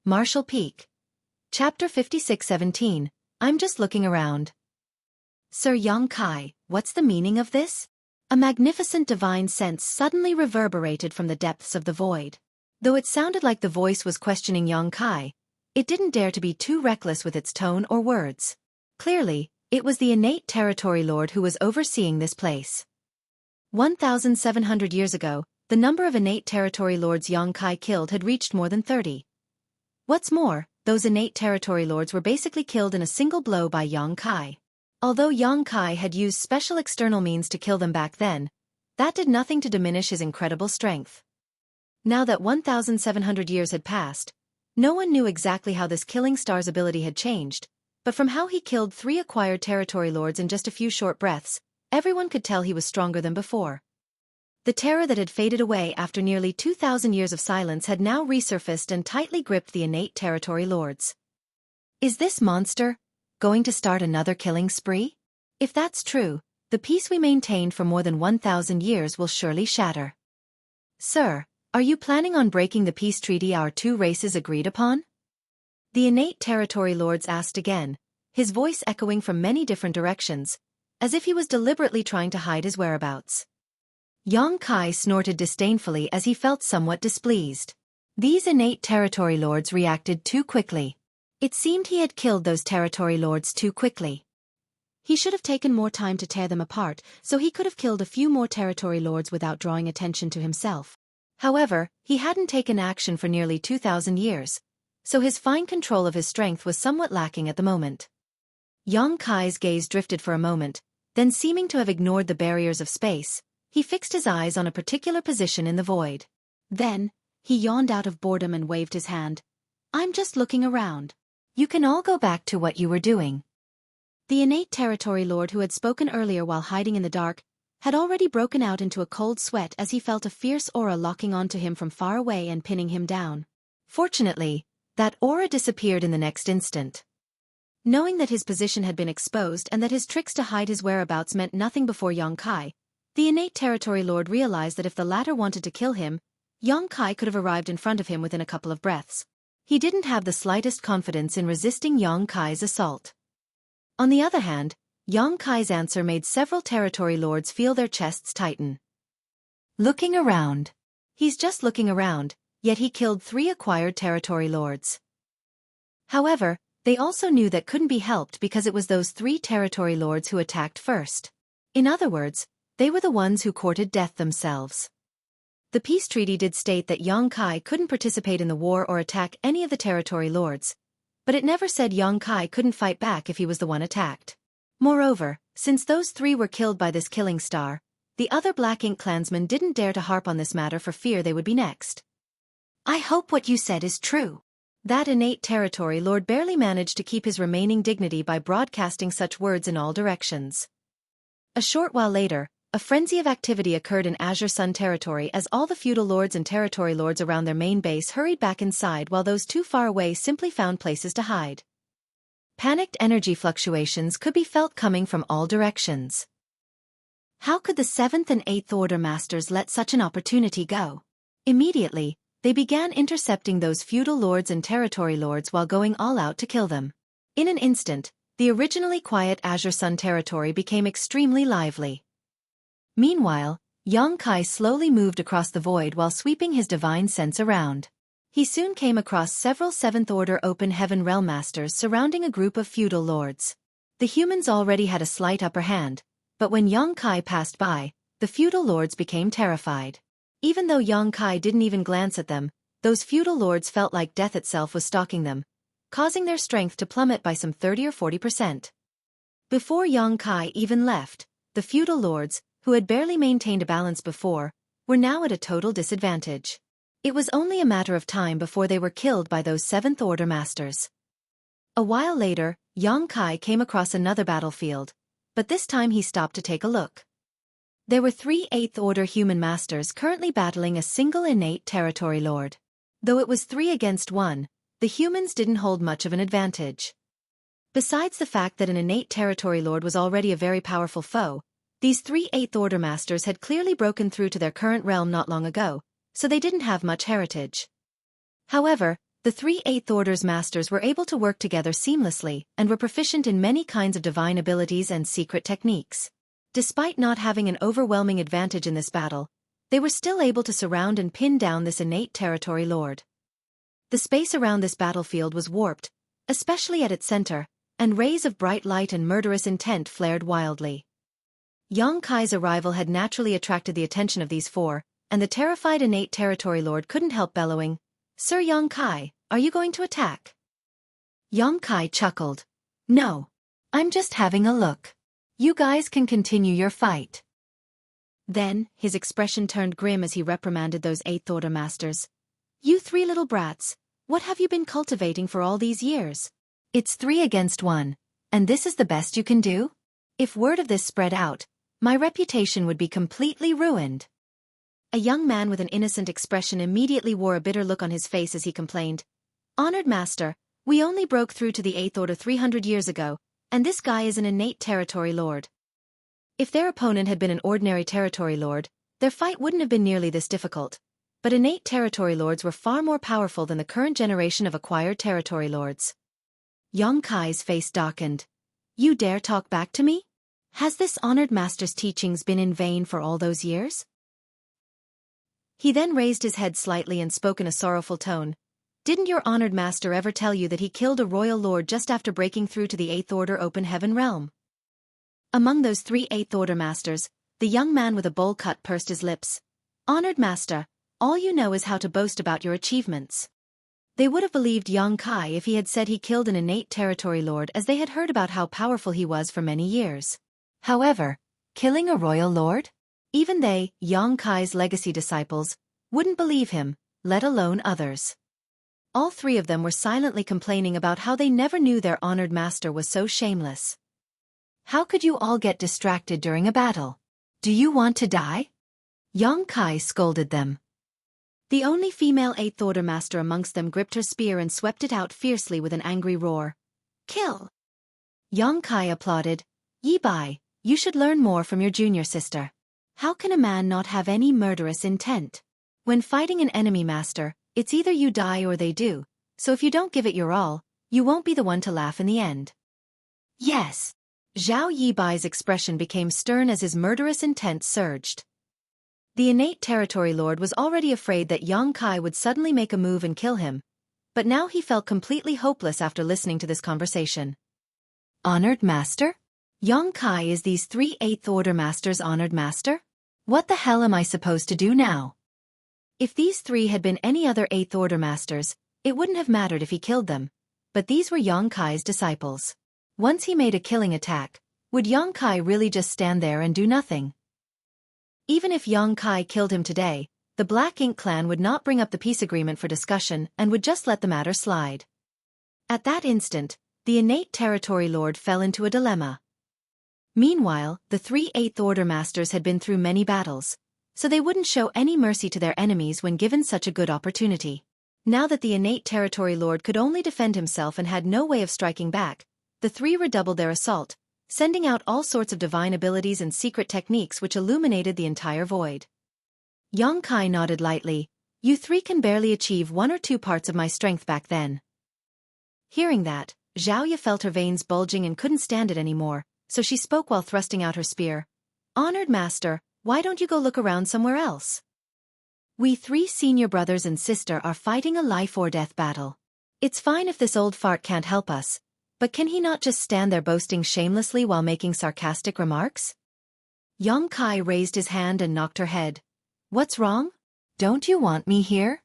Marshall Peak. Chapter 56-17, I'm just looking around. Sir Xueqi, what's the meaning of this? A magnificent divine sense suddenly reverberated from the depths of the void. Though it sounded like the voice was questioning Xueqi, it didn't dare to be too reckless with its tone or words. Clearly, it was the innate territory lord who was overseeing this place. 1,700 years ago, the number of innate territory lords Xueqi killed had reached more than 30. What's more, those innate territory lords were basically killed in a single blow by Xueqi. Although Xueqi had used special external means to kill them back then, that did nothing to diminish his incredible strength. Now that 1,700 years had passed, no one knew exactly how this killing star's ability had changed, but from how he killed 3 acquired territory lords in just a few short breaths, everyone could tell he was stronger than before. The terror that had faded away after nearly 2,000 years of silence had now resurfaced and tightly gripped the innate territory lords. Is this monster going to start another killing spree? If that's true, the peace we maintained for more than 1,000 years will surely shatter. Sir, are you planning on breaking the peace treaty our 2 races agreed upon? The innate territory lords asked again, his voice echoing from many different directions, as if he was deliberately trying to hide his whereabouts. Xueqi snorted disdainfully as he felt somewhat displeased. These innate territory lords reacted too quickly. It seemed he had killed those territory lords too quickly. He should have taken more time to tear them apart, so he could have killed a few more territory lords without drawing attention to himself. However, he hadn't taken action for nearly 2,000 years, so his fine control of his strength was somewhat lacking at the moment. Xueqi's gaze drifted for a moment, then seeming to have ignored the barriers of space, he fixed his eyes on a particular position in the void. Then, he yawned out of boredom and waved his hand. I'm just looking around. You can all go back to what you were doing. The innate territory lord who had spoken earlier while hiding in the dark had already broken out into a cold sweat as he felt a fierce aura locking onto him from far away and pinning him down. Fortunately, that aura disappeared in the next instant. Knowing that his position had been exposed and that his tricks to hide his whereabouts meant nothing before Xueqi, the innate territory lord realized that if the latter wanted to kill him, Xueqi could have arrived in front of him within a couple of breaths. He didn't have the slightest confidence in resisting Xueqi's assault. On the other hand, Xueqi's answer made several territory lords feel their chests tighten. Looking around. He's just looking around, yet he killed 3 acquired territory lords. However, they also knew that couldn't be helped because it was those 3 territory lords who attacked first. In other words, they were the ones who courted death themselves. The peace treaty did state that Xueqi couldn't participate in the war or attack any of the territory lords, but it never said Xueqi couldn't fight back if he was the one attacked. Moreover, since those 3 were killed by this killing star, the other Black Ink clansmen didn't dare to harp on this matter for fear they would be next. I hope what you said is true. That innate territory lord barely managed to keep his remaining dignity by broadcasting such words in all directions. A short while later, a frenzy of activity occurred in Azure Sun territory as all the feudal lords and territory lords around their main base hurried back inside while those too far away simply found places to hide. Panicked energy fluctuations could be felt coming from all directions. How could the 7th and 8th Order Masters let such an opportunity go? Immediately, they began intercepting those feudal lords and territory lords while going all out to kill them. In an instant, the originally quiet Azure Sun territory became extremely lively. Meanwhile, Xueqi slowly moved across the void while sweeping his divine sense around. He soon came across several 7th Order Open Heaven Realm Masters surrounding a group of feudal lords. The humans already had a slight upper hand, but when Xueqi passed by, the feudal lords became terrified. Even though Xueqi didn't even glance at them, those feudal lords felt like death itself was stalking them, causing their strength to plummet by some 30 or 40%. Before Xueqi even left, the feudal lords, who had barely maintained a balance before, were now at a total disadvantage. It was only a matter of time before they were killed by those 7th Order Masters. A while later, Xueqi came across another battlefield, but this time he stopped to take a look. There were 3 8th Order human masters currently battling a single innate territory lord. Though it was 3 against 1, the humans didn't hold much of an advantage. Besides the fact that an innate territory lord was already a very powerful foe, these 3 8th Order Masters had clearly broken through to their current realm not long ago, so they didn't have much heritage. However, The three Eighth Order's masters were able to work together seamlessly and were proficient in many kinds of divine abilities and secret techniques. Despite not having an overwhelming advantage in this battle, they were still able to surround and pin down this innate territory lord. The space around this battlefield was warped, especially at its center, and rays of bright light and murderous intent flared wildly. Yang Kai's arrival had naturally attracted the attention of these four, and the terrified innate territory lord couldn't help bellowing, "Sir Yang Kai, are you going to attack?" Yang Kai chuckled. "No. I'm just having a look. You guys can continue your fight." Then, his expression turned grim as he reprimanded those Eighth Order masters. "You three little brats, what have you been cultivating for all these years? It's 3 against 1, and this is the best you can do? If word of this spread out, my reputation would be completely ruined." A young man with an innocent expression immediately wore a bitter look on his face as he complained, "Honored Master, we only broke through to the Eighth Order 300 years ago, and this guy is an innate territory lord." If their opponent had been an ordinary territory lord, their fight wouldn't have been nearly this difficult. But innate territory lords were far more powerful than the current generation of acquired territory lords. Yang Kai's face darkened. "You dare talk back to me? Has this honored master's teachings been in vain for all those years?" He then raised his head slightly and spoke in a sorrowful tone. "Didn't your honored master ever tell you that he killed a royal lord just after breaking through to the Eighth Order open heaven realm?" Among those three Eighth Order masters, the young man with a bowl cut pursed his lips. "Honored master, all you know is how to boast about your achievements." They would have believed Yang Kai if he had said he killed an innate territory lord, as they had heard about how powerful he was for many years. However, killing a royal lord? Even they, Yang Kai's legacy disciples, wouldn't believe him, let alone others. All three of them were silently complaining about how they never knew their honored master was so shameless. "How could you all get distracted during a battle? Do you want to die?" Yang Kai scolded them. The only female Eighth Order master amongst them gripped her spear and swept it out fiercely with an angry roar. "Kill!" Yang Kai applauded. "Yi Bai, you should learn more from your junior sister. How can a man not have any murderous intent? When fighting an enemy master, it's either you die or they do, so if you don't give it your all, you won't be the one to laugh in the end." "Yes." Zhao Yibai's expression became stern as his murderous intent surged. The innate territory lord was already afraid that Yang Kai would suddenly make a move and kill him, but now he felt completely hopeless after listening to this conversation. "Honored master? Yang Kai is these three Eighth Order masters' honored master? What the hell am I supposed to do now?" If these three had been any other Eighth Order masters, it wouldn't have mattered if he killed them, but these were Yang Kai's disciples. Once he made a killing attack, would Yang Kai really just stand there and do nothing? Even if Yang Kai killed him today, the Black Ink clan would not bring up the peace agreement for discussion and would just let the matter slide. At that instant, the innate territory lord fell into a dilemma. Meanwhile, the three Eighth Order masters had been through many battles, so they wouldn't show any mercy to their enemies when given such a good opportunity. Now that the innate territory lord could only defend himself and had no way of striking back, the three redoubled their assault, sending out all sorts of divine abilities and secret techniques which illuminated the entire void. Yang Kai nodded lightly. "You three can barely achieve 1 or 2 parts of my strength back then." Hearing that, Zhao Ye felt her veins bulging and couldn't stand it anymore, so she spoke while thrusting out her spear. "Honored master, why don't you go look around somewhere else? We 3 senior brothers and sister are fighting a life-or-death battle. It's fine if this old fart can't help us, but can he not just stand there boasting shamelessly while making sarcastic remarks?" Yang Kai raised his hand and knocked her head. "What's wrong? Don't you want me here?"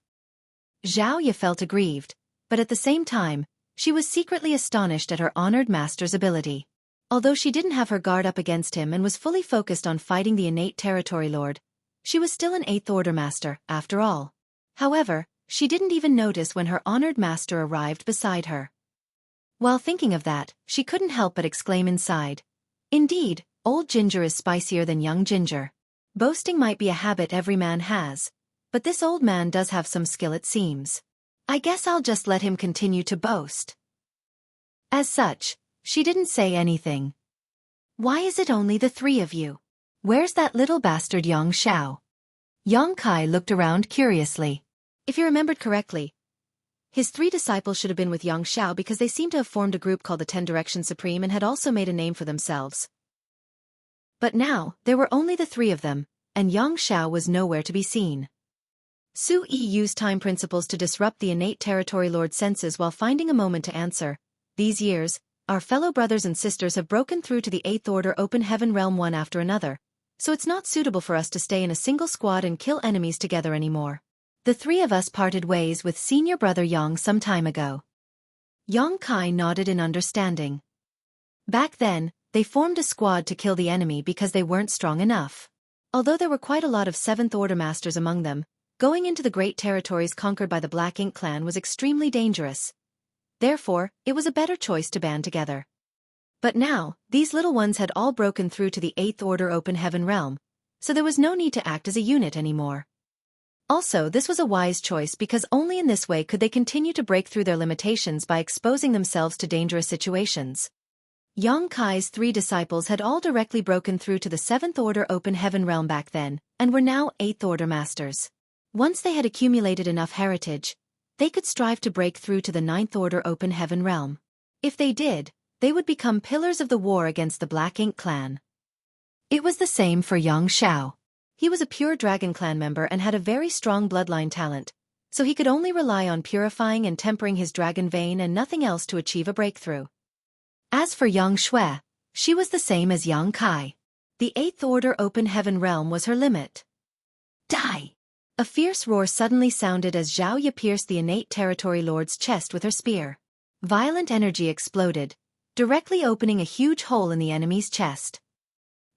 Zhao Ye felt aggrieved, but at the same time, she was secretly astonished at her honored master's ability. Although she didn't have her guard up against him and was fully focused on fighting the innate territory lord, she was still an Eighth Order master, after all. However, she didn't even notice when her honored master arrived beside her. While thinking of that, she couldn't help but exclaim inside. Indeed, old ginger is spicier than young ginger. Boasting might be a habit every man has, but this old man does have some skill it seems. I guess I'll just let him continue to boast. As such, she didn't say anything. "Why is it only the 3 of you? Where's that little bastard Yang Xiao?" Yang Kai looked around curiously. If he remembered correctly, His 3 disciples should have been with Yang Xiao because they seem to have formed a group called the 10 Directions Supreme and had also made a name for themselves. But now, there were only the 3 of them, and Yang Xiao was nowhere to be seen. Xueqi used time principles to disrupt the innate territory lord's senses while finding a moment to answer. These years, our fellow brothers and sisters have broken through to the 8th order open heaven realm one after another, so it's not suitable for us to stay in a single squad and kill enemies together anymore. The 3 of us parted ways with senior brother Yang some time ago. Yang Kai nodded in understanding. Back then, they formed a squad to kill the enemy because they weren't strong enough. Although there were quite a lot of 7th order masters among them, going into the great territories conquered by the Black Ink clan was extremely dangerous. Therefore, it was a better choice to band together. But now, these little ones had all broken through to the 8th order open heaven realm, so there was no need to act as a unit anymore. Also, this was a wise choice because only in this way could they continue to break through their limitations by exposing themselves to dangerous situations. Yang Kai's 3 disciples had all directly broken through to the 7th order open heaven realm back then, and were now 8th order masters. Once they had accumulated enough heritage, they could strive to break through to the 9th order open heaven realm. If they did, they would become pillars of the war against the Black Ink clan. It was the same for Yang Xiao. He was a pure Dragon Clan member and had a very strong bloodline talent, so he could only rely on purifying and tempering his dragon vein and nothing else to achieve a breakthrough. As for Yang Xue, she was the same as Yang Kai. The 8th order open heaven realm was her limit. Die! A fierce roar suddenly sounded as Zhao Yi pierced the innate territory lord's chest with her spear. Violent energy exploded, directly opening a huge hole in the enemy's chest.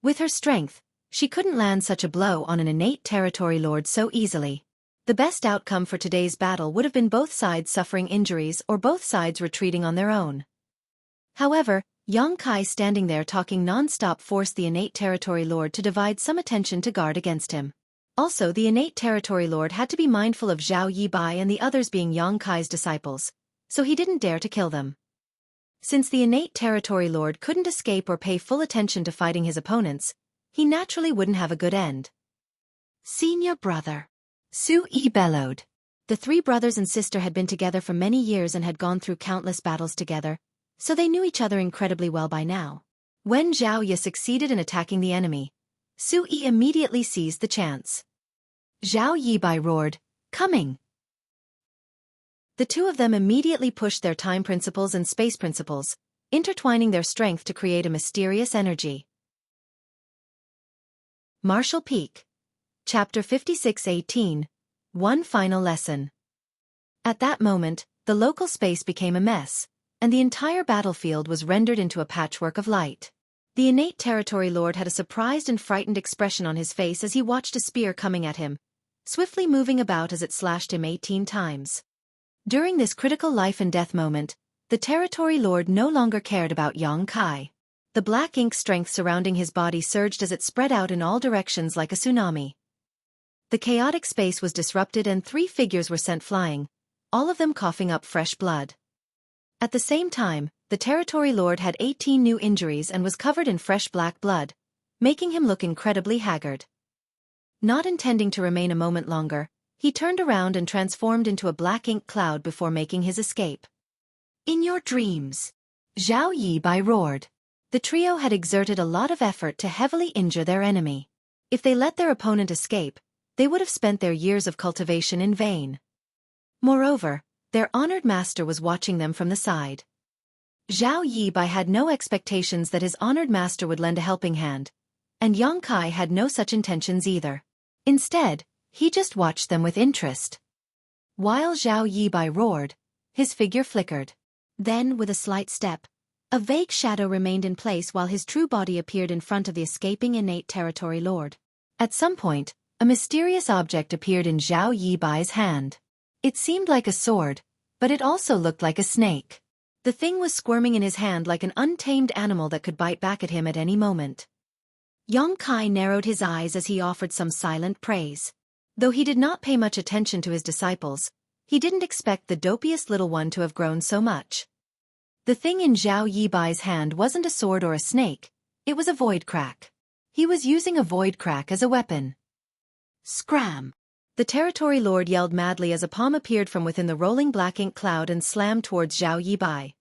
With her strength, she couldn't land such a blow on an innate territory lord so easily. The best outcome for today's battle would have been both sides suffering injuries or both sides retreating on their own. However, Yang Kai standing there talking non-stop forced the innate territory lord to divide some attention to guard against him. Also, the innate territory lord had to be mindful of Zhao Yibai and the others being Yang Kai's disciples, so he didn't dare to kill them. Since the innate territory lord couldn't escape or pay full attention to fighting his opponents, he naturally wouldn't have a good end. Senior brother, Xueqi bellowed. The 3 brothers and sister had been together for many years and had gone through countless battles together, so they knew each other incredibly well by now. When Zhao Yi succeeded in attacking the enemy, Xueqi immediately seized the chance. Zhao Yibai roared, "Coming!" The 2 of them immediately pushed their time principles and space principles, intertwining their strength to create a mysterious energy. Martial Peak. Chapter 56-18. One final lesson. At that moment, the local space became a mess, and the entire battlefield was rendered into a patchwork of light. The innate territory lord had a surprised and frightened expression on his face as he watched a spear coming at him, swiftly moving about as it slashed him 18 times. During this critical life and death moment, the territory lord no longer cared about Yang Kai. The black ink strength surrounding his body surged as it spread out in all directions like a tsunami. The chaotic space was disrupted and 3 figures were sent flying, all of them coughing up fresh blood. At the same time, the territory lord had 18 new injuries and was covered in fresh black blood, making him look incredibly haggard. Not intending to remain a moment longer, he turned around and transformed into a black ink cloud before making his escape. In your dreams, Zhao Yibai roared. The trio had exerted a lot of effort to heavily injure their enemy. If they let their opponent escape, they would have spent their years of cultivation in vain. Moreover, their honored master was watching them from the side. Zhao Yibai had no expectations that his honored master would lend a helping hand, and Yang Kai had no such intentions either. Instead, he just watched them with interest. While Zhao Yibai roared, his figure flickered. Then, with a slight step, a vague shadow remained in place while his true body appeared in front of the escaping innate territory lord. At some point, a mysterious object appeared in Zhao Yibai's hand. It seemed like a sword, but it also looked like a snake. The thing was squirming in his hand like an untamed animal that could bite back at him at any moment. Yang Kai narrowed his eyes as he offered some silent praise. Though he did not pay much attention to his disciples, he didn't expect the dopiest little one to have grown so much. The thing in Zhao Yibai's hand wasn't a sword or a snake, it was a void crack. He was using a void crack as a weapon. Scram! The Territory Lord yelled madly as a palm appeared from within the rolling black ink cloud and slammed towards Zhao Yibai.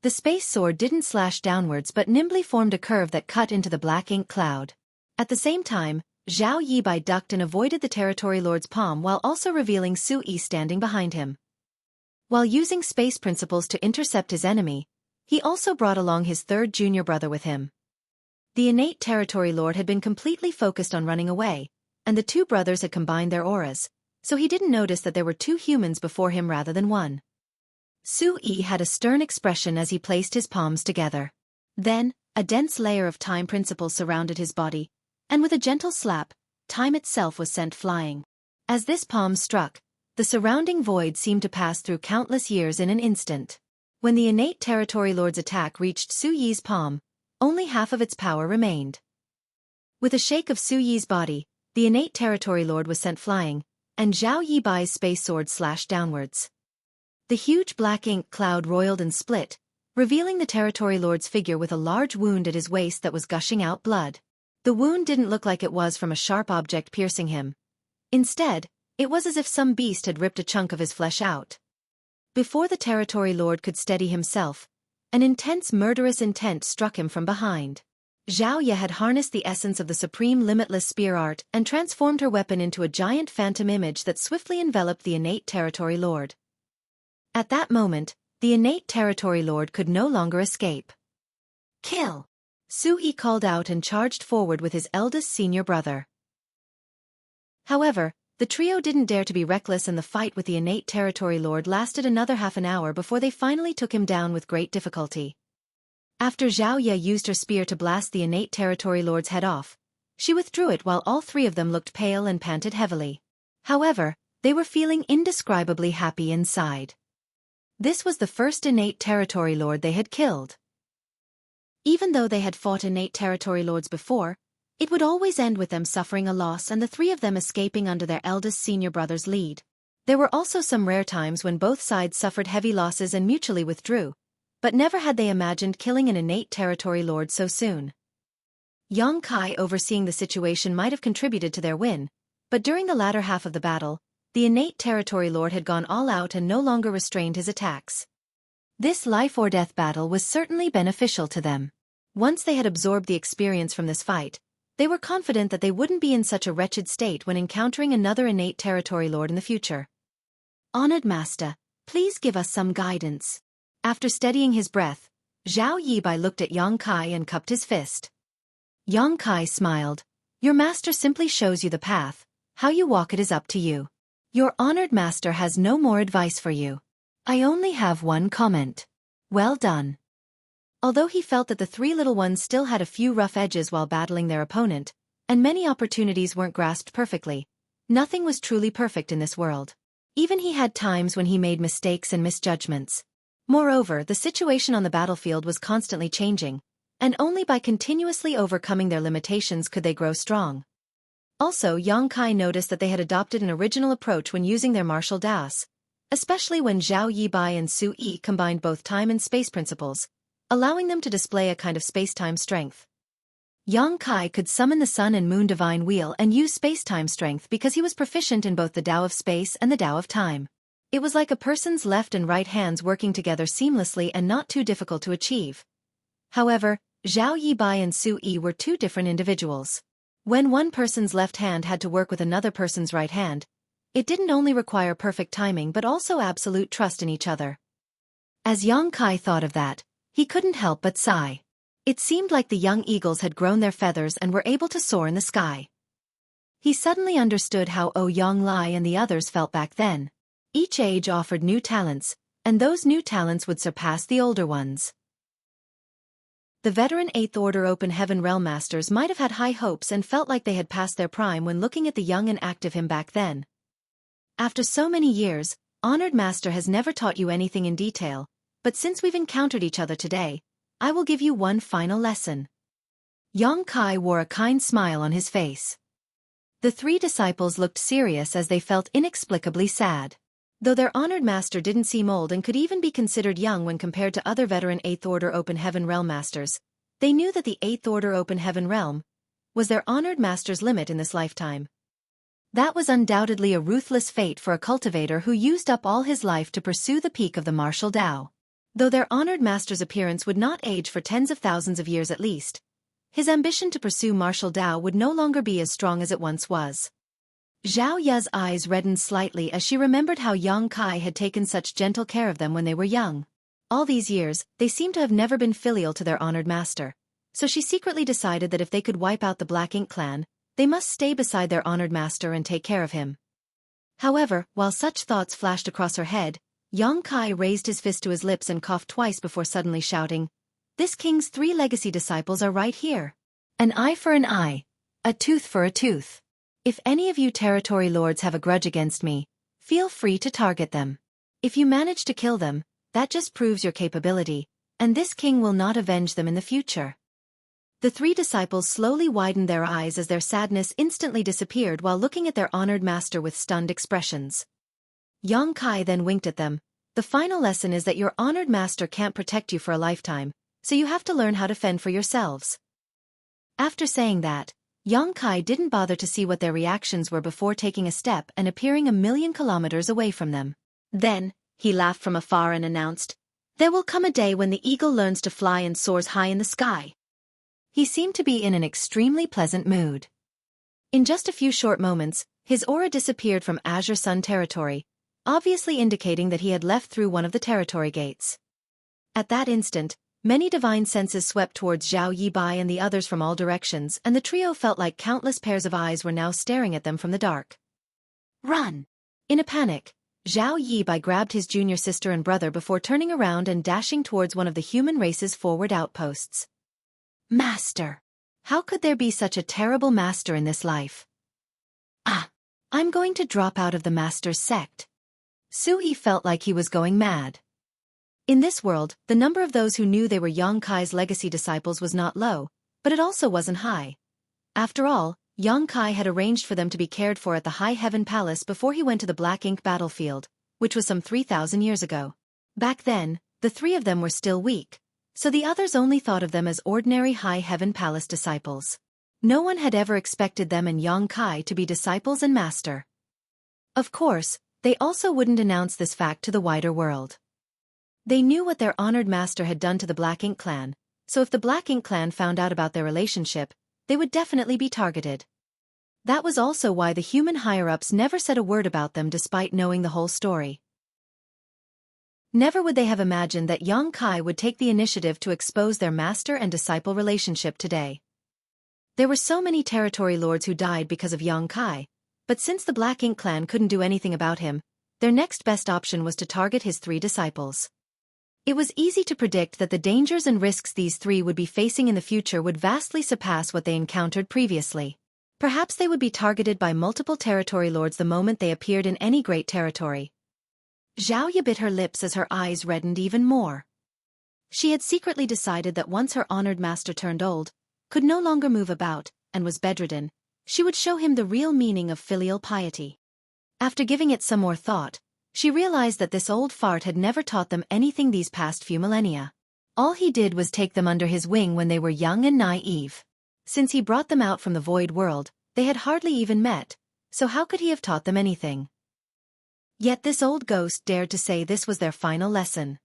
The space sword didn't slash downwards but nimbly formed a curve that cut into the black ink cloud. At the same time, Zhao Yibai ducked and avoided the Territory Lord's palm while also revealing Xueqi standing behind him. While using space principles to intercept his enemy, he also brought along his third junior brother with him. The innate Territory Lord had been completely focused on running away, and the two brothers had combined their auras, so he didn't notice that there were two humans before him rather than one. Xueqi had a stern expression as he placed his palms together. Then, a dense layer of time principles surrounded his body, and with a gentle slap, time itself was sent flying. As this palm struck, the surrounding void seemed to pass through countless years in an instant. When the innate Territory Lord's attack reached Xueqi's palm, only half of its power remained. With a shake of Xueqi's body, the innate Territory Lord was sent flying, and Zhao Yibai's space sword slashed downwards. The huge black ink cloud roiled and split, revealing the Territory Lord's figure with a large wound at his waist that was gushing out blood. The wound didn't look like it was from a sharp object piercing him. Instead, it was as if some beast had ripped a chunk of his flesh out. Before the Territory Lord could steady himself, an intense murderous intent struck him from behind. Zhao Ye had harnessed the essence of the supreme limitless spear art and transformed her weapon into a giant phantom image that swiftly enveloped the innate Territory Lord. At that moment, the innate Territory Lord could no longer escape. "Kill!" Xueqi called out and charged forward with his eldest senior brother. However, the trio didn't dare to be reckless, and the fight with the innate Territory Lord lasted another half an hour before they finally took him down with great difficulty. After Zhao Ye used her spear to blast the innate Territory Lord's head off, she withdrew it while all three of them looked pale and panted heavily. However, they were feeling indescribably happy inside. This was the first innate Territory Lord they had killed. Even though they had fought innate Territory Lords before, it would always end with them suffering a loss and the three of them escaping under their eldest senior brother's lead. There were also some rare times when both sides suffered heavy losses and mutually withdrew, but never had they imagined killing an innate Territory Lord so soon. Yang Kai overseeing the situation might have contributed to their win, but during the latter half of the battle, the innate Territory Lord had gone all out and no longer restrained his attacks. This life-or-death battle was certainly beneficial to them. Once they had absorbed the experience from this fight, they were confident that they wouldn't be in such a wretched state when encountering another innate Territory Lord in the future. "Honored Master, please give us some guidance." After steadying his breath, Zhao Yibai looked at Yang Kai and cupped his fist. Yang Kai smiled. "Your master simply shows you the path. How you walk it is up to you. Your honored master has no more advice for you. I only have one comment. Well done." Although he felt that the three little ones still had a few rough edges while battling their opponent, and many opportunities weren't grasped perfectly, nothing was truly perfect in this world. Even he had times when he made mistakes and misjudgments. Moreover, the situation on the battlefield was constantly changing, and only by continuously overcoming their limitations could they grow strong. Also, Yang Kai noticed that they had adopted an original approach when using their martial daos, especially when Zhao Yibai and Xueqi combined both time and space principles, allowing them to display a kind of space-time strength. Yang Kai could summon the Sun and Moon Divine Wheel and use space-time strength because he was proficient in both the Tao of Space and the Tao of Time. It was like a person's left and right hands working together seamlessly and not too difficult to achieve. However, Zhao Yibai and Xueqi were two different individuals. When one person's left hand had to work with another person's right hand, it didn't only require perfect timing but also absolute trust in each other. As Yang Kai thought of that, he couldn't help but sigh. It seemed like the young eagles had grown their feathers and were able to soar in the sky. He suddenly understood how Yang Lai and the others felt back then. Each age offered new talents, and those new talents would surpass the older ones. The veteran 8th Order Open Heaven Realm Masters might have had high hopes and felt like they had passed their prime when looking at the young and active him back then. "After so many years, Honored Master has never taught you anything in detail, but since we've encountered each other today, I will give you one final lesson." Yang Kai wore a kind smile on his face. The three disciples looked serious as they felt inexplicably sad. Though their honored master didn't seem old and could even be considered young when compared to other veteran 8th Order Open Heaven Realm Masters, they knew that the 8th Order Open Heaven Realm was their honored master's limit in this lifetime. That was undoubtedly a ruthless fate for a cultivator who used up all his life to pursue the peak of the martial Tao. Though their honored master's appearance would not age for tens of thousands of years at least, his ambition to pursue martial Tao would no longer be as strong as it once was. Zhao Ya's eyes reddened slightly as she remembered how Yang Kai had taken such gentle care of them when they were young. All these years, they seemed to have never been filial to their honored master, so she secretly decided that if they could wipe out the Black Ink clan, they must stay beside their honored master and take care of him. However, while such thoughts flashed across her head, Yang Kai raised his fist to his lips and coughed twice before suddenly shouting, "This king's 3 legacy disciples are right here. An eye for an eye, a tooth for a tooth. If any of you territory lords have a grudge against me, feel free to target them. If you manage to kill them, that just proves your capability, and this king will not avenge them in the future." The 3 disciples slowly widened their eyes as their sadness instantly disappeared while looking at their honored master with stunned expressions. Yang Kai then winked at them. "The final lesson is that your honored master can't protect you for a lifetime, so you have to learn how to fend for yourselves." After saying that, Yang Kai didn't bother to see what their reactions were before taking a step and appearing 1,000,000 kilometers away from them. Then, he laughed from afar and announced, "There will come a day when the eagle learns to fly and soars high in the sky." He seemed to be in an extremely pleasant mood. In just a few short moments, his aura disappeared from Azure Sun territory, obviously indicating that he had left through one of the territory gates. At that instant, many divine senses swept towards Zhao Yibai and the others from all directions, and the trio felt like countless pairs of eyes were now staring at them from the dark. "Run!" In a panic, Zhao Yibai grabbed his junior sister and brother before turning around and dashing towards one of the human race's forward outposts. "Master! How could there be such a terrible master in this life? Ah! I'm going to drop out of the master's sect." Xueqi felt like he was going mad. In this world, the number of those who knew they were Yang Kai's legacy disciples was not low, but it also wasn't high. After all, Yang Kai had arranged for them to be cared for at the High Heaven Palace before he went to the Black Ink battlefield, which was some 3,000 years ago. Back then, the 3 of them were still weak, so the others only thought of them as ordinary High Heaven Palace disciples. No one had ever expected them and Yang Kai to be disciples and master. Of course, they also wouldn't announce this fact to the wider world. They knew what their honored master had done to the Black Ink clan, so if the Black Ink clan found out about their relationship, they would definitely be targeted. That was also why the human higher-ups never said a word about them despite knowing the whole story. Never would they have imagined that Yang Kai would take the initiative to expose their master and disciple relationship today. There were so many territory lords who died because of Yang Kai, but since the Black Ink clan couldn't do anything about him, their next best option was to target his 3 disciples. It was easy to predict that the dangers and risks these 3 would be facing in the future would vastly surpass what they encountered previously. Perhaps they would be targeted by multiple territory lords the moment they appeared in any great territory. Zhao Yi bit her lips as her eyes reddened even more. She had secretly decided that once her honored master turned old, could no longer move about, and was bedridden, she would show him the real meaning of filial piety. After giving it some more thought, she realized that this old fart had never taught them anything these past few millennia. All he did was take them under his wing when they were young and naive. Since he brought them out from the void world, they had hardly even met, so how could he have taught them anything? Yet this old ghost dared to say this was their final lesson.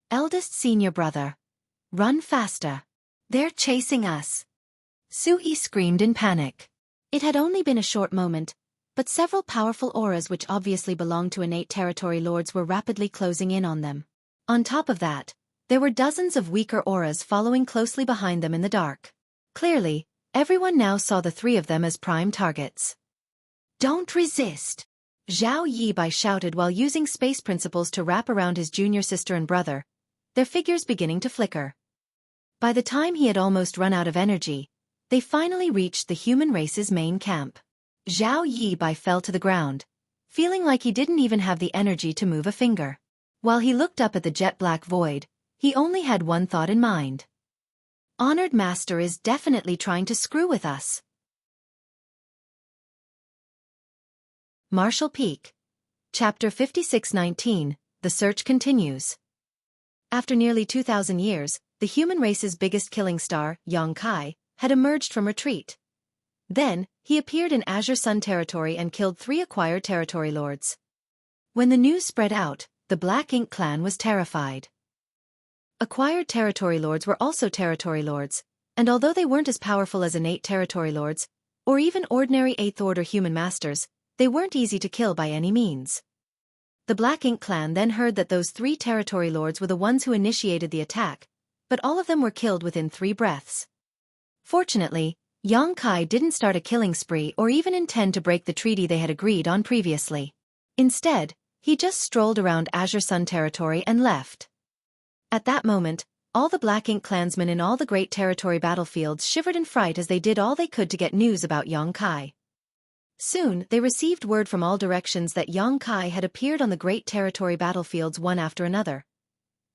"Eldest senior brother. Run faster. They're chasing us." Xueqi screamed in panic. It had only been a short moment, but several powerful auras which obviously belonged to innate territory lords were rapidly closing in on them. On top of that, there were dozens of weaker auras following closely behind them in the dark. Clearly, everyone now saw the 3 of them as prime targets. "Don't resist!" Zhao Yibai shouted while using space principles to wrap around his junior sister and brother, their figures beginning to flicker. By the time he had almost run out of energy, they finally reached the human race's main camp. Zhao Yibai fell to the ground, feeling like he didn't even have the energy to move a finger. While he looked up at the jet-black void, he only had one thought in mind. Honored Master is definitely trying to screw with us. Marshall Peak. Chapter 5619, The Search Continues. After nearly 2,000 years, the human race's biggest killing star, Yang Kai, had emerged from retreat. Then, he appeared in Azure Sun territory and killed 3 acquired territory lords. When the news spread out, the Black Ink clan was terrified. Acquired territory lords were also territory lords, and although they weren't as powerful as innate territory lords, or even ordinary 8th Order human masters, they weren't easy to kill by any means. The Black Ink clan then heard that those 3 territory lords were the ones who initiated the attack, but all of them were killed within 3 breaths. Fortunately, Xueqi didn't start a killing spree or even intend to break the treaty they had agreed on previously. Instead, he just strolled around Azure Sun territory and left. At that moment, all the Black Ink clansmen in all the great territory battlefields shivered in fright as they did all they could to get news about Xueqi. Soon, they received word from all directions that Xueqi had appeared on the great territory battlefields one after another.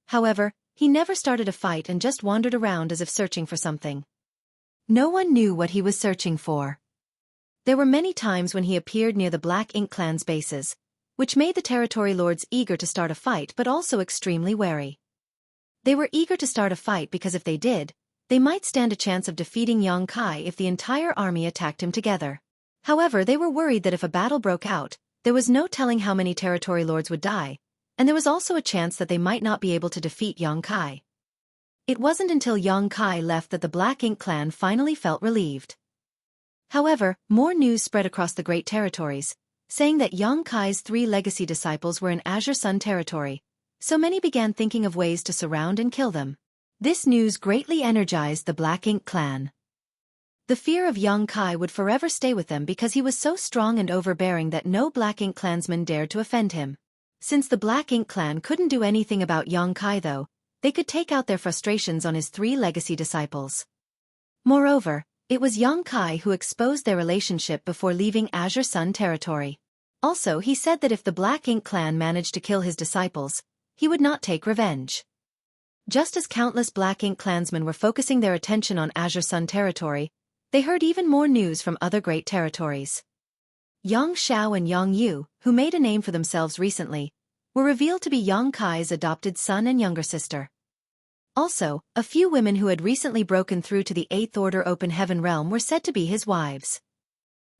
However, he never started a fight and just wandered around as if searching for something. No one knew what he was searching for. There were many times when he appeared near the Black Ink clan's bases, which made the territory lords eager to start a fight but also extremely wary. They were eager to start a fight because if they did, they might stand a chance of defeating Xueqi if the entire army attacked him together. However, they were worried that if a battle broke out, there was no telling how many territory lords would die, and there was also a chance that they might not be able to defeat Xueqi. It wasn't until Xueqi left that the Black Ink clan finally felt relieved. However, more news spread across the great territories, saying that Xueqi's 3 legacy disciples were in Azure Sun territory, so many began thinking of ways to surround and kill them. This news greatly energized the Black Ink clan. The fear of Xueqi would forever stay with them because he was so strong and overbearing that no Black Ink clansman dared to offend him. Since the Black Ink clan couldn't do anything about Xueqi though, they could take out their frustrations on his 3 legacy disciples. Moreover, it was Xueqi who exposed their relationship before leaving Azure Sun territory. Also, he said that if the Black Ink clan managed to kill his disciples, he would not take revenge. Just as countless Black Ink clansmen were focusing their attention on Azure Sun territory, they heard even more news from other great territories. Yang Xiao and Yang Yu, who made a name for themselves recently, were revealed to be Xueqi's adopted son and younger sister. Also, a few women who had recently broken through to the 8th Order Open Heaven realm were said to be his wives.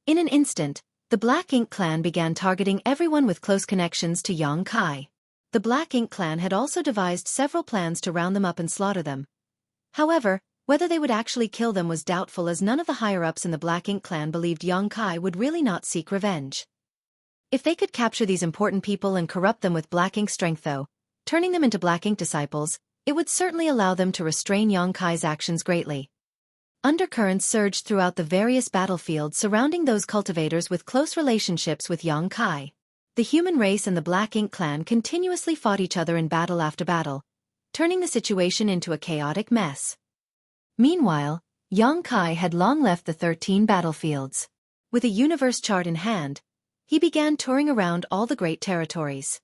In an instant, the Black Ink clan began targeting everyone with close connections to Xueqi. The Black Ink clan had also devised several plans to round them up and slaughter them. However, whether they would actually kill them was doubtful as none of the higher-ups in the Black Ink clan believed Xueqi would really not seek revenge. If they could capture these important people and corrupt them with Black Ink strength though, turning them into Black Ink disciples, it would certainly allow them to restrain Xueqi's actions greatly. Undercurrents surged throughout the various battlefields surrounding those cultivators with close relationships with Xueqi. The human race and the Black Ink clan continuously fought each other in battle after battle, turning the situation into a chaotic mess. Meanwhile, Xueqi had long left the 13 battlefields. With a universe chart in hand, he began touring around all the great territories.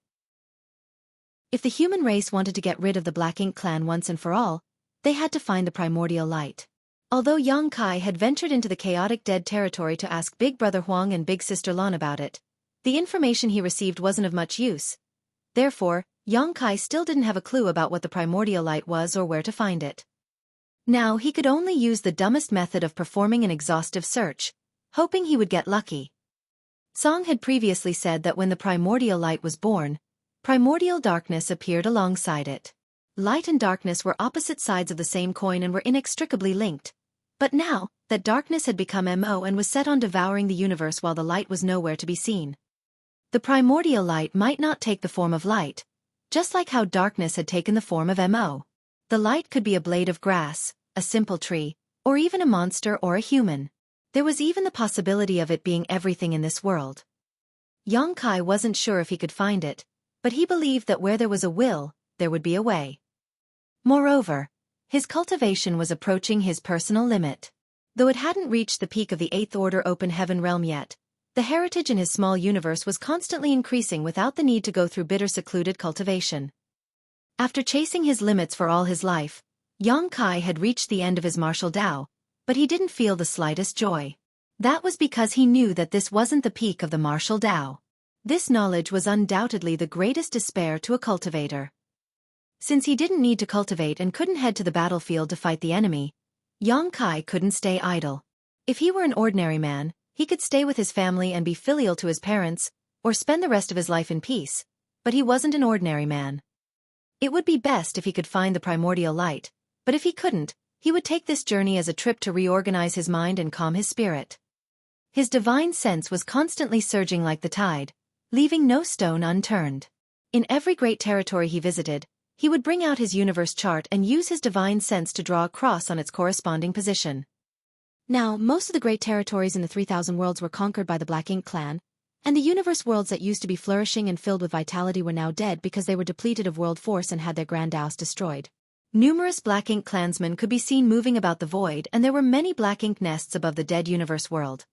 If the human race wanted to get rid of the Black Ink clan once and for all, they had to find the primordial light. Although Xueqi had ventured into the chaotic dead territory to ask Big Brother Huang and Big Sister Lan about it, the information he received wasn't of much use. Therefore, Xueqi still didn't have a clue about what the primordial light was or where to find it. Now he could only use the dumbest method of performing an exhaustive search, hoping he would get lucky. Song had previously said that when the primordial light was born, primordial darkness appeared alongside it. Light and darkness were opposite sides of the same coin and were inextricably linked. But now, that darkness had become MO and was set on devouring the universe while the light was nowhere to be seen. The primordial light might not take the form of light, just like how darkness had taken the form of MO. The light could be a blade of grass, a simple tree, or even a monster or a human. There was even the possibility of it being everything in this world. Xueqi wasn't sure if he could find it, but he believed that where there was a will, there would be a way. Moreover, his cultivation was approaching his personal limit. Though it hadn't reached the peak of the 8th Order Open Heaven realm yet, the heritage in his small universe was constantly increasing without the need to go through bitter secluded cultivation. After chasing his limits for all his life, Xueqi had reached the end of his martial Tao, but he didn't feel the slightest joy. That was because he knew that this wasn't the peak of the martial Tao. This knowledge was undoubtedly the greatest despair to a cultivator. Since he didn't need to cultivate and couldn't head to the battlefield to fight the enemy, Xueqi couldn't stay idle. If he were an ordinary man, he could stay with his family and be filial to his parents, or spend the rest of his life in peace. But he wasn't an ordinary man. It would be best if he could find the primordial light, but if he couldn't, he would take this journey as a trip to reorganize his mind and calm his spirit. His divine sense was constantly surging like the tide, leaving no stone unturned. In every great territory he visited, he would bring out his universe chart and use his divine sense to draw a cross on its corresponding position. Now, most of the great territories in the 3,000 worlds were conquered by the Black Ink clan, and the universe worlds that used to be flourishing and filled with vitality were now dead because they were depleted of world force and had their grandaus destroyed. Numerous Black Ink clansmen could be seen moving about the void, and there were many Black Ink nests above the dead universe world.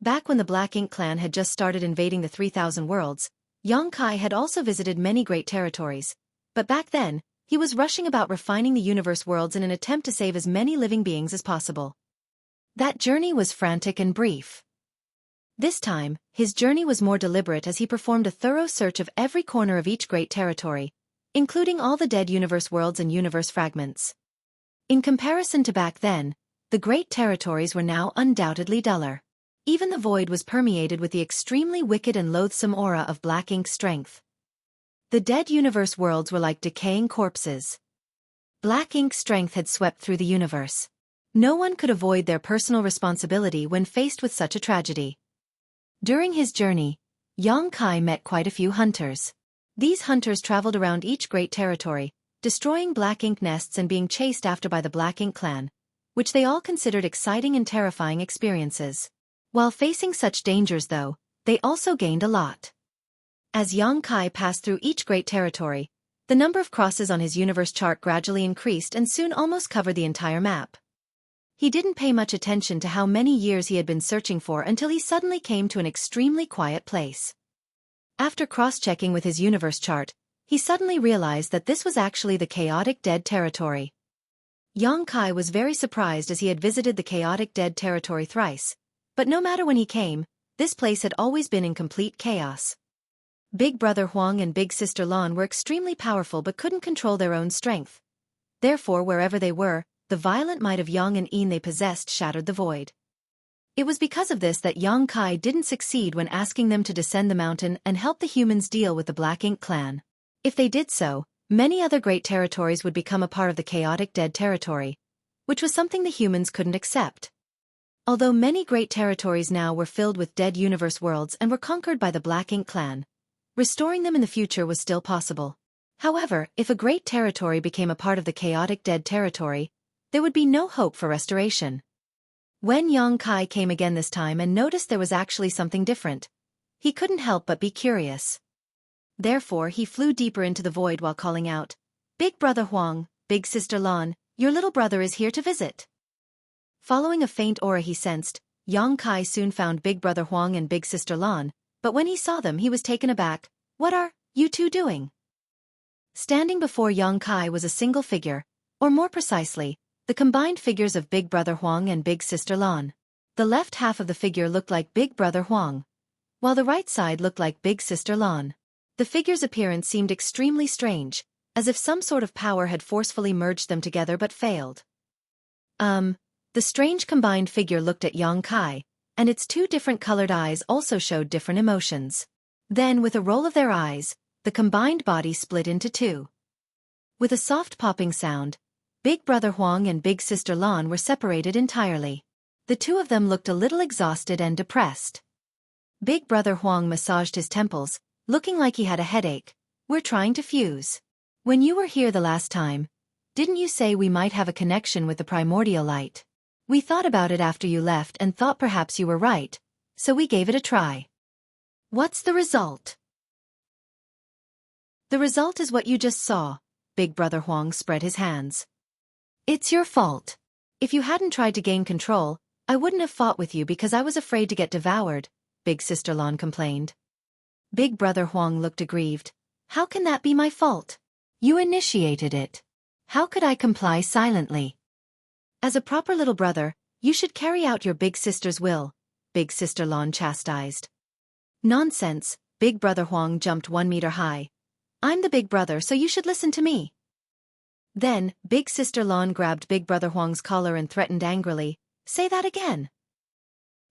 Back when the Black Ink clan had just started invading the 3,000 worlds, Xueqi had also visited many great territories, but back then, he was rushing about refining the universe worlds in an attempt to save as many living beings as possible. That journey was frantic and brief. This time, his journey was more deliberate as he performed a thorough search of every corner of each great territory, including all the dead universe worlds and universe fragments. In comparison to back then, the great territories were now undoubtedly duller. Even the void was permeated with the extremely wicked and loathsome aura of Black Ink strength. The dead universe worlds were like decaying corpses. Black Ink strength had swept through the universe. No one could avoid their personal responsibility when faced with such a tragedy. During his journey, Xueqi met quite a few hunters. These hunters traveled around each great territory, destroying Black Ink nests and being chased after by the Black Ink clan, which they all considered exciting and terrifying experiences. While facing such dangers though, they also gained a lot. As Xueqi passed through each great territory, the number of crosses on his universe chart gradually increased and soon almost covered the entire map. He didn't pay much attention to how many years he had been searching for until he suddenly came to an extremely quiet place. After cross-checking with his universe chart, he suddenly realized that this was actually the chaotic dead territory. Xueqi was very surprised as he had visited the chaotic dead territory thrice, but no matter when he came, this place had always been in complete chaos. Big Brother Huang and Big Sister Lan were extremely powerful but couldn't control their own strength. Therefore, wherever they were, the violent might of Yang and Yin they possessed shattered the void. It was because of this that Xueqi didn't succeed when asking them to descend the mountain and help the humans deal with the Black Ink clan. If they did so, many other great territories would become a part of the chaotic dead territory, which was something the humans couldn't accept. Although many great territories now were filled with dead universe worlds and were conquered by the Black Ink clan, restoring them in the future was still possible. However, if a great territory became a part of the chaotic dead territory, there would be no hope for restoration. When Xueqi came again this time and noticed there was actually something different, he couldn't help but be curious. Therefore, he flew deeper into the void while calling out, "Big Brother Huang, Big Sister Lan, your little brother is here to visit." Following a faint aura he sensed, Xueqi soon found Big Brother Huang and Big Sister Lan, but when he saw them he was taken aback. "What are you two doing?" Standing before Xueqi was a single figure, or more precisely, the combined figures of Big Brother Huang and Big Sister Lan. The left half of the figure looked like Big Brother Huang, while the right side looked like Big Sister Lan. The figure's appearance seemed extremely strange, as if some sort of power had forcefully merged them together but failed. The strange combined figure looked at Xueqi, and its two different colored eyes also showed different emotions. Then, with a roll of their eyes, the combined body split into two. With a soft popping sound, Big Brother Huang and Big Sister Lan were separated entirely. The two of them looked a little exhausted and depressed. Big Brother Huang massaged his temples, looking like he had a headache. "We're trying to fuse. When you were here the last time, didn't you say we might have a connection with the primordial light? We thought about it after you left and thought perhaps you were right, so we gave it a try. What's the result?" "The result is what you just saw." Big Brother Huang spread his hands. "It's your fault. If you hadn't tried to gain control, I wouldn't have fought with you because I was afraid to get devoured," Big Sister Lan complained. Big Brother Huang looked aggrieved. "How can that be my fault? You initiated it. How could I comply silently? As a proper little brother, you should carry out your big sister's will," Big Sister Lan chastised. "Nonsense," Big Brother Huang jumped 1 meter high. "I'm the big brother, so you should listen to me." Then, Big Sister Lan grabbed Big Brother Huang's collar and threatened angrily, Say that again.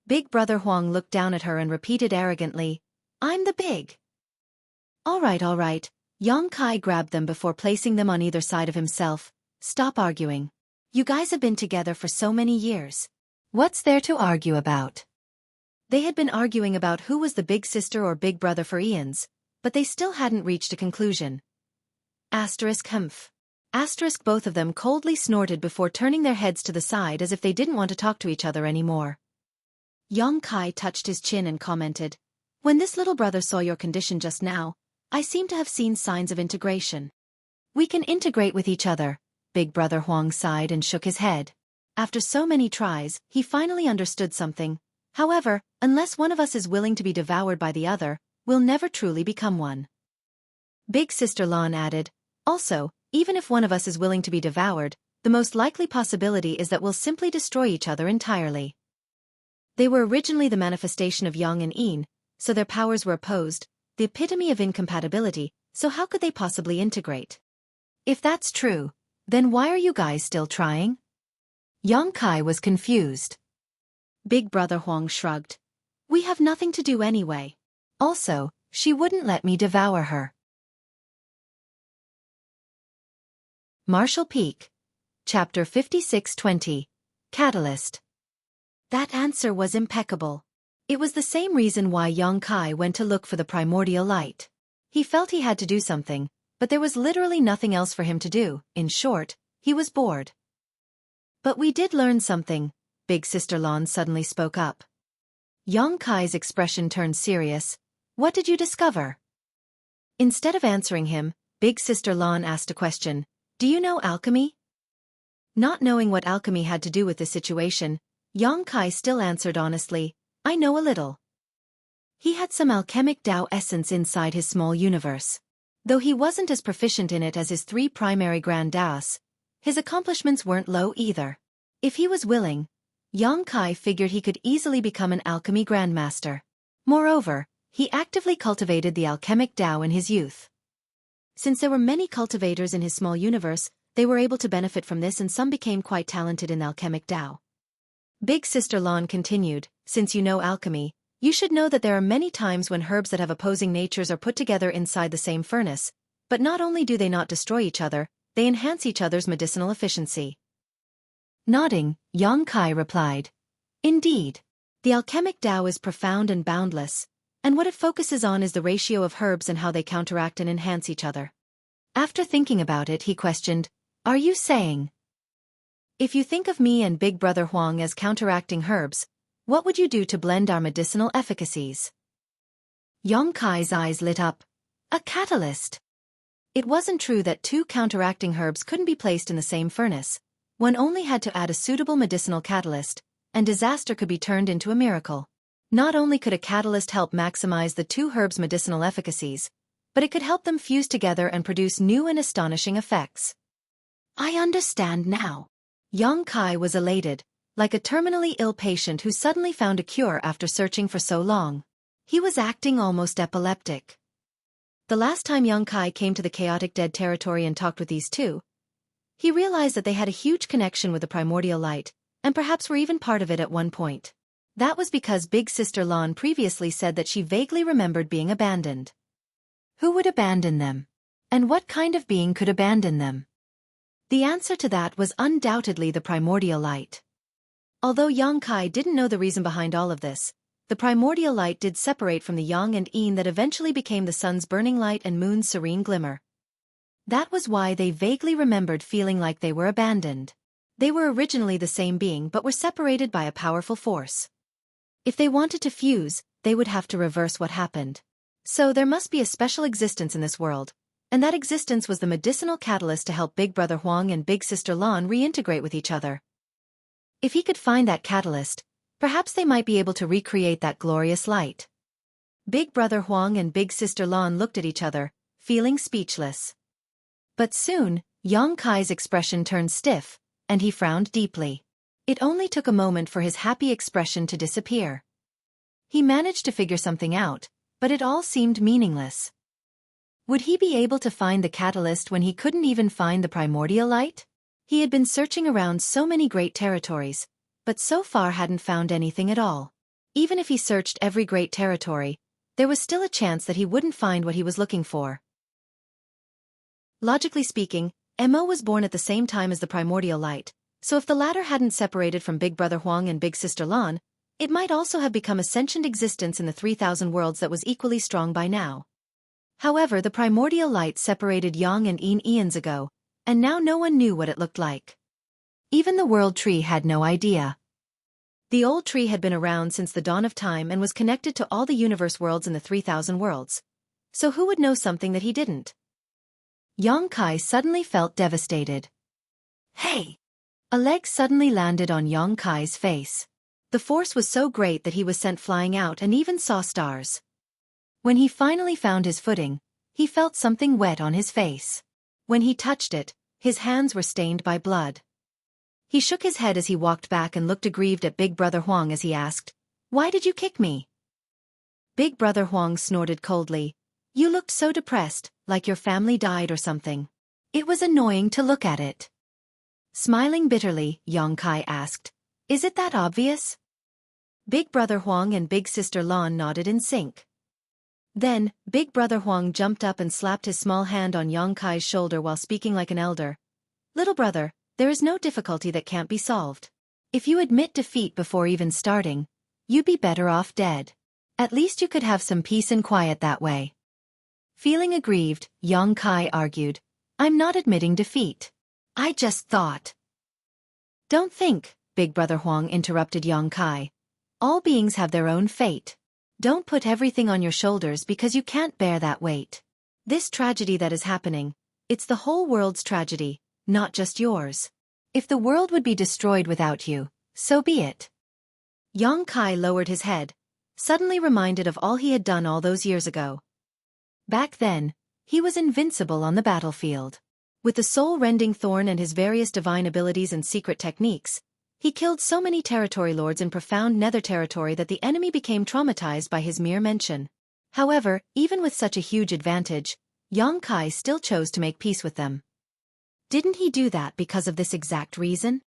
Big Brother Huang looked down at her and repeated arrogantly, I'm the big. All right. Yang Kai grabbed them before placing them on either side of himself. Stop arguing. You guys have been together for so many years. What's there to argue about? They had been arguing about who was the big sister or big brother for eons, but they still hadn't reached a conclusion. Humph. Both of them coldly snorted before turning their heads to the side as if they didn't want to talk to each other anymore. Yang Kai touched his chin and commented, when this little brother saw your condition just now, I seem to have seen signs of integration. We can integrate with each other, Big Brother Huang sighed and shook his head. After so many tries, he finally understood something. However, unless one of us is willing to be devoured by the other, we'll never truly become one. Big Sister Lan added, also, even if one of us is willing to be devoured, the most likely possibility is that we'll simply destroy each other entirely. They were originally the manifestation of Yang and Yin, so their powers were opposed, the epitome of incompatibility, so how could they possibly integrate? If that's true, then why are you guys still trying? Yang Kai was confused. Big Brother Huang shrugged. We have nothing to do anyway. Also, she wouldn't let me devour her. Marshall Peak. Chapter 56-20. Catalyst. That answer was impeccable. It was the same reason why Yang Kai went to look for the primordial light. He felt he had to do something, but there was literally nothing else for him to do. In short, he was bored. But we did learn something, Big Sister Lan suddenly spoke up. Yang Kai's expression turned serious. What did you discover? Instead of answering him, Big Sister Lan asked a question. Do you know alchemy? Not knowing what alchemy had to do with the situation, Yang Kai still answered honestly, I know a little. He had some alchemic Tao essence inside his small universe. Though he wasn't as proficient in it as his 3 primary Grand Taos, his accomplishments weren't low either. If he was willing, Yang Kai figured he could easily become an alchemy grandmaster. Moreover, he actively cultivated the alchemic Tao in his youth. Since there were many cultivators in his small universe, they were able to benefit from this and some became quite talented in alchemic Tao. Big Sister Lan continued, since you know alchemy, you should know that there are many times when herbs that have opposing natures are put together inside the same furnace, but not only do they not destroy each other, they enhance each other's medicinal efficiency. Nodding, Yang Kai replied, indeed. The alchemic Tao is profound and boundless, and what it focuses on is the ratio of herbs and how they counteract and enhance each other. After thinking about it, he questioned, are you saying? If you think of me and Big Brother Huang as counteracting herbs, what would you do to blend our medicinal efficacies? Yang Kai's eyes lit up. A catalyst. It wasn't true that 2 counteracting herbs couldn't be placed in the same furnace. One only had to add a suitable medicinal catalyst, and disaster could be turned into a miracle. Not only could a catalyst help maximize the 2 herbs' medicinal efficacies, but it could help them fuse together and produce new and astonishing effects. I understand now. Yang Kai was elated, like a terminally ill patient who suddenly found a cure after searching for so long. He was acting almost epileptic. The last time Yang Kai came to the chaotic dead territory and talked with these 2, he realized that they had a huge connection with the primordial light, and perhaps were even part of it at one point. That was because Big Sister Lan previously said that she vaguely remembered being abandoned. Who would abandon them? And what kind of being could abandon them? The answer to that was undoubtedly the primordial light. Although Yang Kai didn't know the reason behind all of this, the primordial light did separate from the Yang and Yin that eventually became the sun's burning light and moon's serene glimmer. That was why they vaguely remembered feeling like they were abandoned. They were originally the same being but were separated by a powerful force. If they wanted to fuse, they would have to reverse what happened. So there must be a special existence in this world, and that existence was the medicinal catalyst to help Big Brother Huang and Big Sister Lan reintegrate with each other. If he could find that catalyst, perhaps they might be able to recreate that glorious light. Big Brother Huang and Big Sister Lan looked at each other, feeling speechless. But soon, Yang Kai's expression turned stiff, and he frowned deeply. It only took a moment for his happy expression to disappear. He managed to figure something out, but it all seemed meaningless. Would he be able to find the catalyst when he couldn't even find the primordial light? He had been searching around so many great territories, but so far hadn't found anything at all. Even if he searched every great territory, there was still a chance that he wouldn't find what he was looking for. Logically speaking, Mo was born at the same time as the primordial light, so if the latter hadn't separated from Big Brother Huang and Big Sister Lan, it might also have become a sentient existence in the 3,000 worlds that was equally strong by now. However, the primordial light separated Yang and Yin eons ago, and now no one knew what it looked like. Even the world tree had no idea. The old tree had been around since the dawn of time and was connected to all the universe worlds in the 3,000 worlds. So who would know something that he didn't? Yang Kai suddenly felt devastated. Hey! A leg suddenly landed on Yang Kai's face. The force was so great that he was sent flying out and even saw stars. When he finally found his footing, he felt something wet on his face. When he touched it, his hands were stained by blood. He shook his head as he walked back and looked aggrieved at Big Brother Huang as he asked, "Why did you kick me?" Big Brother Huang snorted coldly. "You looked so depressed, like your family died or something. It was annoying to look at it." Smiling bitterly, Yang Kai asked, "Is it that obvious?" Big Brother Huang and Big Sister Lan nodded in sync. Then, Big Brother Huang jumped up and slapped his small hand on Yang Kai's shoulder while speaking like an elder. "Little brother, there is no difficulty that can't be solved. If you admit defeat before even starting, you'd be better off dead. At least you could have some peace and quiet that way." Feeling aggrieved, Yang Kai argued, "I'm not admitting defeat. I just thought." "Don't think," Big Brother Huang interrupted Yang Kai. "All beings have their own fate. Don't put everything on your shoulders because you can't bear that weight. This tragedy that is happening, it's the whole world's tragedy, not just yours. If the world would be destroyed without you, so be it." Yang Kai lowered his head, suddenly reminded of all he had done all those years ago. Back then, he was invincible on the battlefield. With the soul-rending thorn and his various divine abilities and secret techniques, he killed so many territory lords in profound nether territory that the enemy became traumatized by his mere mention. However, even with such a huge advantage, Yang Kai still chose to make peace with them. Didn't he do that because of this exact reason?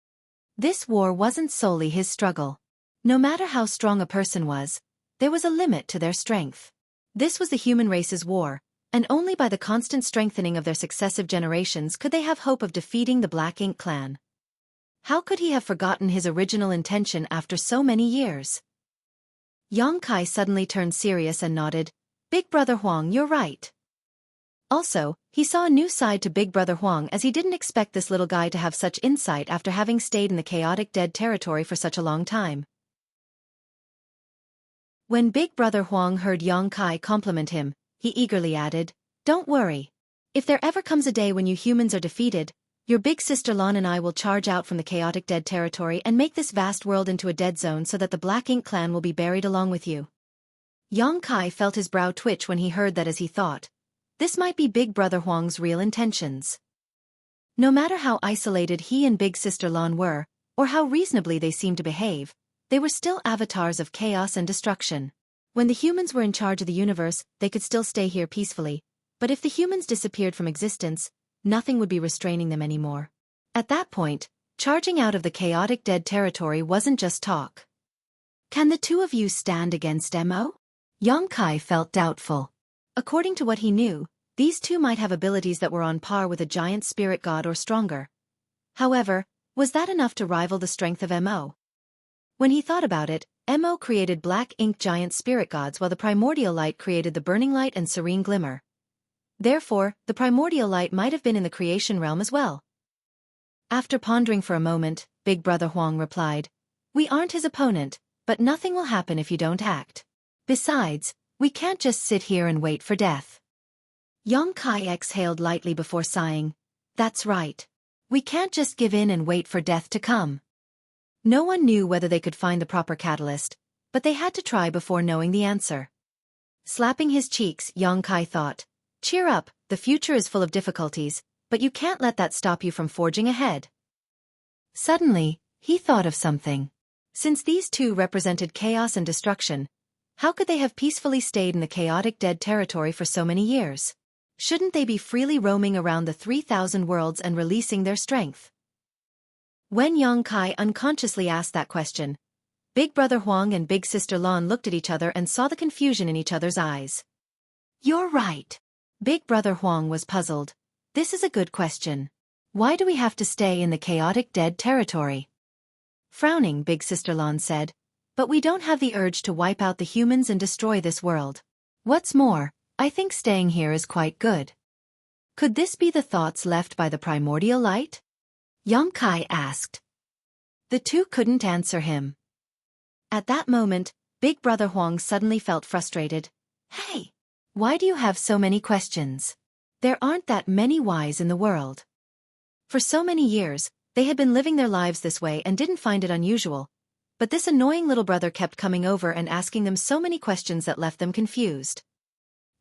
This war wasn't solely his struggle. No matter how strong a person was, there was a limit to their strength. This was the human race's war, and only by the constant strengthening of their successive generations could they have hope of defeating the Black Ink clan. How could he have forgotten his original intention after so many years? Yang Kai suddenly turned serious and nodded, "Big Brother Huang, you're right." Also, he saw a new side to Big Brother Huang as he didn't expect this little guy to have such insight after having stayed in the chaotic dead territory for such a long time. When Big Brother Huang heard Yang Kai compliment him, he eagerly added, "Don't worry. If there ever comes a day when you humans are defeated, your big sister Lan and I will charge out from the chaotic dead territory and make this vast world into a dead zone so that the Black Ink clan will be buried along with you." Yang Kai felt his brow twitch when he heard that as he thought, this might be Big Brother Huang's real intentions. No matter how isolated he and Big Sister Lan were, or how reasonably they seemed to behave, they were still avatars of chaos and destruction. When the humans were in charge of the universe, they could still stay here peacefully, but if the humans disappeared from existence, nothing would be restraining them anymore. At that point, charging out of the chaotic dead territory wasn't just talk. "Can the two of you stand against Mo?" Yang Kai felt doubtful. According to what he knew, these two might have abilities that were on par with a giant spirit god or stronger. However, was that enough to rival the strength of Mo? When he thought about it, Mo created black ink giant spirit gods while the primordial light created the burning light and serene glimmer. Therefore, the primordial light might have been in the creation realm as well. After pondering for a moment, Big Brother Huang replied, "We aren't his opponent, but nothing will happen if you don't act. Besides, we can't just sit here and wait for death." Yang Kai exhaled lightly before sighing, "That's right. We can't just give in and wait for death to come." No one knew whether they could find the proper catalyst, but they had to try before knowing the answer. Slapping his cheeks, Yang Kai thought, "Cheer up, the future is full of difficulties, but you can't let that stop you from forging ahead." Suddenly, he thought of something. Since these two represented chaos and destruction, how could they have peacefully stayed in the chaotic dead territory for so many years? Shouldn't they be freely roaming around the 3,000 worlds and releasing their strength? When Yang Kai unconsciously asked that question, Big Brother Huang and Big Sister Lan looked at each other and saw the confusion in each other's eyes. You're right. Big Brother Huang was puzzled. This is a good question. Why do we have to stay in the chaotic dead territory? Frowning, Big Sister Lan said, but we don't have the urge to wipe out the humans and destroy this world. What's more, I think staying here is quite good. Could this be the thoughts left by the primordial light? Yang Kai asked. The two couldn't answer him. At that moment, Big Brother Huang suddenly felt frustrated. Hey! Why do you have so many questions? There aren't that many whys in the world. For so many years, they had been living their lives this way and didn't find it unusual, but this annoying little brother kept coming over and asking them so many questions that left them confused.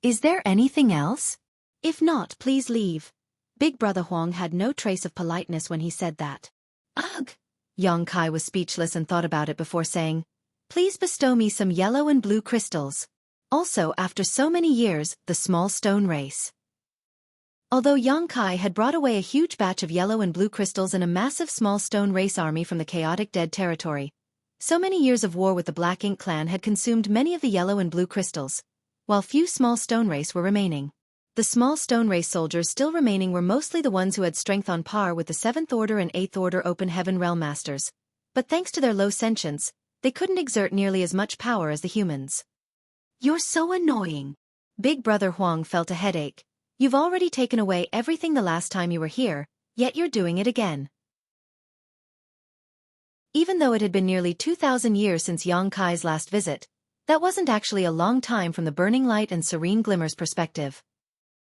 Is there anything else? If not, please leave. Big Brother Huang had no trace of politeness when he said that. Ugh! Yang Kai was speechless and thought about it before saying, please bestow me some yellow and blue crystals. Also, after so many years, the small stone race. Although Yang Kai had brought away a huge batch of yellow and blue crystals and a massive small stone race army from the chaotic dead territory, so many years of war with the Black Ink clan had consumed many of the yellow and blue crystals, while few small stone race were remaining. The small stone race soldiers still remaining were mostly the ones who had strength on par with the 7th Order and 8th Order Open Heaven Realm Masters, but thanks to their low sentience, they couldn't exert nearly as much power as the humans. You're so annoying. Big Brother Huang felt a headache. You've already taken away everything the last time you were here, yet you're doing it again. Even though it had been nearly 2,000 years since Yang Kai's last visit, that wasn't actually a long time from the burning light and serene glimmer's perspective.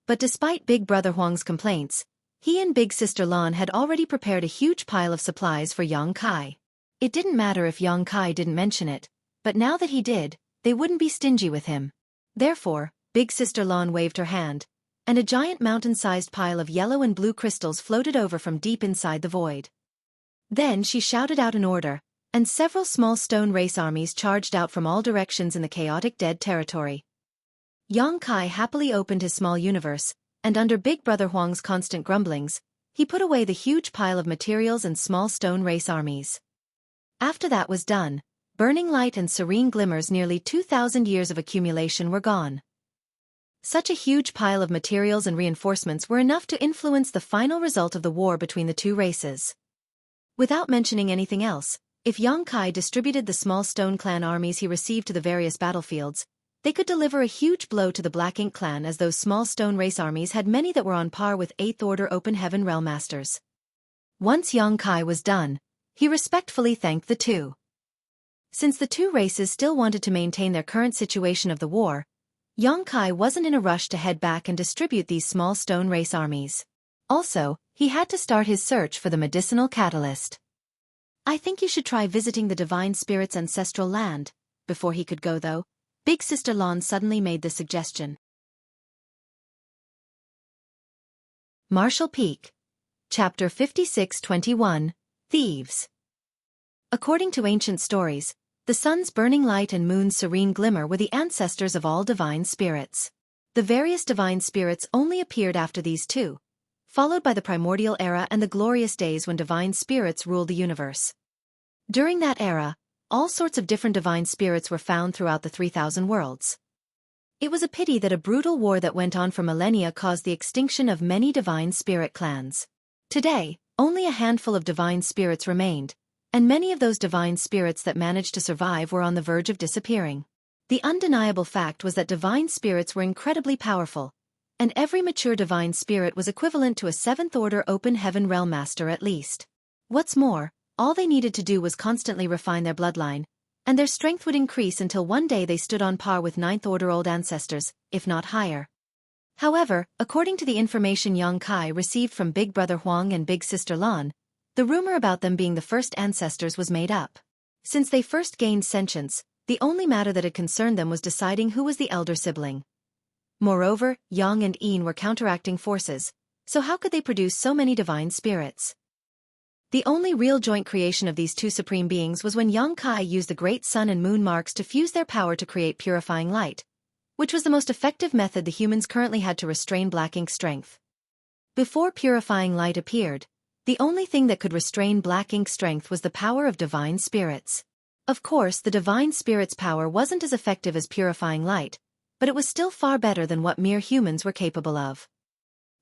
But despite Big Brother Huang's complaints, he and Big Sister Lan had already prepared a huge pile of supplies for Yang Kai. It didn't matter if Yang Kai didn't mention it, but now that he did, they wouldn't be stingy with him. Therefore, Big Sister Lan waved her hand, and a giant mountain-sized pile of yellow and blue crystals floated over from deep inside the void. Then she shouted out an order, and several small stone race armies charged out from all directions in the chaotic dead territory. Yang Kai happily opened his small universe, and under Big Brother Huang's constant grumblings, he put away the huge pile of materials and small stone race armies. After that was done, burning light and serene glimmers, nearly 2,000 years of accumulation were gone. Such a huge pile of materials and reinforcements were enough to influence the final result of the war between the two races. Without mentioning anything else, if Yang Kai distributed the small stone clan armies he received to the various battlefields, they could deliver a huge blow to the Black Ink clan, as those small stone race armies had many that were on par with 8th Order Open Heaven Realm Masters. Once Yang Kai was done, he respectfully thanked the two. Since the two races still wanted to maintain their current situation of the war, Yang Kai wasn't in a rush to head back and distribute these small stone race armies. Also, he had to start his search for the medicinal catalyst. I think you should try visiting the Divine Spirit's ancestral land. Before he could go though, Big Sister Lan suddenly made the suggestion. Marshall Peak. Chapter 56-21, Thieves. According to ancient stories, the sun's burning light and moon's serene glimmer were the ancestors of all divine spirits. The various divine spirits only appeared after these two, followed by the primordial era and the glorious days when divine spirits ruled the universe. During that era, all sorts of different divine spirits were found throughout the 3,000 worlds. It was a pity that a brutal war that went on for millennia caused the extinction of many divine spirit clans. Today, only a handful of divine spirits remained, and many of those divine spirits that managed to survive were on the verge of disappearing. The undeniable fact was that divine spirits were incredibly powerful, and every mature divine spirit was equivalent to a 7th Order Open Heaven Realm Master at least. What's more, all they needed to do was constantly refine their bloodline, and their strength would increase until one day they stood on par with 9th Order old ancestors, if not higher. However, according to the information Yang Kai received from Big Brother Huang and Big Sister Lan, the rumor about them being the first ancestors was made up. Since they first gained sentience, the only matter that had concerned them was deciding who was the elder sibling. Moreover, Yang and Yin were counteracting forces, so how could they produce so many divine spirits? The only real joint creation of these two supreme beings was when Yang Kai used the great sun and moon marks to fuse their power to create purifying light, which was the most effective method the humans currently had to restrain Black Ink's strength. Before purifying light appeared, The only thing that could restrain black ink strength was the power of divine spirits. Of course, the divine spirit's power wasn't as effective as purifying light, but it was still far better than what mere humans were capable of.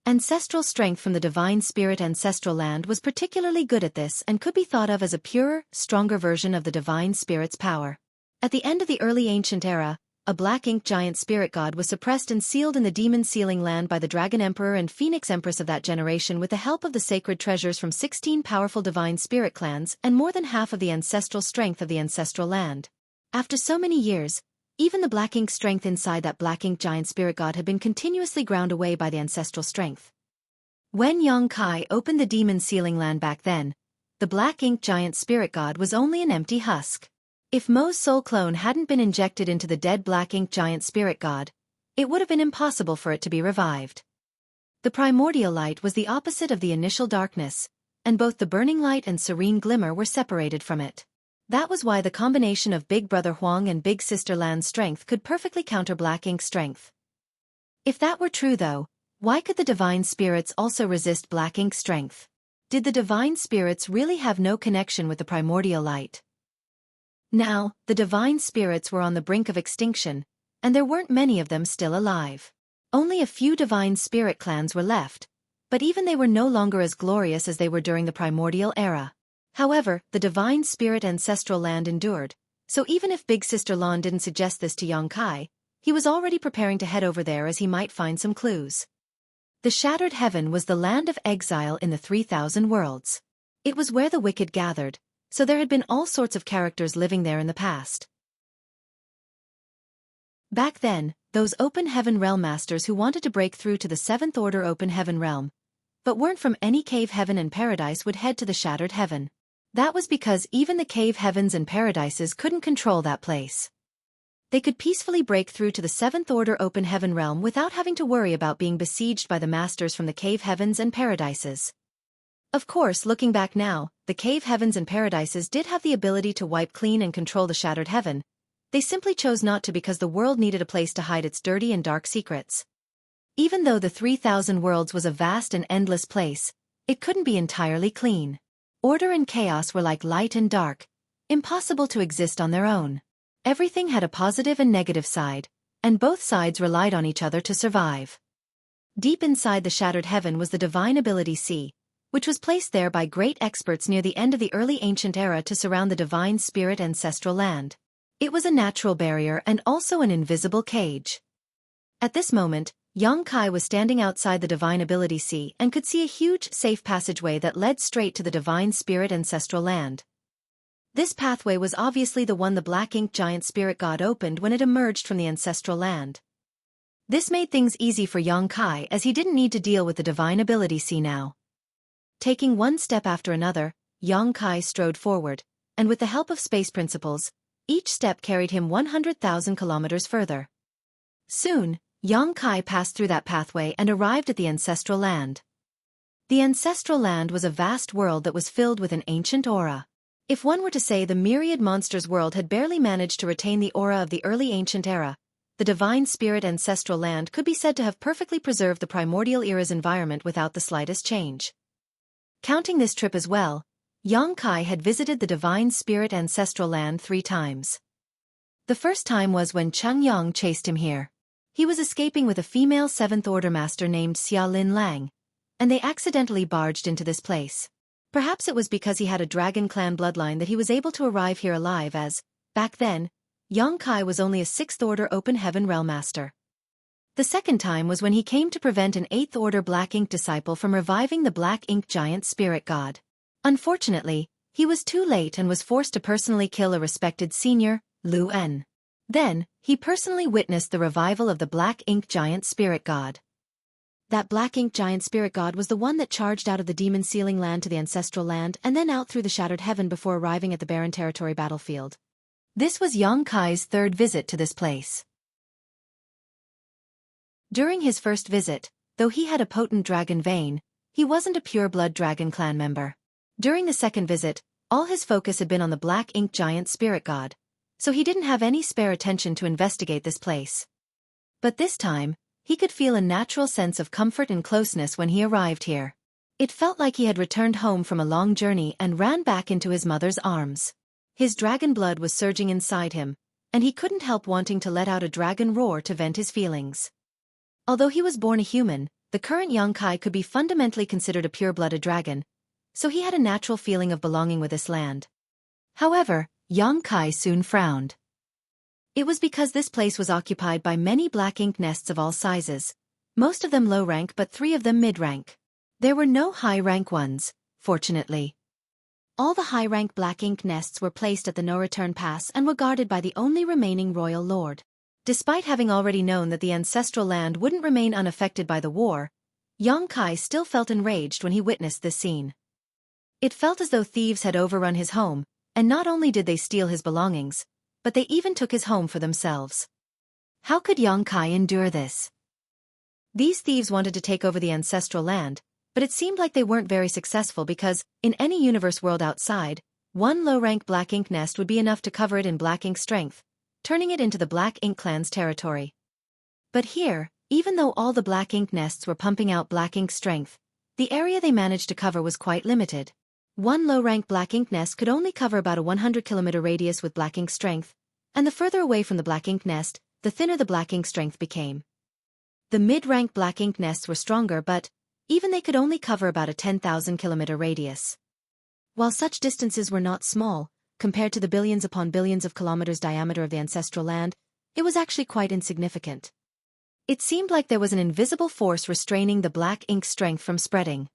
Ancestral strength from the divine spirit ancestral land was particularly good at this and could be thought of as a purer, stronger version of the divine spirit's power. At the end of the early ancient era, a black ink giant spirit god was suppressed and sealed in the demon sealing land by the dragon emperor and phoenix empress of that generation with the help of the sacred treasures from 16 powerful divine spirit clans and more than half of the ancestral strength of the ancestral land. After so many years, even the black ink strength inside that black ink giant spirit god had been continuously ground away by the ancestral strength. When Xueqi opened the demon sealing land back then, the black ink giant spirit god was only an empty husk. If Mo's soul clone hadn't been injected into the dead black ink giant spirit god, it would have been impossible for it to be revived. The primordial light was the opposite of the initial darkness, and both the burning light and serene glimmer were separated from it. That was why the combination of Big Brother Huang and Big Sister Lan's strength could perfectly counter black ink strength. If that were true though, why could the divine spirits also resist black ink strength? Did the divine spirits really have no connection with the primordial light? Now, the divine spirits were on the brink of extinction, and there weren't many of them still alive. Only a few divine spirit clans were left, but even they were no longer as glorious as they were during the primordial era. However, the divine spirit ancestral land endured, so even if Big Sister Lan didn't suggest this to Xueqi, he was already preparing to head over there as he might find some clues. The Shattered Heaven was the land of exile in the 3,000 worlds. It was where the wicked gathered, so there had been all sorts of characters living there in the past. Back then, those Open Heaven Realm Masters who wanted to break through to the 7th Order Open Heaven Realm, but weren't from any cave heaven and paradise would head to the Shattered Heaven. That was because even the cave heavens and paradises couldn't control that place. They could peacefully break through to the 7th Order Open Heaven Realm without having to worry about being besieged by the masters from the cave heavens and paradises. Of course, looking back now, the cave heavens and paradises did have the ability to wipe clean and control the Shattered Heaven. They simply chose not to because the world needed a place to hide its dirty and dark secrets. Even though the 3,000 worlds was a vast and endless place, it couldn't be entirely clean. Order and chaos were like light and dark, impossible to exist on their own. Everything had a positive and negative side, and both sides relied on each other to survive. Deep inside the Shattered Heaven was the Divine Ability Sea, which was placed there by great experts near the end of the early ancient era to surround the divine spirit ancestral land. It was a natural barrier and also an invisible cage. At this moment, Xueqi was standing outside the Divine Ability Sea and could see a huge, safe passageway that led straight to the divine spirit ancestral land. This pathway was obviously the one the black ink giant spirit god opened when it emerged from the ancestral land. This made things easy for Xueqi as he didn't need to deal with the Divine Ability Sea now. Taking one step after another, Xueqi strode forward, and with the help of space principles, each step carried him 100,000 kilometers further. Soon, Xueqi passed through that pathway and arrived at the ancestral land. The ancestral land was a vast world that was filled with an ancient aura. If one were to say the myriad monsters world had barely managed to retain the aura of the early ancient era, the divine spirit ancestral land could be said to have perfectly preserved the primordial era's environment without the slightest change. Counting this trip as well, Xueqi had visited the divine spirit ancestral land 3 times. The first time was when Cheng chased him here. He was escaping with a female 7th Order Master named Xia Lin Lang, and they accidentally barged into this place. Perhaps it was because he had a dragon clan bloodline that he was able to arrive here alive as, back then, Xueqi was only a 6th Order Open Heaven Realm Master. The second time was when he came to prevent an 8th Order Black Ink disciple from reviving the Black Ink Giant Spirit God. Unfortunately, he was too late and was forced to personally kill a respected senior, Lu En. Then, he personally witnessed the revival of the Black Ink Giant Spirit God. That Black Ink Giant Spirit God was the one that charged out of the demon sealing land to the ancestral land and then out through the Shattered Heaven before arriving at the barren territory battlefield. This was Xueqi's 3rd visit to this place. During his first visit, though he had a potent dragon vein, he wasn't a pure-blood dragon clan member. During the second visit, all his focus had been on the Black Ink Giant Spirit God, so he didn't have any spare attention to investigate this place. But this time, he could feel a natural sense of comfort and closeness when he arrived here. It felt like he had returned home from a long journey and ran back into his mother's arms. His dragon blood was surging inside him, and he couldn't help wanting to let out a dragon roar to vent his feelings. Although he was born a human, the current Xueqi could be fundamentally considered a pure-blooded dragon, so he had a natural feeling of belonging with this land. However, Xueqi soon frowned. It was because this place was occupied by many black ink nests of all sizes, most of them low rank but 3 of them mid-rank. There were no high-rank ones, fortunately. All the high-rank black ink nests were placed at the no-return pass and were guarded by the only remaining royal lord. Despite having already known that the ancestral land wouldn't remain unaffected by the war, Xueqi still felt enraged when he witnessed this scene. It felt as though thieves had overrun his home, and not only did they steal his belongings, but they even took his home for themselves. How could Xueqi endure this? These thieves wanted to take over the ancestral land, but it seemed like they weren't very successful because, in any universe world outside, one low-rank black ink nest would be enough to cover it in black ink strength, turning it into the Black Ink clan's territory. But here, even though all the black ink nests were pumping out black ink strength, the area they managed to cover was quite limited. One low-rank black ink nest could only cover about a 100-kilometer radius with black ink strength, and the further away from the black ink nest, the thinner the black ink strength became. The mid-rank black ink nests were stronger but, even they could only cover about a 10,000-kilometer radius. While such distances were not small, compared to the billions upon billions of kilometers diameter of the ancestral land, it was actually quite insignificant. It seemed like there was an invisible force restraining the black ink strength from spreading.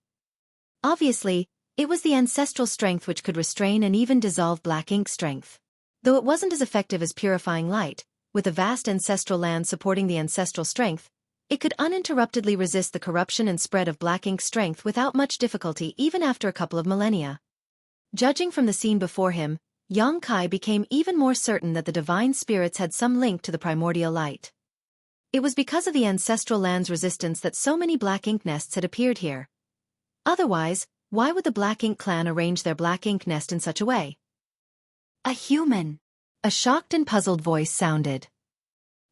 Obviously, it was the ancestral strength which could restrain and even dissolve black ink strength. Though it wasn't as effective as purifying light, with a vast ancestral land supporting the ancestral strength, it could uninterruptedly resist the corruption and spread of black ink strength without much difficulty even after a couple of millennia. Judging from the scene before him, Xueqi became even more certain that the divine spirits had some link to the primordial light. It was because of the ancestral land's resistance that so many black ink nests had appeared here. Otherwise, why would the Black Ink clan arrange their black ink nest in such a way? A human! A shocked and puzzled voice sounded.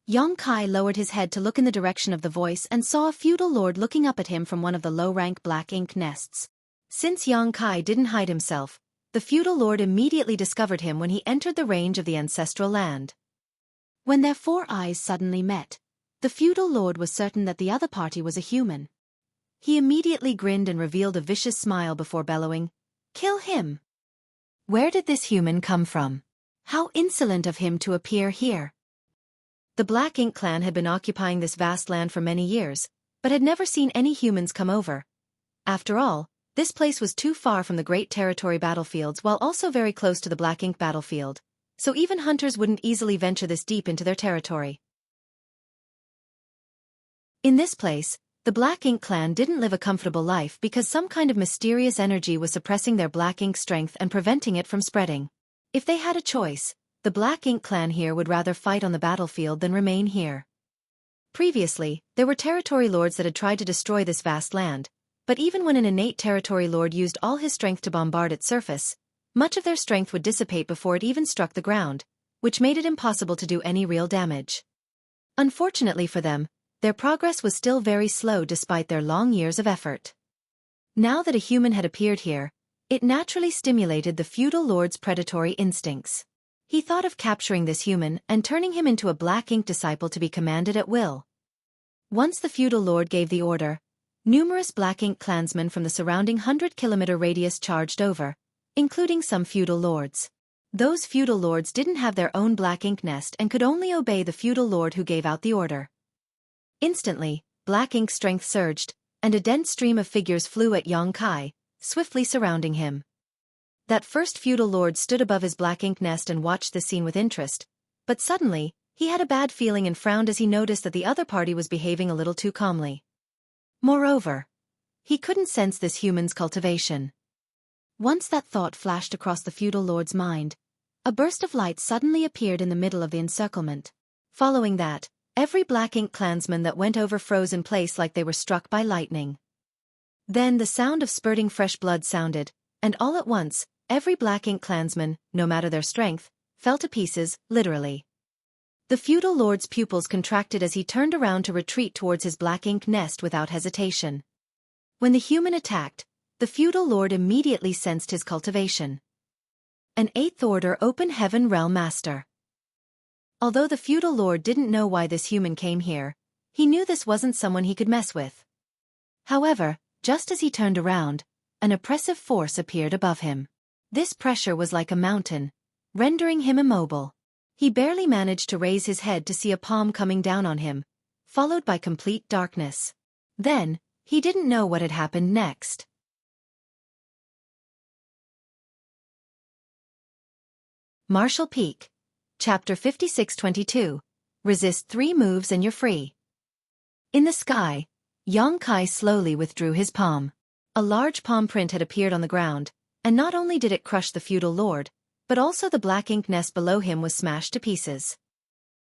Xueqi lowered his head to look in the direction of the voice and saw a feudal lord looking up at him from one of the low-rank black ink nests. Since Xueqi didn't hide himself, the feudal lord immediately discovered him when he entered the range of the ancestral land. When their 4 eyes suddenly met, the feudal lord was certain that the other party was a human. He immediately grinned and revealed a vicious smile before bellowing, "Kill him!" Where did this human come from? How insolent of him to appear here! The Black Ink clan had been occupying this vast land for many years, but had never seen any humans come over. After all, this place was too far from the Great Territory battlefields while also very close to the Black Ink battlefield, so even hunters wouldn't easily venture this deep into their territory. In this place, the Black Ink clan didn't live a comfortable life because some kind of mysterious energy was suppressing their black ink strength and preventing it from spreading. If they had a choice, the Black Ink clan here would rather fight on the battlefield than remain here. Previously, there were territory lords that had tried to destroy this vast land, but even when an innate territory lord used all his strength to bombard its surface, much of their strength would dissipate before it even struck the ground, which made it impossible to do any real damage. Unfortunately for them, their progress was still very slow despite their long years of effort. Now that a human had appeared here, it naturally stimulated the feudal lord's predatory instincts. He thought of capturing this human and turning him into a Black Ink disciple to be commanded at will. Once the feudal lord gave the order, numerous Black Ink clansmen from the surrounding 100-kilometer radius charged over, including some feudal lords. Those feudal lords didn't have their own Black Ink nest and could only obey the feudal lord who gave out the order. Instantly, Black Ink strength surged, and a dense stream of figures flew at Xueqi, swiftly surrounding him. That first feudal lord stood above his Black Ink nest and watched the scene with interest, but suddenly, he had a bad feeling and frowned as he noticed that the other party was behaving a little too calmly. Moreover, he couldn't sense this human's cultivation. Once that thought flashed across the feudal lord's mind, a burst of light suddenly appeared in the middle of the encirclement. Following that, every Black Ink clansman that went over froze in place like they were struck by lightning. Then the sound of spurting fresh blood sounded, and all at once, every Black Ink clansman, no matter their strength, fell to pieces, literally. The feudal lord's pupils contracted as he turned around to retreat towards his Black Ink nest without hesitation. When the human attacked, The feudal lord immediately sensed his cultivation. An 8th Order Open Heaven Realm Master. Although the feudal lord didn't know why this human came here, he knew this wasn't someone he could mess with. However, just as he turned around, an oppressive force appeared above him. This pressure was like a mountain, rendering him immobile. He barely managed to raise his head to see a palm coming down on him, followed by complete darkness. Then, he didn't know what had happened next. Martial Peak. Chapter 5622. Resist 3 moves and you're free. In the sky, Xueqi slowly withdrew his palm. A large palm print had appeared on the ground, and not only did it crush the feudal lord, but also the black ink nest below him was smashed to pieces.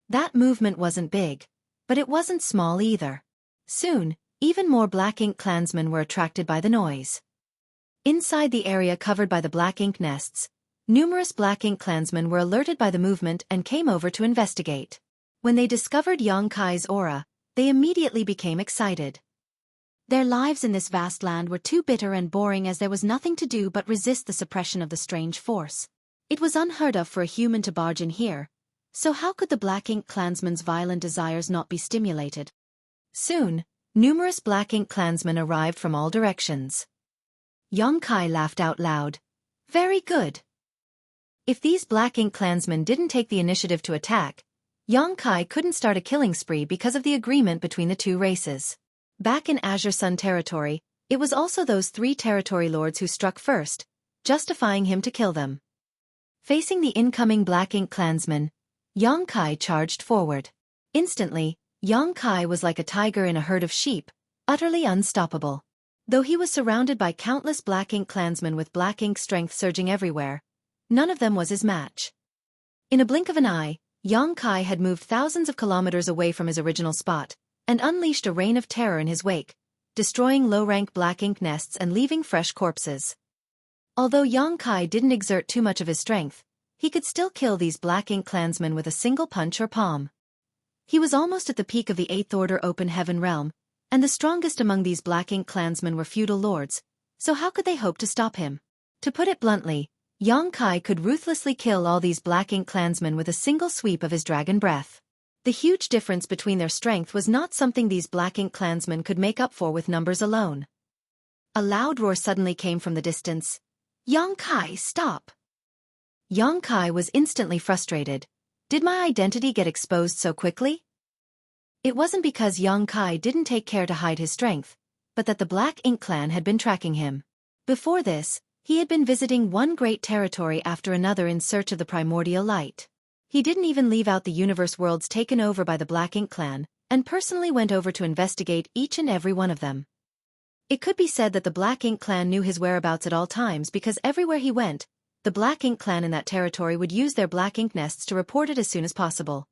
That movement wasn't big, but it wasn't small either. Soon, even more black ink clansmen were attracted by the noise. Inside the area covered by the black ink nests, numerous black ink clansmen were alerted by the movement and came over to investigate. When they discovered Xueqi's aura, they immediately became excited. Their lives in this vast land were too bitter and boring as there was nothing to do but resist the suppression of the strange force. It was unheard of for a human to barge in here, so how could the black ink clansmen's violent desires not be stimulated? Soon, numerous black ink clansmen arrived from all directions. Xueqi laughed out loud. Very good. If these black ink clansmen didn't take the initiative to attack, Xueqi couldn't start a killing spree because of the agreement between the two races. Back in Azure Sun territory, it was also those 3 territory lords who struck first, justifying him to kill them. Facing the incoming black ink clansmen, Xueqi charged forward. Instantly, Xueqi was like a tiger in a herd of sheep, utterly unstoppable. Though he was surrounded by countless black ink clansmen with black ink strength surging everywhere, none of them was his match. In a blink of an eye, Xueqi had moved thousands of kilometers away from his original spot, and unleashed a reign of terror in his wake, destroying low-rank black ink nests and leaving fresh corpses. Although Xueqi didn't exert too much of his strength, he could still kill these black ink clansmen with a single punch or palm. He was almost at the peak of the 8th Order Open Heaven Realm, and the strongest among these black ink clansmen were feudal lords, so how could they hope to stop him? To put it bluntly, Xueqi could ruthlessly kill all these black ink clansmen with a single sweep of his dragon breath. The huge difference between their strength was not something these black ink clansmen could make up for with numbers alone. A loud roar suddenly came from the distance. Xueqi, stop! Xueqi was instantly frustrated. Did my identity get exposed so quickly? It wasn't because Xueqi didn't take care to hide his strength, but that the black ink clan had been tracking him. Before this, he had been visiting one great territory after another in search of the primordial light. He didn't even leave out the universe worlds taken over by the Black Ink clan, and personally went over to investigate each and every one of them. It could be said that the Black Ink clan knew his whereabouts at all times because everywhere he went, the Black Ink clan in that territory would use their black ink nests to report it as soon as possible.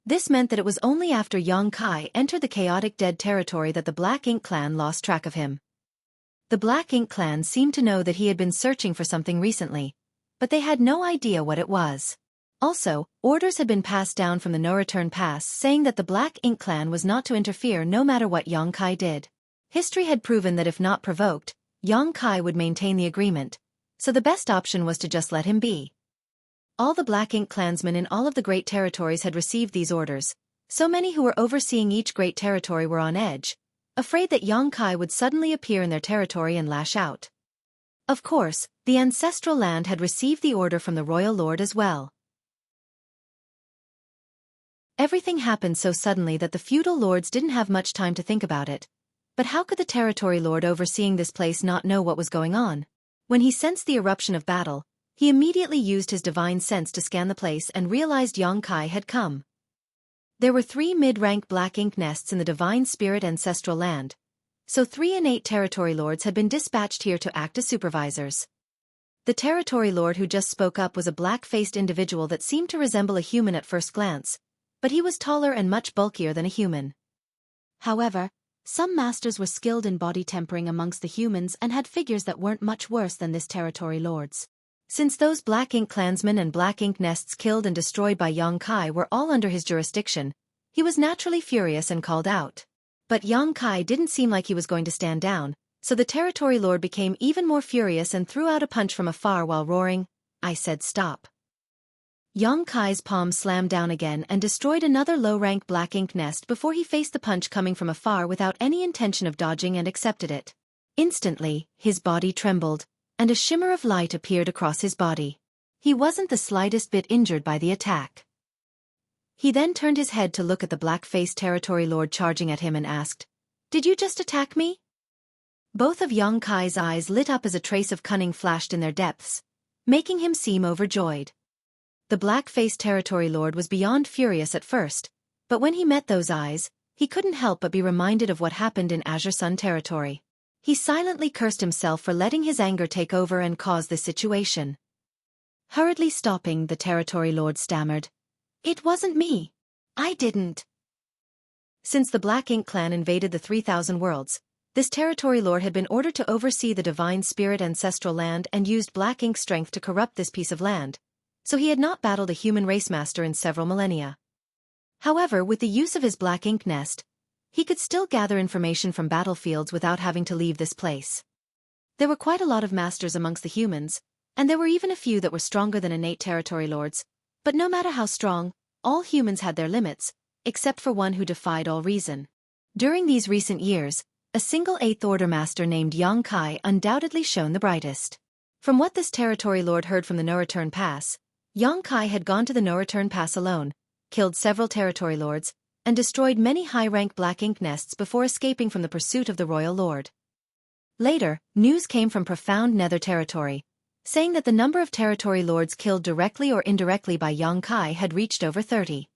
This meant that it was only after Xueqi entered the chaotic dead territory that the Black Ink clan lost track of him. The Black Ink clan seemed to know that he had been searching for something recently, but they had no idea what it was. Also, orders had been passed down from the no-return pass saying that the Black Ink clan was not to interfere no matter what Xueqi did. History had proven that if not provoked, Xueqi would maintain the agreement, so the best option was to just let him be. All the Black Ink clansmen in all of the great territories had received these orders, so many who were overseeing each great territory were on edge, afraid that Xueqi would suddenly appear in their territory and lash out. Of course, the ancestral land had received the order from the royal lord as well. Everything happened so suddenly that the feudal lords didn't have much time to think about it. But how could the territory lord overseeing this place not know what was going on? When he sensed the eruption of battle, he immediately used his divine sense to scan the place and realized Xueqi had come. There were 3 mid-rank black ink nests in the divine spirit ancestral land, so 3 innate territory lords had been dispatched here to act as supervisors. The territory lord who just spoke up was a black-faced individual that seemed to resemble a human at first glance, but he was taller and much bulkier than a human. However, some masters were skilled in body tempering amongst the humans and had figures that weren't much worse than this territory lord's. Since those Black Ink clansmen and Black Ink nests killed and destroyed by Xueqi were all under his jurisdiction, he was naturally furious and called out. But Xueqi didn't seem like he was going to stand down, So the territory lord became even more furious and threw out a punch from afar while roaring, "I said stop." Yang Kai's palm slammed down again and destroyed another low-rank black ink nest before he faced the punch coming from afar without any intention of dodging and accepted it. Instantly, his body trembled, and a shimmer of light appeared across his body. He wasn't the slightest bit injured by the attack. He then turned his head to look at the black-faced territory lord charging at him and asked, "Did you just attack me?" Both of Yang Kai's eyes lit up as a trace of cunning flashed in their depths, making him seem overjoyed. The black-faced territory lord was beyond furious at first, but when he met those eyes, he couldn't help but be reminded of what happened in Azure Sun territory. He silently cursed himself for letting his anger take over and cause this situation. Hurriedly stopping, the territory lord stammered, "It wasn't me. I didn't." Since the Black Ink clan invaded the 3,000 worlds, this territory lord had been ordered to oversee the divine spirit ancestral land and used Black Ink strength to corrupt this piece of land, so he had not battled a human race master in several millennia. However, with the use of his Black Ink nest, he could still gather information from battlefields without having to leave this place. There were quite a lot of masters amongst the humans, and there were even a few that were stronger than innate territory lords, but no matter how strong, all humans had their limits, except for one who defied all reason. During these recent years, a single 8th Order master named Yang Kai undoubtedly shone the brightest. From what this territory lord heard from the No Return Pass, Yang Kai had gone to the No Return Pass alone, killed several territory lords, and destroyed many high-rank Black Ink nests before escaping from the pursuit of the royal lord. Later, news came from profound Nether territory, saying that the number of territory lords killed directly or indirectly by Yang Kai had reached over 30.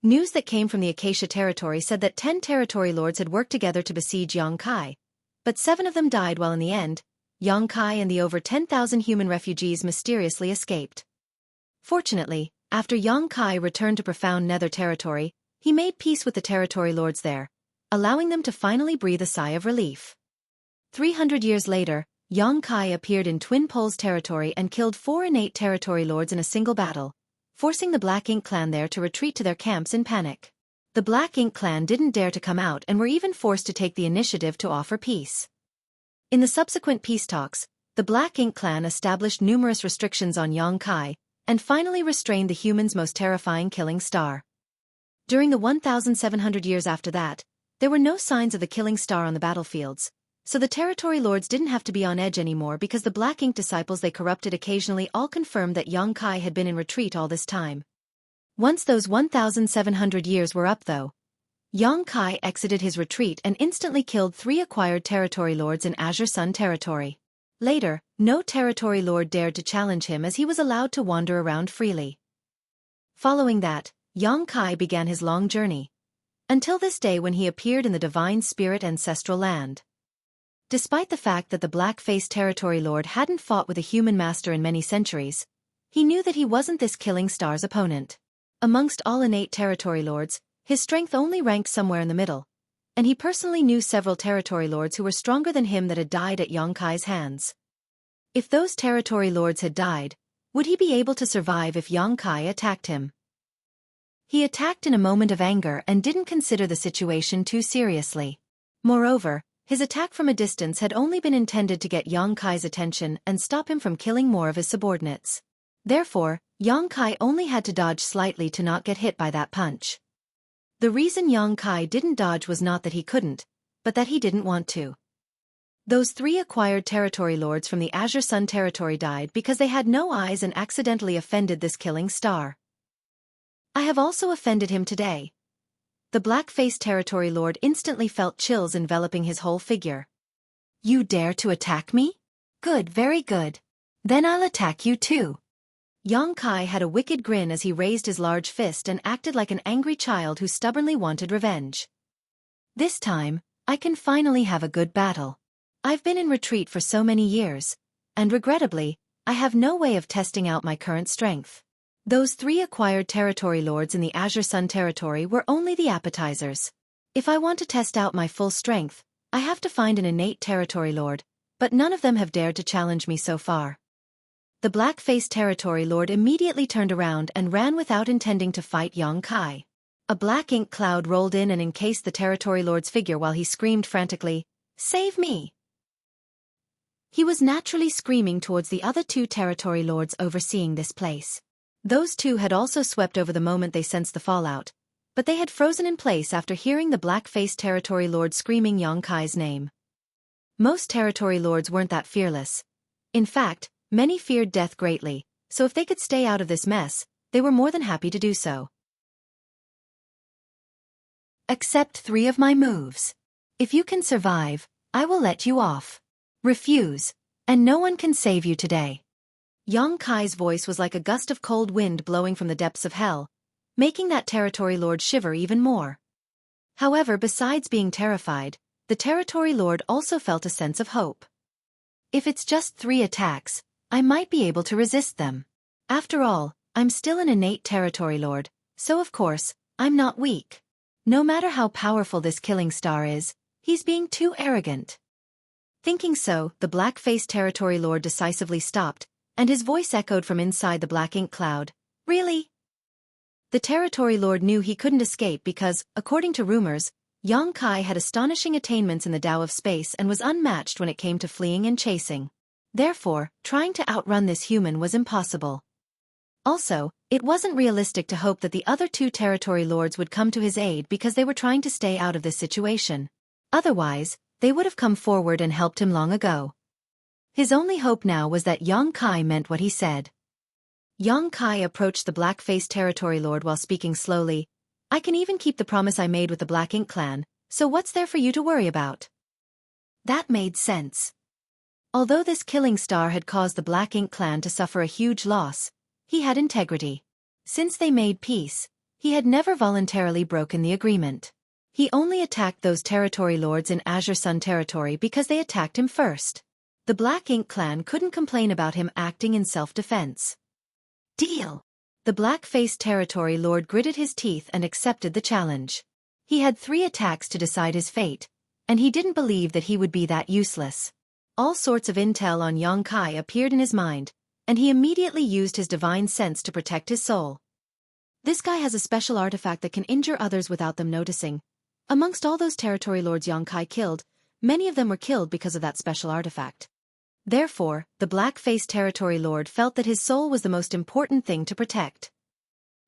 News that came from the Acacia territory said that 10 territory lords had worked together to besiege Yang Kai, but 7 of them died while in the end, Yang Kai and the over 10,000 human refugees mysteriously escaped. Fortunately, after Yang Kai returned to profound Nether territory, he made peace with the territory lords there, allowing them to finally breathe a sigh of relief. 300 years later, Yang Kai appeared in Twin Poles territory and killed 4 innate territory lords in a single battle, forcing the Black Ink clan there to retreat to their camps in panic. The Black Ink clan didn't dare to come out and were even forced to take the initiative to offer peace. In the subsequent peace talks, the Black Ink clan established numerous restrictions on Yang Kai, and finally restrained the humans' most terrifying killing star. During the 1,700 years after that, there were no signs of the killing star on the battlefields, so the territory lords didn't have to be on edge anymore because the Black Ink disciples they corrupted occasionally all confirmed that Yang Kai had been in retreat all this time. Once those 1,700 years were up though, Yang Kai exited his retreat and instantly killed 3 acquired territory lords in Azure Sun territory. Later, no territory lord dared to challenge him as he was allowed to wander around freely. Following that, Yang Kai began his long journey, until this day when he appeared in the divine spirit ancestral land. Despite the fact that the black-faced territory lord hadn't fought with a human master in many centuries, he knew that he wasn't this killing star's opponent. Amongst all innate territory lords, his strength only ranked somewhere in the middle, and he personally knew several territory lords who were stronger than him that had died at Yang Kai's hands. If those territory lords had died, would he be able to survive if Yang Kai attacked him? He attacked in a moment of anger and didn't consider the situation too seriously. Moreover, his attack from a distance had only been intended to get Yang Kai's attention and stop him from killing more of his subordinates. Therefore, Yang Kai only had to dodge slightly to not get hit by that punch. The reason Yang Kai didn't dodge was not that he couldn't, but that he didn't want to. Those 3 acquired territory lords from the Azure Sun territory died because they had no eyes and accidentally offended this killing star. I have also offended him today. The black-faced territory lord instantly felt chills enveloping his whole figure. You dare to attack me? Good, very good. Then I'll attack you too. Yang Kai had a wicked grin as he raised his large fist and acted like an angry child who stubbornly wanted revenge. This time, I can finally have a good battle. I've been in retreat for so many years, and regrettably, I have no way of testing out my current strength. Those 3 acquired territory lords in the Azure Sun territory were only the appetizers. If I want to test out my full strength, I have to find an innate territory lord, but none of them have dared to challenge me so far. The black-faced territory lord immediately turned around and ran without intending to fight Yang Kai. A black ink cloud rolled in and encased the Territory Lord's figure while he screamed frantically, "Save me!" He was naturally screaming towards the other two Territory Lords overseeing this place. Those two had also swept over the moment they sensed the fallout, but they had frozen in place after hearing the black-faced Territory Lord screaming Yongkai's name. Most Territory Lords weren't that fearless. In fact, many feared death greatly, so if they could stay out of this mess, they were more than happy to do so. Accept 3 of my moves. If you can survive, I will let you off. Refuse, and no one can save you today. Yongkai's voice was like a gust of cold wind blowing from the depths of hell, making that Territory Lord shiver even more. However, besides being terrified, the Territory Lord also felt a sense of hope. If it's just 3 attacks, I might be able to resist them. After all, I'm still an innate Territory Lord, so of course, I'm not weak. No matter how powerful this killing star is, he's being too arrogant. Thinking so, the black-faced Territory Lord decisively stopped, and his voice echoed from inside the black ink cloud. Really? The Territory Lord knew he couldn't escape because, according to rumors, Yongkai had astonishing attainments in the Tao of space and was unmatched when it came to fleeing and chasing. Therefore, trying to outrun this human was impossible. Also, it wasn't realistic to hope that the other two Territory Lords would come to his aid because they were trying to stay out of this situation. Otherwise, they would have come forward and helped him long ago. His only hope now was that Yongkai meant what he said. Yongkai approached the black-faced Territory Lord while speaking slowly. I can even keep the promise I made with the Black Ink Clan, so what's there for you to worry about? That made sense. Although this killing star had caused the Black Ink Clan to suffer a huge loss, he had integrity. Since they made peace, he had never voluntarily broken the agreement. He only attacked those Territory Lords in Azure Sun territory because they attacked him first. The Black Ink Clan couldn't complain about him acting in self-defense. Deal! The black-faced Territory Lord gritted his teeth and accepted the challenge. He had 3 attacks to decide his fate, and he didn't believe that he would be that useless. All sorts of intel on Yongkai appeared in his mind, and he immediately used his divine sense to protect his soul. This guy has a special artifact that can injure others without them noticing. Amongst all those Territory Lords Yongkai killed, many of them were killed because of that special artifact. Therefore, the black-faced Territory Lord felt that his soul was the most important thing to protect.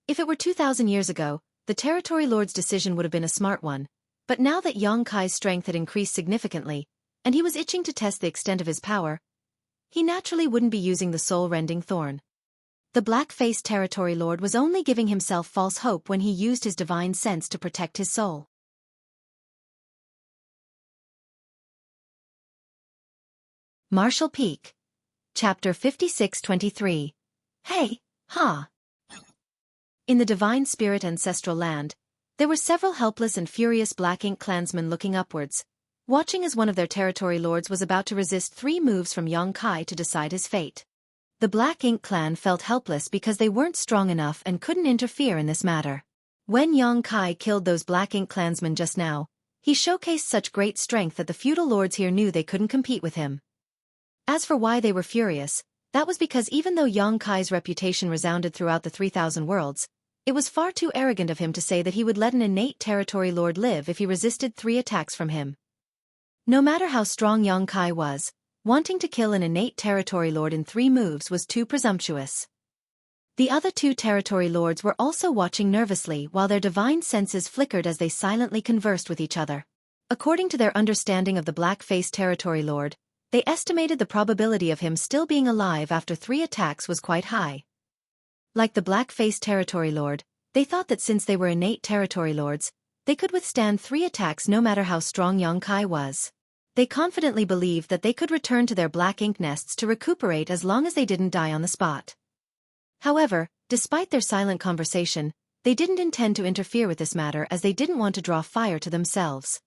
If it were 2,000 years ago, the Territory Lord's decision would have been a smart one, but now that Yongkai's strength had increased significantly, and he was itching to test the extent of his power, he naturally wouldn't be using the soul-rending thorn. The black-faced Territory Lord was only giving himself false hope when he used his divine sense to protect his soul. Marshall Peak. Chapter 56-23. Hey, ha! In the Divine Spirit Ancestral Land, there were several helpless and furious Black Ink clansmen looking upwards, watching as one of their Territory Lords was about to resist 3 moves from Yongkai to decide his fate. The Black Ink Clan felt helpless because they weren't strong enough and couldn't interfere in this matter. When Yongkai killed those Black Ink clansmen just now, he showcased such great strength that the feudal lords here knew they couldn't compete with him. As for why they were furious, that was because even though Yongkai's reputation resounded throughout the 3,000 worlds, it was far too arrogant of him to say that he would let an innate Territory Lord live if he resisted 3 attacks from him. No matter how strong Yongkai was, wanting to kill an innate Territory Lord in 3 moves was too presumptuous. The other 2 Territory Lords were also watching nervously while their divine senses flickered as they silently conversed with each other. According to their understanding of the black-faced Territory Lord, they estimated the probability of him still being alive after 3 attacks was quite high. Like the black-faced Territory Lord, they thought that since they were innate Territory Lords, they could withstand 3 attacks no matter how strong Yongkai was. They confidently believed that they could return to their black ink nests to recuperate as long as they didn't die on the spot. However, despite their silent conversation, they didn't intend to interfere with this matter as they didn't want to draw fire to themselves.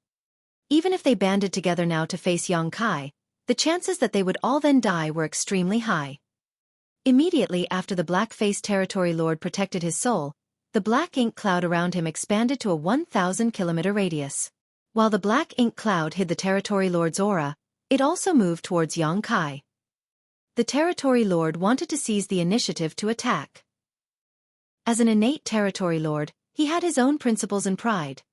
Even if they banded together now to face Yongkai, the chances that they would all then die were extremely high. Immediately after the black-faced Territory Lord protected his soul, the black ink cloud around him expanded to a 1,000-kilometer radius. While the black ink cloud hid the Territory Lord's aura, it also moved towards Yongkai. The Territory Lord wanted to seize the initiative to attack. As an innate Territory Lord, He had his own principles and pride.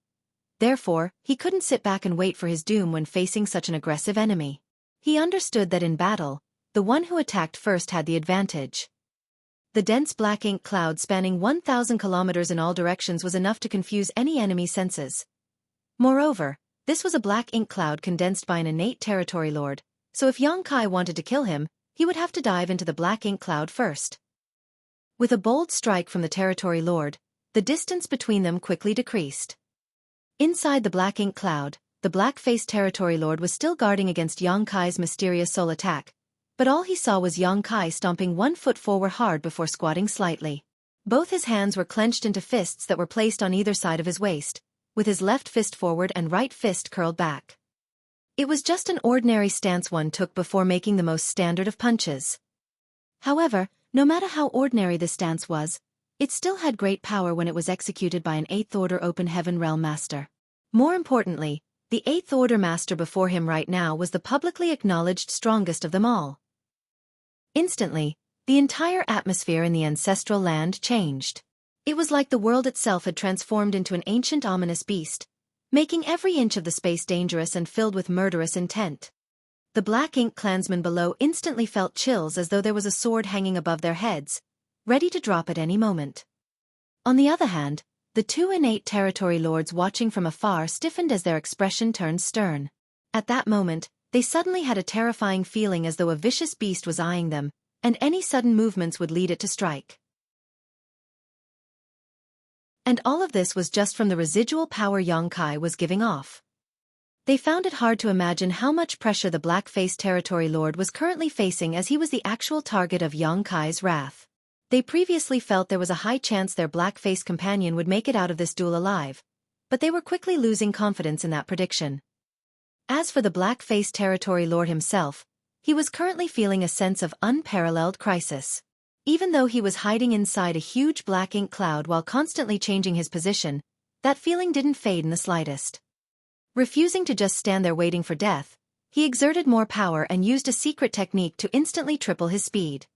Therefore, he couldn't sit back and wait for his doom when facing such an aggressive enemy. He understood that in battle, the one who attacked first had the advantage. The dense black ink cloud spanning 1,000 kilometers in all directions was enough to confuse any enemy's senses. Moreover, this was a black ink cloud condensed by an innate territory lord, so if Xueqi wanted to kill him, he would have to dive into the black ink cloud first. With a bold strike from the territory lord, the distance between them quickly decreased. Inside the black ink cloud, the black-faced territory lord was still guarding against Xueqi's mysterious soul attack, but all he saw was Xueqi stomping one foot forward hard before squatting slightly. Both his hands were clenched into fists that were placed on either side of his waist, with his left fist forward and right fist curled back. It was just an ordinary stance one took before making the most standard of punches. However, no matter how ordinary this stance was, it still had great power when it was executed by an 8th Order Open Heaven Realm Master. More importantly, the 8th Order Master before him right now was the publicly acknowledged strongest of them all. Instantly, the entire atmosphere in the ancestral land changed. It was like the world itself had transformed into an ancient ominous beast, making every inch of the space dangerous and filled with murderous intent. The Black Ink clansmen below instantly felt chills as though there was a sword hanging above their heads, ready to drop at any moment. On the other hand, the two innate territory lords watching from afar stiffened as their expression turned stern. At that moment, they suddenly had a terrifying feeling as though a vicious beast was eyeing them, and any sudden movements would lead it to strike. And all of this was just from the residual power Xueqi was giving off. They found it hard to imagine how much pressure the black-faced territory lord was currently facing, as he was the actual target of Xueqi's wrath. They previously felt there was a high chance their black-faced companion would make it out of this duel alive, but they were quickly losing confidence in that prediction. As for the black-faced territory lord himself, he was currently feeling a sense of unparalleled crisis. Even though he was hiding inside a huge black ink cloud while constantly changing his position, that feeling didn't fade in the slightest. Refusing to just stand there waiting for death, he exerted more power and used a secret technique to instantly triple his speed.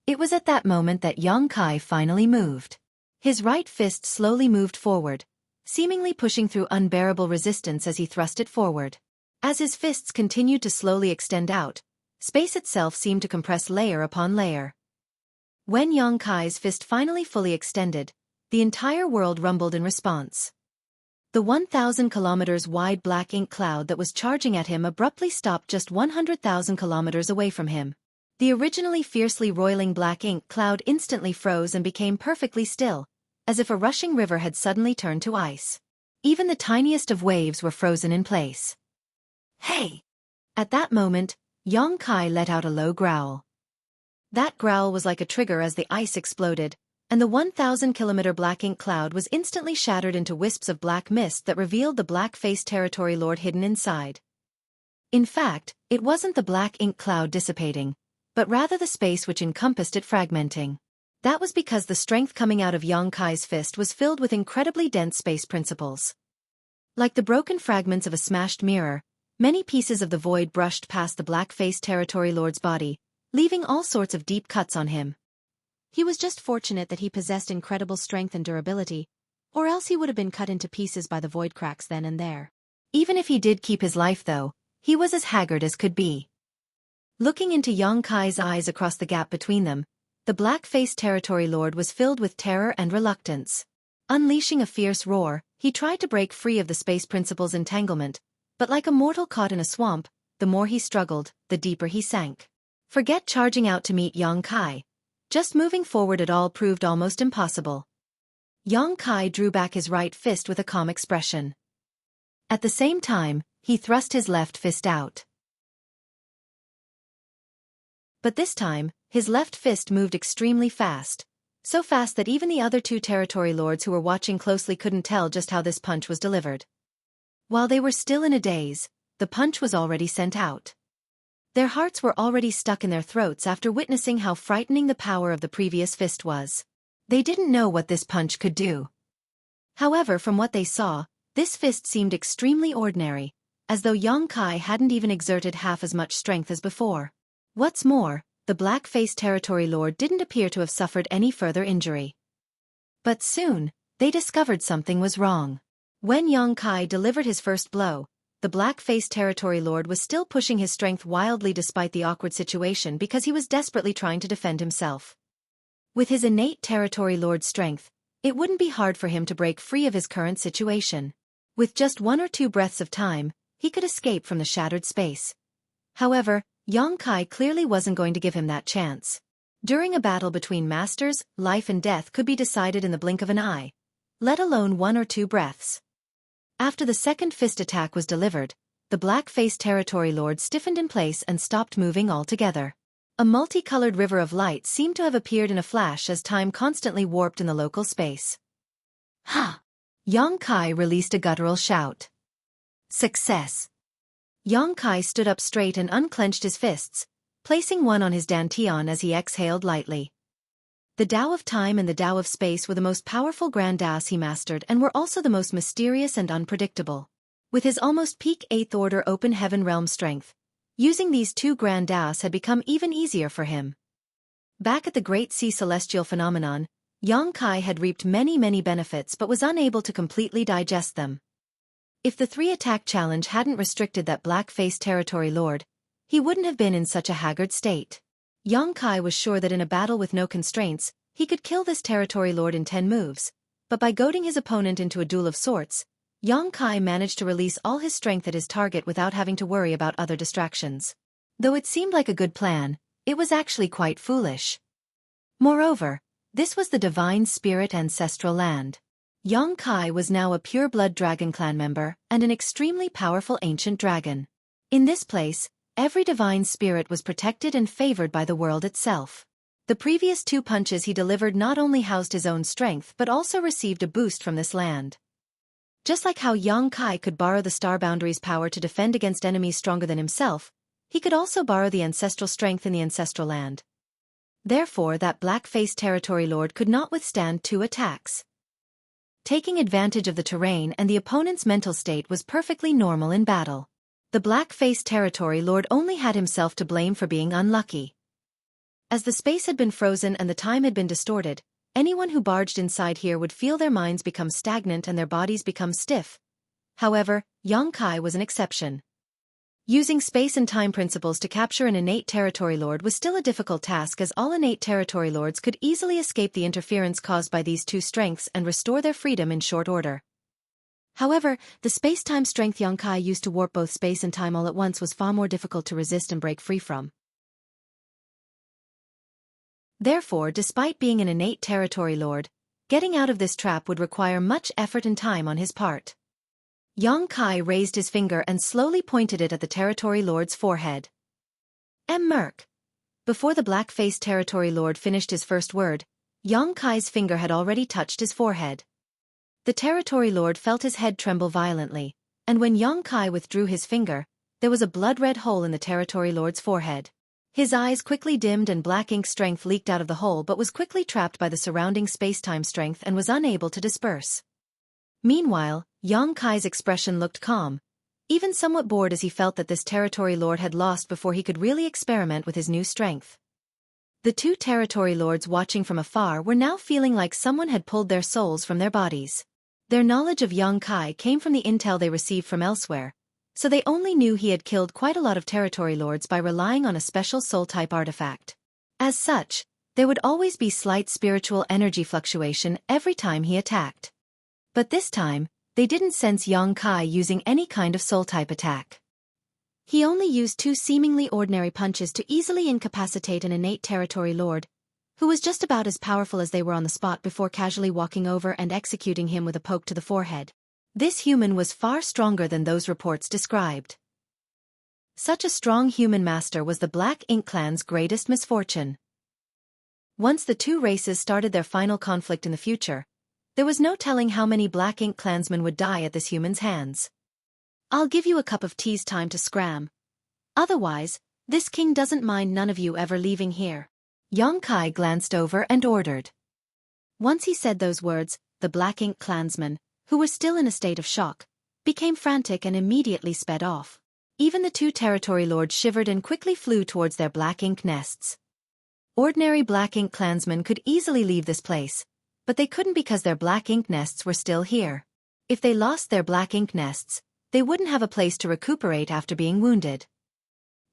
It was at that moment that Xueqi finally moved. His right fist slowly moved forward, seemingly pushing through unbearable resistance as he thrust it forward. As his fists continued to slowly extend out, space itself seemed to compress layer upon layer. When Xueqi's fist finally fully extended, the entire world rumbled in response. The 1,000 kilometers wide black ink cloud that was charging at him abruptly stopped just 100,000 kilometers away from him. The originally fiercely roiling black ink cloud instantly froze and became perfectly still, as if a rushing river had suddenly turned to ice. Even the tiniest of waves were frozen in place. "Hey!" At that moment, Xueqi let out a low growl. That growl was like a trigger as the ice exploded, and the 1,000-kilometer black ink cloud was instantly shattered into wisps of black mist that revealed the black-faced territory lord hidden inside. In fact, it wasn't the black ink cloud dissipating, but rather the space which encompassed it fragmenting. That was because the strength coming out of Xueqi's fist was filled with incredibly dense space principles. Like the broken fragments of a smashed mirror, many pieces of the void brushed past the black-faced territory lord's body, leaving all sorts of deep cuts on him. He was just fortunate that he possessed incredible strength and durability, or else he would have been cut into pieces by the void cracks then and there. Even if he did keep his life though, he was as haggard as could be. Looking into Xueqi's eyes across the gap between them, the black-faced territory lord was filled with terror and reluctance. Unleashing a fierce roar, he tried to break free of the space principle's entanglement, but like a mortal caught in a swamp, the more he struggled, the deeper he sank. Forget charging out to meet Xueqi. Just moving forward at all proved almost impossible. Xueqi drew back his right fist with a calm expression. At the same time, he thrust his left fist out. But this time, his left fist moved extremely fast, so fast that even the other two territory lords who were watching closely couldn't tell just how this punch was delivered. While they were still in a daze, the punch was already sent out. Their hearts were already stuck in their throats after witnessing how frightening the power of the previous fist was. They didn't know what this punch could do. However, from what they saw, this fist seemed extremely ordinary, as though Xueqi hadn't even exerted half as much strength as before. What's more, the black-faced territory lord didn't appear to have suffered any further injury. But soon, they discovered something was wrong. When Xueqi delivered his first blow, the black-faced territory lord was still pushing his strength wildly despite the awkward situation because he was desperately trying to defend himself. With his innate territory lord strength, it wouldn't be hard for him to break free of his current situation. With just 1 or 2 breaths of time, he could escape from the shattered space. However, Xueqi clearly wasn't going to give him that chance. During a battle between masters, life and death could be decided in the blink of an eye, let alone 1 or 2 breaths. After the second fist attack was delivered, the black-faced territory lord stiffened in place and stopped moving altogether. A multicolored river of light seemed to have appeared in a flash as time constantly warped in the local space. Ha! Xueqi released a guttural shout. Success! Xueqi stood up straight and unclenched his fists, placing one on his dantian as he exhaled lightly. The Tao of Time and the Tao of Space were the most powerful grand Taos he mastered and were also the most mysterious and unpredictable. With his almost peak 8th order open heaven realm strength, using these 2 grand Taos had become even easier for him. Back at the Great Sea Celestial Phenomenon, Xueqi had reaped many benefits but was unable to completely digest them. If the 3-attack challenge hadn't restricted that black-faced territory lord, he wouldn't have been in such a haggard state. Xueqi was sure that in a battle with no constraints, he could kill this territory lord in 10 moves, but by goading his opponent into a duel of sorts, Xueqi managed to release all his strength at his target without having to worry about other distractions. Though it seemed like a good plan, it was actually quite foolish. Moreover, this was the divine spirit ancestral land. Xueqi was now a pure-blood dragon clan member and an extremely powerful ancient dragon. In this place, every divine spirit was protected and favored by the world itself. The previous 2 punches he delivered not only housed his own strength but also received a boost from this land. Just like how Xueqi could borrow the Star Boundary's power to defend against enemies stronger than himself, he could also borrow the ancestral strength in the ancestral land. Therefore, that black-faced territory lord could not withstand 2 attacks. Taking advantage of the terrain and the opponent's mental state was perfectly normal in battle. The black-faced territory lord only had himself to blame for being unlucky. As the space had been frozen and the time had been distorted, anyone who barged inside here would feel their minds become stagnant and their bodies become stiff. However, Xueqi was an exception. Using space and time principles to capture an innate territory lord was still a difficult task, as all innate territory lords could easily escape the interference caused by these 2 strengths and restore their freedom in short order. However, the space-time strength Xueqi used to warp both space and time all at once was far more difficult to resist and break free from. Therefore, despite being an innate territory lord, getting out of this trap would require much effort and time on his part. Xueqi raised his finger and slowly pointed it at the territory lord's forehead. Embark. Before the black-faced territory lord finished his first word, Xueqi's finger had already touched his forehead. The territory lord felt his head tremble violently, and when Xueqi withdrew his finger, there was a blood-red hole in the territory lord's forehead. His eyes quickly dimmed and black ink strength leaked out of the hole but was quickly trapped by the surrounding space-time strength and was unable to disperse. Meanwhile, Xueqi's expression looked calm, even somewhat bored, as he felt that this territory lord had lost before he could really experiment with his new strength. The 2 territory lords watching from afar were now feeling like someone had pulled their souls from their bodies. Their knowledge of Xueqi came from the intel they received from elsewhere, so they only knew he had killed quite a lot of territory lords by relying on a special soul-type artifact. As such, there would always be slight spiritual energy fluctuation every time he attacked. But this time, they didn't sense Xueqi using any kind of soul-type attack. He only used 2 seemingly ordinary punches to easily incapacitate an innate territory lord, who was just about as powerful as they were on the spot, before casually walking over and executing him with a poke to the forehead. This human was far stronger than those reports described. Such a strong human master was the Black Ink clan's greatest misfortune. Once the 2 races started their final conflict in the future, there was no telling how many Black Ink clansmen would die at this human's hands. I'll give you a cup of tea's time to scram. Otherwise, this king doesn't mind none of you ever leaving here. Xueqi glanced over and ordered. Once he said those words, the Black Ink clansmen, who were still in a state of shock, became frantic and immediately sped off. Even the 2 territory lords shivered and quickly flew towards their Black Ink nests. Ordinary Black Ink clansmen could easily leave this place, but they couldn't because their black ink nests were still here. If they lost their black ink nests, they wouldn't have a place to recuperate after being wounded.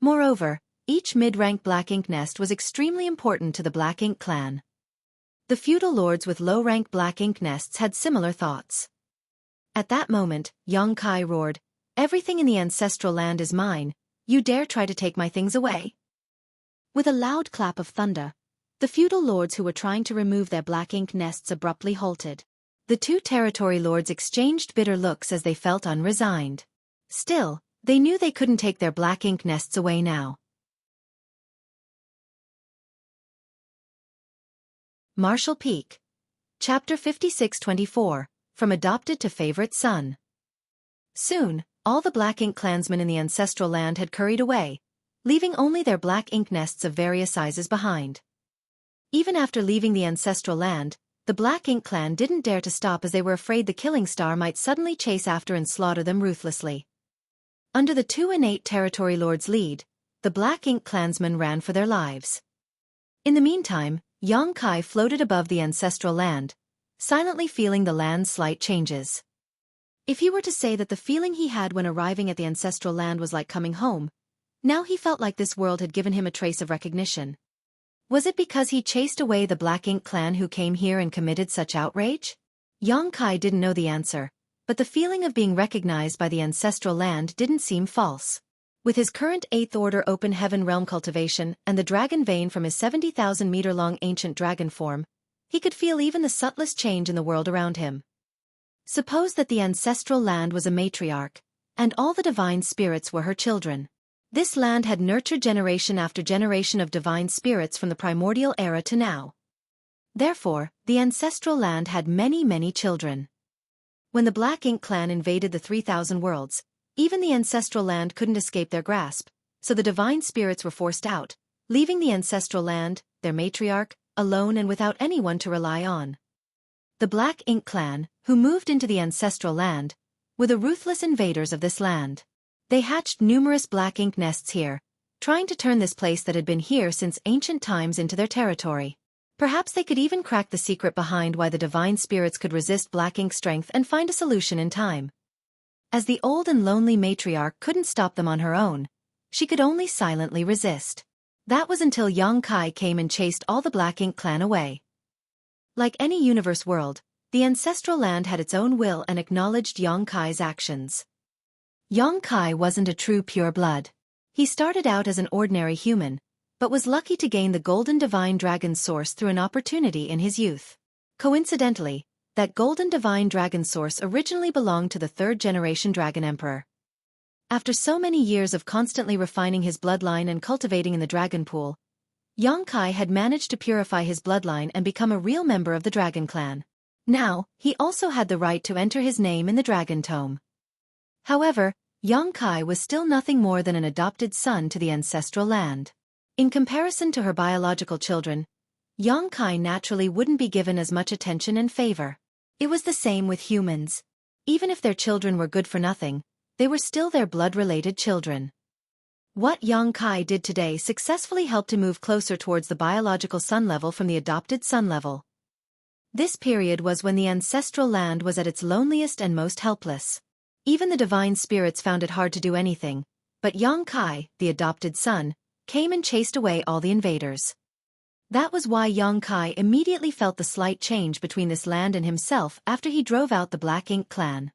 Moreover, each mid-rank black ink nest was extremely important to the Black Ink clan. The feudal lords with low-rank black ink nests had similar thoughts. At that moment, Xueqi roared, "Everything in the ancestral land is mine, you dare try to take my things away?" With a loud clap of thunder, the feudal lords who were trying to remove their black ink nests abruptly halted. The two territory lords exchanged bitter looks as they felt unresigned. Still, they knew they couldn't take their black ink nests away now. Martial Peak. Chapter 56-24, From Adopted to Favorite Son. Soon, all the Black Ink clansmen in the ancestral land had curried away, leaving only their black ink nests of various sizes behind. Even after leaving the ancestral land, the Black Ink clan didn't dare to stop as they were afraid the Killing Star might suddenly chase after and slaughter them ruthlessly. Under the two innate territory lords' lead, the Black Ink clansmen ran for their lives. In the meantime, Xueqi floated above the ancestral land, silently feeling the land's slight changes. If he were to say that the feeling he had when arriving at the ancestral land was like coming home, now he felt like this world had given him a trace of recognition. Was it because he chased away the Black Ink clan who came here and committed such outrage? Xueqi didn't know the answer, but the feeling of being recognized by the ancestral land didn't seem false. With his current 8th Order Open Heaven Realm cultivation and the dragon vein from his 70,000-meter-long ancient dragon form, he could feel even the subtlest change in the world around him. Suppose that the ancestral land was a matriarch, and all the divine spirits were her children. This land had nurtured generation after generation of divine spirits from the primordial era to now. Therefore, the ancestral land had many, many children. When the Black Ink clan invaded the 3,000 worlds, even the ancestral land couldn't escape their grasp, so the divine spirits were forced out, leaving the ancestral land, their matriarch, alone and without anyone to rely on. The Black Ink clan, who moved into the ancestral land, were the ruthless invaders of this land. They hatched numerous black ink nests here, trying to turn this place that had been here since ancient times into their territory. Perhaps they could even crack the secret behind why the divine spirits could resist black ink strength and find a solution in time. As the old and lonely matriarch couldn't stop them on her own, she could only silently resist. That was until Xueqi came and chased all the Black Ink clan away. Like any universe world, the ancestral land had its own will and acknowledged Xueqi's actions. Xueqi wasn't a true pure blood. He started out as an ordinary human, but was lucky to gain the golden divine dragon source through an opportunity in his youth. Coincidentally, that golden divine dragon source originally belonged to the third-generation dragon emperor. After so many years of constantly refining his bloodline and cultivating in the dragon pool, Xueqi had managed to purify his bloodline and become a real member of the dragon clan. Now, he also had the right to enter his name in the dragon tome. However, Xueqi was still nothing more than an adopted son to the ancestral land. In comparison to her biological children, Xueqi naturally wouldn't be given as much attention and favor. It was the same with humans. Even if their children were good for nothing, they were still their blood-related children. What Xueqi did today successfully helped to move closer towards the biological sun level from the adopted sun level. This period was when the ancestral land was at its loneliest and most helpless. Even the divine spirits found it hard to do anything, but Xueqi, the adopted son, came and chased away all the invaders. That was why Xueqi immediately felt the slight change between this land and himself after he drove out the Black Ink clan.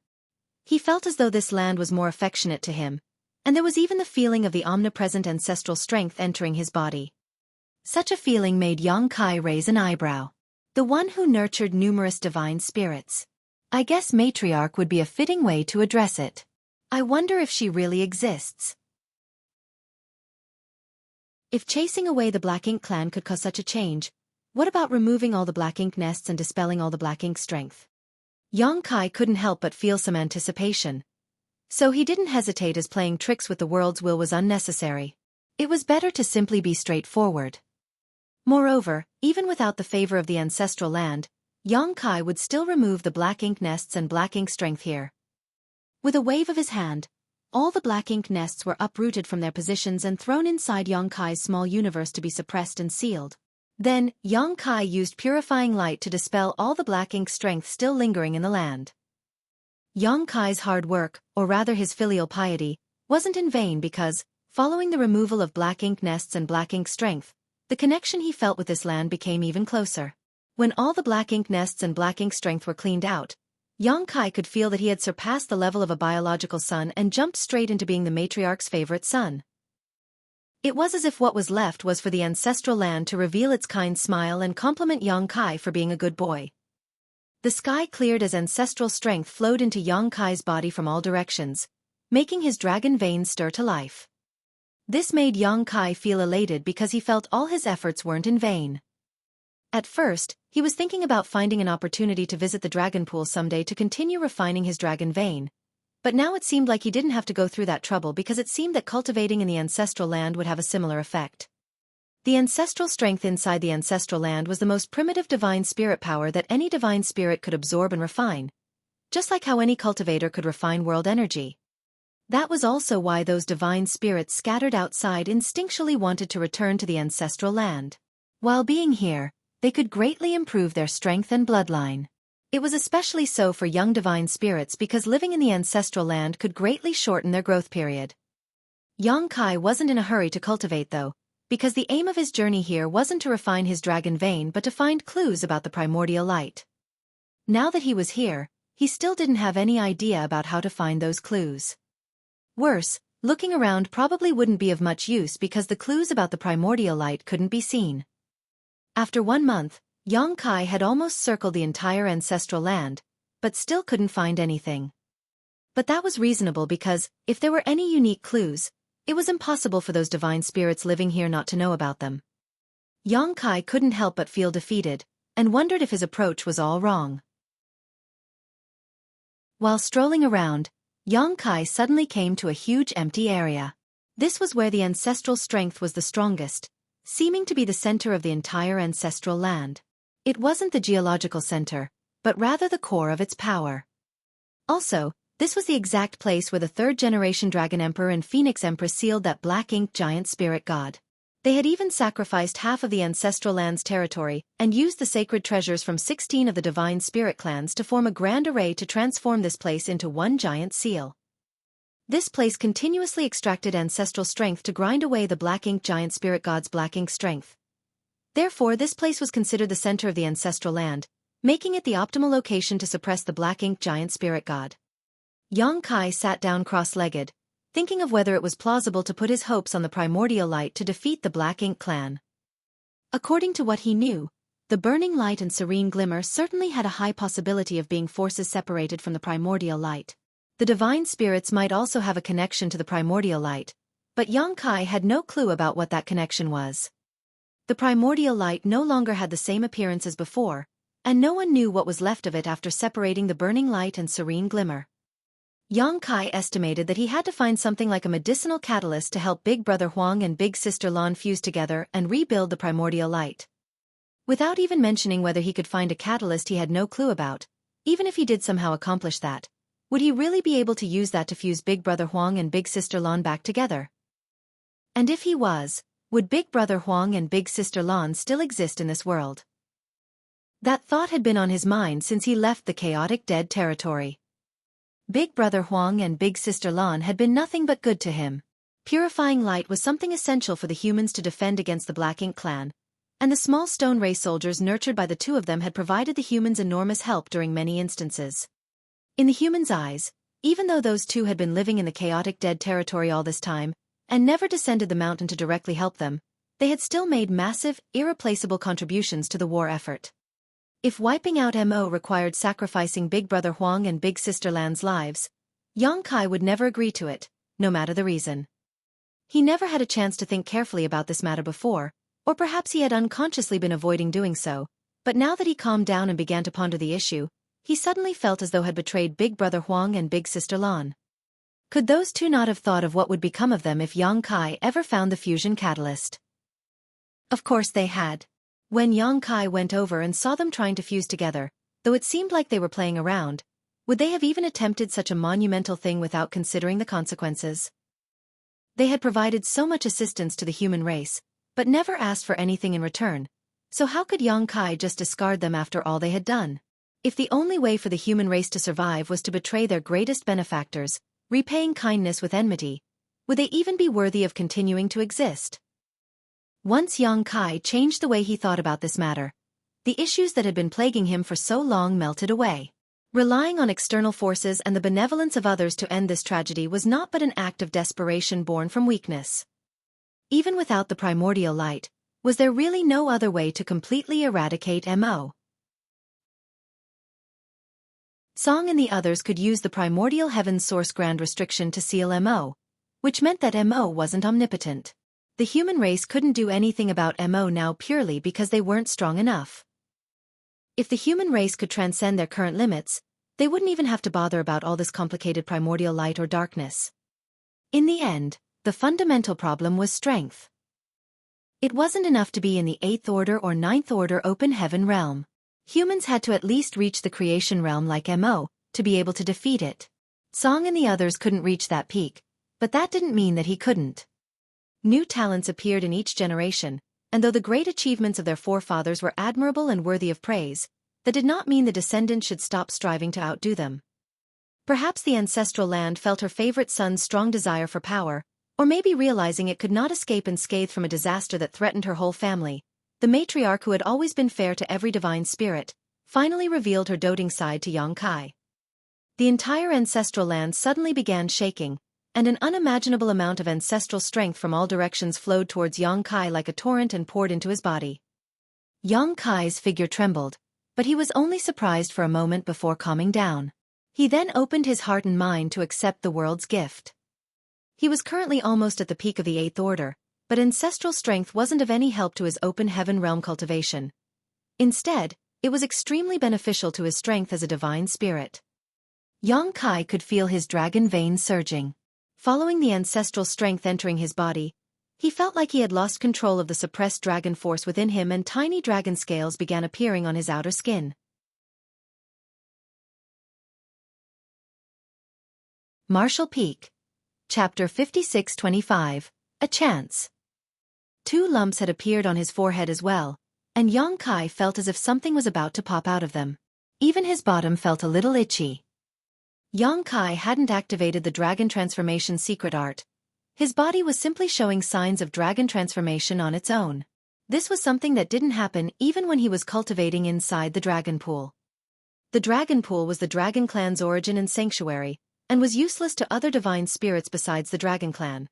He felt as though this land was more affectionate to him, and there was even the feeling of the omnipresent ancestral strength entering his body. Such a feeling made Xueqi raise an eyebrow. The one who nurtured numerous divine spirits. I guess matriarch would be a fitting way to address it. I wonder if she really exists. If chasing away the Black Ink clan could cause such a change, what about removing all the black ink nests and dispelling all the black ink strength? Xueqi couldn't help but feel some anticipation. So he didn't hesitate as playing tricks with the world's will was unnecessary. It was better to simply be straightforward. Moreover, even without the favor of the ancestral land, Xueqi would still remove the black ink nests and black ink strength here. With a wave of his hand, all the black ink nests were uprooted from their positions and thrown inside Xueqi's small universe to be suppressed and sealed. Then, Yang Kai used purifying light to dispel all the black ink strength still lingering in the land. Yang Kai's hard work, or rather his filial piety, wasn't in vain because, following the removal of black ink nests and black ink strength, the connection he felt with this land became even closer. When all the black ink nests and black ink strength were cleaned out, Yang Kai could feel that he had surpassed the level of a biological son and jumped straight into being the matriarch's favorite son. It was as if what was left was for the ancestral land to reveal its kind smile and compliment Yang Kai for being a good boy. The sky cleared as ancestral strength flowed into Yang Kai's body from all directions, making his dragon veins stir to life. This made Yang Kai feel elated because he felt all his efforts weren't in vain. At first, he was thinking about finding an opportunity to visit the dragon pool someday to continue refining his dragon vein, but now it seemed like he didn't have to go through that trouble because it seemed that cultivating in the ancestral land would have a similar effect. The ancestral strength inside the ancestral land was the most primitive divine spirit power that any divine spirit could absorb and refine, just like how any cultivator could refine world energy. That was also why those divine spirits scattered outside instinctually wanted to return to the ancestral land. While being here, they could greatly improve their strength and bloodline. It was especially so for young divine spirits because living in the ancestral land could greatly shorten their growth period. Yang Kai wasn't in a hurry to cultivate though, because the aim of his journey here wasn't to refine his dragon vein but to find clues about the primordial light. Now that he was here, he still didn't have any idea about how to find those clues. Worse, looking around probably wouldn't be of much use because the clues about the primordial light couldn't be seen. After 1 month, Yang Kai had almost circled the entire ancestral land, but still couldn't find anything. But that was reasonable because, if there were any unique clues, it was impossible for those divine spirits living here not to know about them. Yang Kai couldn't help but feel defeated, and wondered if his approach was all wrong. While strolling around, Yang Kai suddenly came to a huge empty area. This was where the ancestral strength was the strongest, seeming to be the center of the entire ancestral land. It wasn't the geological center, but rather the core of its power. Also, this was the exact place where the third-generation Dragon Emperor and Phoenix Empress sealed that black-inked giant spirit god. They had even sacrificed half of the ancestral land's territory and used the sacred treasures from 16 of the divine spirit clans to form a grand array to transform this place into one giant seal. This place continuously extracted ancestral strength to grind away the black-inked giant spirit god's black-ink strength. Therefore, this place was considered the center of the ancestral land, making it the optimal location to suppress the black-inked giant spirit god. Yang Kai sat down cross-legged, thinking of whether it was plausible to put his hopes on the primordial light to defeat the Black Ink clan. According to what he knew, the burning light and serene glimmer certainly had a high possibility of being forces separated from the primordial light. The divine spirits might also have a connection to the primordial light, but Yang Kai had no clue about what that connection was. The primordial light no longer had the same appearance as before, and no one knew what was left of it after separating the burning light and serene glimmer. Yang Kai estimated that he had to find something like a medicinal catalyst to help Big Brother Huang and Big Sister Lan fuse together and rebuild the primordial light. Without even mentioning whether he could find a catalyst he had no clue about, even if he did somehow accomplish that, would he really be able to use that to fuse Big Brother Huang and Big Sister Lan back together? And if he was, would Big Brother Huang and Big Sister Lan still exist in this world? That thought had been on his mind since he left the chaotic dead territory. Big Brother Huang and Big Sister Lan had been nothing but good to him. Purifying light was something essential for the humans to defend against the Black Ink clan, and the small stone ray soldiers nurtured by the two of them had provided the humans enormous help during many instances. In the humans' eyes, even though those two had been living in the chaotic dead territory all this time, and never descended the mountain to directly help them, they had still made massive, irreplaceable contributions to the war effort. If wiping out MO required sacrificing Big Brother Huang and Big Sister Lan's lives, Yang Kai would never agree to it, no matter the reason. He never had a chance to think carefully about this matter before, or perhaps he had unconsciously been avoiding doing so, but now that he calmed down and began to ponder the issue, he suddenly felt as though had betrayed Big Brother Huang and Big Sister Lan. Could those two not have thought of what would become of them if Yang Kai ever found the fusion catalyst? Of course they had. When Yang Kai went over and saw them trying to fuse together, though it seemed like they were playing around, would they have even attempted such a monumental thing without considering the consequences? They had provided so much assistance to the human race, but never asked for anything in return, So how could Yongkai just discard them after all they had done? If the only way for the human race to survive was to betray their greatest benefactors, repaying kindness with enmity, would they even be worthy of continuing to exist? Once Yongkai changed the way he thought about this matter, the issues that had been plaguing him for so long melted away. Relying on external forces and the benevolence of others to end this tragedy was not but an act of desperation born from weakness. Even without the primordial light, was there really no other way to completely eradicate Mo? Song and the others could use the primordial heaven's source grand restriction to seal Mo, which meant that Mo wasn't omnipotent. The human race couldn't do anything about Mo now purely because they weren't strong enough. If the human race could transcend their current limits, they wouldn't even have to bother about all this complicated primordial light or darkness. In the end, the fundamental problem was strength. It wasn't enough to be in the 8th order or 9th order open heaven realm. Humans had to at least reach the creation realm like Mo, to be able to defeat it. Song and the others couldn't reach that peak, but that didn't mean that he couldn't. New talents appeared in each generation, and though the great achievements of their forefathers were admirable and worthy of praise, that did not mean the descendants should stop striving to outdo them. Perhaps the ancestral land felt her favorite son's strong desire for power, or maybe realizing it could not escape unscathed from a disaster that threatened her whole family, the matriarch who had always been fair to every divine spirit, finally revealed her doting side to Yongkai. The entire ancestral land suddenly began shaking, and an unimaginable amount of ancestral strength from all directions flowed towards Yongkai like a torrent and poured into his body. Yongkai's figure trembled, but he was only surprised for a moment before calming down. He then opened his heart and mind to accept the world's gift. He was currently almost at the peak of the 8th order, but ancestral strength wasn't of any help to his open heaven realm cultivation. Instead, it was extremely beneficial to his strength as a divine spirit. Yongkai could feel his dragon veins surging. Following the ancestral strength entering his body, he felt like he had lost control of the suppressed dragon force within him and tiny dragon scales began appearing on his outer skin. Martial Peak. Chapter 56-25, A Chance. 2 lumps had appeared on his forehead as well, and Yongkai felt as if something was about to pop out of them. Even his bottom felt a little itchy. Yongkai hadn't activated the dragon transformation secret art. His body was simply showing signs of dragon transformation on its own. This was something that didn't happen even when he was cultivating inside the dragon pool. The dragon pool was the dragon clan's origin and sanctuary, and was useless to other divine spirits besides the dragon clan.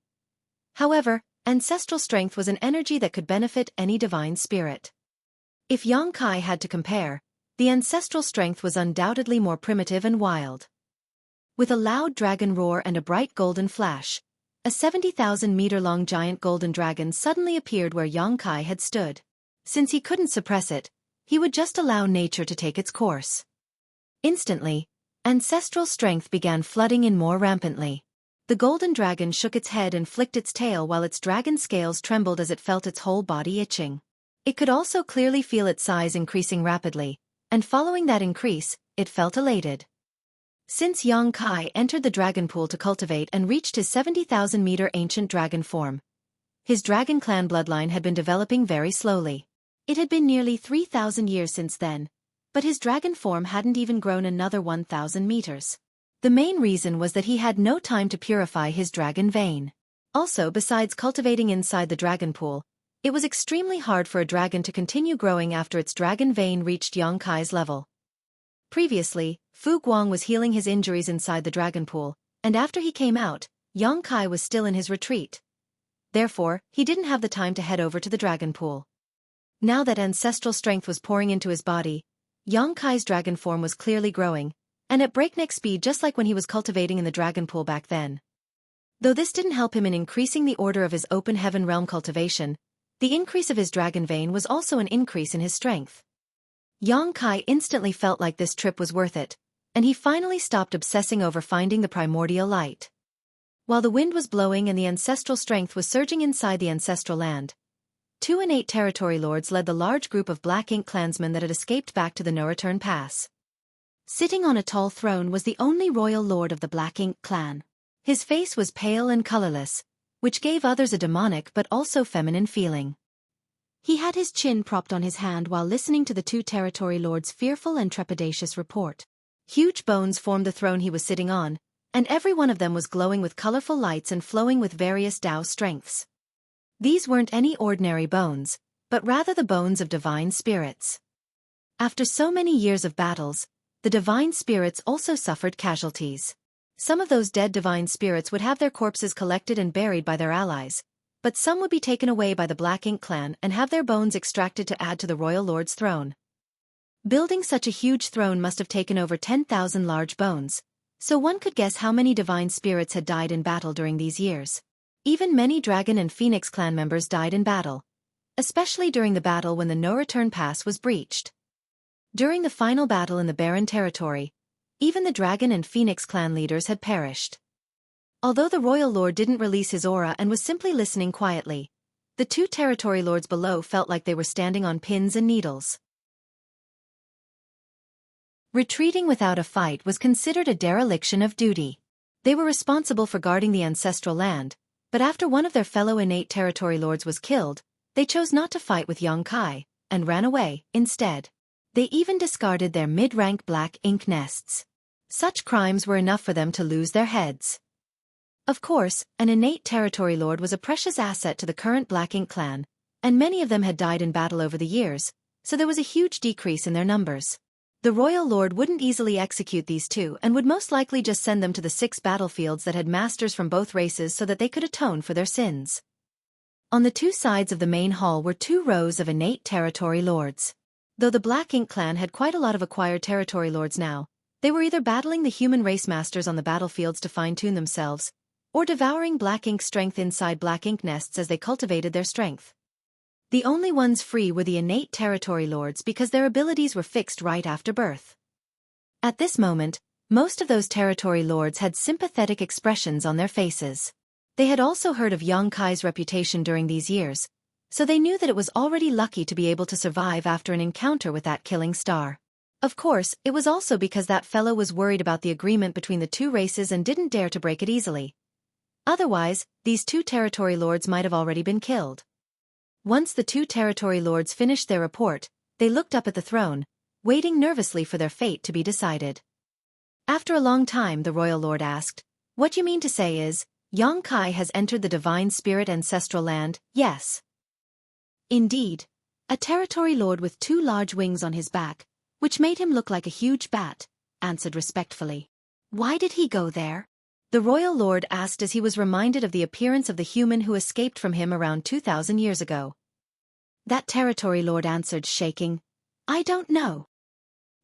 However, ancestral strength was an energy that could benefit any divine spirit. If Yongkai had to compare, the ancestral strength was undoubtedly more primitive and wild. With a loud dragon roar and a bright golden flash, a 70,000-meter-long giant golden dragon suddenly appeared where Yongkai had stood. Since he couldn't suppress it, he would just allow nature to take its course. Instantly, ancestral strength began flooding in more rampantly. The golden dragon shook its head and flicked its tail while its dragon scales trembled as it felt its whole body itching. It could also clearly feel its size increasing rapidly, and following that increase, it felt elated. Since Yongkai entered the dragon pool to cultivate and reached his 70,000-meter ancient dragon form, his dragon clan bloodline had been developing very slowly. It had been nearly 3,000 years since then, but his dragon form hadn't even grown another 1,000 meters. The main reason was that he had no time to purify his dragon vein. Also, besides cultivating inside the dragon pool, it was extremely hard for a dragon to continue growing after its dragon vein reached Yongkai's level. Previously, Fu Guang was healing his injuries inside the dragon pool, and after he came out, Yongkai was still in his retreat. Therefore, he didn't have the time to head over to the dragon pool. Now that ancestral strength was pouring into his body, Yongkai's dragon form was clearly growing, and at breakneck speed just like when he was cultivating in the dragon pool back then. Though this didn't help him in increasing the order of his open heaven realm cultivation, the increase of his dragon vein was also an increase in his strength. Yongkai instantly felt like this trip was worth it, and he finally stopped obsessing over finding the primordial light. While the wind was blowing and the ancestral strength was surging inside the ancestral land, 2 innate territory lords led the large group of Black Ink clansmen that had escaped back to the no-return pass. Sitting on a tall throne was the only royal lord of the Black Ink clan. His face was pale and colorless, which gave others a demonic but also feminine feeling. He had his chin propped on his hand while listening to the two territory lords' fearful and trepidatious report. Huge bones formed the throne he was sitting on, and every one of them was glowing with colorful lights and flowing with various Tao strengths. These weren't any ordinary bones, but rather the bones of divine spirits. After so many years of battles, the divine spirits also suffered casualties. Some of those dead divine spirits would have their corpses collected and buried by their allies, but some would be taken away by the Black Ink clan and have their bones extracted to add to the royal lord's throne. Building such a huge throne must have taken over 10,000 large bones, so one could guess how many divine spirits had died in battle during these years. Even many Dragon and Phoenix clan members died in battle, especially during the battle when the no-return pass was breached. During the final battle in the Barren territory, even the Dragon and Phoenix clan leaders had perished. Although the royal lord didn't release his aura and was simply listening quietly, the two territory lords below felt like they were standing on pins and needles. Retreating without a fight was considered a dereliction of duty. They were responsible for guarding the ancestral land, but after one of their fellow innate territory lords was killed, they chose not to fight with Xueqi, and ran away, instead. They even discarded their mid-rank Black Ink nests. Such crimes were enough for them to lose their heads. Of course, an innate territory lord was a precious asset to the current Black Ink clan, and many of them had died in battle over the years, so there was a huge decrease in their numbers. The royal lord wouldn't easily execute these two and would most likely just send them to the 6 battlefields that had masters from both races so that they could atone for their sins. On the two sides of the main hall were 2 rows of innate territory lords. Though the Black Ink clan had quite a lot of acquired territory lords now, they were either battling the human race masters on the battlefields to fine-tune themselves, or devouring Black Ink strength inside Black Ink nests as they cultivated their strength. The only ones free were the innate territory lords because their abilities were fixed right after birth. At this moment, most of those territory lords had sympathetic expressions on their faces. They had also heard of Xueqi's reputation during these years, so they knew that it was already lucky to be able to survive after an encounter with that killing star. Of course, it was also because that fellow was worried about the agreement between the two races and didn't dare to break it easily. Otherwise, these 2 territory lords might have already been killed. Once the 2 territory lords finished their report, they looked up at the throne, waiting nervously for their fate to be decided. After a long time, the royal lord asked, "What you mean to say is, Xueqi has entered the divine spirit ancestral land, yes?" "Indeed. A territory lord with 2 large wings on his back, which made him look like a huge bat," answered respectfully. "Why did he go there?" the royal lord asked as he was reminded of the appearance of the human who escaped from him around 2,000 years ago. That territory lord answered, shaking, "I don't know."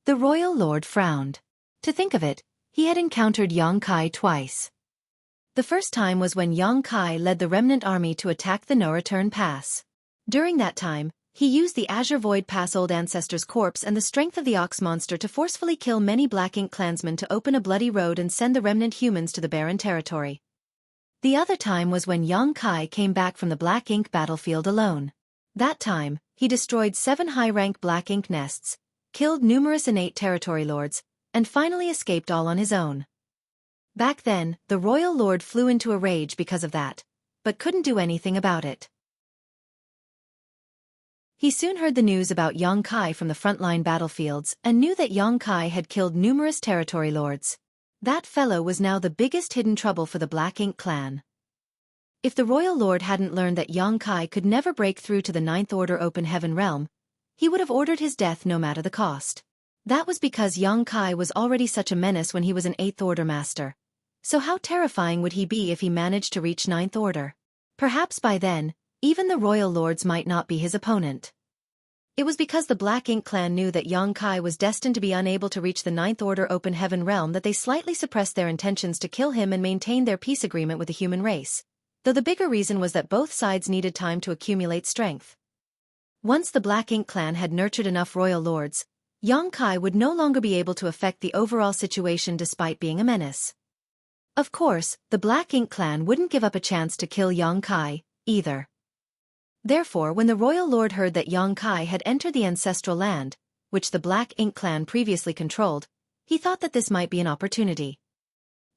The royal lord frowned. To think of it, he had encountered Xueqi twice. The first time was when Xueqi led the remnant army to attack the no-return pass. During that time, he used the Azure Void Pass Old Ancestor's corpse and the strength of the Ox Monster to forcefully kill many Black Ink clansmen to open a bloody road and send the remnant humans to the Barren territory. The other time was when Xueqi came back from the Black Ink battlefield alone. That time, he destroyed 7 high-rank Black Ink nests, killed numerous innate territory lords, and finally escaped all on his own. Back then, the royal lord flew into a rage because of that, but couldn't do anything about it. He soon heard the news about Xueqi from the frontline battlefields and knew that Xueqi had killed numerous territory lords. That fellow was now the biggest hidden trouble for the Black Ink clan. If the royal lord hadn't learned that Xueqi could never break through to the Ninth Order Open Heaven realm, he would have ordered his death no matter the cost. That was because Xueqi was already such a menace when he was an 8th Order master. So how terrifying would he be if he managed to reach 9th Order? Perhaps by then, even the royal lords might not be his opponent. It was because the Black Ink clan knew that Xueqi was destined to be unable to reach the Ninth Order Open Heaven realm that they slightly suppressed their intentions to kill him and maintain their peace agreement with the human race, though the bigger reason was that both sides needed time to accumulate strength. Once the Black Ink clan had nurtured enough royal lords, Xueqi would no longer be able to affect the overall situation despite being a menace. Of course, the Black Ink clan wouldn't give up a chance to kill Xueqi, either. Therefore, when the royal lord heard that Xueqi had entered the ancestral land, which the Black Ink clan previously controlled, he thought that this might be an opportunity.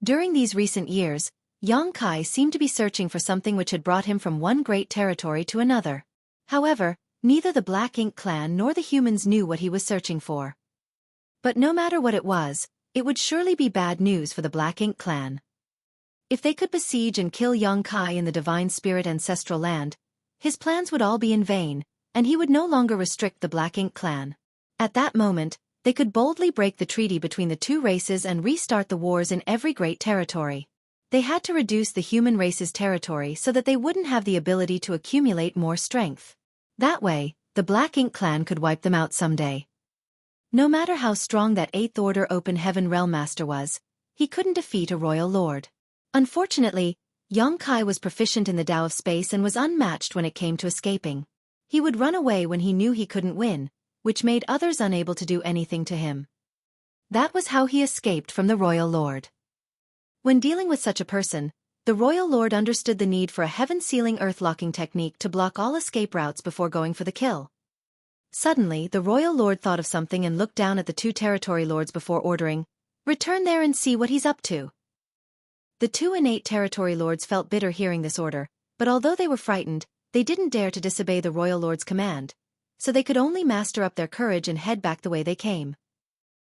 During these recent years, Xueqi seemed to be searching for something which had brought him from one great territory to another. However, Neither the Black Ink clan nor the humans knew what he was searching for. But no matter what it was, it would surely be bad news for the Black Ink clan. If they could besiege and kill Xueqi in the Divine Spirit ancestral land, his plans would all be in vain, and he would no longer restrict the Black Ink clan. At that moment, they could boldly break the treaty between the two races and restart the wars in every great territory. They had to reduce the human race's territory so that they wouldn't have the ability to accumulate more strength. That way, the Black Ink clan could wipe them out someday. No matter how strong that 8th Order Open Heaven Realm Master was, he couldn't defeat a royal lord. Unfortunately, Xueqi was proficient in the Tao of Space and was unmatched when it came to escaping. He would run away when he knew he couldn't win, which made others unable to do anything to him. That was how he escaped from the royal lord. When dealing with such a person, the royal lord understood the need for a heaven-sealing earth-locking technique to block all escape routes before going for the kill. Suddenly, the royal lord thought of something and looked down at the two territory lords before ordering, "Return there and see what he's up to." The two innate territory lords felt bitter hearing this order, but although they were frightened, they didn't dare to disobey the royal lord's command, so they could only master up their courage and head back the way they came.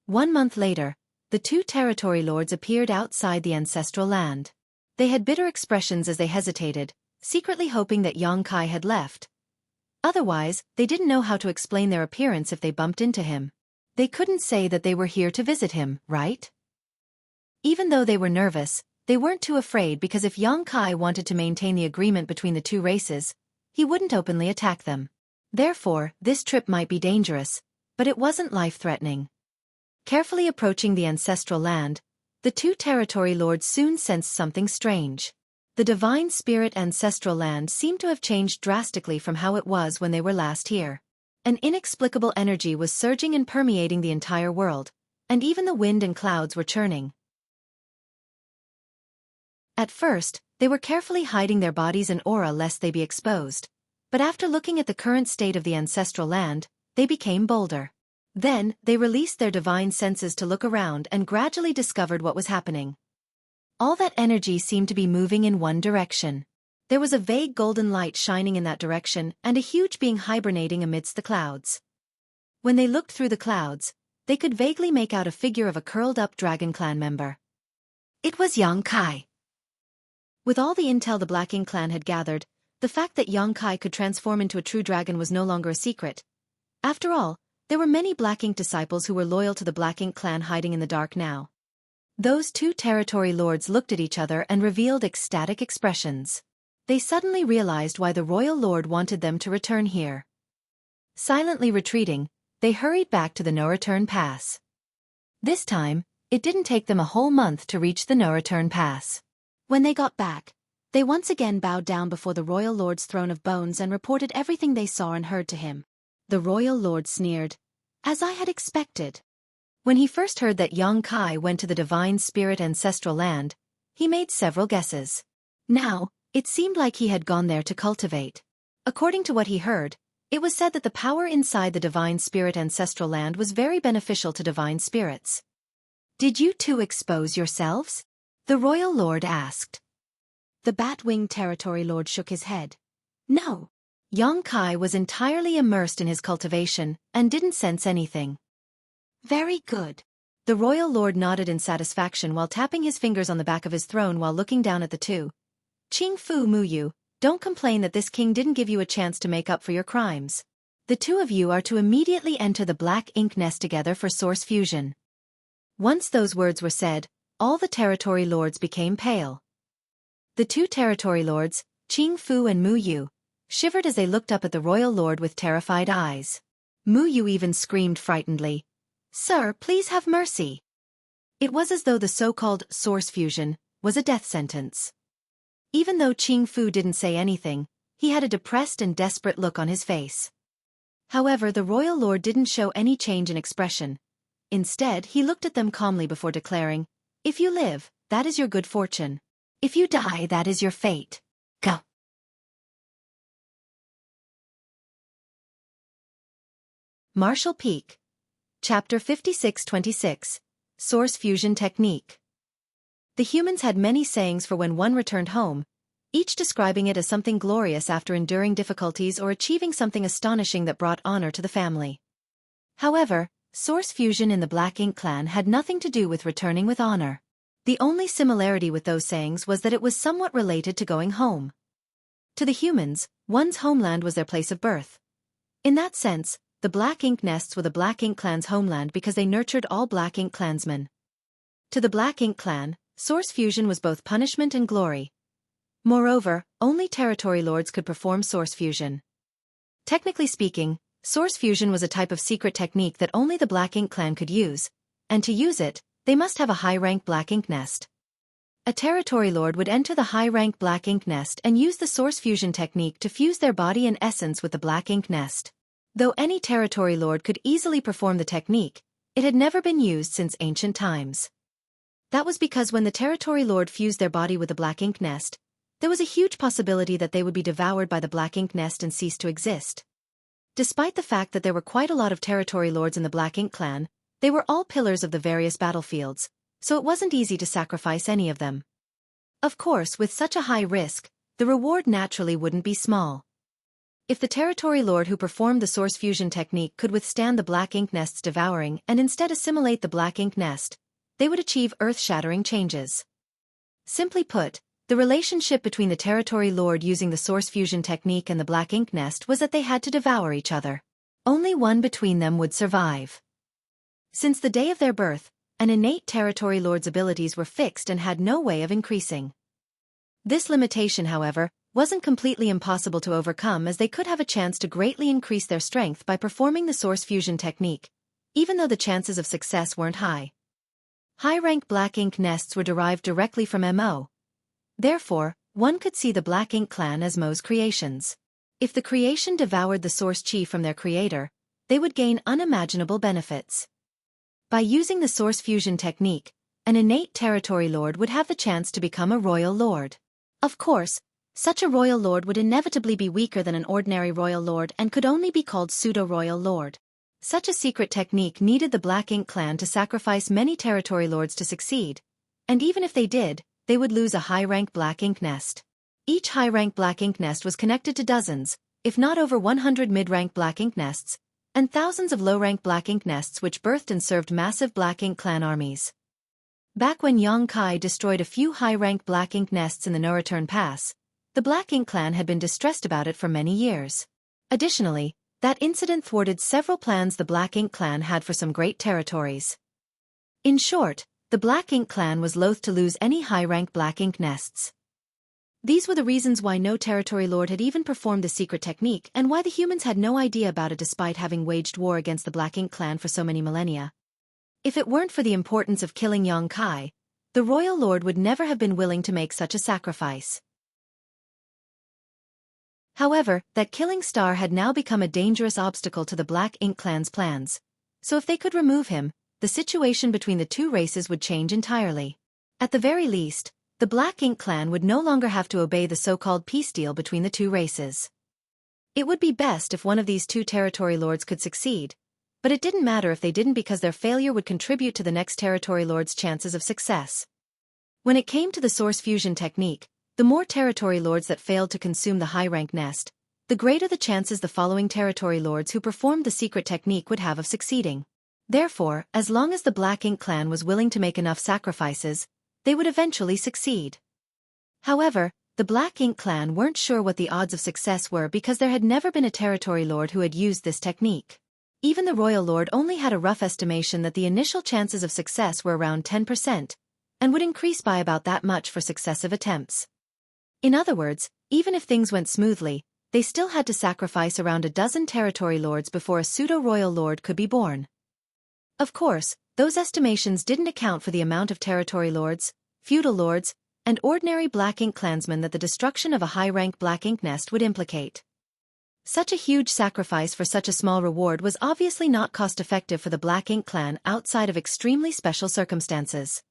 1 month later, the two territory lords appeared outside the ancestral land. They had bitter expressions as they hesitated, secretly hoping that Xueqi had left. Otherwise, they didn't know how to explain their appearance if they bumped into him. They couldn't say that they were here to visit him, right? Even though they were nervous, they weren't too afraid because if Xueqi wanted to maintain the agreement between the two races, he wouldn't openly attack them. Therefore, this trip might be dangerous, but it wasn't life-threatening. Carefully approaching the ancestral land, the two territory lords soon sensed something strange. The Divine Spirit ancestral land seemed to have changed drastically from how it was when they were last here. An inexplicable energy was surging and permeating the entire world, and even the wind and clouds were churning. At first, they were carefully hiding their bodies and aura lest they be exposed, but after looking at the current state of the ancestral land, they became bolder. Then, they released their divine senses to look around and gradually discovered what was happening. All that energy seemed to be moving in one direction. There was a vague golden light shining in that direction and a huge being hibernating amidst the clouds. When they looked through the clouds, they could vaguely make out a figure of a curled-up Dragon Clan member. It was Xueqi. With all the intel the Black Ink clan had gathered, the fact that Xueqi could transform into a true dragon was no longer a secret. After all, there were many Black Ink disciples who were loyal to the Black Ink clan hiding in the dark now. Those two territory lords looked at each other and revealed ecstatic expressions. They suddenly realized why the royal lord wanted them to return here. Silently retreating, they hurried back to the no-return pass. This time, it didn't take them a whole month to reach the no-return pass. When they got back, they once again bowed down before the royal lord's throne of bones and reported everything they saw and heard to him. The royal lord sneered, "As I had expected." When he first heard that Xueqi went to the Divine Spirit ancestral land, he made several guesses. Now, it seemed like he had gone there to cultivate. According to what he heard, it was said that the power inside the Divine Spirit ancestral land was very beneficial to divine spirits. "Did you two expose yourselves?" the royal lord asked. The Bat-winged territory lord shook his head. No. Xueqi was entirely immersed in his cultivation and didn't sense anything. Very good. The royal lord nodded in satisfaction while tapping his fingers on the back of his throne while looking down at the two. Qing Fu Mu Yu, don't complain that this king didn't give you a chance to make up for your crimes. The two of you are to immediately enter the Black Ink nest together for source fusion. Once those words were said, all the territory lords became pale. The two territory lords, Qing Fu and Mu Yu, shivered as they looked up at the royal lord with terrified eyes. Mu Yu even screamed frightenedly, "Sir, please have mercy." It was as though the so-called source fusion was a death sentence. Even though Qing Fu didn't say anything, he had a depressed and desperate look on his face. However, the royal lord didn't show any change in expression. Instead, he looked at them calmly before declaring, "If you live, that is your good fortune. If you die, that is your fate. Go." Martial Peak. Chapter 56-26, Source Fusion Technique. The humans had many sayings for when one returned home, each describing it as something glorious after enduring difficulties or achieving something astonishing that brought honor to the family. However, source fusion in the Black Ink clan had nothing to do with returning with honor. The only similarity with those sayings was that it was somewhat related to going home. To the humans, one's homeland was their place of birth. In that sense, the Black Ink nests were the Black Ink clan's homeland because they nurtured all Black Ink clansmen. To the Black Ink clan, source fusion was both punishment and glory. Moreover, only territory lords could perform source fusion. Technically speaking, source fusion was a type of secret technique that only the Black Ink clan could use, and to use it, they must have a high-rank Black Ink nest. A territory lord would enter the high-rank Black Ink nest and use the source fusion technique to fuse their body and essence with the Black Ink nest. Though any territory lord could easily perform the technique, it had never been used since ancient times. That was because when the territory lord fused their body with the Black Ink nest, there was a huge possibility that they would be devoured by the Black Ink nest and cease to exist. Despite the fact that there were quite a lot of territory lords in the Black Ink clan, they were all pillars of the various battlefields, so it wasn't easy to sacrifice any of them. Of course, with such a high risk, the reward naturally wouldn't be small. If the territory lord who performed the source fusion technique could withstand the Black Ink nest's devouring and instead assimilate the Black Ink nest, they would achieve earth-shattering changes. Simply put, the relationship between the territory lord using the source fusion technique and the Black Ink nest was that they had to devour each other. Only one between them would survive. Since the day of their birth, an innate territory lord's abilities were fixed and had no way of increasing. This limitation, however, wasn't completely impossible to overcome, as they could have a chance to greatly increase their strength by performing the source fusion technique, even though the chances of success weren't high. High-rank Black Ink nests were derived directly from Mo. Therefore, one could see the Black Ink clan as Mo's creations. If the creation devoured the source chi from their creator, they would gain unimaginable benefits. By using the source fusion technique, an innate territory lord would have the chance to become a royal lord. Of course, such a royal lord would inevitably be weaker than an ordinary royal lord and could only be called pseudo-royal lord. Such a secret technique needed the Black Ink clan to sacrifice many territory lords to succeed, and even if they did, they would lose a high-rank Black Ink nest. Each high-rank Black Ink nest was connected to dozens, if not over 100 mid-rank Black Ink nests, and thousands of low-rank Black Ink nests which birthed and served massive Black Ink clan armies. Back when Xueqi destroyed a few high-rank Black Ink nests in the No-Return Pass, the Black Ink clan had been distressed about it for many years. Additionally, that incident thwarted several plans the Black Ink clan had for some great territories. In short, the Black Ink clan was loath to lose any high-rank Black Ink nests. These were the reasons why no territory lord had even performed the secret technique and why the humans had no idea about it despite having waged war against the Black Ink clan for so many millennia. If it weren't for the importance of killing Xueqi, the royal lord would never have been willing to make such a sacrifice. However, that killing star had now become a dangerous obstacle to the Black Ink clan's plans, so if they could remove him, the situation between the two races would change entirely. At the very least, the Black Ink clan would no longer have to obey the so-called peace deal between the two races. It would be best if one of these two territory lords could succeed, but it didn't matter if they didn't because their failure would contribute to the next territory lord's chances of success. When it came to the source fusion technique, the more territory lords that failed to consume the high-rank nest, the greater the chances the following territory lords who performed the secret technique would have of succeeding. Therefore, as long as the Black Ink clan was willing to make enough sacrifices, they would eventually succeed. However, the Black Ink clan weren't sure what the odds of success were because there had never been a territory lord who had used this technique. Even the royal lord only had a rough estimation that the initial chances of success were around 10%, and would increase by about that much for successive attempts. In other words, even if things went smoothly, they still had to sacrifice around a dozen territory lords before a pseudo-royal lord could be born. Of course, those estimations didn't account for the amount of territory lords, feudal lords, and ordinary Black Ink clansmen that the destruction of a high-rank Black Ink nest would implicate. Such a huge sacrifice for such a small reward was obviously not cost-effective for the Black Ink clan outside of extremely special circumstances.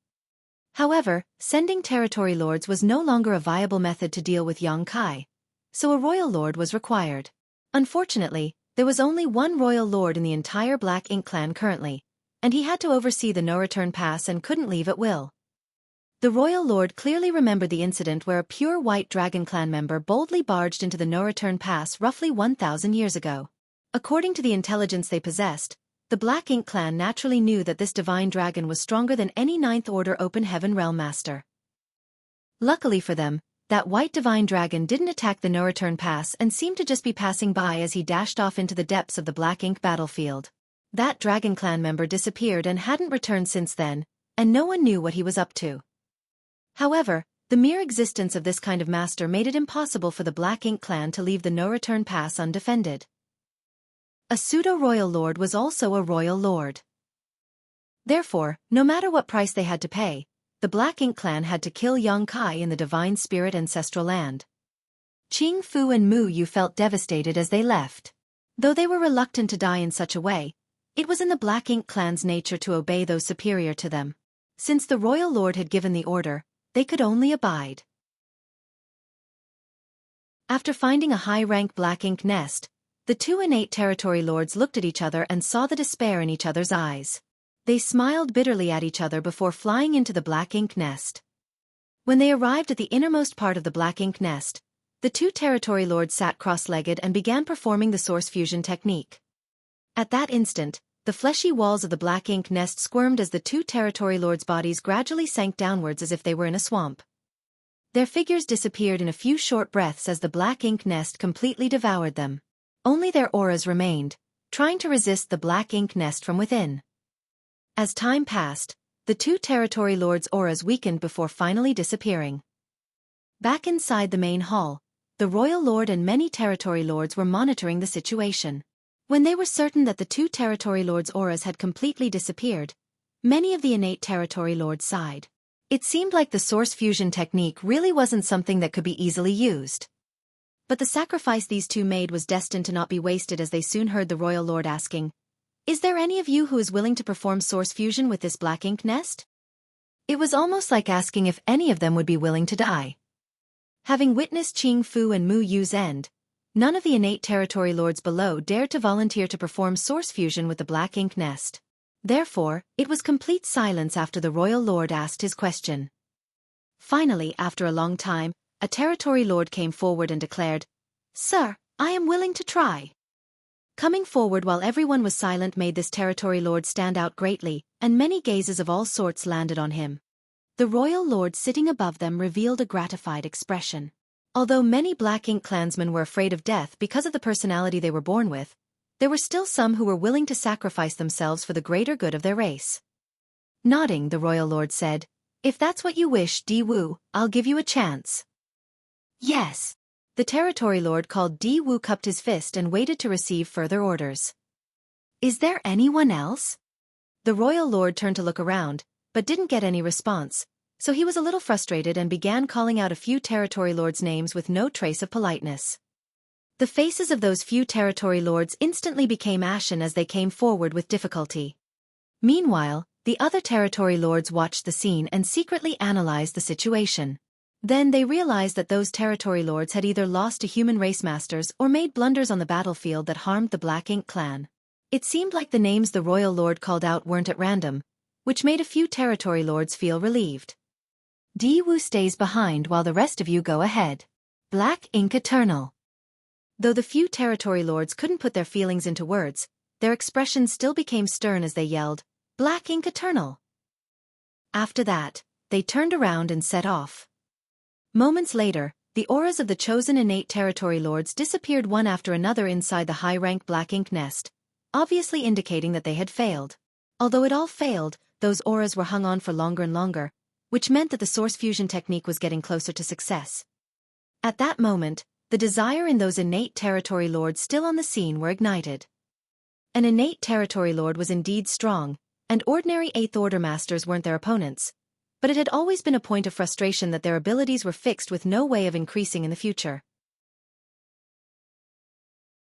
However, sending territory lords was no longer a viable method to deal with Xueqi, so a royal lord was required. Unfortunately, there was only one royal lord in the entire Black Ink clan currently, and he had to oversee the No-Return Pass and couldn't leave at will. The royal lord clearly remembered the incident where a pure white dragon clan member boldly barged into the no-return pass roughly 1,000 years ago. According to the intelligence they possessed, the Black Ink clan naturally knew that this divine dragon was stronger than any Ninth Order Open Heaven Realm Master. Luckily for them, that white divine dragon didn't attack the no-return pass and seemed to just be passing by as he dashed off into the depths of the Black Ink battlefield. That dragon clan member disappeared and hadn't returned since then, and no one knew what he was up to. However, the mere existence of this kind of master made it impossible for the Black Ink clan to leave the no-return pass undefended. A pseudo-royal lord was also a royal lord. Therefore, no matter what price they had to pay, the Black Ink clan had to kill Xueqi in the divine spirit ancestral land. Qing Fu and Mu Yu felt devastated as they left. Though they were reluctant to die in such a way, it was in the Black Ink clan's nature to obey those superior to them. Since the royal lord had given the order, they could only abide. After finding a high-rank Black Ink nest, the two innate territory lords looked at each other and saw the despair in each other's eyes. They smiled bitterly at each other before flying into the Black Ink nest. When they arrived at the innermost part of the Black Ink nest, the two territory lords sat cross-legged and began performing the source fusion technique. At that instant, the fleshy walls of the Black Ink nest squirmed as the two territory lords' bodies gradually sank downwards as if they were in a swamp. Their figures disappeared in a few short breaths as the Black Ink nest completely devoured them. Only their auras remained, trying to resist the Black Ink nest from within. As time passed, the two territory lords' auras weakened before finally disappearing. Back inside the main hall, the royal lord and many territory lords were monitoring the situation. When they were certain that the two territory lords' auras had completely disappeared, many of the innate territory lords sighed. It seemed like the source fusion technique really wasn't something that could be easily used. But the sacrifice these two made was destined to not be wasted, as they soon heard the royal lord asking, "Is there any of you who is willing to perform source fusion with this Black Ink nest?" It was almost like asking if any of them would be willing to die. Having witnessed Qing Fu and Mu Yu's end, none of the innate territory lords below dared to volunteer to perform source fusion with the Black Ink nest. Therefore, it was complete silence after the royal lord asked his question. Finally, after a long time, a territory lord came forward and declared, "Sir, I am willing to try." Coming forward while everyone was silent made this territory lord stand out greatly, and many gazes of all sorts landed on him. The royal lord sitting above them revealed a gratified expression. Although many Black Ink clansmen were afraid of death because of the personality they were born with, there were still some who were willing to sacrifice themselves for the greater good of their race. Nodding, the royal lord said, "If that's what you wish, Di Wu, I'll give you a chance." "Yes." The territory lord called Di Wu cupped his fist and waited to receive further orders. "Is there anyone else?" The royal lord turned to look around, but didn't get any response, so he was a little frustrated and began calling out a few territory lords' names with no trace of politeness. The faces of those few territory lords instantly became ashen as they came forward with difficulty. Meanwhile, the other territory lords watched the scene and secretly analyzed the situation. Then they realized that those territory lords had either lost to human race masters or made blunders on the battlefield that harmed the Black Ink clan. It seemed like the names the royal lord called out weren't at random, which made a few territory lords feel relieved. Di Wu stays behind while the rest of you go ahead. Black Ink Eternal. Though the few territory lords couldn't put their feelings into words, their expressions still became stern as they yelled, "Black Ink Eternal!" After that, they turned around and set off. Moments later, the auras of the chosen innate territory lords disappeared one after another inside the high-rank Black Ink nest, obviously indicating that they had failed. Although it all failed, those auras were hung on for longer and longer, which meant that the source fusion technique was getting closer to success. At that moment, the desire in those innate territory lords still on the scene were ignited. An innate territory lord was indeed strong, and ordinary Eighth Order masters weren't their opponents, but it had always been a point of frustration that their abilities were fixed with no way of increasing in the future.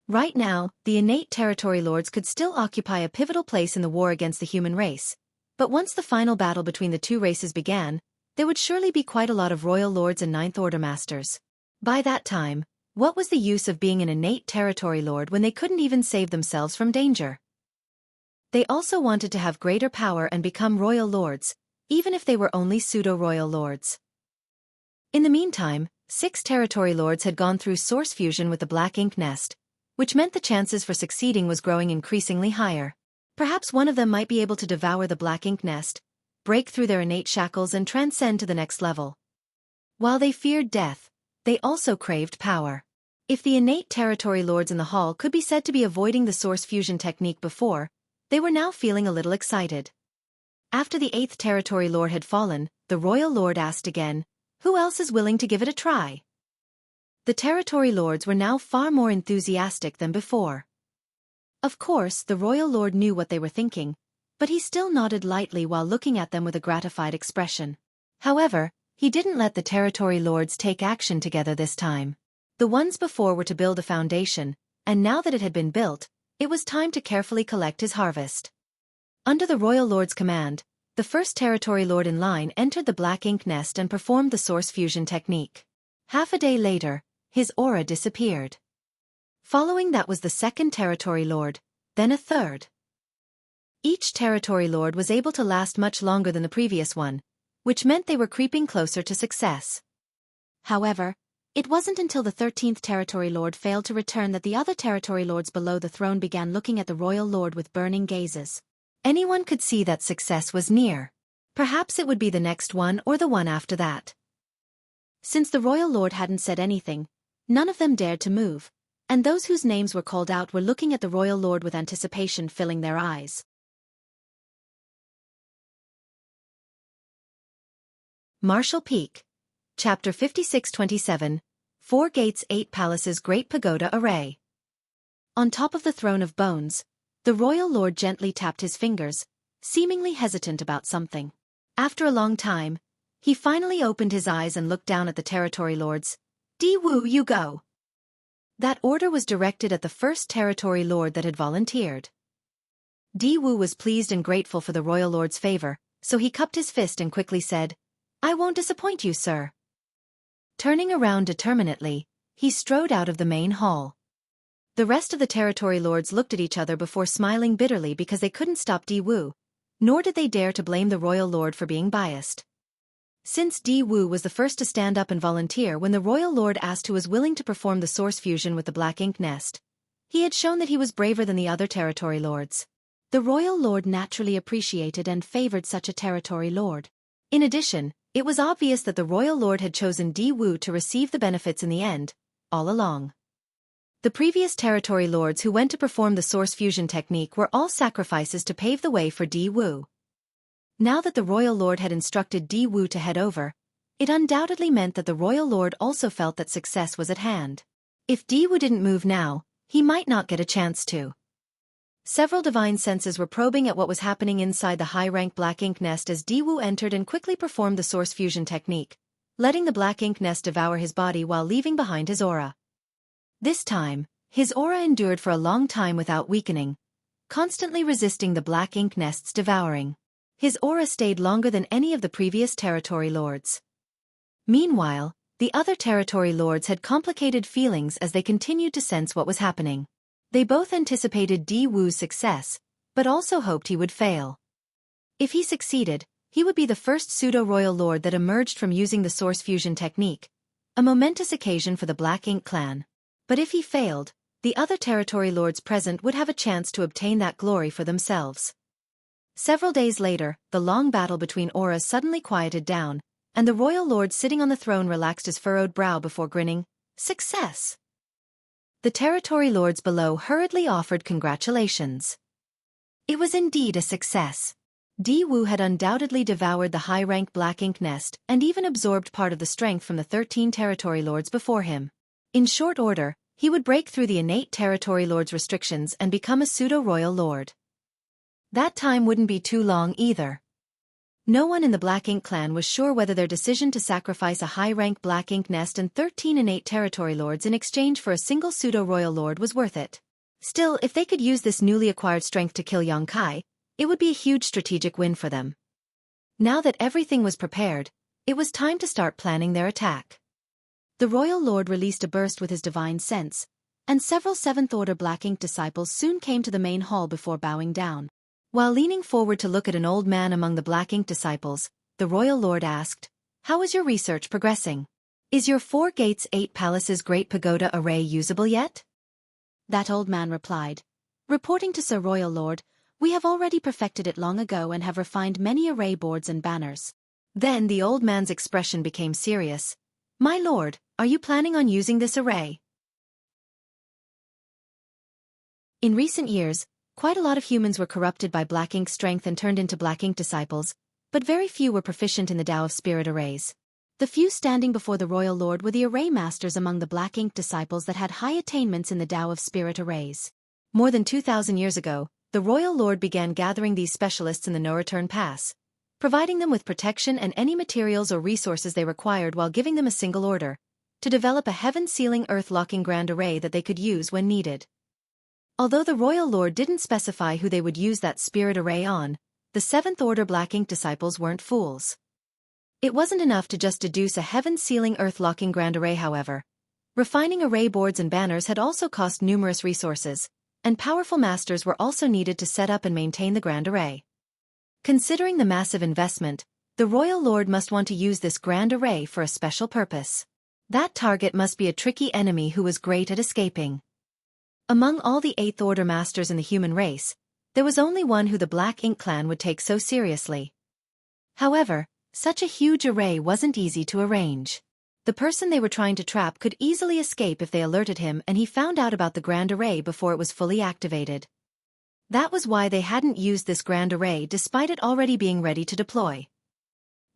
Right now, the innate territory lords could still occupy a pivotal place in the war against the human race, but once the final battle between the two races began, there would surely be quite a lot of royal lords and Ninth Order masters. By that time, what was the use of being an innate territory lord when they couldn't even save themselves from danger? They also wanted to have greater power and become royal lords, even if they were only pseudo-royal lords. In the meantime, 6 territory lords had gone through source fusion with the black ink nest, which meant the chances for succeeding was growing increasingly higher. Perhaps one of them might be able to devour the black ink nest, break through their innate shackles and transcend to the next level. While they feared death, they also craved power. If the innate territory lords in the hall could be said to be avoiding the source fusion technique before, they were now feeling a little excited. After the 8th territory lord had fallen, the royal lord asked again, "Who else is willing to give it a try?" The territory lords were now far more enthusiastic than before. Of course, the royal lord knew what they were thinking, but he still nodded lightly while looking at them with a gratified expression. However, he didn't let the territory lords take action together this time. The ones before were to build a foundation, and now that it had been built, it was time to carefully collect his harvest. Under the royal lord's command, the first territory lord in line entered the black ink nest and performed the source fusion technique. Half a day later, his aura disappeared. Following that was the second territory lord, then a third. Each territory lord was able to last much longer than the previous one, which meant they were creeping closer to success. However, it wasn't until the 13th territory lord failed to return that the other territory lords below the throne began looking at the royal lord with burning gazes. Anyone could see that success was near. Perhaps it would be the next one or the one after that. Since the royal lord hadn't said anything, none of them dared to move, and those whose names were called out were looking at the royal lord with anticipation filling their eyes. Martial Peak. Chapter 56-27, 4 Gates 8 Palaces Great Pagoda Array. On top of the throne of bones, the royal lord gently tapped his fingers, seemingly hesitant about something. After a long time, he finally opened his eyes and looked down at the territory lords. "Di Wu, you go." That order was directed at the first territory lord that had volunteered. Di Wu was pleased and grateful for the royal lord's favor, so he cupped his fist and quickly said, "I won't disappoint you, sir." Turning around determinedly, he strode out of the main hall. The rest of the territory lords looked at each other before smiling bitterly because they couldn't stop Di Wu, nor did they dare to blame the royal lord for being biased. Since Di Wu was the first to stand up and volunteer when the royal lord asked who was willing to perform the source fusion with the black ink nest, he had shown that he was braver than the other territory lords. The royal lord naturally appreciated and favored such a territory lord. In addition, it was obvious that the royal lord had chosen Di Wu to receive the benefits in the end, all along. The previous territory lords who went to perform the source fusion technique were all sacrifices to pave the way for Di Wu. Now that the royal lord had instructed Di Wu to head over, it undoubtedly meant that the royal lord also felt that success was at hand. If Di Wu didn't move now, he might not get a chance to. Several divine senses were probing at what was happening inside the high-rank black ink nest as Di Wu entered and quickly performed the source fusion technique, letting the black ink nest devour his body while leaving behind his aura. This time, his aura endured for a long time without weakening, constantly resisting the black ink nest's devouring. His aura stayed longer than any of the previous territory lords. Meanwhile, the other territory lords had complicated feelings as they continued to sense what was happening. They both anticipated Di Wu's success, but also hoped he would fail. If he succeeded, he would be the first pseudo-royal lord that emerged from using the source fusion technique, a momentous occasion for the Black Ink clan. But if he failed, the other territory lords present would have a chance to obtain that glory for themselves. Several days later, the long battle between auras suddenly quieted down, and the royal lord sitting on the throne relaxed his furrowed brow before grinning, "Success!" The territory lords below hurriedly offered congratulations. It was indeed a success. Di Wu had undoubtedly devoured the high-rank black ink nest and even absorbed part of the strength from the 13 territory lords before him. In short order, he would break through the innate territory lords' restrictions and become a pseudo-royal lord. That time wouldn't be too long either. No one in the Black Ink clan was sure whether their decision to sacrifice a high-rank black ink nest and 13 innate territory lords in exchange for a single pseudo-royal lord was worth it. Still, if they could use this newly acquired strength to kill Xueqi, it would be a huge strategic win for them. Now that everything was prepared, it was time to start planning their attack. The royal lord released a burst with his divine sense, and several 7th-order Black Ink disciples soon came to the main hall before bowing down. While leaning forward to look at an old man among the Black Ink disciples, the royal lord asked, "How is your research progressing? Is your 4 gates 8 palaces great pagoda array usable yet?" That old man replied, "Reporting to Sir Royal Lord, we have already perfected it long ago and have refined many array boards and banners." Then the old man's expression became serious. "My lord, are you planning on using this array?" In recent years, quite a lot of humans were corrupted by black ink strength and turned into black ink disciples, but very few were proficient in the Tao of Spirit arrays. The few standing before the royal lord were the array masters among the black ink disciples that had high attainments in the Tao of Spirit arrays. More than 2,000 years ago, the royal lord began gathering these specialists in the no-return pass, providing them with protection and any materials or resources they required while giving them a single order, to develop a heaven-sealing earth-locking grand array that they could use when needed. Although the royal lord didn't specify who they would use that spirit array on, the 7th Order Black Ink disciples weren't fools. It wasn't enough to just deduce a heaven-sealing earth-locking grand array, however. Refining array boards and banners had also cost numerous resources, and powerful masters were also needed to set up and maintain the grand array. Considering the massive investment, the royal lord must want to use this grand array for a special purpose. That target must be a tricky enemy who was great at escaping. Among all the 8th Order masters in the human race, there was only one who the Black Ink clan would take so seriously. However, such a huge array wasn't easy to arrange. The person they were trying to trap could easily escape if they alerted him and he found out about the grand array before it was fully activated. That was why they hadn't used this grand array despite it already being ready to deploy.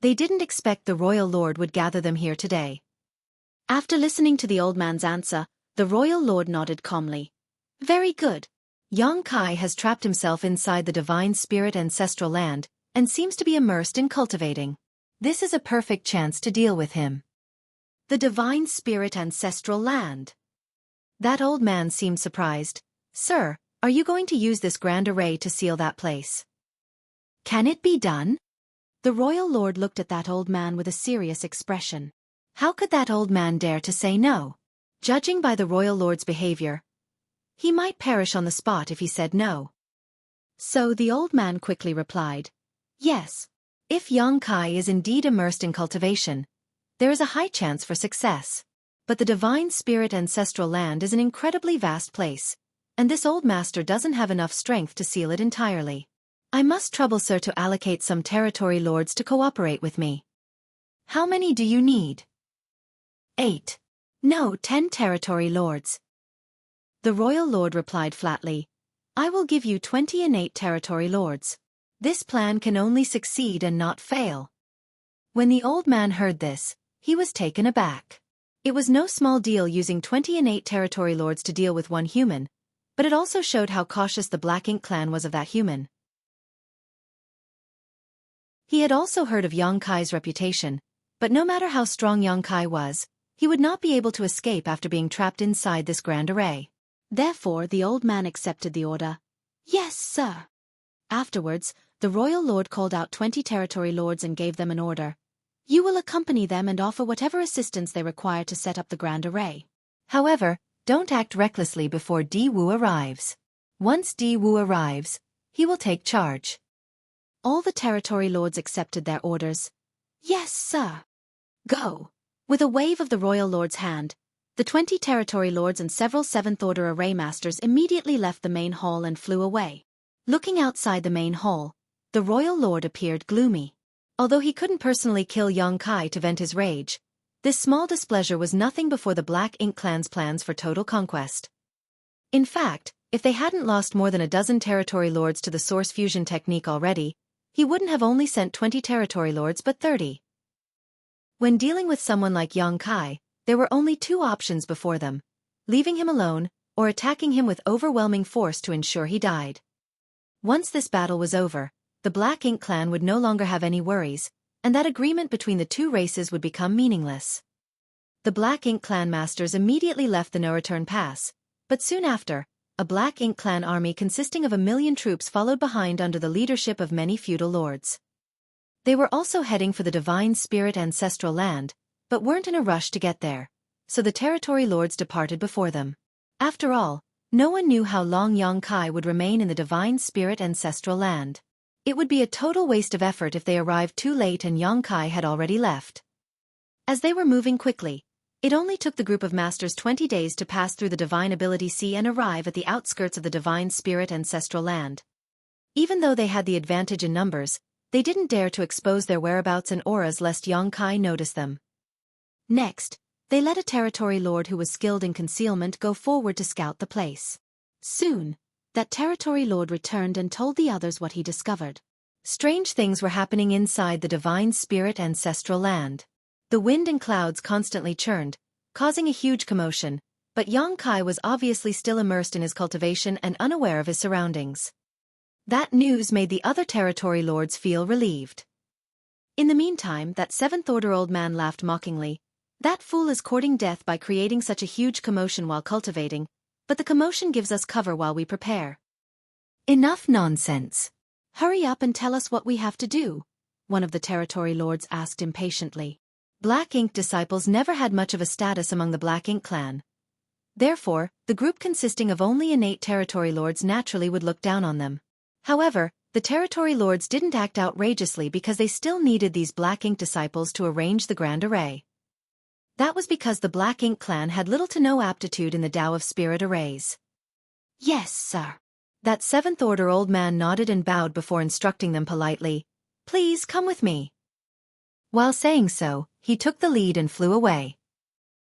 They didn't expect the royal lord would gather them here today. After listening to the old man's answer, the royal lord nodded calmly. "Very good. Yang Kai has trapped himself inside the divine spirit ancestral land, and seems to be immersed in cultivating. This is a perfect chance to deal with him." The divine spirit ancestral land. That old man seemed surprised. "Sir, are you going to use this grand array to seal that place?" "Can it be done?" The royal lord looked at that old man with a serious expression. How could that old man dare to say no? Judging by the royal lord's behavior, he might perish on the spot if he said no. So the old man quickly replied, "Yes. If Yang Kai is indeed immersed in cultivation, there is a high chance for success. But the divine spirit ancestral land is an incredibly vast place, and this old master doesn't have enough strength to seal it entirely. I must trouble Sir to allocate some territory lords to cooperate with me." "How many do you need?" 8. No, 10 territory lords. The royal lord replied flatly, "I will give you 20 innate territory lords. This plan can only succeed and not fail." When the old man heard this, he was taken aback. It was no small deal using 20 innate territory lords to deal with one human, but it also showed how cautious the Black Ink clan was of that human. He had also heard of Yang Kai's reputation, but no matter how strong Yang Kai was, he would not be able to escape after being trapped inside this grand array. Therefore, the old man accepted the order. "Yes, sir." Afterwards, the royal lord called out 20 territory lords and gave them an order. "You will accompany them and offer whatever assistance they require to set up the grand array. However, don't act recklessly before Di Wu arrives. Once Di Wu arrives, he will take charge." All the territory lords accepted their orders. "Yes, sir." "Go." With a wave of the royal lord's hand, the 20 territory lords and several 7th Order array masters immediately left the main hall and flew away. Looking outside the main hall, the royal lord appeared gloomy. Although he couldn't personally kill Yang Kai to vent his rage, this small displeasure was nothing before the Black Ink clan's plans for total conquest. In fact, if they hadn't lost more than a dozen territory lords to the source fusion technique already, he wouldn't have only sent 20 territory lords but 30. When dealing with someone like Yang Kai, there were only 2 options before them: leaving him alone, or attacking him with overwhelming force to ensure he died. Once this battle was over, the Black Ink clan would no longer have any worries, and that agreement between the 2 races would become meaningless. The Black Ink clan masters immediately left the no-return pass, but soon after, a Black Ink clan army consisting of 1,000,000 troops followed behind under the leadership of many feudal lords. They were also heading for the divine spirit ancestral land, but weren't in a rush to get there, so the territory lords departed before them. After all, no one knew how long Yang Kai would remain in the divine spirit ancestral land. It would be a total waste of effort if they arrived too late and Yang Kai had already left. As they were moving quickly, it only took the group of masters 20 days to pass through the Divine Ability Sea and arrive at the outskirts of the Divine Spirit Ancestral Land. Even though they had the advantage in numbers, they didn't dare to expose their whereabouts and auras lest Yang Kai notice them. Next, they let a territory lord who was skilled in concealment go forward to scout the place. Soon, that territory lord returned and told the others what he discovered. Strange things were happening inside the Divine Spirit Ancestral Land. The wind and clouds constantly churned, causing a huge commotion, but Yang Kai was obviously still immersed in his cultivation and unaware of his surroundings. That news made the other territory lords feel relieved. In the meantime, that seventh-order old man laughed mockingly. That fool is courting death by creating such a huge commotion while cultivating, but the commotion gives us cover while we prepare. Enough nonsense. Hurry up and tell us what we have to do, one of the territory lords asked impatiently. Black Ink disciples never had much of a status among the Black Ink clan. Therefore, the group consisting of only innate territory lords naturally would look down on them. However, the territory lords didn't act outrageously because they still needed these Black Ink disciples to arrange the grand array. That was because the Black Ink clan had little to no aptitude in the Tao of Spirit arrays. Yes, sir. That seventh-order old man nodded and bowed before instructing them politely. Please come with me. While saying so, he took the lead and flew away.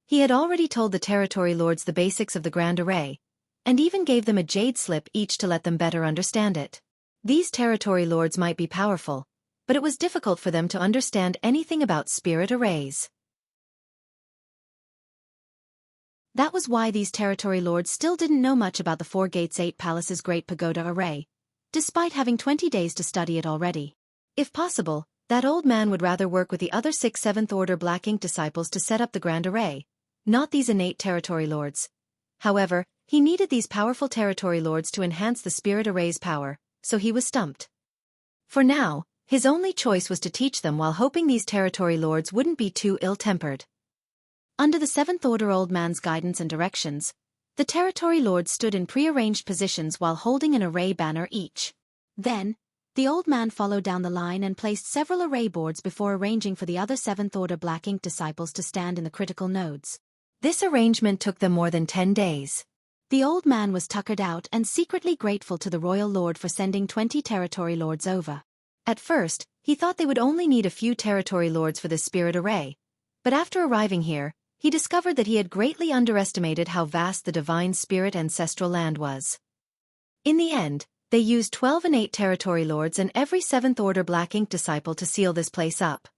He had already told the territory lords the basics of the grand array, and even gave them a jade slip each to let them better understand it. These territory lords might be powerful, but it was difficult for them to understand anything about spirit arrays. That was why these territory lords still didn't know much about the Four Gates 8 Palace's Great Pagoda Array, despite having 20 days to study it already. If possible, that old man would rather work with the other 6 7th-order Black Ink disciples to set up the grand array, not these innate territory lords. However, he needed these powerful territory lords to enhance the spirit array's power, so he was stumped. For now, his only choice was to teach them while hoping these territory lords wouldn't be too ill-tempered. Under the 7th-order old man's guidance and directions, the territory lords stood in prearranged positions while holding an array banner each. Then, the old man followed down the line and placed several array boards before arranging for the other 7th-order Black Ink disciples to stand in the critical nodes. This arrangement took them more than 10 days. The old man was tuckered out and secretly grateful to the royal lord for sending 20 territory lords over. At first, he thought they would only need a few territory lords for this spirit array, but after arriving here, he discovered that he had greatly underestimated how vast the Divine Spirit Ancestral Land was. In the end, they used 12 innate territory lords and every 7th-order Black Ink disciple to seal this place up.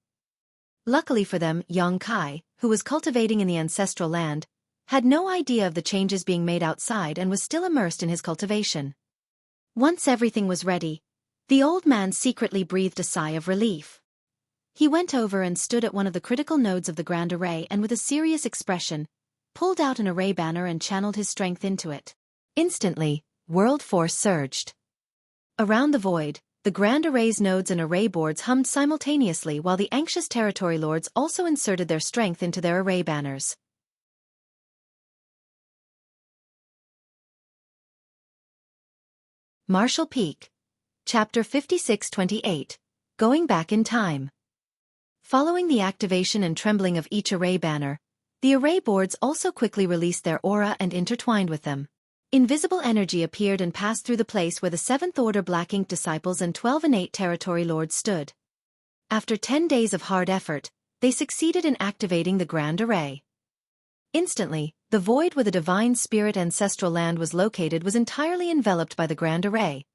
Luckily for them, Yang Kai, who was cultivating in the ancestral land, had no idea of the changes being made outside and was still immersed in his cultivation. Once everything was ready, the old man secretly breathed a sigh of relief. He went over and stood at one of the critical nodes of the grand array and with a serious expression, pulled out an array banner and channeled his strength into it. Instantly, world force surged. Around the void, the grand array's nodes and array boards hummed simultaneously while the anxious territory lords also inserted their strength into their array banners. Marshall Peak. Chapter 56-28. Going Back in Time. Following the activation and trembling of each array banner, the array boards also quickly released their aura and intertwined with them. Invisible energy appeared and passed through the place where the 7th-order Black Ink disciples and 12 innate territory lords stood. After 10 days of hard effort, they succeeded in activating the grand array. Instantly, the void where the Divine Spirit Ancestral Land was located was entirely enveloped by the grand array,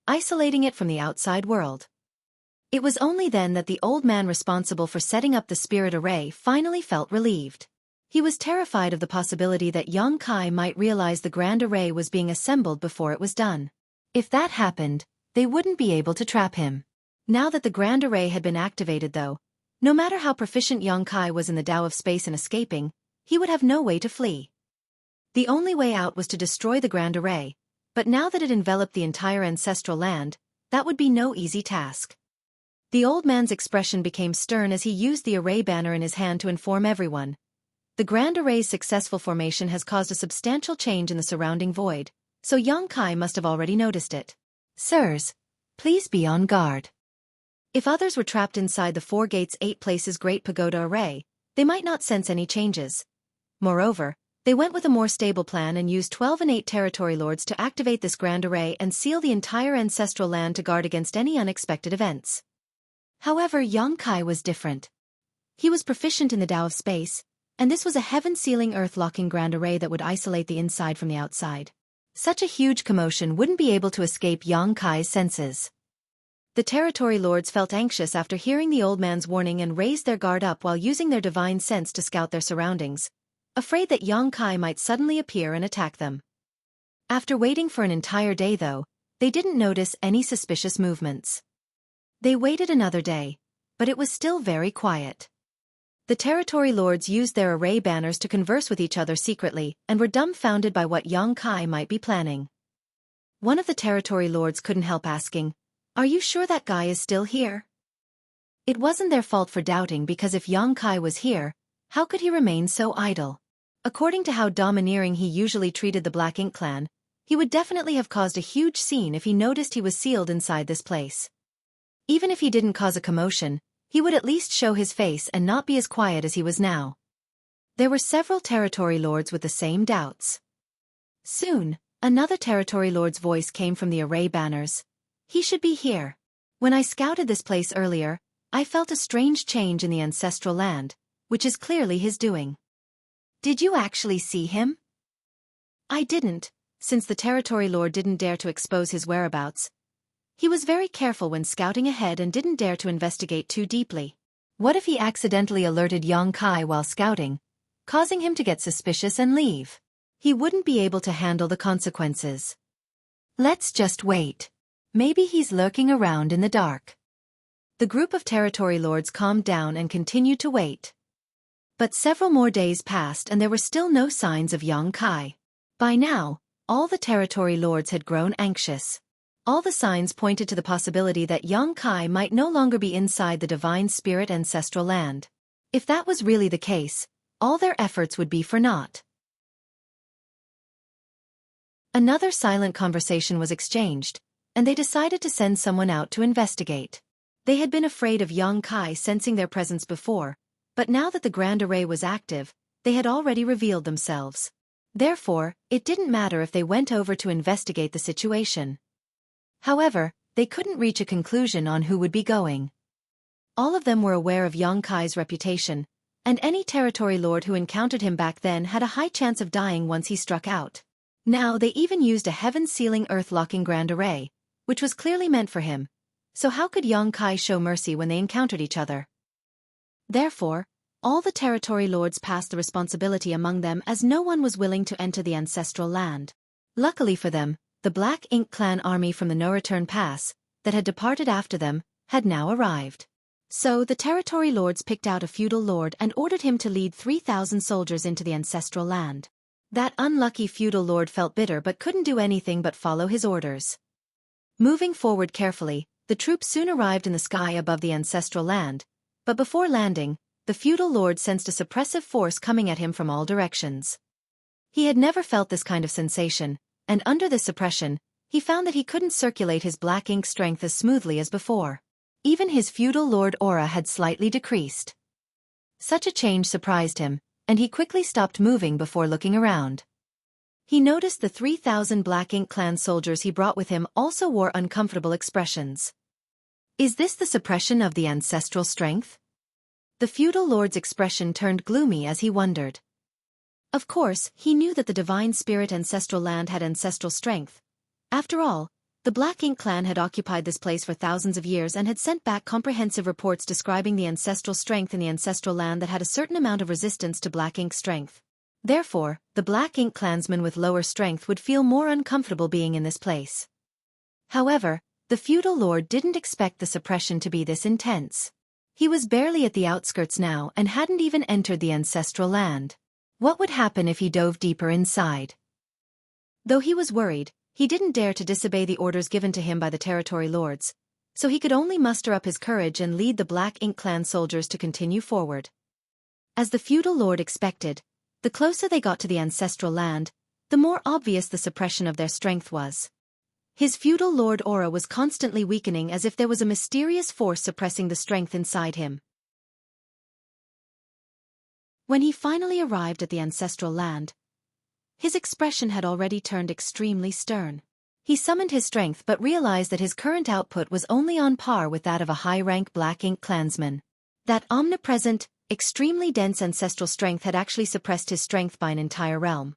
isolating it from the outside world. It was only then that the old man responsible for setting up the spirit array finally felt relieved. He was terrified of the possibility that Yang Kai might realize the grand array was being assembled before it was done. If that happened, they wouldn't be able to trap him. Now that the grand array had been activated though, no matter how proficient Yang Kai was in the Tao of space and escaping, he would have no way to flee. The only way out was to destroy the grand array, but now that it enveloped the entire ancestral land, that would be no easy task. The old man's expression became stern as he used the array banner in his hand to inform everyone. The grand array's successful formation has caused a substantial change in the surrounding void, so Yang Kai must have already noticed it. Sirs, Please be on guard. If others were trapped inside the 4 gates 8 places Great Pagoda Array, they might not sense any changes. Moreover, they went with a more stable plan and used 12 innate territory lords to activate this grand array and seal the entire ancestral land to guard against any unexpected events. However, Xueqi was different. He was proficient in the Tao of space, and this was a heaven-sealing earth-locking grand array that would isolate the inside from the outside. Such a huge commotion wouldn't be able to escape Xueqi's senses. The territory lords felt anxious after hearing the old man's warning and raised their guard up while using their divine sense to scout their surroundings, afraid that Xueqi might suddenly appear and attack them. After waiting for an entire day though, they didn't notice any suspicious movements. They waited another day, but it was still very quiet. The territory lords used their array banners to converse with each other secretly and were dumbfounded by what Xueqi might be planning. One of the territory lords couldn't help asking, "Are you sure that guy is still here?" It wasn't their fault for doubting because if Xueqi was here, how could he remain so idle? According to how domineering he usually treated the Black Ink clan, he would definitely have caused a huge scene if he noticed he was sealed inside this place. Even if he didn't cause a commotion, he would at least show his face and not be as quiet as he was now. There were several territory lords with the same doubts. Soon, another territory lord's voice came from the array banners. "He should be here. When I scouted this place earlier, I felt a strange change in the ancestral land, which is clearly his doing." "Did you actually see him?" "I didn't, since the territory lord didn't dare to expose his whereabouts. He was very careful when scouting ahead and didn't dare to investigate too deeply. What if he accidentally alerted Xueqi while scouting, causing him to get suspicious and leave? He wouldn't be able to handle the consequences. Let's just wait. Maybe he's lurking around in the dark." The group of territory lords calmed down and continued to wait. But several more days passed and there were still no signs of Xueqi. By now, all the territory lords had grown anxious. All the signs pointed to the possibility that Xueqi might no longer be inside the divine spirit ancestral land. If that was really the case, all their efforts would be for naught. Another silent conversation was exchanged, and they decided to send someone out to investigate. They had been afraid of Xueqi sensing their presence before, but now that the Grand Array was active, they had already revealed themselves. Therefore, it didn't matter if they went over to investigate the situation. However, they couldn't reach a conclusion on who would be going. All of them were aware of Xueqi's reputation, and any territory lord who encountered him back then had a high chance of dying once he struck out. Now they even used a heaven-sealing earth-locking Grand Array, which was clearly meant for him, so how could Xueqi show mercy when they encountered each other? Therefore, all the territory lords passed the responsibility among them as no one was willing to enter the ancestral land. Luckily for them, the Black Ink clan army from the No-Return Pass, that had departed after them, had now arrived. So the territory lords picked out a feudal lord and ordered him to lead 3,000 soldiers into the ancestral land. That unlucky feudal lord felt bitter but couldn't do anything but follow his orders. Moving forward carefully, the troops soon arrived in the sky above the ancestral land, but before landing, the feudal lord sensed a suppressive force coming at him from all directions. He had never felt this kind of sensation, and under this suppression, he found that he couldn't circulate his Black Ink strength as smoothly as before. Even his feudal lord aura had slightly decreased. Such a change surprised him, and he quickly stopped moving before looking around. He noticed the 3,000 Black Ink clan soldiers he brought with him also wore uncomfortable expressions. Is this the suppression of the ancestral strength? The feudal lord's expression turned gloomy as he wondered. Of course, he knew that the divine spirit ancestral land had ancestral strength. After all, the Black Ink clan had occupied this place for thousands of years and had sent back comprehensive reports describing the ancestral strength in the ancestral land that had a certain amount of resistance to Black Ink strength. Therefore, the Black Ink clansmen with lower strength would feel more uncomfortable being in this place. However, the feudal lord didn't expect the suppression to be this intense. He was barely at the outskirts now and hadn't even entered the ancestral land. What would happen if he dove deeper inside? Though he was worried, he didn't dare to disobey the orders given to him by the territory lords, so he could only muster up his courage and lead the Black Ink clan soldiers to continue forward. As the feudal lord expected, the closer they got to the ancestral land, the more obvious the suppression of their strength was. His feudal lord aura was constantly weakening as if there was a mysterious force suppressing the strength inside him. When he finally arrived at the ancestral land, his expression had already turned extremely stern. He summoned his strength but realized that his current output was only on par with that of a high-rank Black Ink clansman. That omnipresent, extremely dense ancestral strength had actually suppressed his strength by an entire realm.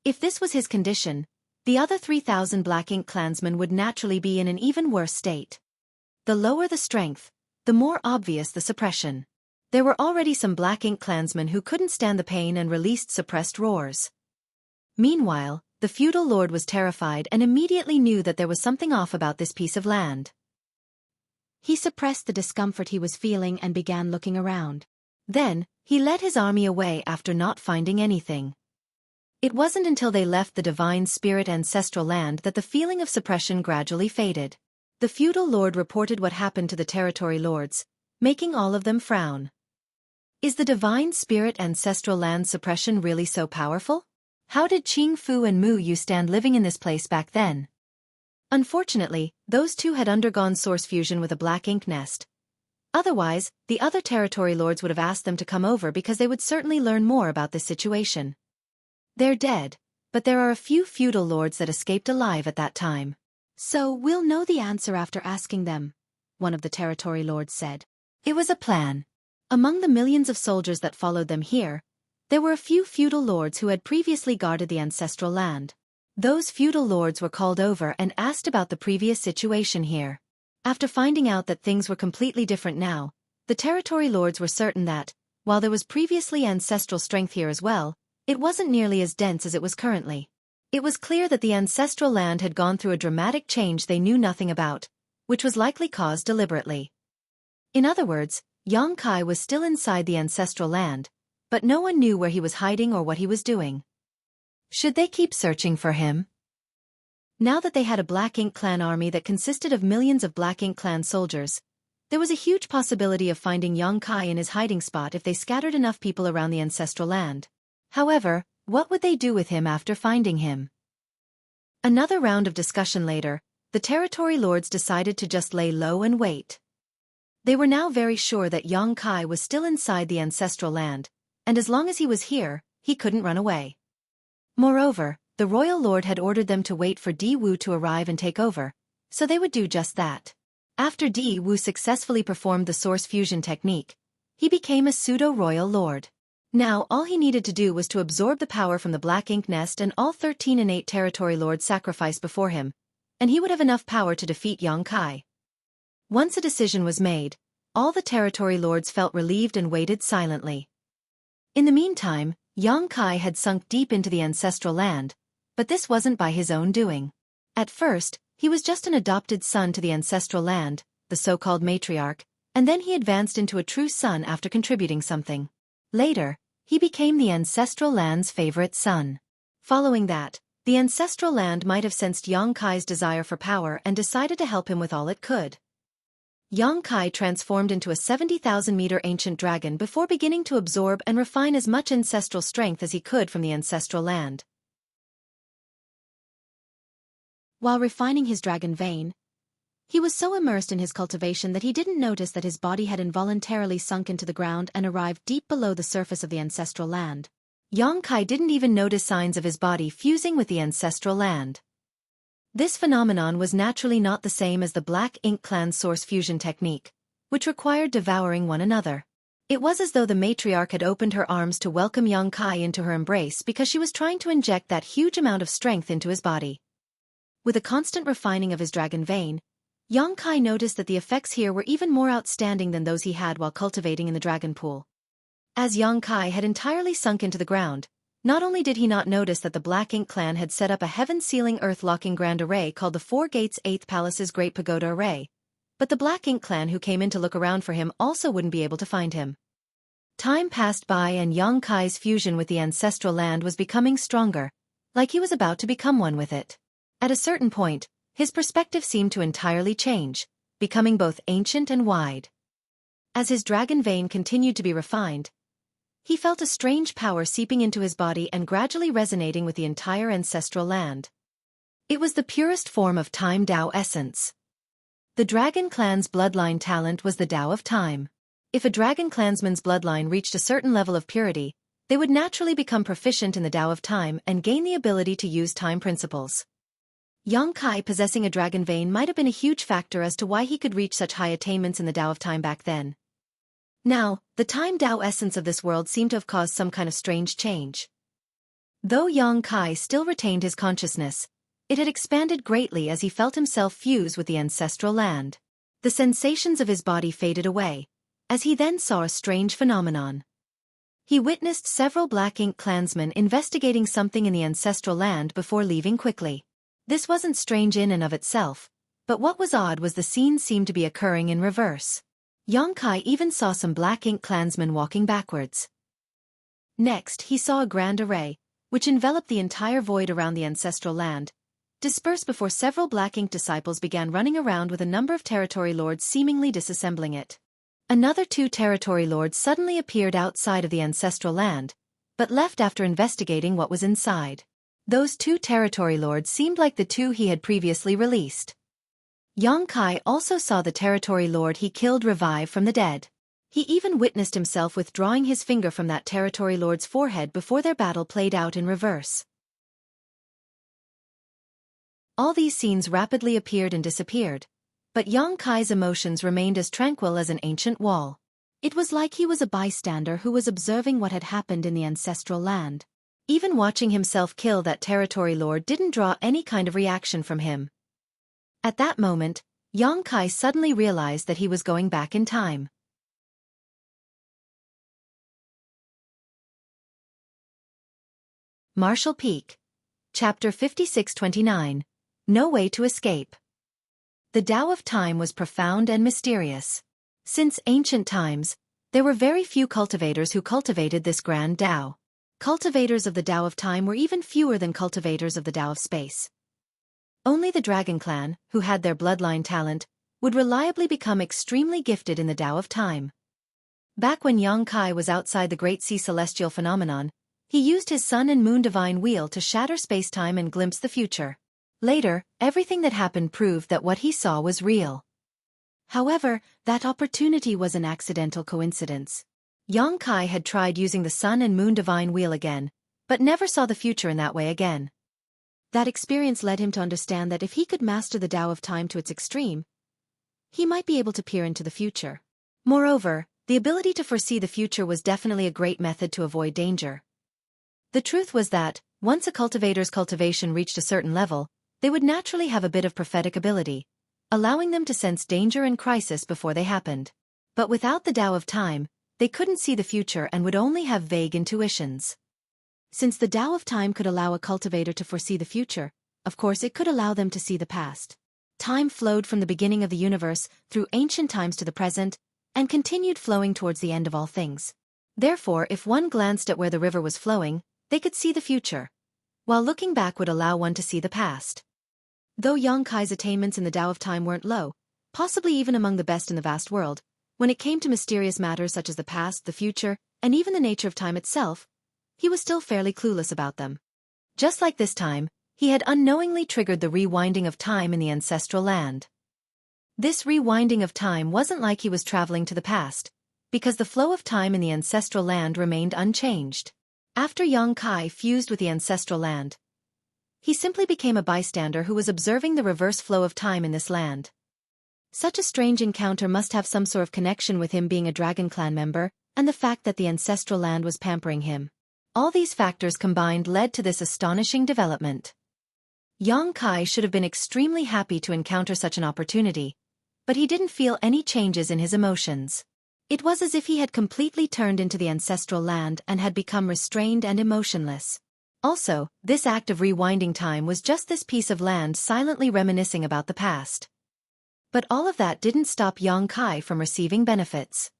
If this was his condition, the other 3,000 Black Ink clansmen would naturally be in an even worse state. The lower the strength, the more obvious the suppression. There were already some Black Ink clansmen who couldn't stand the pain and released suppressed roars. Meanwhile, the feudal lord was terrified and immediately knew that there was something off about this piece of land. He suppressed the discomfort he was feeling and began looking around. Then, he led his army away after not finding anything. It wasn't until they left the divine spirit ancestral land that the feeling of suppression gradually faded. The feudal lord reported what happened to the territory lords, making all of them frown. Is the divine spirit ancestral land suppression really so powerful? How did Qing Fu and Mu Yu stand living in this place back then? Unfortunately, those two had undergone source fusion with a Black Ink nest. Otherwise, the other territory lords would have asked them to come over because they would certainly learn more about this situation. They're dead, but there are a few feudal lords that escaped alive at that time. So we'll know the answer after asking them, one of the territory lords said. It was a plan. Among the millions of soldiers that followed them here, there were a few feudal lords who had previously guarded the ancestral land. Those feudal lords were called over and asked about the previous situation here. After finding out that things were completely different now, the territory lords were certain that, while there was previously ancestral strength here as well, it wasn't nearly as dense as it was currently. It was clear that the ancestral land had gone through a dramatic change they knew nothing about, which was likely caused deliberately. In other words, Yang Kai was still inside the ancestral land, but no one knew where he was hiding or what he was doing. Should they keep searching for him? Now that they had a Black Ink clan army that consisted of millions of Black Ink clan soldiers, there was a huge possibility of finding Yang Kai in his hiding spot if they scattered enough people around the ancestral land. However, what would they do with him after finding him? Another round of discussion later, the territory lords decided to just lay low and wait. They were now very sure that Yang Kai was still inside the ancestral land, and as long as he was here, he couldn't run away. Moreover, the royal lord had ordered them to wait for Di Wu to arrive and take over, so they would do just that. After Di Wu successfully performed the source fusion technique, he became a pseudo-royal lord. Now all he needed to do was to absorb the power from the Black Ink nest and all 13 innate territory lords sacrificed before him, and he would have enough power to defeat Yang Kai. Once a decision was made, all the territory lords felt relieved and waited silently. In the meantime, Yang Kai had sunk deep into the ancestral land, but this wasn't by his own doing. At first, he was just an adopted son to the ancestral land, the so-called matriarch, and then he advanced into a true son after contributing something. Later, he became the ancestral land's favorite son. Following that, the ancestral land might have sensed Yang Kai's desire for power and decided to help him with all it could. Yang Kai transformed into a 70,000-meter ancient dragon before beginning to absorb and refine as much ancestral strength as he could from the ancestral land. While refining his dragon vein, he was so immersed in his cultivation that he didn't notice that his body had involuntarily sunk into the ground and arrived deep below the surface of the ancestral land. Yang Kai didn't even notice signs of his body fusing with the ancestral land. This phenomenon was naturally not the same as the Black Ink clan's source fusion technique, which required devouring one another. It was as though the matriarch had opened her arms to welcome Yang Kai into her embrace because she was trying to inject that huge amount of strength into his body. With a constant refining of his dragon vein, Yang Kai noticed that the effects here were even more outstanding than those he had while cultivating in the dragon pool. As Yang Kai had entirely sunk into the ground, not only did he not notice that the Black Ink clan had set up a heaven-sealing earth-locking grand array called the Four Gates 8th Palace's Great Pagoda Array, but the Black Ink clan who came in to look around for him also wouldn't be able to find him. Time passed by and Yang Kai's fusion with the ancestral land was becoming stronger, like he was about to become one with it. At a certain point, his perspective seemed to entirely change, becoming both ancient and wide. As his dragon vein continued to be refined, he felt a strange power seeping into his body and gradually resonating with the entire ancestral land. It was the purest form of Time Tao essence. The Dragon Clan's bloodline talent was the Tao of Time. If a Dragon Clansman's bloodline reached a certain level of purity, they would naturally become proficient in the Tao of Time and gain the ability to use time principles. Yang Kai possessing a dragon vein might have been a huge factor as to why he could reach such high attainments in the Tao of Time back then. Now, the Time Tao essence of this world seemed to have caused some kind of strange change. Though Yang Kai still retained his consciousness, it had expanded greatly as he felt himself fuse with the ancestral land. The sensations of his body faded away, as he then saw a strange phenomenon. He witnessed several Black Ink clansmen investigating something in the ancestral land before leaving quickly. This wasn't strange in and of itself, but what was odd was the scene seemed to be occurring in reverse. Yang Kai even saw some Black Ink clansmen walking backwards. Next, he saw a grand array, which enveloped the entire void around the ancestral land, dispersed before several Black Ink disciples began running around with a number of territory lords seemingly disassembling it. Another 2 territory lords suddenly appeared outside of the ancestral land, but left after investigating what was inside. Those 2 territory lords seemed like the 2 he had previously released. Yang Kai also saw the territory lord he killed revive from the dead. He even witnessed himself withdrawing his finger from that territory lord's forehead before their battle played out in reverse. All these scenes rapidly appeared and disappeared, but Yang Kai's emotions remained as tranquil as an ancient wall. It was like he was a bystander who was observing what had happened in the ancestral land. Even watching himself kill that territory lord didn't draw any kind of reaction from him. At that moment, Yang Kai suddenly realized that he was going back in time. Martial Peak. Chapter 5629. No Way to Escape. The Tao of Time was profound and mysterious. Since ancient times, there were very few cultivators who cultivated this grand Tao. Cultivators of the Tao of Time were even fewer than cultivators of the Tao of Space. Only the Dragon Clan, who had their bloodline talent, would reliably become extremely gifted in the Tao of Time. Back when Yang Kai was outside the Great Sea Celestial Phenomenon, he used his Sun and Moon Divine Wheel to shatter space-time and glimpse the future. Later, everything that happened proved that what he saw was real. However, that opportunity was an accidental coincidence. Yang Kai had tried using the Sun and Moon Divine Wheel again, but never saw the future in that way again. That experience led him to understand that if he could master the Tao of Time to its extreme, he might be able to peer into the future. Moreover, the ability to foresee the future was definitely a great method to avoid danger. The truth was that, once a cultivator's cultivation reached a certain level, they would naturally have a bit of prophetic ability, allowing them to sense danger and crisis before they happened. But without the Tao of Time, they couldn't see the future and would only have vague intuitions. Since the Tao of Time could allow a cultivator to foresee the future, of course it could allow them to see the past. Time flowed from the beginning of the universe through ancient times to the present, and continued flowing towards the end of all things. Therefore, if one glanced at where the river was flowing, they could see the future, while looking back would allow one to see the past. Though Yang Kai's attainments in the Tao of Time weren't low, possibly even among the best in the vast world, when it came to mysterious matters such as the past, the future, and even the nature of time itself, he was still fairly clueless about them. Just like this time, he had unknowingly triggered the rewinding of time in the ancestral land. This rewinding of time wasn't like he was traveling to the past, because the flow of time in the ancestral land remained unchanged. After Yang Kai fused with the ancestral land, he simply became a bystander who was observing the reverse flow of time in this land. Such a strange encounter must have some sort of connection with him being a Dragon Clan member, and the fact that the ancestral land was pampering him. All these factors combined led to this astonishing development. Yang Kai should have been extremely happy to encounter such an opportunity, but he didn't feel any changes in his emotions. It was as if he had completely turned into the ancestral land and had become restrained and emotionless. Also, this act of rewinding time was just this piece of land silently reminiscing about the past. But all of that didn't stop Yang Kai from receiving benefits.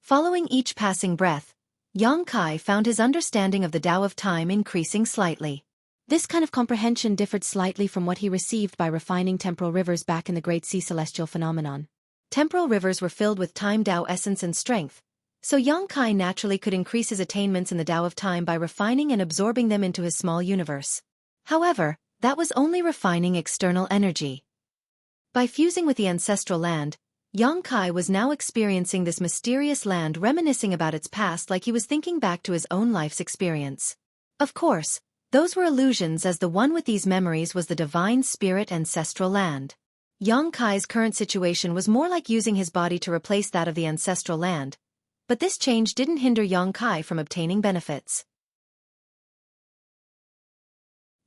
Following each passing breath, Yang Kai found his understanding of the Tao of Time increasing slightly. This kind of comprehension differed slightly from what he received by refining temporal rivers back in the Great Sea Celestial Phenomenon. Temporal rivers were filled with Time Tao essence and strength, so Yang Kai naturally could increase his attainments in the Tao of Time by refining and absorbing them into his small universe. However, That was only refining external energy. By fusing with the ancestral land, Xueqi was now experiencing this mysterious land, reminiscing about its past like he was thinking back to his own life's experience. Of course, those were illusions, as the one with these memories was the divine spirit ancestral land. Xueqi's current situation was more like using his body to replace that of the ancestral land, but this change didn't hinder Xueqi from obtaining benefits.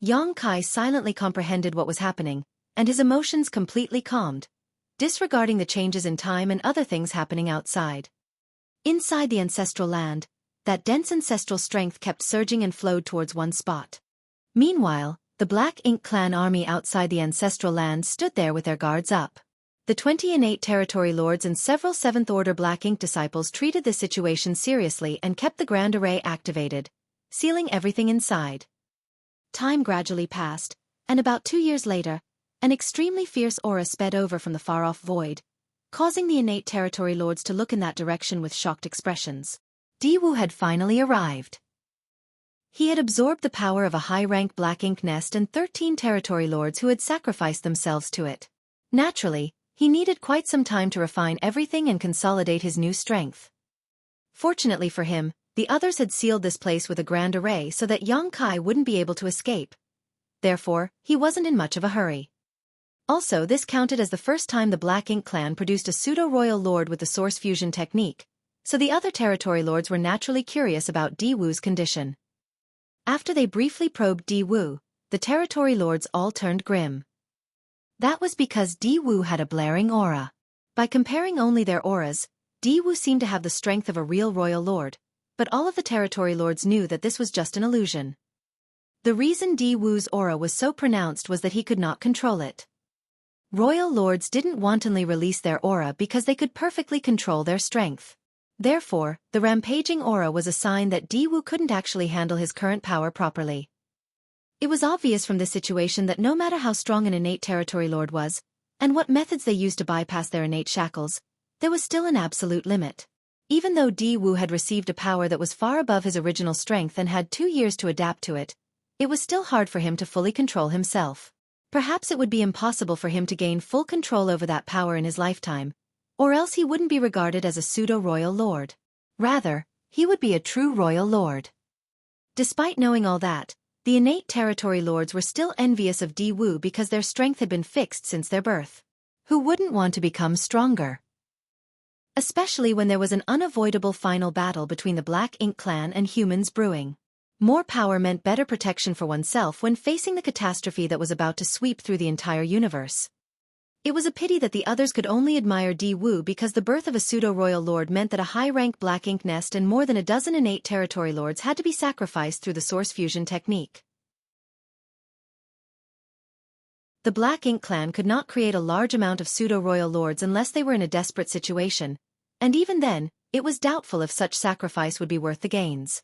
Xueqi silently comprehended what was happening, and his emotions completely calmed, disregarding the changes in time and other things happening outside. Inside the ancestral land, that dense ancestral strength kept surging and flowed towards one spot. Meanwhile, the Black Ink clan army outside the ancestral land stood there with their guards up. The 20 innate territory lords and several 7th Order Black Ink disciples treated this situation seriously and kept the Grand Array activated, sealing everything inside. Time gradually passed, and about 2 years later, an extremely fierce aura sped over from the far-off void, causing the innate territory lords to look in that direction with shocked expressions. Diwu had finally arrived. He had absorbed the power of a high-rank Black Ink nest and 13 territory lords who had sacrificed themselves to it. Naturally, he needed quite some time to refine everything and consolidate his new strength. Fortunately for him, the others had sealed this place with a Grand Array so that Xueqi wouldn't be able to escape. Therefore, he wasn't in much of a hurry. Also, this counted as the first time the Black Ink clan produced a pseudo-royal lord with the source fusion technique, so the other territory lords were naturally curious about Diwu's condition. After they briefly probed Diwu, the territory lords all turned grim. That was because Diwu had a blaring aura. By comparing only their auras, Diwu seemed to have the strength of a real royal lord, but all of the territory lords knew that this was just an illusion. The reason Diwu's aura was so pronounced was that he could not control it. Royal lords didn't wantonly release their aura because they could perfectly control their strength. Therefore, the rampaging aura was a sign that Diwu couldn't actually handle his current power properly. It was obvious from this situation that no matter how strong an innate territory lord was, and what methods they used to bypass their innate shackles, there was still an absolute limit. Even though Diwu had received a power that was far above his original strength and had 2 years to adapt to it, it was still hard for him to fully control himself. Perhaps it would be impossible for him to gain full control over that power in his lifetime, or else he wouldn't be regarded as a pseudo-royal lord. Rather, he would be a true royal lord. Despite knowing all that, the innate territory lords were still envious of Diwu because their strength had been fixed since their birth. Who wouldn't want to become stronger? Especially when there was an unavoidable final battle between the Black Ink clan and humans brewing. More power meant better protection for oneself when facing the catastrophe that was about to sweep through the entire universe. It was a pity that the others could only admire Diwu because the birth of a pseudo-royal lord meant that a high-rank Black Ink nest and more than a dozen innate territory lords had to be sacrificed through the source fusion technique. The Black Ink clan could not create a large amount of pseudo-royal lords unless they were in a desperate situation, and even then, it was doubtful if such sacrifice would be worth the gains.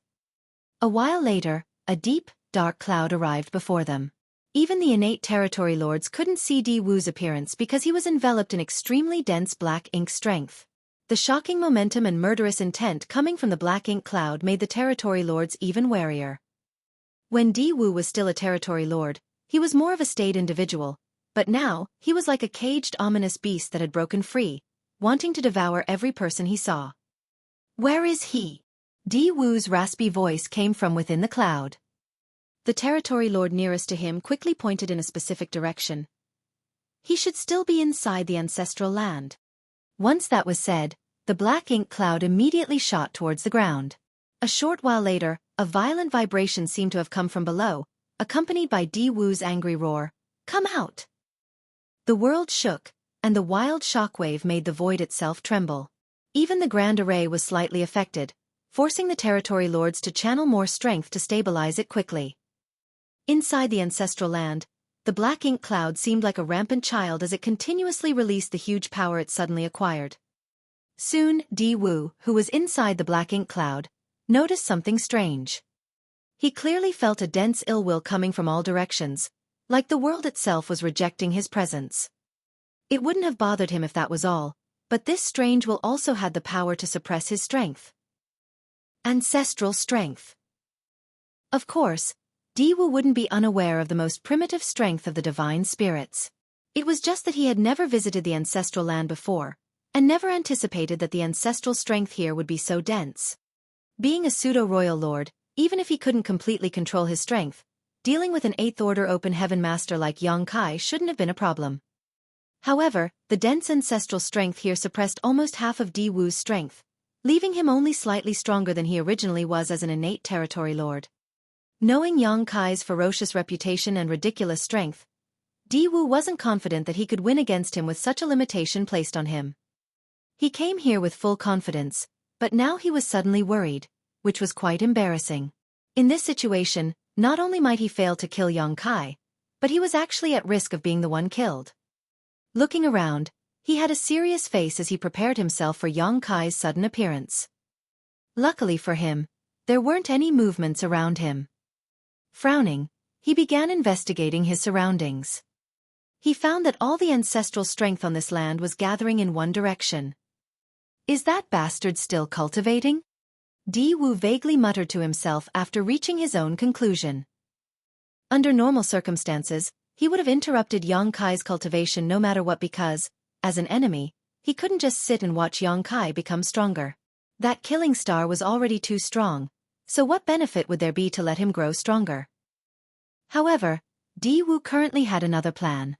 A while later, a deep, dark cloud arrived before them. Even the innate territory lords couldn't see Diwu's appearance because he was enveloped in extremely dense Black Ink strength. The shocking momentum and murderous intent coming from the Black Ink cloud made the territory lords even warier. When Diwu was still a territory lord, he was more of a staid individual, but now, he was like a caged ominous beast that had broken free, wanting to devour every person he saw. "Where is he?" Diwu's raspy voice came from within the cloud. The territory lord nearest to him quickly pointed in a specific direction. He should still be inside the ancestral land. Once that was said, the Black Ink cloud immediately shot towards the ground. A short while later, a violent vibration seemed to have come from below, accompanied by Diwu's angry roar, "Come out!" The world shook, and the wild shockwave made the void itself tremble. Even the Grand Array was slightly affected, forcing the territory lords to channel more strength to stabilize it quickly. Inside the ancestral land, the Black Ink cloud seemed like a rampant child as it continuously released the huge power it suddenly acquired. Soon, Diwu, who was inside the Black Ink cloud, noticed something strange. He clearly felt a dense ill will coming from all directions, like the world itself was rejecting his presence. It wouldn't have bothered him if that was all, but this strange will also had the power to suppress his strength. Ancestral strength. Of course, Diwu wouldn't be unaware of the most primitive strength of the divine spirits. It was just that he had never visited the ancestral land before, and never anticipated that the ancestral strength here would be so dense. Being a pseudo-royal lord, even if he couldn't completely control his strength, dealing with an 8th Order open heaven master like Xueqi shouldn't have been a problem. However, the dense ancestral strength here suppressed almost half of Diwu's strength, leaving him only slightly stronger than he originally was as an innate territory lord. Knowing Xueqi's ferocious reputation and ridiculous strength, Diwu wasn't confident that he could win against him with such a limitation placed on him. He came here with full confidence, but now he was suddenly worried, which was quite embarrassing. In this situation, not only might he fail to kill Xueqi, but he was actually at risk of being the one killed. Looking around, he had a serious face as he prepared himself for Xueqi's sudden appearance. Luckily for him, there weren't any movements around him. Frowning, he began investigating his surroundings. He found that all the ancestral strength on this land was gathering in one direction. "Is that bastard still cultivating?" Diwu vaguely muttered to himself after reaching his own conclusion. Under normal circumstances, he would have interrupted Xueqi's cultivation no matter what because, as an enemy, he couldn't just sit and watch Xueqi become stronger. That killing star was already too strong, so what benefit would there be to let him grow stronger? However, Diwu currently had another plan.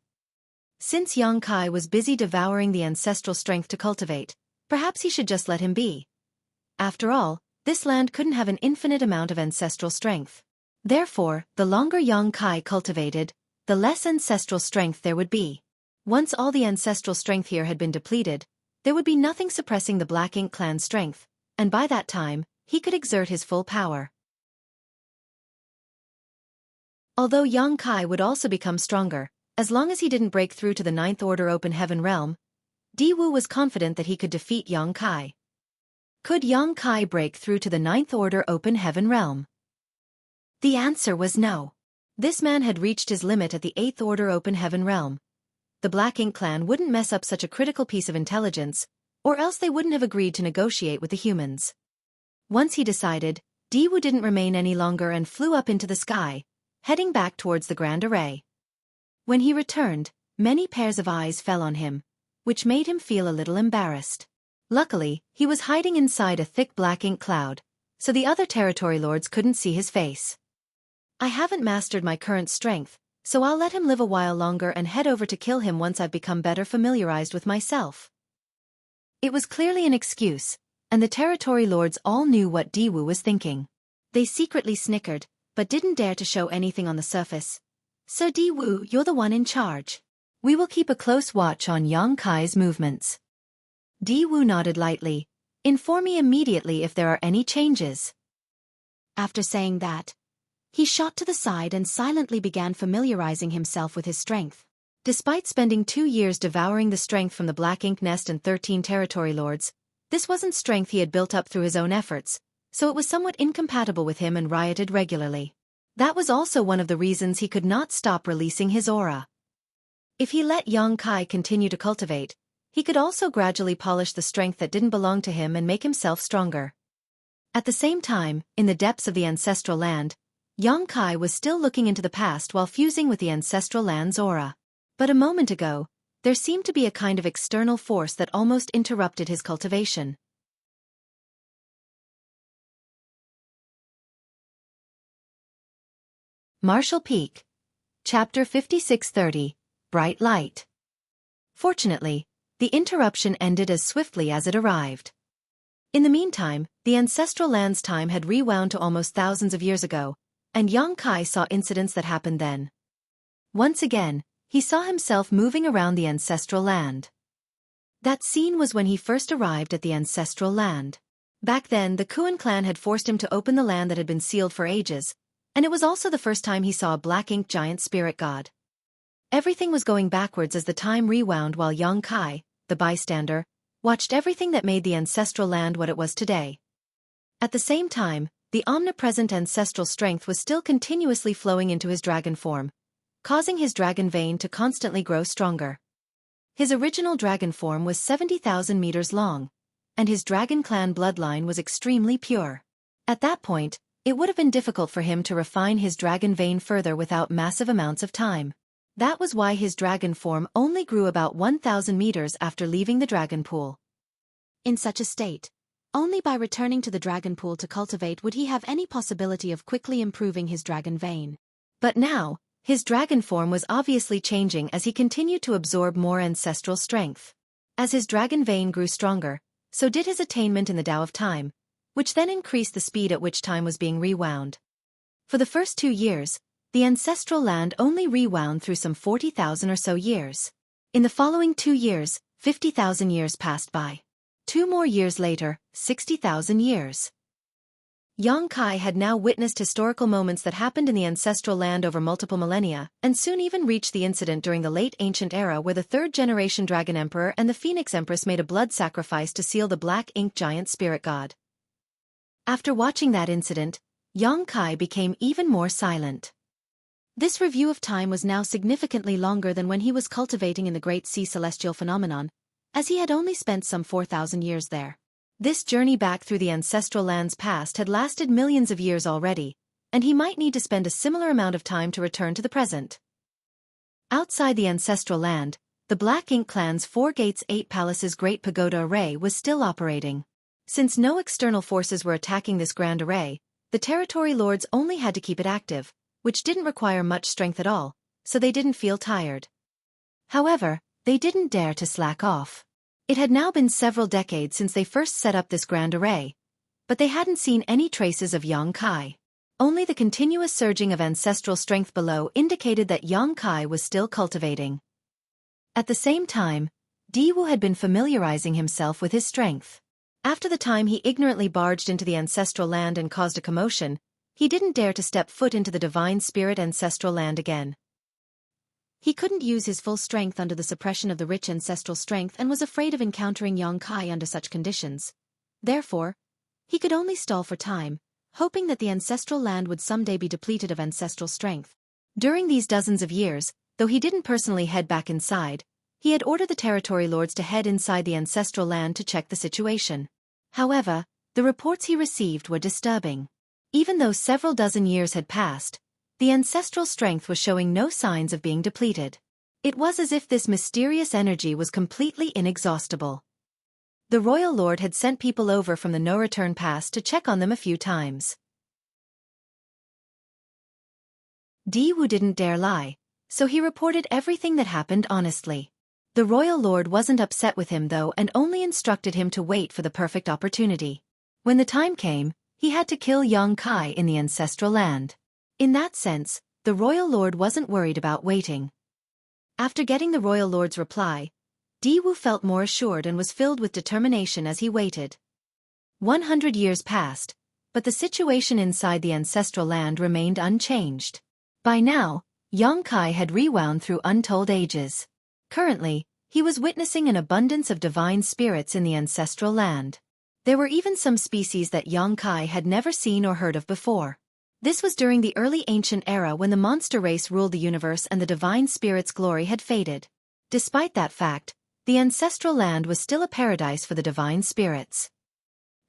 Since Xueqi was busy devouring the ancestral strength to cultivate, perhaps he should just let him be. After all, this land couldn't have an infinite amount of ancestral strength. Therefore, the longer Xueqi cultivated, the less ancestral strength there would be. Once all the ancestral strength here had been depleted, there would be nothing suppressing the Black Ink clan's strength, and by that time, he could exert his full power. Although Xueqi would also become stronger, as long as he didn't break through to the 9th Order open heaven realm, Diwu was confident that he could defeat Xueqi. Could Xueqi break through to the 9th Order open heaven realm? The answer was no. This man had reached his limit at the 8th Order open heaven realm. The Black Ink clan wouldn't mess up such a critical piece of intelligence, or else they wouldn't have agreed to negotiate with the humans. Once he decided, Diwu didn't remain any longer and flew up into the sky, heading back towards the Grand Array. When he returned, many pairs of eyes fell on him, which made him feel a little embarrassed. Luckily, he was hiding inside a thick black ink cloud, so the other territory lords couldn't see his face. "I haven't mastered my current strength, so I'll let him live a while longer and head over to kill him once I've become better familiarized with myself." It was clearly an excuse, and the territory lords all knew what Diwu was thinking. They secretly snickered, but didn't dare to show anything on the surface. "Sir Diwu, you're the one in charge. We will keep a close watch on Xueqi's movements." Diwu nodded lightly. "Inform me immediately if there are any changes." After saying that, he shot to the side and silently began familiarizing himself with his strength. Despite spending 2 years devouring the strength from the Black Ink Nest and 13 territory lords, this wasn't strength he had built up through his own efforts, so it was somewhat incompatible with him and rioted regularly. That was also one of the reasons he could not stop releasing his aura. If he let Xueqi continue to cultivate, he could also gradually polish the strength that didn't belong to him and make himself stronger. At the same time, in the depths of the ancestral land, Xueqi was still looking into the past while fusing with the ancestral land's aura. But a moment ago, there seemed to be a kind of external force that almost interrupted his cultivation. Marshall Peak. Chapter 5630, Bright Light. Fortunately, the interruption ended as swiftly as it arrived. In the meantime, the ancestral land's time had rewound to almost thousands of years ago, and Xueqi saw incidents that happened then. Once again, he saw himself moving around the ancestral land. That scene was when he first arrived at the ancestral land. Back then, the Xuan clan had forced him to open the land that had been sealed for ages, and it was also the first time he saw a black ink giant spirit god. Everything was going backwards as the time rewound while Xueqi, the bystander, watched everything that made the ancestral land what it was today. At the same time, the omnipresent ancestral strength was still continuously flowing into his dragon form, causing his dragon vein to constantly grow stronger. His original dragon form was 70,000 meters long, and his dragon clan bloodline was extremely pure. At that point, it would have been difficult for him to refine his dragon vein further without massive amounts of time. That was why his dragon form only grew about 1,000 meters after leaving the dragon pool. In such a state, only by returning to the dragon pool to cultivate would he have any possibility of quickly improving his dragon vein. But now, his dragon form was obviously changing as he continued to absorb more ancestral strength. As his dragon vein grew stronger, so did his attainment in the Tao of Time, which then increased the speed at which time was being rewound. For the first 2 years, the ancestral land only rewound through some 40,000 or so years. In the following 2 years, 50,000 years passed by. 2 more years later, 60,000 years. Xueqi had now witnessed historical moments that happened in the ancestral land over multiple millennia, and soon even reached the incident during the late ancient era where the 3rd-generation Dragon Emperor and the Phoenix Empress made a blood sacrifice to seal the black ink giant spirit god. After watching that incident, Xueqi became even more silent. This review of time was now significantly longer than when he was cultivating in the Great Sea Celestial Phenomenon, as he had only spent some 4,000 years there. This journey back through the ancestral land's past had lasted millions of years already, and he might need to spend a similar amount of time to return to the present. Outside the ancestral land, the Black Ink clan's 4 Gates 8 Palaces Great Pagoda Array was still operating. Since no external forces were attacking this grand array, the territory lords only had to keep it active, which didn't require much strength at all, so they didn't feel tired. However, they didn't dare to slack off. It had now been several decades since they first set up this grand array, but they hadn't seen any traces of Xueqi. Only the continuous surging of ancestral strength below indicated that Xueqi was still cultivating. At the same time, Diwu had been familiarizing himself with his strength. After the time he ignorantly barged into the ancestral land and caused a commotion, he didn't dare to step foot into the divine spirit ancestral land again. He couldn't use his full strength under the suppression of the rich ancestral strength and was afraid of encountering Xueqi under such conditions. Therefore, he could only stall for time, hoping that the ancestral land would someday be depleted of ancestral strength. During these dozens of years, though he didn't personally head back inside, he had ordered the territory lords to head inside the ancestral land to check the situation. However, the reports he received were disturbing. Even though several dozen years had passed, the ancestral strength was showing no signs of being depleted. It was as if this mysterious energy was completely inexhaustible. The royal lord had sent people over from the no-return past to check on them a few times. Diwu didn't dare lie, so he reported everything that happened honestly. The royal lord wasn't upset with him though and only instructed him to wait for the perfect opportunity. When the time came, he had to kill Xueqi in the ancestral land. In that sense, the royal lord wasn't worried about waiting. After getting the royal lord's reply, Diwu felt more assured and was filled with determination as he waited. 100 years passed, but the situation inside the ancestral land remained unchanged. By now, Xueqi had rewound through untold ages. Currently, he was witnessing an abundance of divine spirits in the ancestral land. There were even some species that Xueqi had never seen or heard of before. This was during the early ancient era when the monster race ruled the universe and the divine spirit's glory had faded. Despite that fact, the ancestral land was still a paradise for the divine spirits.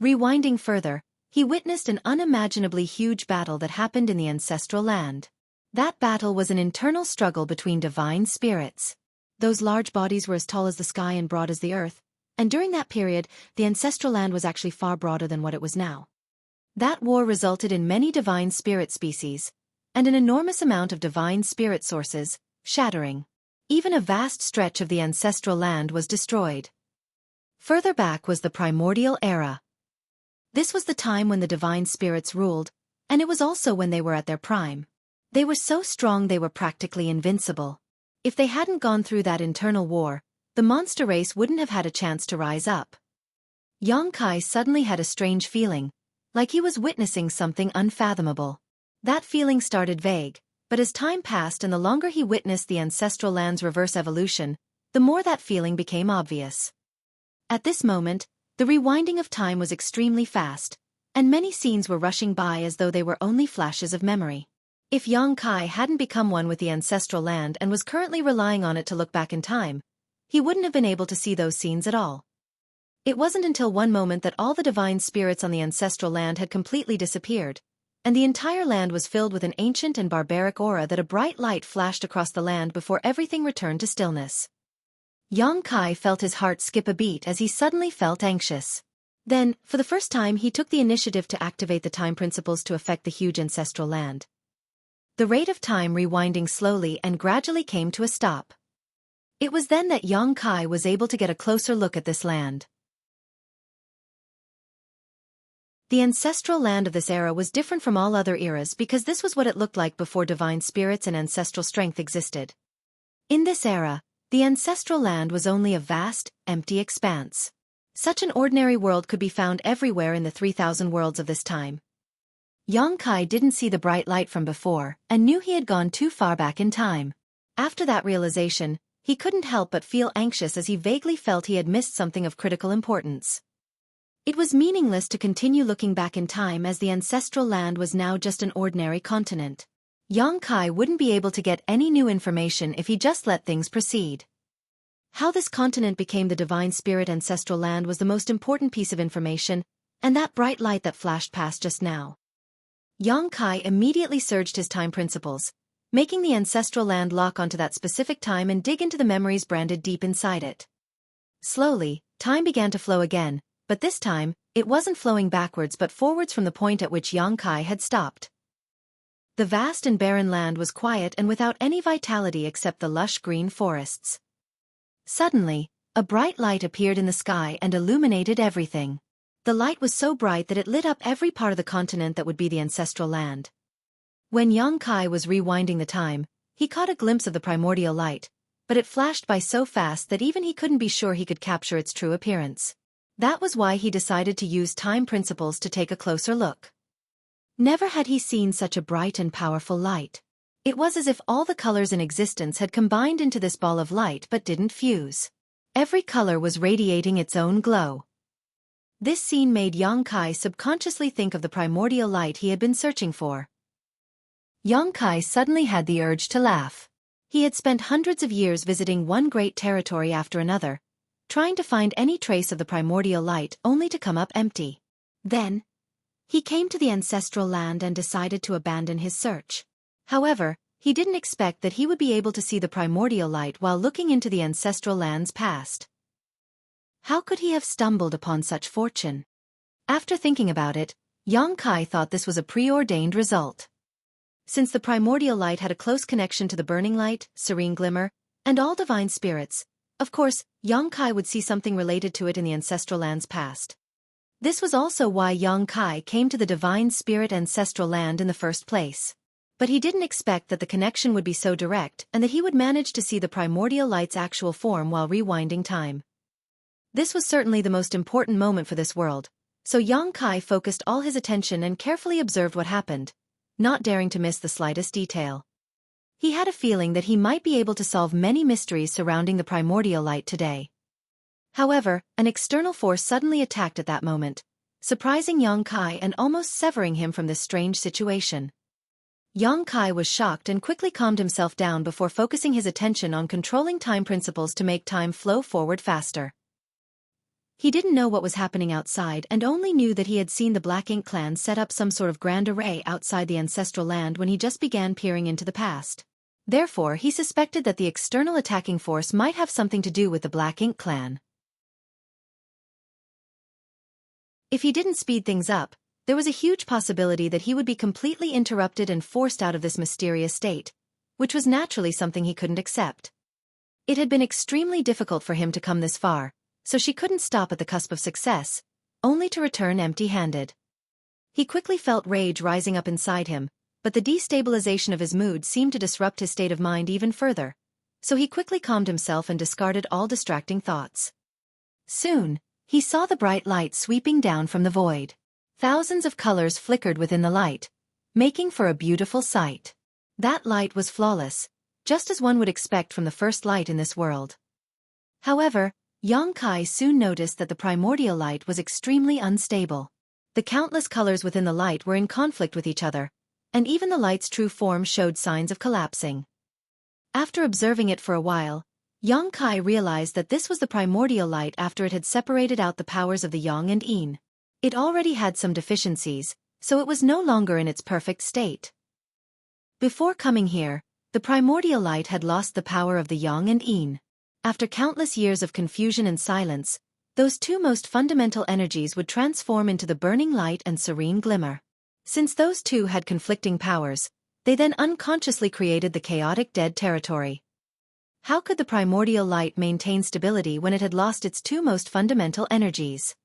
Rewinding further, he witnessed an unimaginably huge battle that happened in the ancestral land. That battle was an internal struggle between divine spirits. Those large bodies were as tall as the sky and broad as the earth, and during that period, the ancestral land was actually far broader than what it was now. That war resulted in many divine spirit species, and an enormous amount of divine spirit sources, shattering. Even a vast stretch of the ancestral land was destroyed. Further back was the primordial era. This was the time when the divine spirits ruled, and it was also when they were at their prime. They were so strong they were practically invincible. If they hadn't gone through that internal war, the monster race wouldn't have had a chance to rise up. Xueqi suddenly had a strange feeling, like he was witnessing something unfathomable. That feeling started vague, but as time passed and the longer he witnessed the ancestral land's reverse evolution, the more that feeling became obvious. At this moment, the rewinding of time was extremely fast, and many scenes were rushing by as though they were only flashes of memory. If Xueqi hadn't become one with the ancestral land and was currently relying on it to look back in time, he wouldn't have been able to see those scenes at all. It wasn't until one moment that all the divine spirits on the ancestral land had completely disappeared, and the entire land was filled with an ancient and barbaric aura that a bright light flashed across the land before everything returned to stillness. Xueqi felt his heart skip a beat as he suddenly felt anxious. Then, for the first time, he took the initiative to activate the time principles to affect the huge ancestral land. The rate of time rewinding slowly and gradually came to a stop. It was then that Xueqi was able to get a closer look at this land. The ancestral land of this era was different from all other eras because this was what it looked like before divine spirits and ancestral strength existed. In this era, the ancestral land was only a vast, empty expanse. Such an ordinary world could be found everywhere in the 3,000 worlds of this time. Xueqi didn't see the bright light from before and knew he had gone too far back in time. After that realization, he couldn't help but feel anxious as he vaguely felt he had missed something of critical importance. It was meaningless to continue looking back in time as the ancestral land was now just an ordinary continent. Xueqi wouldn't be able to get any new information if he just let things proceed. How this continent became the divine spirit ancestral land was the most important piece of information, and that bright light that flashed past just now. Xueqi immediately surged his time principles, making the ancestral land lock onto that specific time and dig into the memories branded deep inside it. Slowly, time began to flow again, but this time, it wasn't flowing backwards but forwards from the point at which Xueqi had stopped. The vast and barren land was quiet and without any vitality except the lush green forests. Suddenly, a bright light appeared in the sky and illuminated everything. The light was so bright that it lit up every part of the continent that would be the ancestral land. When Xueqi was rewinding the time, he caught a glimpse of the primordial light, but it flashed by so fast that even he couldn't be sure he could capture its true appearance. That was why he decided to use time principles to take a closer look. Never had he seen such a bright and powerful light. It was as if all the colors in existence had combined into this ball of light but didn't fuse. Every color was radiating its own glow. This scene made Xueqi subconsciously think of the primordial light he had been searching for. Xueqi suddenly had the urge to laugh. He had spent hundreds of years visiting one great territory after another, trying to find any trace of the primordial light only to come up empty. Then, he came to the ancestral land and decided to abandon his search. However, he didn't expect that he would be able to see the primordial light while looking into the ancestral land's past. How could he have stumbled upon such fortune? After thinking about it, Xueqi thought this was a preordained result. Since the primordial light had a close connection to the burning light, serene glimmer, and all divine spirits, of course, Xueqi would see something related to it in the ancestral land's past. This was also why Xueqi came to the divine spirit ancestral land in the first place. But he didn't expect that the connection would be so direct and that he would manage to see the primordial light's actual form while rewinding time. This was certainly the most important moment for this world, so Xueqi focused all his attention and carefully observed what happened, not daring to miss the slightest detail. He had a feeling that he might be able to solve many mysteries surrounding the primordial light today. However, an external force suddenly attacked at that moment, surprising Xueqi and almost severing him from this strange situation. Xueqi was shocked and quickly calmed himself down before focusing his attention on controlling time principles to make time flow forward faster. He didn't know what was happening outside and only knew that he had seen the Black Ink clan set up some sort of grand array outside the ancestral land when he just began peering into the past. Therefore, he suspected that the external attacking force might have something to do with the Black Ink clan. If he didn't speed things up, there was a huge possibility that he would be completely interrupted and forced out of this mysterious state, which was naturally something he couldn't accept. It had been extremely difficult for him to come this far, so she couldn't stop at the cusp of success, only to return empty-handed. He quickly felt rage rising up inside him, but the destabilization of his mood seemed to disrupt his state of mind even further, so he quickly calmed himself and discarded all distracting thoughts. Soon, he saw the bright light sweeping down from the void. Thousands of colors flickered within the light, making for a beautiful sight. That light was flawless, just as one would expect from the first light in this world. However, Xueqi soon noticed that the primordial light was extremely unstable. The countless colors within the light were in conflict with each other, and even the light's true form showed signs of collapsing. After observing it for a while, Xueqi realized that this was the primordial light after it had separated out the powers of the yang and yin. It already had some deficiencies, so it was no longer in its perfect state. Before coming here, the primordial light had lost the power of the yang and yin. After countless years of confusion and silence, those two most fundamental energies would transform into the burning light and serene glimmer. Since those two had conflicting powers, they then unconsciously created the chaotic dead territory. How could the primordial light maintain stability when it had lost its two most fundamental energies?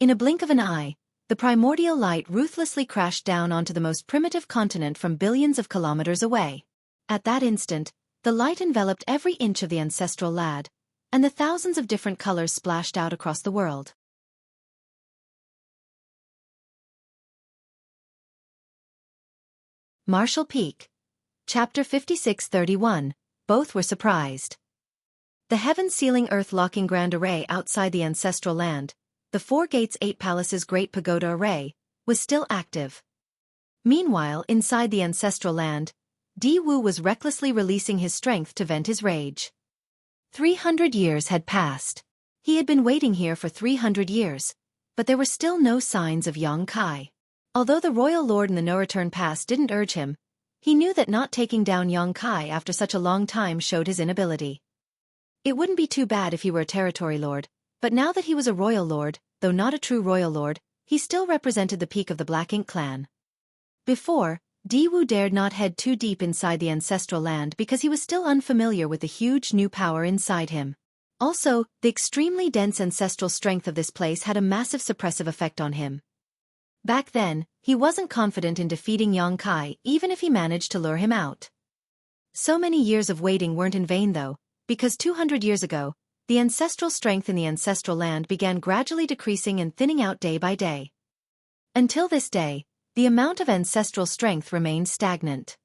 In a blink of an eye, the primordial light ruthlessly crashed down onto the most primitive continent from billions of kilometers away. At that instant, the light enveloped every inch of the ancestral land, and the thousands of different colors splashed out across the world. Marshall Peak. Chapter 56-31. Both were surprised. The heaven-sealing earth-locking grand array outside the ancestral land, the Four Gates Eight Palaces Great Pagoda Array, was still active. Meanwhile, inside the ancestral land, Di Wu was recklessly releasing his strength to vent his rage. 300 years had passed. He had been waiting here for 300 years, but there were still no signs of Yang Kai. Although the royal lord in the no-return pass didn't urge him, he knew that not taking down Yang Kai after such a long time showed his inability. It wouldn't be too bad if he were a territory lord, but now that he was a royal lord, though not a true royal lord, he still represented the peak of the Black Ink clan. Before, Di Wu dared not head too deep inside the ancestral land because he was still unfamiliar with the huge new power inside him. Also, the extremely dense ancestral strength of this place had a massive suppressive effect on him. Back then, he wasn't confident in defeating Yang Kai even if he managed to lure him out. So many years of waiting weren't in vain though, because 200 years ago, the ancestral strength in the ancestral land began gradually decreasing and thinning out day by day. Until this day, the amount of ancestral strength remained stagnant.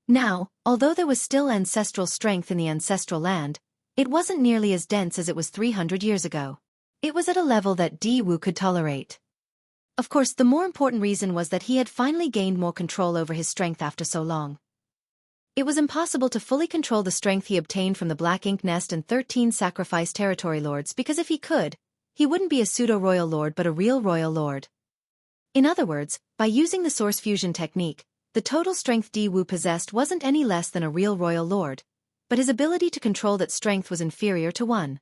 Now, although there was still ancestral strength in the ancestral land, it wasn't nearly as dense as it was 300 years ago. It was at a level that Di Wu could tolerate. Of course, the more important reason was that he had finally gained more control over his strength after so long. It was impossible to fully control the strength he obtained from the Black Ink Nest and 13 sacrificed territory lords because if he could, he wouldn't be a pseudo-royal lord but a real royal lord. In other words, by using the source fusion technique, the total strength Di Wu possessed wasn't any less than a real royal lord, but his ability to control that strength was inferior to one.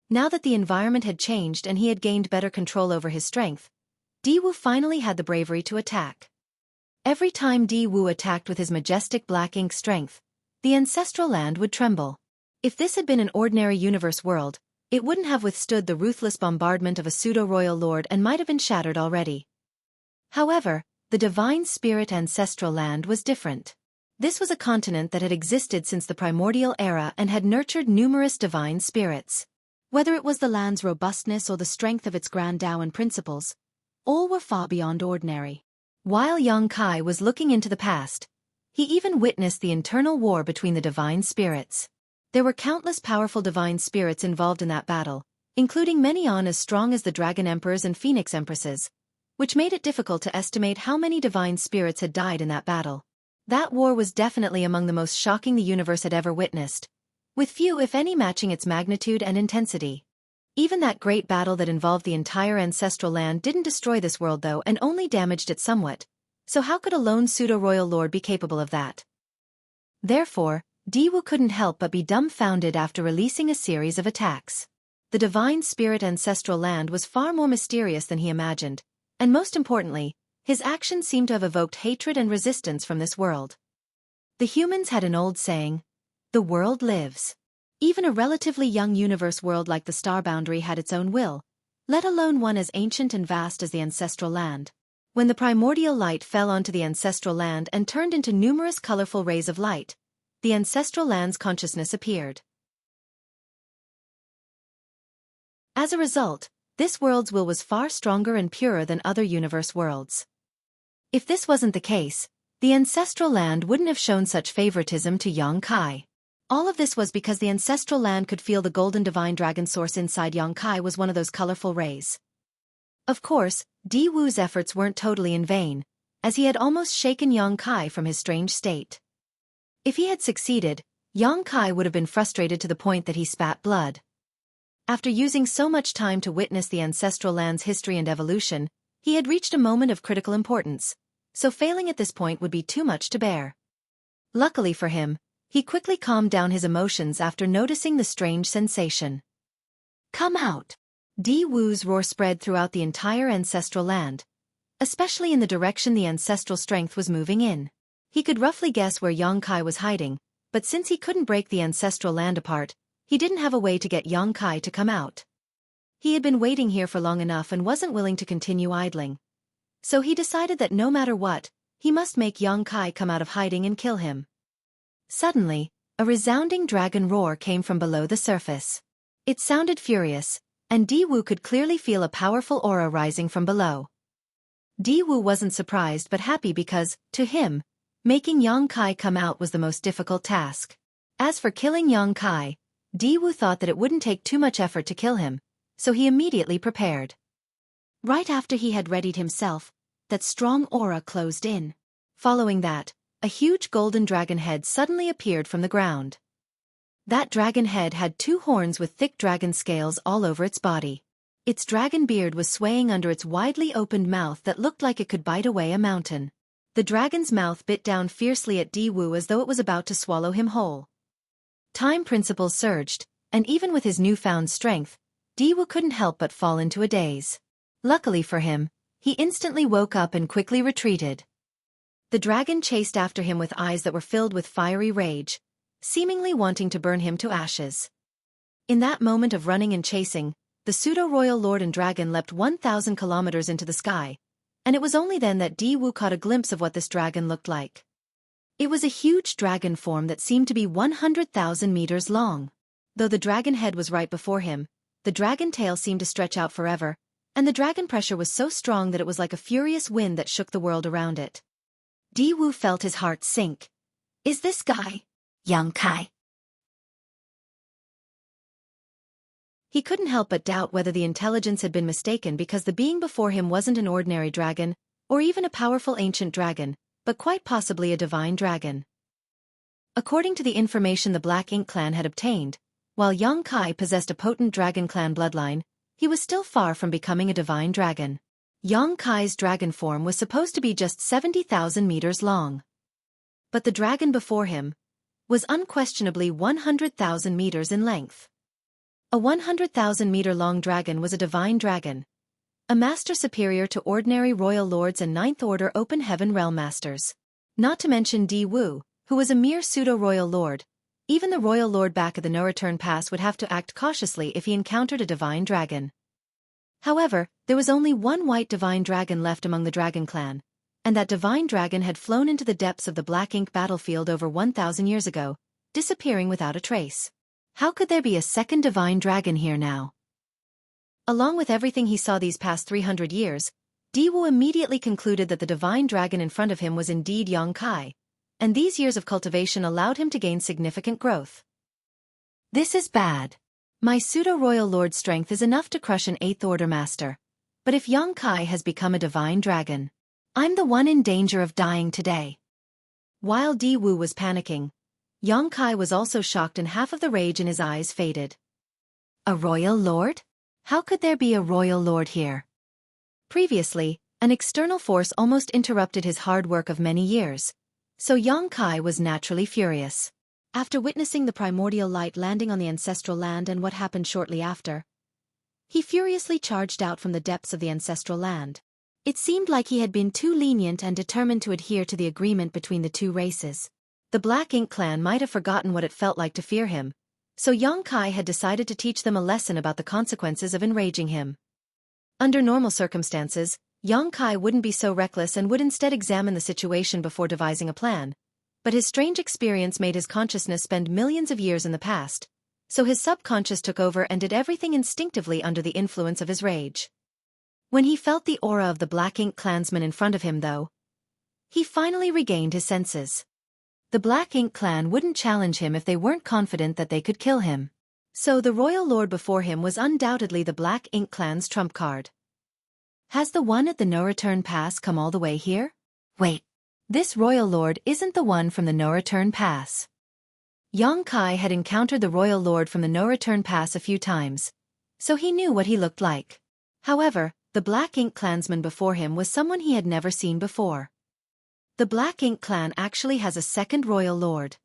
Now that the environment had changed and he had gained better control over his strength, Di Wu finally had the bravery to attack. Every time Di Wu attacked with his majestic black ink strength, the ancestral land would tremble. If this had been an ordinary universe world, it wouldn't have withstood the ruthless bombardment of a pseudo-royal lord and might have been shattered already. However, the divine spirit ancestral land was different. This was a continent that had existed since the primordial era and had nurtured numerous divine spirits. Whether it was the land's robustness or the strength of its grand Tao and principles, all were far beyond ordinary. While Yang Kai was looking into the past, he even witnessed the internal war between the divine spirits. There were countless powerful divine spirits involved in that battle, including many as strong as the Dragon Emperors and Phoenix Empresses, which made it difficult to estimate how many divine spirits had died in that battle. That war was definitely among the most shocking the universe had ever witnessed, with few if any matching its magnitude and intensity. Even that great battle that involved the entire ancestral land didn't destroy this world though and only damaged it somewhat, so how could a lone pseudo-royal lord be capable of that? Therefore, Di Wu couldn't help but be dumbfounded after releasing a series of attacks. The divine spirit ancestral land was far more mysterious than he imagined, and most importantly, his actions seemed to have evoked hatred and resistance from this world. The humans had an old saying, "The world lives." Even a relatively young universe world like the star boundary had its own will, let alone one as ancient and vast as the ancestral land. When the primordial light fell onto the ancestral land and turned into numerous colorful rays of light, the ancestral land's consciousness appeared. As a result, this world's will was far stronger and purer than other universe worlds. If this wasn't the case, the ancestral land wouldn't have shown such favoritism to Yang Kai. All of this was because the ancestral land could feel the golden divine dragon source inside Yang Kai was one of those colorful rays. Of course, Di Wu's efforts weren't totally in vain, as he had almost shaken Yang Kai from his strange state. If he had succeeded, Yang Kai would have been frustrated to the point that he spat blood. After using so much time to witness the ancestral land's history and evolution, He had reached a moment of critical importance, so failing at this point would be too much to bear. Luckily for him, he quickly calmed down his emotions after noticing the strange sensation. "Come out!" Di Wu's roar spread throughout the entire ancestral land, especially in the direction the ancestral strength was moving in. He could roughly guess where Yongkai was hiding, but since he couldn't break the ancestral land apart, he didn't have a way to get Yongkai to come out. He had been waiting here for long enough and wasn't willing to continue idling. So he decided that no matter what, he must make Yongkai come out of hiding and kill him. Suddenly, a resounding dragon roar came from below the surface. It sounded furious, and Di Wu could clearly feel a powerful aura rising from below. Di Wu wasn't surprised but happy because, to him, making Yongkai come out was the most difficult task. As for killing Yongkai, Di Wu thought that it wouldn't take too much effort to kill him, so he immediately prepared. Right after he had readied himself, that strong aura closed in. Following that, a huge golden dragon head suddenly appeared from the ground. That dragon head had 2 horns with thick dragon scales all over its body. Its dragon beard was swaying under its widely opened mouth that looked like it could bite away a mountain. The dragon's mouth bit down fiercely at Di Wu as though it was about to swallow him whole. Time principles surged, and even with his newfound strength, Di Wu couldn't help but fall into a daze. Luckily for him, he instantly woke up and quickly retreated. The dragon chased after him with eyes that were filled with fiery rage, seemingly wanting to burn him to ashes. In that moment of running and chasing, the pseudo-royal lord and dragon leapt 1,000 kilometers into the sky, and it was only then that Di Wu caught a glimpse of what this dragon looked like. It was a huge dragon form that seemed to be 100,000 meters long. Though the dragon head was right before him, the dragon tail seemed to stretch out forever, and the dragon pressure was so strong that it was like a furious wind that shook the world around it. Di Wu felt his heart sink. Is this guy Yongkai? He couldn't help but doubt whether the intelligence had been mistaken because the being before him wasn't an ordinary dragon, or even a powerful ancient dragon, but quite possibly a divine dragon. According to the information the Black Ink clan had obtained, while Yongkai possessed a potent dragon clan bloodline, he was still far from becoming a divine dragon. Yongkai's dragon form was supposed to be just 70,000 meters long. But the dragon before him was unquestionably 100,000 meters in length. A 100,000-meter-long dragon was a divine dragon, a master superior to ordinary royal lords and Ninth Order Open Heaven Realm Masters. Not to mention Di Wu, who was a mere pseudo-royal lord. Even the royal lord back at the no-return pass would have to act cautiously if he encountered a divine dragon. However, there was only one white divine dragon left among the dragon clan, and that divine dragon had flown into the depths of the Black Ink battlefield over 1,000 years ago, disappearing without a trace. How could there be a second divine dragon here now? Along with everything he saw these past 300 years, Di Wu immediately concluded that the divine dragon in front of him was indeed Yongkai, and these years of cultivation allowed him to gain significant growth. This is bad. My pseudo-royal lord strength is enough to crush an 8th Order master, but if Yongkai has become a divine dragon, I'm the one in danger of dying today. While Di Wu was panicking, Yongkai was also shocked and half of the rage in his eyes faded. A royal lord? How could there be a royal lord here? Previously, an external force almost interrupted his hard work of many years, so Yongkai was naturally furious. After witnessing the primordial light landing on the ancestral land and what happened shortly after, he furiously charged out from the depths of the ancestral land. It seemed like he had been too lenient and determined to adhere to the agreement between the two races. The Black Ink clan might have forgotten what it felt like to fear him, so Yongkai had decided to teach them a lesson about the consequences of enraging him. Under normal circumstances, Yongkai wouldn't be so reckless and would instead examine the situation before devising a plan, but his strange experience made his consciousness spend millions of years in the past, so his subconscious took over and did everything instinctively under the influence of his rage. When he felt the aura of the Black Ink clansman in front of him though, he finally regained his senses. The Black Ink clan wouldn't challenge him if they weren't confident that they could kill him. So the royal lord before him was undoubtedly the Black Ink clan's trump card. Has the one at the no-return pass come all the way here? Wait, this royal lord isn't the one from the no-return pass. Yongkai had encountered the royal lord from the no-return pass a few times, so he knew what he looked like. However, the Black Ink clansman before him was someone he had never seen before. The Black Ink clan actually has a second royal lord.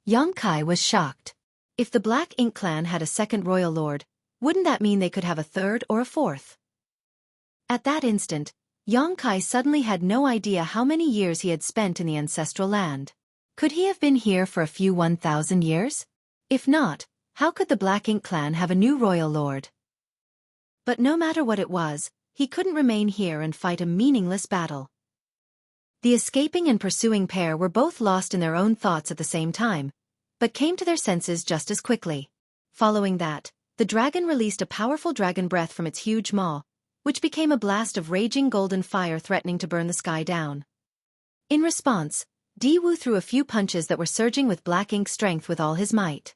Xueqi was shocked. If the Black Ink clan had a second royal lord, wouldn't that mean they could have a third or a fourth? At that instant, Xueqi suddenly had no idea how many years he had spent in the ancestral land. Could he have been here for a few 1,000 years? If not, how could the Black Ink clan have a new royal lord? But no matter what it was, he couldn't remain here and fight a meaningless battle. The escaping and pursuing pair were both lost in their own thoughts at the same time, but came to their senses just as quickly. Following that, the dragon released a powerful dragon breath from its huge maw, which became a blast of raging golden fire threatening to burn the sky down. In response, Diwu threw a few punches that were surging with Black Ink strength with all his might.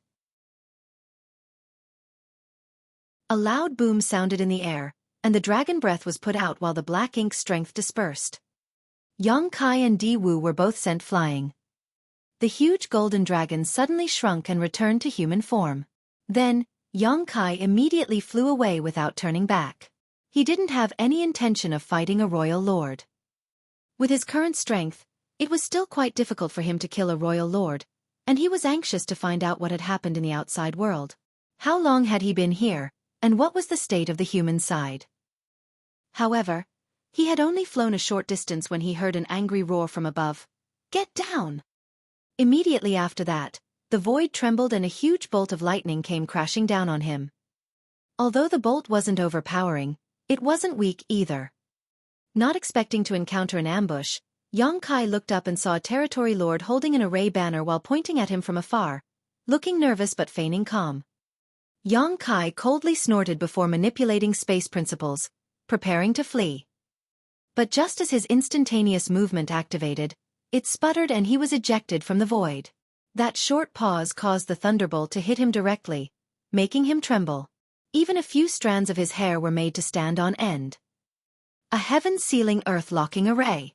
A loud boom sounded in the air, and the dragon breath was put out while the Black Ink strength dispersed. Xueqi and Diwu were both sent flying. The huge golden dragon suddenly shrunk and returned to human form. Then, Xueqi immediately flew away without turning back. He didn't have any intention of fighting a royal lord. With his current strength, it was still quite difficult for him to kill a royal lord, and he was anxious to find out what had happened in the outside world. How long had he been here, and what was the state of the human side? However, he had only flown a short distance when he heard an angry roar from above. "Get down!" Immediately after that, the void trembled and a huge bolt of lightning came crashing down on him. Although the bolt wasn't overpowering, it wasn't weak either. Not expecting to encounter an ambush, Xueqi looked up and saw a territory lord holding an array banner while pointing at him from afar, looking nervous but feigning calm. Xueqi coldly snorted before manipulating space principles, preparing to flee. But just as his instantaneous movement activated, it sputtered and he was ejected from the void. That short pause caused the thunderbolt to hit him directly, making him tremble. Even a few strands of his hair were made to stand on end. A heaven-sealing earth-locking array.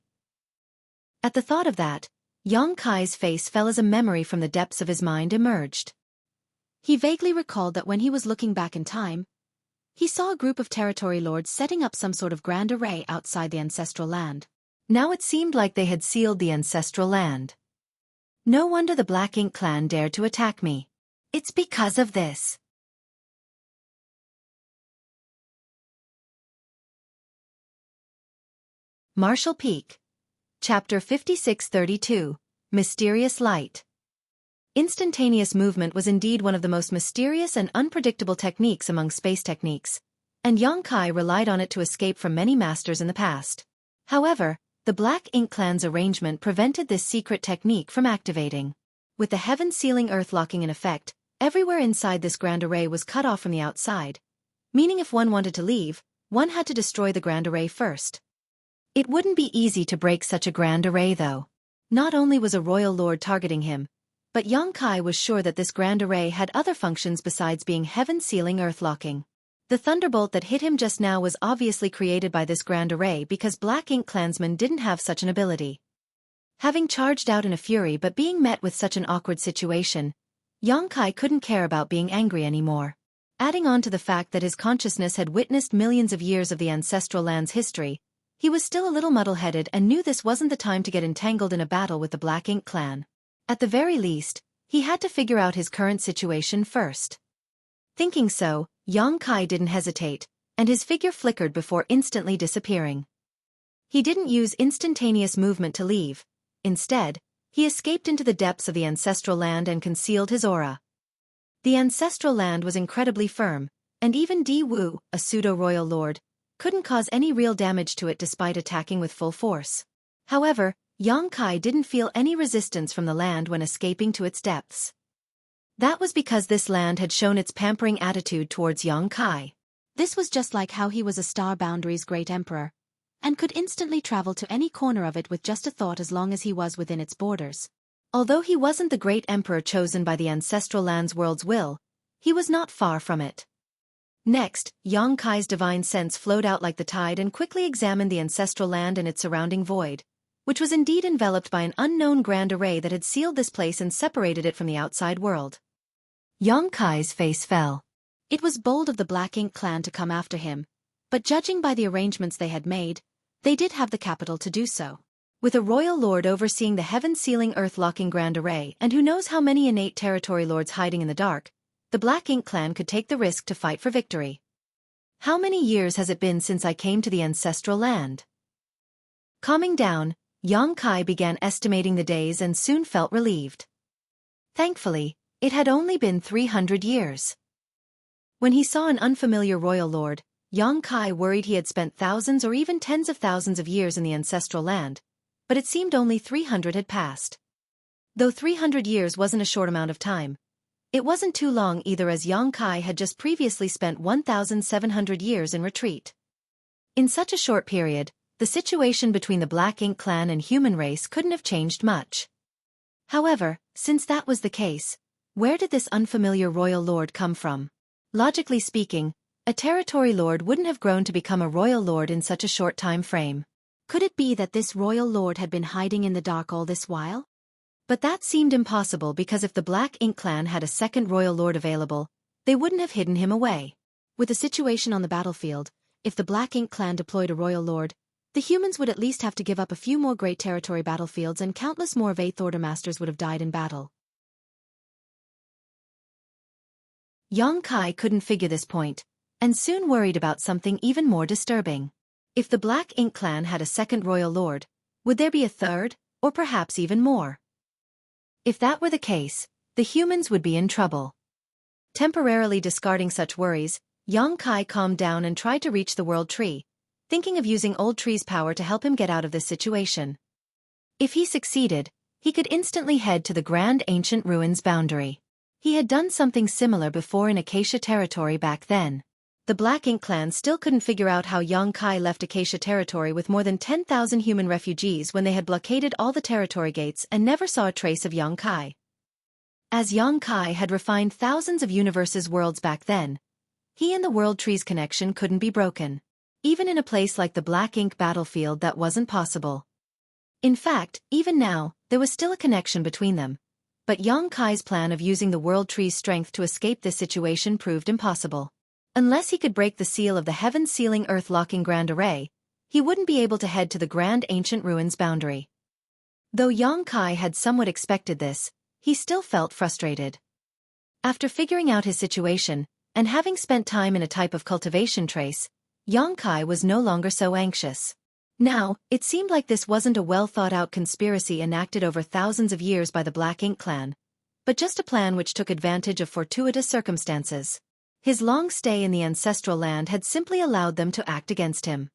At the thought of that, Xueqi's face fell as a memory from the depths of his mind emerged. He vaguely recalled that when he was looking back in time, he saw a group of territory lords setting up some sort of grand array outside the ancestral land. Now it seemed like they had sealed the ancestral land. No wonder the Black Ink clan dared to attack me. It's because of this. Marshall Peak. Chapter 5632, Mysterious Light. Instantaneous movement was indeed one of the most mysterious and unpredictable techniques among space techniques, and Xueqi relied on it to escape from many masters in the past. However, the Black Ink clan's arrangement prevented this secret technique from activating. With the heaven-sealing earth-locking in effect, everywhere inside this grand array was cut off from the outside, meaning if one wanted to leave, one had to destroy the grand array first. It wouldn't be easy to break such a grand array though. Not only was a royal lord targeting him, but Xueqi was sure that this grand array had other functions besides being heaven-sealing earth-locking. The thunderbolt that hit him just now was obviously created by this grand array because Black Ink clansmen didn't have such an ability. Having charged out in a fury but being met with such an awkward situation, Xueqi couldn't care about being angry anymore. Adding on to the fact that his consciousness had witnessed millions of years of the ancestral land's history, he was still a little muddle-headed and knew this wasn't the time to get entangled in a battle with the Black Ink clan. At the very least, he had to figure out his current situation first. Thinking so, Xueqi didn't hesitate, and his figure flickered before instantly disappearing. He didn't use instantaneous movement to leave. Instead, he escaped into the depths of the ancestral land and concealed his aura. The ancestral land was incredibly firm, and even Diwu, a pseudo-royal lord, couldn't cause any real damage to it despite attacking with full force. However, Xueqi didn't feel any resistance from the land when escaping to its depths. That was because this land had shown its pampering attitude towards Xueqi. This was just like how he was a Star Boundary's great emperor, and could instantly travel to any corner of it with just a thought as long as he was within its borders. Although he wasn't the great emperor chosen by the ancestral land's world's will, he was not far from it. Next, Xueqi's divine sense flowed out like the tide and quickly examined the ancestral land and its surrounding void, which was indeed enveloped by an unknown grand array that had sealed this place and separated it from the outside world. Xueqi's face fell. It was bold of the Black Ink clan to come after him, but judging by the arrangements they had made, they did have the capital to do so. With a royal lord overseeing the heaven-sealing earth-locking grand array and who knows how many innate territory lords hiding in the dark, the Black Ink clan could take the risk to fight for victory. How many years has it been since I came to the ancestral land? Calming down, Yang Kai began estimating the days and soon felt relieved. Thankfully, it had only been 300 years. When he saw an unfamiliar royal lord, Yang Kai worried he had spent thousands or even tens of thousands of years in the ancestral land, but it seemed only 300 had passed. Though 300 years wasn't a short amount of time, it wasn't too long either, as Yang Kai had just previously spent 1,700 years in retreat. In such a short period, the situation between the Black Ink clan and human race couldn't have changed much. However, since that was the case, where did this unfamiliar royal lord come from? Logically speaking, a territory lord wouldn't have grown to become a royal lord in such a short time frame. Could it be that this royal lord had been hiding in the dark all this while? But that seemed impossible, because if the Black Ink clan had a second royal lord available, they wouldn't have hidden him away. With the situation on the battlefield, if the Black Ink clan deployed a royal lord, the humans would at least have to give up a few more great territory battlefields, and countless more of 8th Order masters would have died in battle. Yang Kai couldn't figure this point, and soon worried about something even more disturbing. If the Black Ink clan had a second royal lord, would there be a third, or perhaps even more? If that were the case, the humans would be in trouble. Temporarily discarding such worries, Yang Kai calmed down and tried to reach the World Tree, thinking of using Old Tree's power to help him get out of this situation. If he succeeded, he could instantly head to the Grand Ancient Ruins boundary. He had done something similar before in Acacia territory back then. The Black Ink clan still couldn't figure out how Yang Kai left Acacia territory with more than 10,000 human refugees when they had blockaded all the territory gates and never saw a trace of Yang Kai. As Yang Kai had refined thousands of universes' worlds back then, he and the World Tree's connection couldn't be broken. Even in a place like the Black Ink battlefield, that wasn't possible. In fact, even now, there was still a connection between them. But Yang Kai's plan of using the World Tree's strength to escape this situation proved impossible. Unless he could break the seal of the heaven-sealing earth-locking grand array, he wouldn't be able to head to the Grand Ancient Ruins boundary. Though Yang Kai had somewhat expected this, he still felt frustrated. After figuring out his situation, and having spent time in a type of cultivation trace, Yang Kai was no longer so anxious. Now, it seemed like this wasn't a well-thought-out conspiracy enacted over thousands of years by the Black Ink clan, but just a plan which took advantage of fortuitous circumstances. His long stay in the ancestral land had simply allowed them to act against him.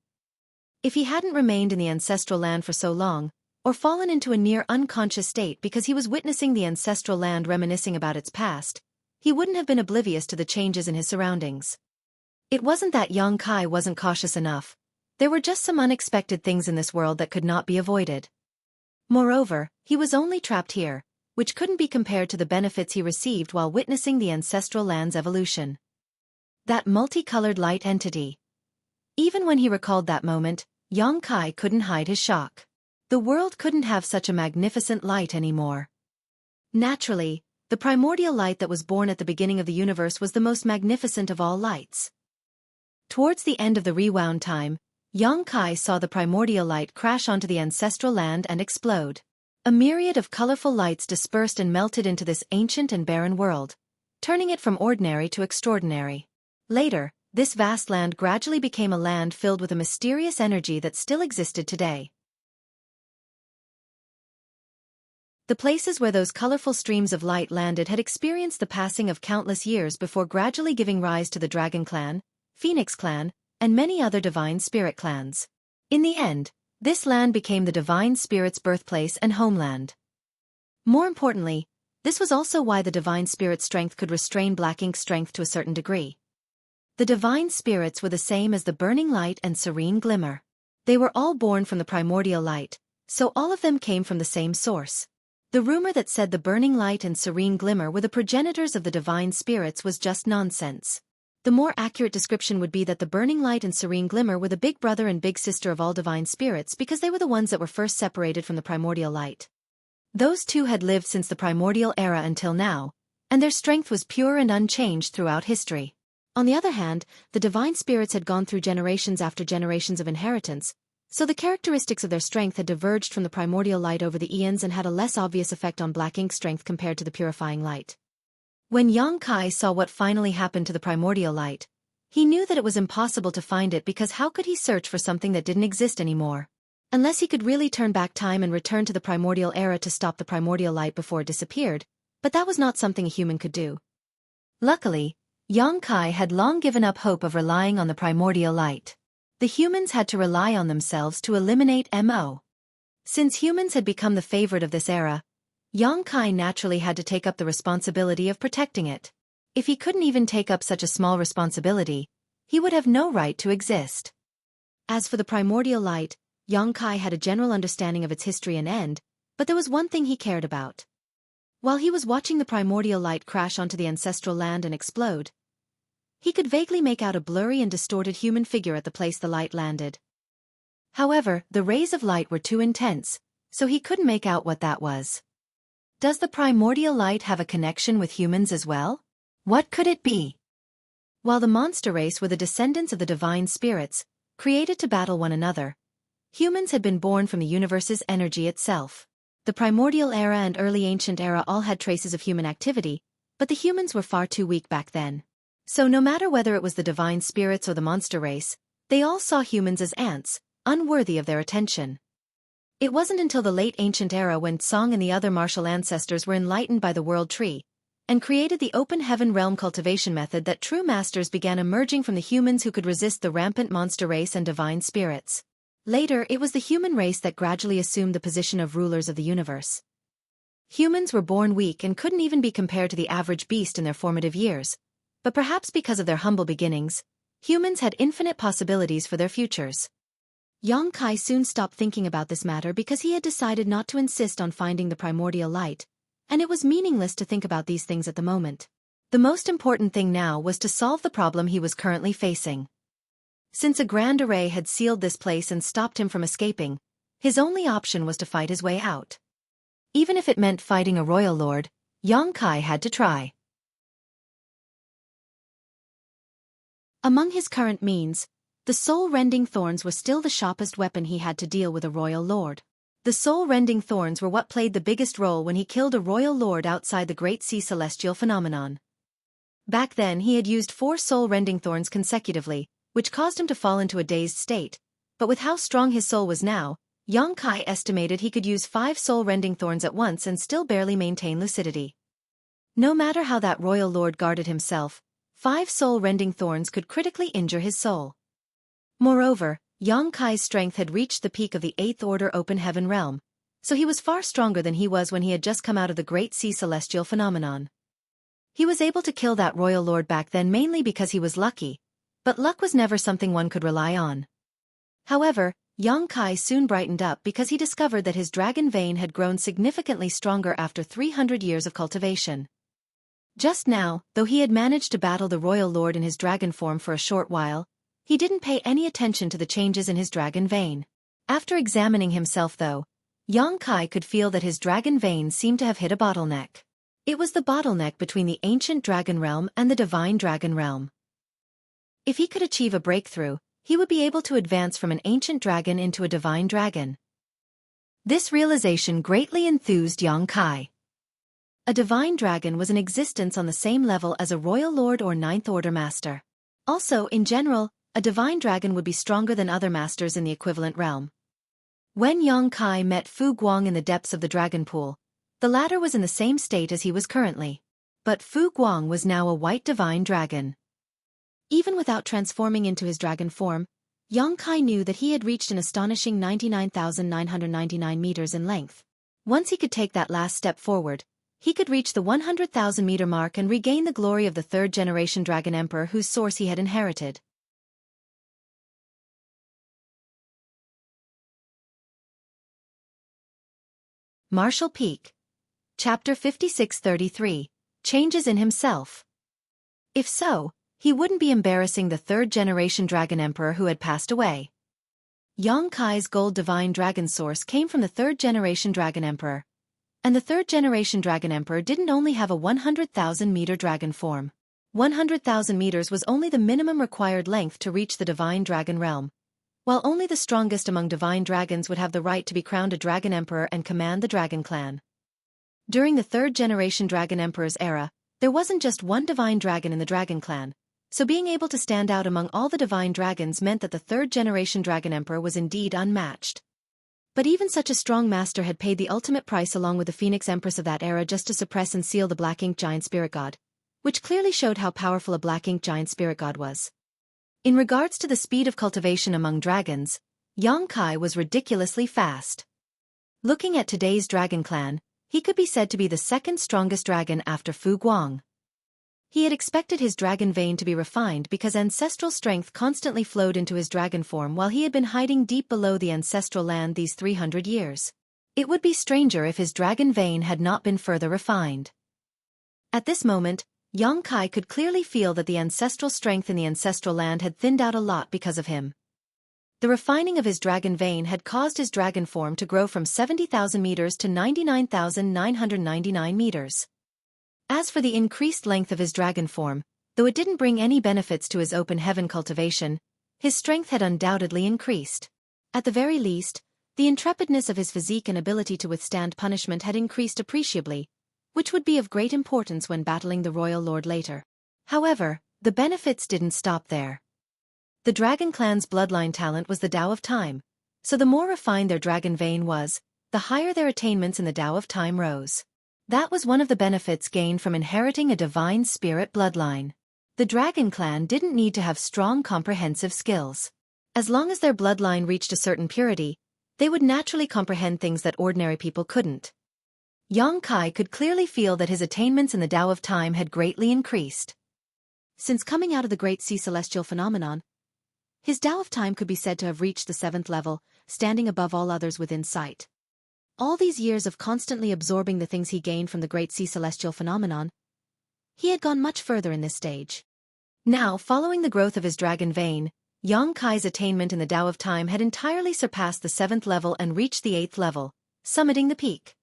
If he hadn't remained in the ancestral land for so long, or fallen into a near unconscious state because he was witnessing the ancestral land reminiscing about its past, he wouldn't have been oblivious to the changes in his surroundings. It wasn't that Yang Kai wasn't cautious enough. There were just some unexpected things in this world that could not be avoided. Moreover, he was only trapped here, which couldn't be compared to the benefits he received while witnessing the ancestral land's evolution. That multicolored light entity. Even when he recalled that moment, Yang Kai couldn't hide his shock. The world couldn't have such a magnificent light anymore. Naturally, the primordial light that was born at the beginning of the universe was the most magnificent of all lights. Towards the end of the rewound time, Yang Kai saw the primordial light crash onto the ancestral land and explode. A myriad of colorful lights dispersed and melted into this ancient and barren world, turning it from ordinary to extraordinary. Later, this vast land gradually became a land filled with a mysterious energy that still existed today. The places where those colorful streams of light landed had experienced the passing of countless years before gradually giving rise to the Dragon Clan, Phoenix Clan, and many other Divine Spirit clans. In the end, this land became the Divine Spirit's birthplace and homeland. More importantly, this was also why the Divine Spirit's strength could restrain Black Ink's strength to a certain degree. The Divine Spirits were the same as the Burning Light and Serene Glimmer. They were all born from the primordial light, so all of them came from the same source. The rumor that said the Burning Light and Serene Glimmer were the progenitors of the Divine Spirits was just nonsense. The more accurate description would be that the Burning Light and Serene Glimmer were the big brother and big sister of all Divine Spirits because they were the ones that were first separated from the primordial light. Those two had lived since the primordial era until now, and their strength was pure and unchanged throughout history. On the other hand, the divine spirits had gone through generations after generations of inheritance, so the characteristics of their strength had diverged from the primordial light over the eons and had a less obvious effect on black ink strength compared to the purifying light. When Xueqi saw what finally happened to the primordial light, he knew that it was impossible to find it because how could he search for something that didn't exist anymore? Unless he could really turn back time and return to the primordial era to stop the primordial light before it disappeared, but that was not something a human could do. Luckily, Xueqi had long given up hope of relying on the primordial light. The humans had to rely on themselves to eliminate Mo. Since humans had become the favorite of this era, Xueqi naturally had to take up the responsibility of protecting it. If he couldn't even take up such a small responsibility, he would have no right to exist. As for the primordial light, Xueqi had a general understanding of its history and end, but there was one thing he cared about. While he was watching the primordial light crash onto the ancestral land and explode, he could vaguely make out a blurry and distorted human figure at the place the light landed. However, the rays of light were too intense, so he couldn't make out what that was. Does the primordial light have a connection with humans as well? What could it be? While the monster race were the descendants of the divine spirits, created to battle one another, humans had been born from the universe's energy itself. The primordial era and early ancient era all had traces of human activity, but the humans were far too weak back then. So no matter whether it was the divine spirits or the monster race, they all saw humans as ants, unworthy of their attention. It wasn't until the late ancient era when Song and the other martial ancestors were enlightened by the world tree, and created the open heaven realm cultivation method that true masters began emerging from the humans who could resist the rampant monster race and divine spirits. Later, it was the human race that gradually assumed the position of rulers of the universe. Humans were born weak and couldn't even be compared to the average beast in their formative years, but perhaps because of their humble beginnings, humans had infinite possibilities for their futures. Xueqi soon stopped thinking about this matter because he had decided not to insist on finding the primordial light, and it was meaningless to think about these things at the moment. The most important thing now was to solve the problem he was currently facing. Since a grand array had sealed this place and stopped him from escaping, his only option was to fight his way out. Even if it meant fighting a royal lord, Xueqi had to try. Among his current means, the soul-rending thorns were still the sharpest weapon he had to deal with a royal lord. The soul-rending thorns were what played the biggest role when he killed a royal lord outside the Great Sea Celestial phenomenon. Back then he had used 4 soul-rending thorns consecutively, which caused him to fall into a dazed state, but with how strong his soul was now, Xueqi estimated he could use 5 soul-rending thorns at once and still barely maintain lucidity. No matter how that royal lord guarded himself, 5 soul-rending thorns could critically injure his soul. Moreover, Xueqi's strength had reached the peak of the 8th Order Open Heaven realm, so he was far stronger than he was when he had just come out of the Great Sea Celestial phenomenon. He was able to kill that royal lord back then mainly because he was lucky, but luck was never something one could rely on. However, Xueqi soon brightened up because he discovered that his dragon vein had grown significantly stronger after 300 years of cultivation. Just now, though he had managed to battle the royal lord in his dragon form for a short while, he didn't pay any attention to the changes in his dragon vein. After examining himself though, Xueqi could feel that his dragon vein seemed to have hit a bottleneck. It was the bottleneck between the ancient dragon realm and the divine dragon realm. If he could achieve a breakthrough, he would be able to advance from an ancient dragon into a divine dragon. This realization greatly enthused Xueqi. A divine dragon was in existence on the same level as a royal lord or 9th Order master. Also, in general, a divine dragon would be stronger than other masters in the equivalent realm. When Xueqi met Fu Guang in the depths of the dragon pool, the latter was in the same state as he was currently. But Fu Guang was now a white divine dragon. Even without transforming into his dragon form, Xueqi knew that he had reached an astonishing 99,999 meters in length. Once he could take that last step forward, he could reach the 100,000 meter mark and regain the glory of the 3rd generation dragon emperor whose source he had inherited. Martial Peak. Chapter 5633. Changes in himself. If so, he wouldn't be embarrassing the 3rd generation dragon emperor who had passed away. Xueqi's gold divine dragon source came from the 3rd generation dragon emperor. And the 3rd generation dragon emperor didn't only have a 100,000 meter dragon form. 100,000 meters was only the minimum required length to reach the divine dragon realm, while only the strongest among divine dragons would have the right to be crowned a dragon emperor and command the dragon clan. During the third-generation dragon emperor's era, there wasn't just one divine dragon in the dragon clan, so being able to stand out among all the divine dragons meant that the third-generation dragon emperor was indeed unmatched. But even such a strong master had paid the ultimate price along with the Phoenix Empress of that era just to suppress and seal the Black Ink Giant Spirit God, which clearly showed how powerful a Black Ink Giant Spirit God was. In regards to the speed of cultivation among dragons, Xueqi was ridiculously fast. Looking at today's dragon clan, he could be said to be the second strongest dragon after Fu Guang. He had expected his dragon vein to be refined because ancestral strength constantly flowed into his dragon form while he had been hiding deep below the ancestral land these 300 years. It would be stranger if his dragon vein had not been further refined. At this moment, Xueqi could clearly feel that the ancestral strength in the ancestral land had thinned out a lot because of him. The refining of his dragon vein had caused his dragon form to grow from 70,000 meters to 99,999 meters. As for the increased length of his dragon form, though it didn't bring any benefits to his open heaven cultivation, his strength had undoubtedly increased. At the very least, the intrepidness of his physique and ability to withstand punishment had increased appreciably, which would be of great importance when battling the royal lord later. However, the benefits didn't stop there. The dragon clan's bloodline talent was the Tao of Time, so the more refined their dragon vein was, the higher their attainments in the Tao of Time rose. That was one of the benefits gained from inheriting a divine spirit bloodline. The dragon clan didn't need to have strong comprehensive skills. As long as their bloodline reached a certain purity, they would naturally comprehend things that ordinary people couldn't. Xueqi could clearly feel that his attainments in the Tao of Time had greatly increased. Since coming out of the Great Sea Celestial phenomenon, his Tao of Time could be said to have reached the 7th level, standing above all others within sight. All these years of constantly absorbing the things he gained from the Great Sea Celestial phenomenon, he had gone much further in this stage. Now, following the growth of his dragon vein, Xueqi's attainment in the Tao of Time had entirely surpassed the 7th level and reached the 8th level, summiting the peak.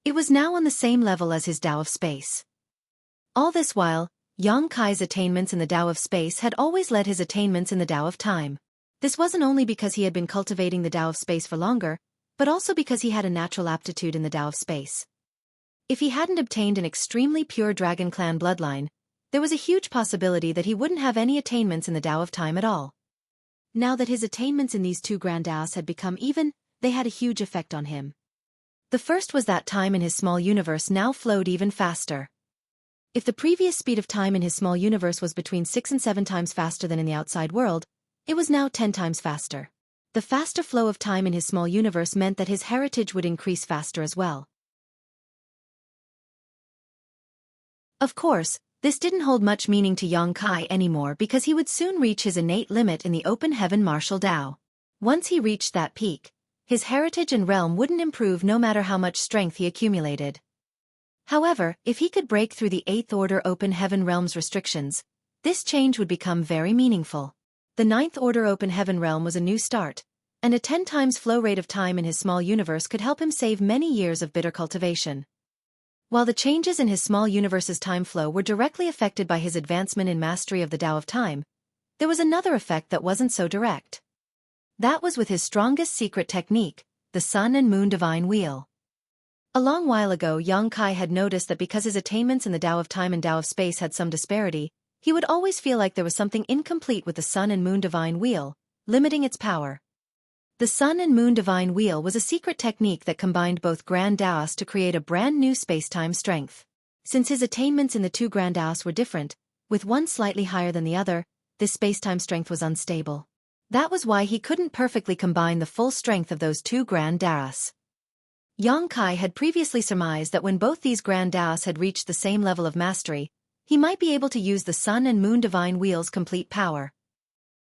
It was now on the same level as his Tao of Space. All this while, Xueqi's attainments in the Tao of Space had always led his attainments in the Tao of Time. This wasn't only because he had been cultivating the Tao of Space for longer, but also because he had a natural aptitude in the Tao of Space. If he hadn't obtained an extremely pure Dragon Clan bloodline, there was a huge possibility that he wouldn't have any attainments in the Tao of Time at all. Now that his attainments in these two Grand Taos had become even, they had a huge effect on him. The first was that time in his small universe now flowed even faster. If the previous speed of time in his small universe was between 6 and 7 times faster than in the outside world, it was now 10 times faster. The faster flow of time in his small universe meant that his heritage would increase faster as well. Of course, this didn't hold much meaning to Xueqi anymore because he would soon reach his innate limit in the open heaven martial Tao. Once he reached that peak, his heritage and realm wouldn't improve no matter how much strength he accumulated. However, if he could break through the 8th Order Open Heaven Realm's restrictions, this change would become very meaningful. The 9th Order Open Heaven Realm was a new start, and a 10 times flow rate of time in his small universe could help him save many years of bitter cultivation. While the changes in his small universe's time flow were directly affected by his advancement in mastery of the Tao of Time, there was another effect that wasn't so direct. That was with his strongest secret technique, the Sun and Moon Divine Wheel. A long while ago, Xueqi had noticed that because his attainments in the Tao of Time and Tao of Space had some disparity, he would always feel like there was something incomplete with the Sun and Moon Divine Wheel, limiting its power. The Sun and Moon Divine Wheel was a secret technique that combined both Grand Taos to create a brand new space-time strength. Since his attainments in the two Grand Taos were different, with one slightly higher than the other, this space-time strength was unstable. That was why he couldn't perfectly combine the full strength of those two Grand Taos. Xueqi had previously surmised that when both these Grand Taos had reached the same level of mastery, he might be able to use the Sun and Moon Divine Wheel's complete power.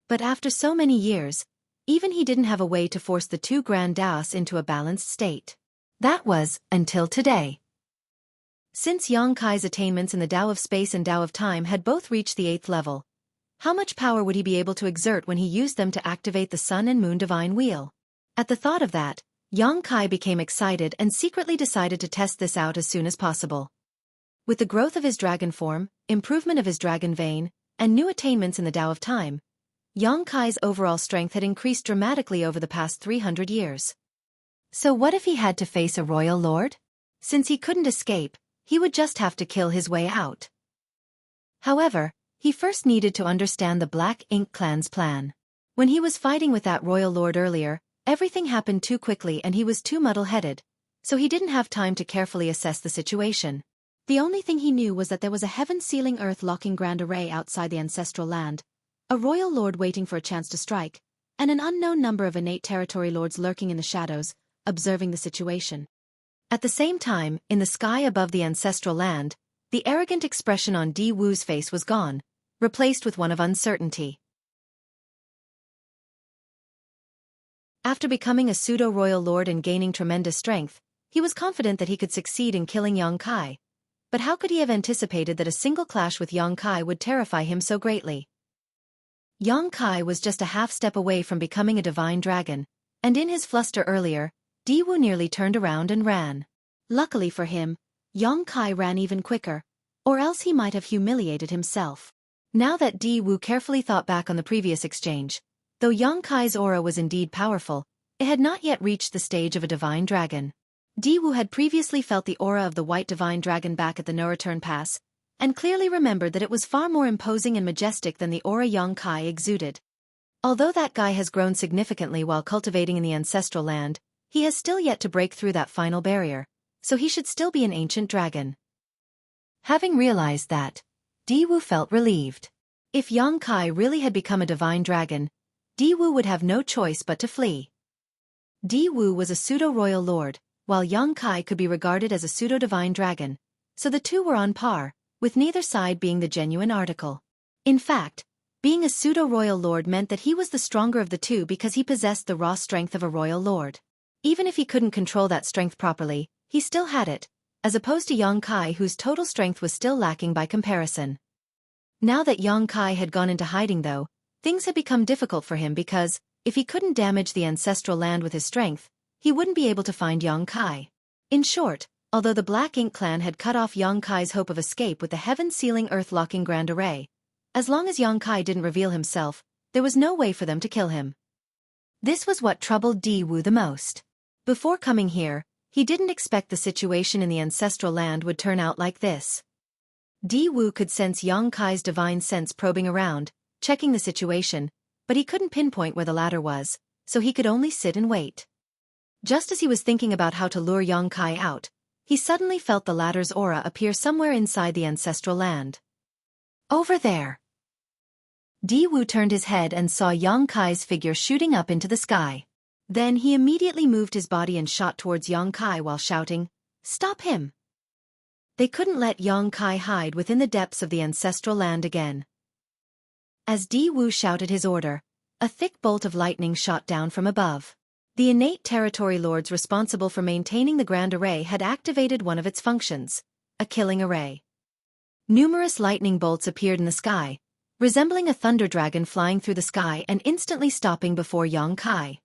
But after so many years, even he didn't have a way to force the two Grand Taos into a balanced state. That was, until today. Since Xueqi's attainments in the Tao of Space and Tao of Time had both reached the 8th level, how much power would he be able to exert when he used them to activate the Sun and Moon Divine Wheel? At the thought of that, Xueqi became excited and secretly decided to test this out as soon as possible. With the growth of his dragon form, improvement of his dragon vein, and new attainments in the Tao of Time, Kai's overall strength had increased dramatically over the past 300 years. So what if he had to face a royal lord? Since he couldn't escape, he would just have to kill his way out. However, he first needed to understand the Black Ink clan's plan. When he was fighting with that royal lord earlier, everything happened too quickly and he was too muddle-headed, so he didn't have time to carefully assess the situation. The only thing he knew was that there was a heaven-sealing earth-locking grand array outside the ancestral land, a royal lord waiting for a chance to strike, and an unknown number of innate territory lords lurking in the shadows, observing the situation. At the same time, in the sky above the ancestral land, the arrogant expression on Di Wu's face was gone, replaced with one of uncertainty. After becoming a pseudo-royal lord and gaining tremendous strength, he was confident that he could succeed in killing Kai. But how could he have anticipated that a single clash with Kai would terrify him so greatly? Kai was just a half-step away from becoming a divine dragon, and in his fluster earlier, Di Wu nearly turned around and ran. Luckily for him, Kai ran even quicker, or else he might have humiliated himself. Now that Di Wu carefully thought back on the previous exchange, though Kai's aura was indeed powerful, it had not yet reached the stage of a divine dragon. Di Wu had previously felt the aura of the white divine dragon back at the no-return pass, and clearly remembered that it was far more imposing and majestic than the aura Kai exuded. Although that guy has grown significantly while cultivating in the ancestral land, he has still yet to break through that final barrier, so he should still be an ancient dragon. Having realized that, Di Wu felt relieved. If Kai really had become a divine dragon, Di Wu would have no choice but to flee. Di Wu was a pseudo-royal lord, while Kai could be regarded as a pseudo-divine dragon, so the two were on par, with neither side being the genuine article. In fact, being a pseudo-royal lord meant that he was the stronger of the two because he possessed the raw strength of a royal lord. Even if he couldn't control that strength properly, he still had it, as opposed to Kai whose total strength was still lacking by comparison. Now that Kai had gone into hiding though, things had become difficult for him because, if he couldn't damage the ancestral land with his strength, he wouldn't be able to find Kai. In short, although the Black Ink clan had cut off Kai's hope of escape with the heaven-sealing earth-locking grand array, as long as Kai didn't reveal himself, there was no way for them to kill him. This was what troubled Di Wu the most. Before coming here, he didn't expect the situation in the ancestral land would turn out like this. Di Wu could sense Kai's divine sense probing around, checking the situation, but he couldn't pinpoint where the ladder was, so he could only sit and wait. Just as he was thinking about how to lure Kai out, he suddenly felt the ladder's aura appear somewhere inside the ancestral land. Over there! Di Wu turned his head and saw Kai's figure shooting up into the sky. Then he immediately moved his body and shot towards Kai while shouting, "Stop him!" They couldn't let Kai hide within the depths of the ancestral land again. As Di Wu shouted his order, a thick bolt of lightning shot down from above. The innate territory lords responsible for maintaining the Grand Array had activated one of its functions, a killing array. Numerous lightning bolts appeared in the sky, resembling a thunder dragon flying through the sky and instantly stopping before Kai.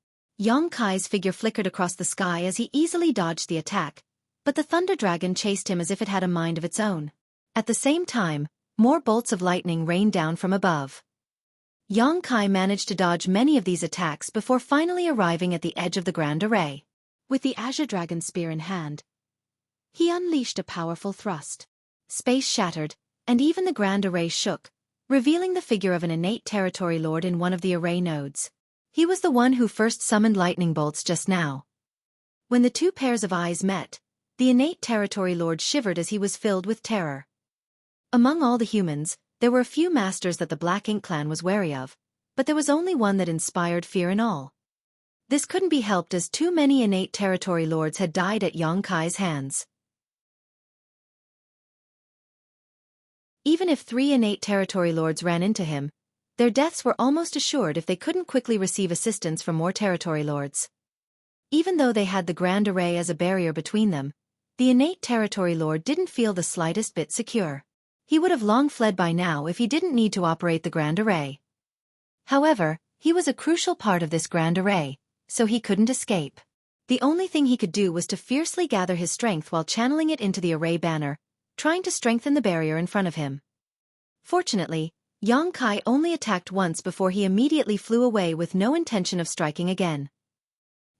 Kai's figure flickered across the sky as he easily dodged the attack, but the thunder dragon chased him as if it had a mind of its own. At the same time, more bolts of lightning rained down from above. Kai managed to dodge many of these attacks before finally arriving at the edge of the Grand Array. With the Azure Dragon Spear in hand, he unleashed a powerful thrust. Space shattered, and even the Grand Array shook, revealing the figure of an innate territory lord in one of the array nodes. He was the one who first summoned lightning bolts just now. When the two pairs of eyes met, the innate territory lord shivered as he was filled with terror. Among all the humans, there were a few masters that the Black Ink clan was wary of, but there was only one that inspired fear in all. This couldn't be helped as too many innate territory lords had died at Kai's hands. Even if 3 innate territory lords ran into him, their deaths were almost assured if they couldn't quickly receive assistance from more territory lords. Even though they had the Grand Array as a barrier between them, the innate territory lord didn't feel the slightest bit secure. He would have long fled by now if he didn't need to operate the Grand Array. However, he was a crucial part of this Grand Array, so he couldn't escape. The only thing he could do was to fiercely gather his strength while channeling it into the array banner, trying to strengthen the barrier in front of him. Fortunately, Yang Kai only attacked once before he immediately flew away with no intention of striking again.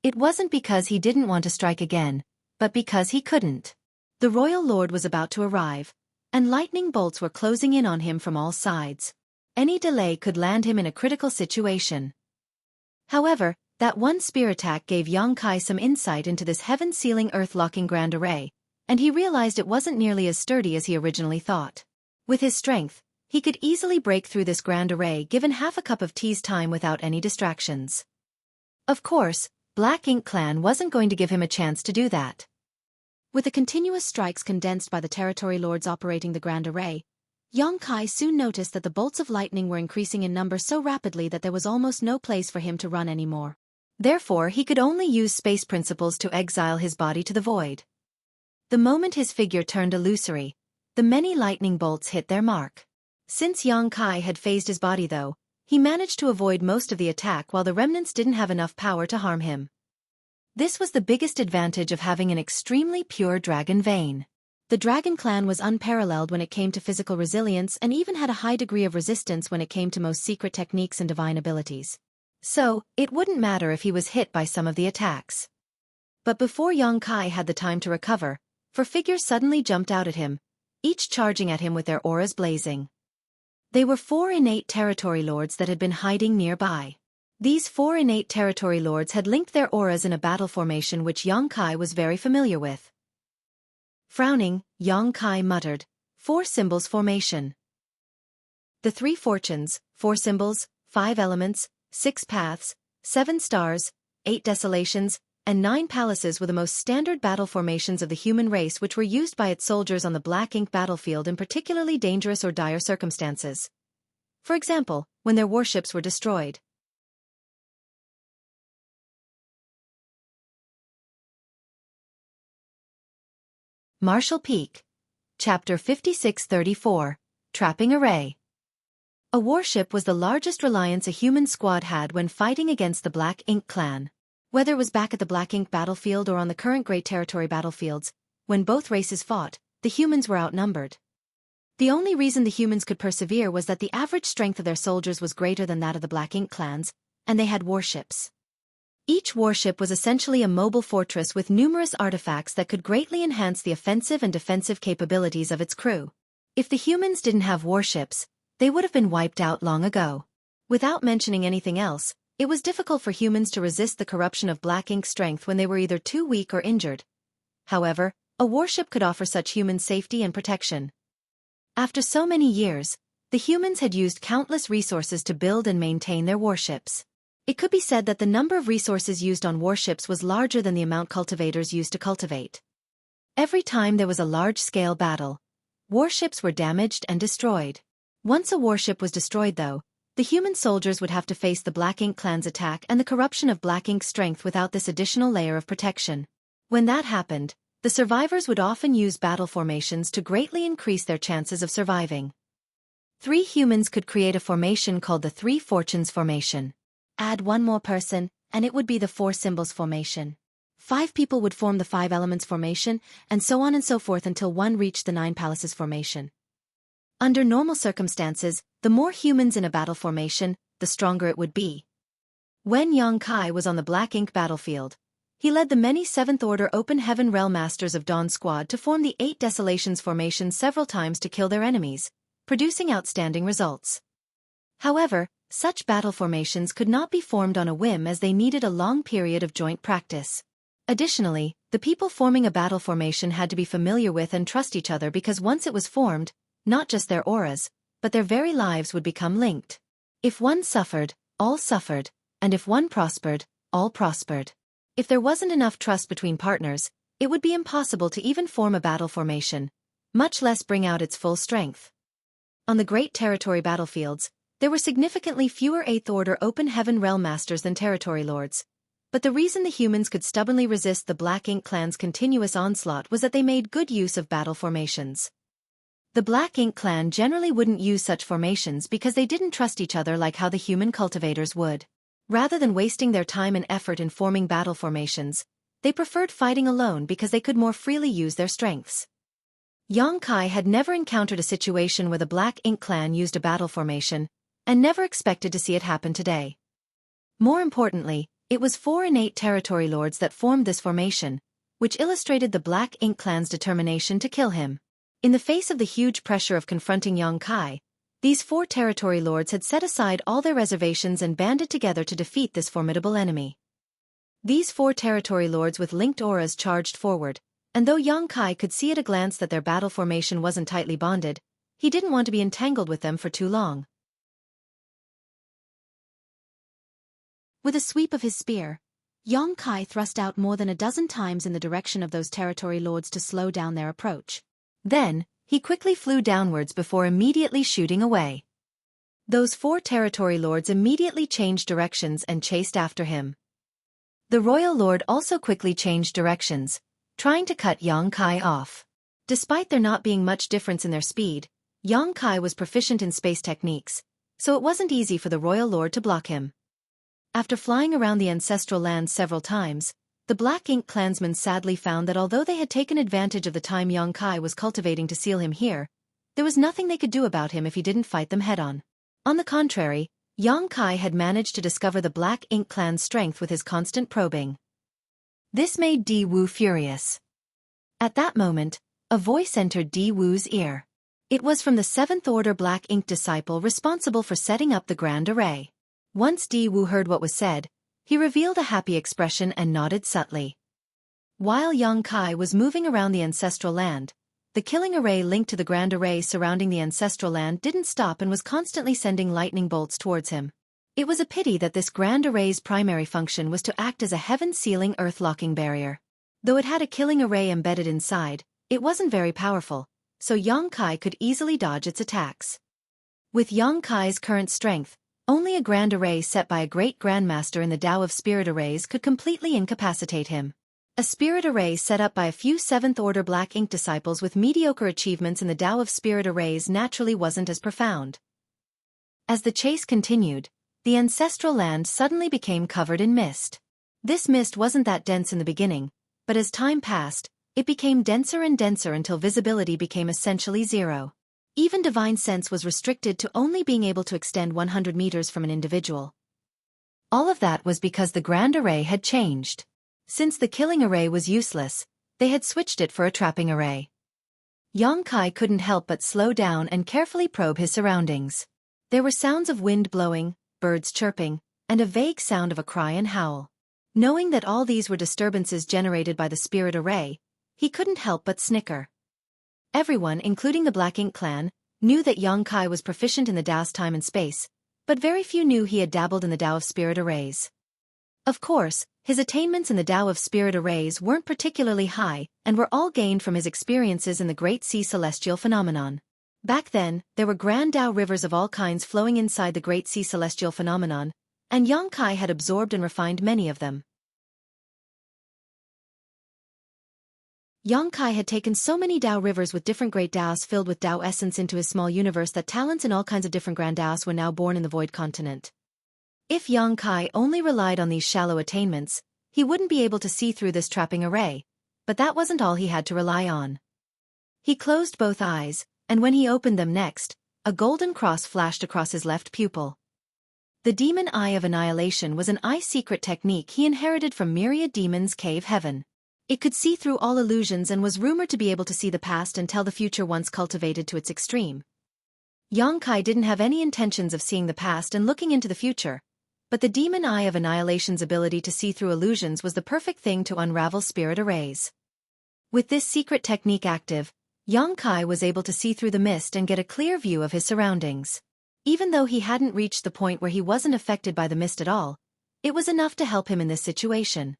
It wasn't because he didn't want to strike again, but because he couldn't. The royal lord was about to arrive, and lightning bolts were closing in on him from all sides. Any delay could land him in a critical situation. However, that one spear attack gave Yang Kai some insight into this heaven-sealing earth-locking grand array, and he realized it wasn't nearly as sturdy as he originally thought. With his strength, he could easily break through this grand array given half a cup of tea's time without any distractions. Of course, Black Ink Clan wasn't going to give him a chance to do that. With the continuous strikes condensed by the territory lords operating the grand array, Yang Kai soon noticed that the bolts of lightning were increasing in number so rapidly that there was almost no place for him to run anymore. Therefore, he could only use space principles to exile his body to the void. The moment his figure turned illusory, the many lightning bolts hit their mark. Since Yang Kai had phased his body though, he managed to avoid most of the attack while the remnants didn't have enough power to harm him. This was the biggest advantage of having an extremely pure dragon vein. The Dragon Clan was unparalleled when it came to physical resilience and even had a high degree of resistance when it came to most secret techniques and divine abilities. So, it wouldn't matter if he was hit by some of the attacks. But before Yang Kai had the time to recover, four figures suddenly jumped out at him, each charging at him with their auras blazing. They were 4 innate territory lords that had been hiding nearby. These 4 innate territory lords had linked their auras in a battle formation which Yang Kai was very familiar with. Frowning, Yang Kai muttered, 4 symbols formation. The 3 fortunes, 4 symbols, 5 elements, 6 paths, 7 stars, 8 desolations, and 9 palaces were the most standard battle formations of the human race which were used by its soldiers on the Black Ink battlefield in particularly dangerous or dire circumstances. For example, when their warships were destroyed. Martial Peak. Chapter 5634, Trapping Array. A warship was the largest reliance a human squad had when fighting against the Black Ink Clan. Whether it was back at the Black Ink battlefield or on the current Great Territory battlefields, when both races fought, the humans were outnumbered. The only reason the humans could persevere was that the average strength of their soldiers was greater than that of the Black Ink clans, and they had warships. Each warship was essentially a mobile fortress with numerous artifacts that could greatly enhance the offensive and defensive capabilities of its crew. If the humans didn't have warships, they would have been wiped out long ago. Without mentioning anything else, it was difficult for humans to resist the corruption of Black Ink's strength when they were either too weak or injured. However, a warship could offer such human safety and protection. After so many years, the humans had used countless resources to build and maintain their warships. It could be said that the number of resources used on warships was larger than the amount cultivators used to cultivate. Every time there was a large-scale battle, warships were damaged and destroyed. Once a warship was destroyed though, the human soldiers would have to face the Black Ink clan's attack and the corruption of Black Ink's strength without this additional layer of protection. When that happened, the survivors would often use battle formations to greatly increase their chances of surviving. 3 humans could create a formation called the 3 Fortunes formation. Add 1 more person, and it would be the 4 Symbols formation. 5 people would form the 5 Elements formation, and so on and so forth until one reached the 9 Palaces formation. Under normal circumstances, the more humans in a battle formation, the stronger it would be. When Yang Kai was on the Black Ink battlefield, he led the many 7th Order Open Heaven Realm Masters of Dawn Squad to form the 8 Desolations formation several times to kill their enemies, producing outstanding results. However, such battle formations could not be formed on a whim as they needed a long period of joint practice. Additionally, the people forming a battle formation had to be familiar with and trust each other because once it was formed, not just their auras, but their very lives would become linked. If one suffered, all suffered, and if one prospered, all prospered. If there wasn't enough trust between partners, it would be impossible to even form a battle formation, much less bring out its full strength. On the Great Territory battlefields, there were significantly fewer 8th Order Open Heaven Realm Masters than Territory Lords, but the reason the humans could stubbornly resist the Black Ink clan's continuous onslaught was that they made good use of battle formations. The Black Ink clan generally wouldn't use such formations because they didn't trust each other like how the human cultivators would. Rather than wasting their time and effort in forming battle formations, they preferred fighting alone because they could more freely use their strengths. Yang Kai had never encountered a situation where the Black Ink clan used a battle formation, and never expected to see it happen today. More importantly, it was 4 innate territory lords that formed this formation, which illustrated the Black Ink clan's determination to kill him. In the face of the huge pressure of confronting Yang Kai, these 4 territory lords had set aside all their reservations and banded together to defeat this formidable enemy. These 4 territory lords with linked auras charged forward, and though Yang Kai could see at a glance that their battle formation wasn't tightly bonded, he didn't want to be entangled with them for too long. With a sweep of his spear, Yang Kai thrust out more than a dozen times in the direction of those territory lords to slow down their approach. Then, he quickly flew downwards before immediately shooting away. Those 4 territory lords immediately changed directions and chased after him. The royal lord also quickly changed directions, trying to cut Yang Kai off. Despite there not being much difference in their speed, Yang Kai was proficient in space techniques, so it wasn't easy for the royal lord to block him. After flying around the ancestral land several times, the Black Ink clansmen sadly found that although they had taken advantage of the time Yang Kai was cultivating to seal him here, there was nothing they could do about him if he didn't fight them head-on. On the contrary, Yang Kai had managed to discover the Black Ink clan's strength with his constant probing. This made Di Wu furious. At that moment, a voice entered Di Wu's ear. It was from the 7th Order Black Ink disciple responsible for setting up the Grand Array. Once Di Wu heard what was said, he revealed a happy expression and nodded subtly. While Yang Kai was moving around the ancestral land, the killing array linked to the Grand Array surrounding the ancestral land didn't stop and was constantly sending lightning bolts towards him. It was a pity that this Grand Array's primary function was to act as a heaven-sealing earth-locking barrier. Though it had a killing array embedded inside, it wasn't very powerful, so Yang Kai could easily dodge its attacks. With Yang Kai's current strength, only a Grand Array set by a great Grandmaster in the Tao of Spirit Arrays could completely incapacitate him. A Spirit Array set up by a few 7th Order Black Ink disciples with mediocre achievements in the Tao of Spirit Arrays naturally wasn't as profound. As the chase continued, the ancestral land suddenly became covered in mist. This mist wasn't that dense in the beginning, but as time passed, it became denser and denser until visibility became essentially zero. Even divine sense was restricted to only being able to extend 100 meters from an individual. All of that was because the Grand Array had changed. Since the killing array was useless, they had switched it for a trapping array. Yang Kai couldn't help but slow down and carefully probe his surroundings. There were sounds of wind blowing, birds chirping, and a vague sound of a cry and howl. Knowing that all these were disturbances generated by the Spirit Array, he couldn't help but snicker. Everyone, including the Black Ink clan, knew that Yang Kai was proficient in the Tao's time and space, but very few knew he had dabbled in the Tao of Spirit Arrays. Of course, his attainments in the Tao of Spirit Arrays weren't particularly high and were all gained from his experiences in the Great Sea Celestial Phenomenon. Back then, there were grand Tao rivers of all kinds flowing inside the Great Sea Celestial Phenomenon, and Yang Kai had absorbed and refined many of them. Yang Kai had taken so many Tao rivers with different great Taos filled with Tao essence into his small universe that talents in all kinds of different grand Taos were now born in the Void Continent. If Yang Kai only relied on these shallow attainments, he wouldn't be able to see through this trapping array, but that wasn't all he had to rely on. He closed both eyes, and when he opened them next, a golden cross flashed across his left pupil. The Demon Eye of Annihilation was an eye secret technique he inherited from Myriad Demons' Cave Heaven. It could see through all illusions and was rumored to be able to see the past and tell the future once cultivated to its extreme. Yang Kai didn't have any intentions of seeing the past and looking into the future, but the Demon Eye of Annihilation's ability to see through illusions was the perfect thing to unravel spirit arrays. With this secret technique active, Yang Kai was able to see through the mist and get a clear view of his surroundings. Even though he hadn't reached the point where he wasn't affected by the mist at all, it was enough to help him in this situation.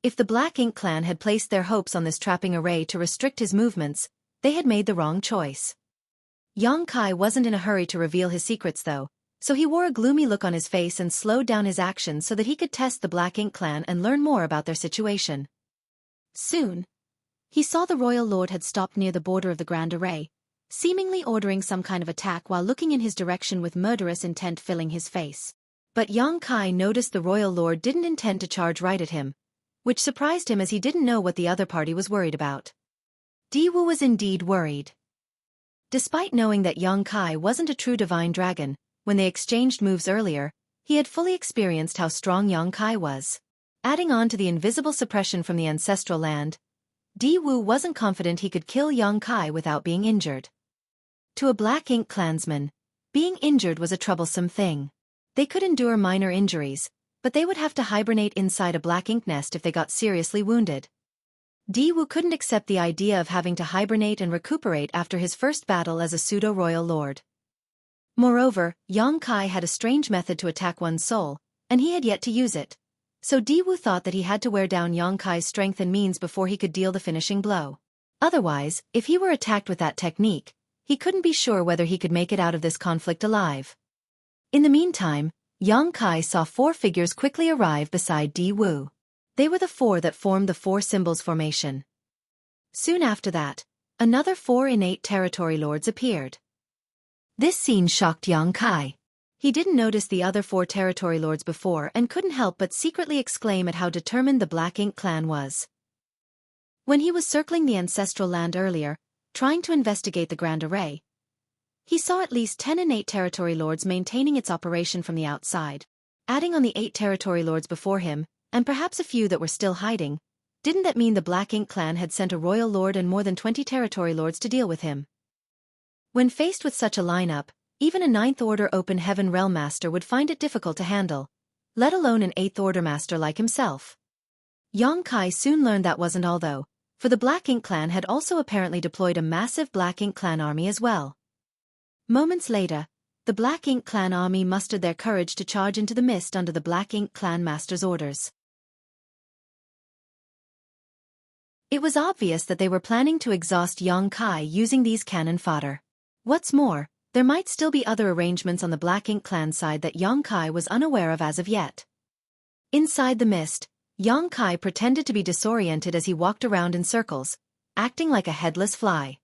If the Black Ink clan had placed their hopes on this trapping array to restrict his movements, they had made the wrong choice. Yang Kai wasn't in a hurry to reveal his secrets though, so he wore a gloomy look on his face and slowed down his actions so that he could test the Black Ink clan and learn more about their situation. Soon, he saw the royal lord had stopped near the border of the Grand Array, seemingly ordering some kind of attack while looking in his direction with murderous intent filling his face. But Yang Kai noticed the royal lord didn't intend to charge right at him, which surprised him as he didn't know what the other party was worried about. Diwu was indeed worried. Despite knowing that Yang Kai wasn't a true divine dragon, when they exchanged moves earlier, he had fully experienced how strong Yang Kai was. Adding on to the invisible suppression from the ancestral land, Diwu wasn't confident he could kill Yang Kai without being injured. To a Black Ink clansman, being injured was a troublesome thing. They could endure minor injuries, but they would have to hibernate inside a Black Ink nest if they got seriously wounded. Diwu couldn't accept the idea of having to hibernate and recuperate after his first battle as a pseudo-royal lord. Moreover, Yang Kai had a strange method to attack one's soul, and he had yet to use it. So Diwu thought that he had to wear down Yang Kai's strength and means before he could deal the finishing blow. Otherwise, if he were attacked with that technique, he couldn't be sure whether he could make it out of this conflict alive. In the meantime, Yang Kai saw 4 figures quickly arrive beside Diwu. They were the 4 that formed the 4 symbols formation. Soon after that, another 4 innate territory lords appeared. This scene shocked Yang Kai. He didn't notice the other 4 territory lords before and couldn't help but secretly exclaim at how determined the Black Ink clan was. When he was circling the ancestral land earlier, trying to investigate the Grand Array, he saw at least 10 innate territory lords maintaining its operation from the outside. Adding on the 8 territory lords before him, and perhaps a few that were still hiding, didn't that mean the Black Ink clan had sent a royal lord and more than 20 territory lords to deal with him? When faced with such a lineup, even a 9th Order Open Heaven Realm Master would find it difficult to handle, let alone an 8th Order Master like himself. Yang Kai soon learned that wasn't all though, for the Black Ink clan had also apparently deployed a massive Black Ink clan army as well. Moments later, the Black Ink clan army mustered their courage to charge into the mist under the Black Ink clan master's orders. It was obvious that they were planning to exhaust Yang Kai using these cannon fodder. What's more, there might still be other arrangements on the Black Ink clan side that Yang Kai was unaware of as of yet. Inside the mist, Yang Kai pretended to be disoriented as he walked around in circles, acting like a headless fly.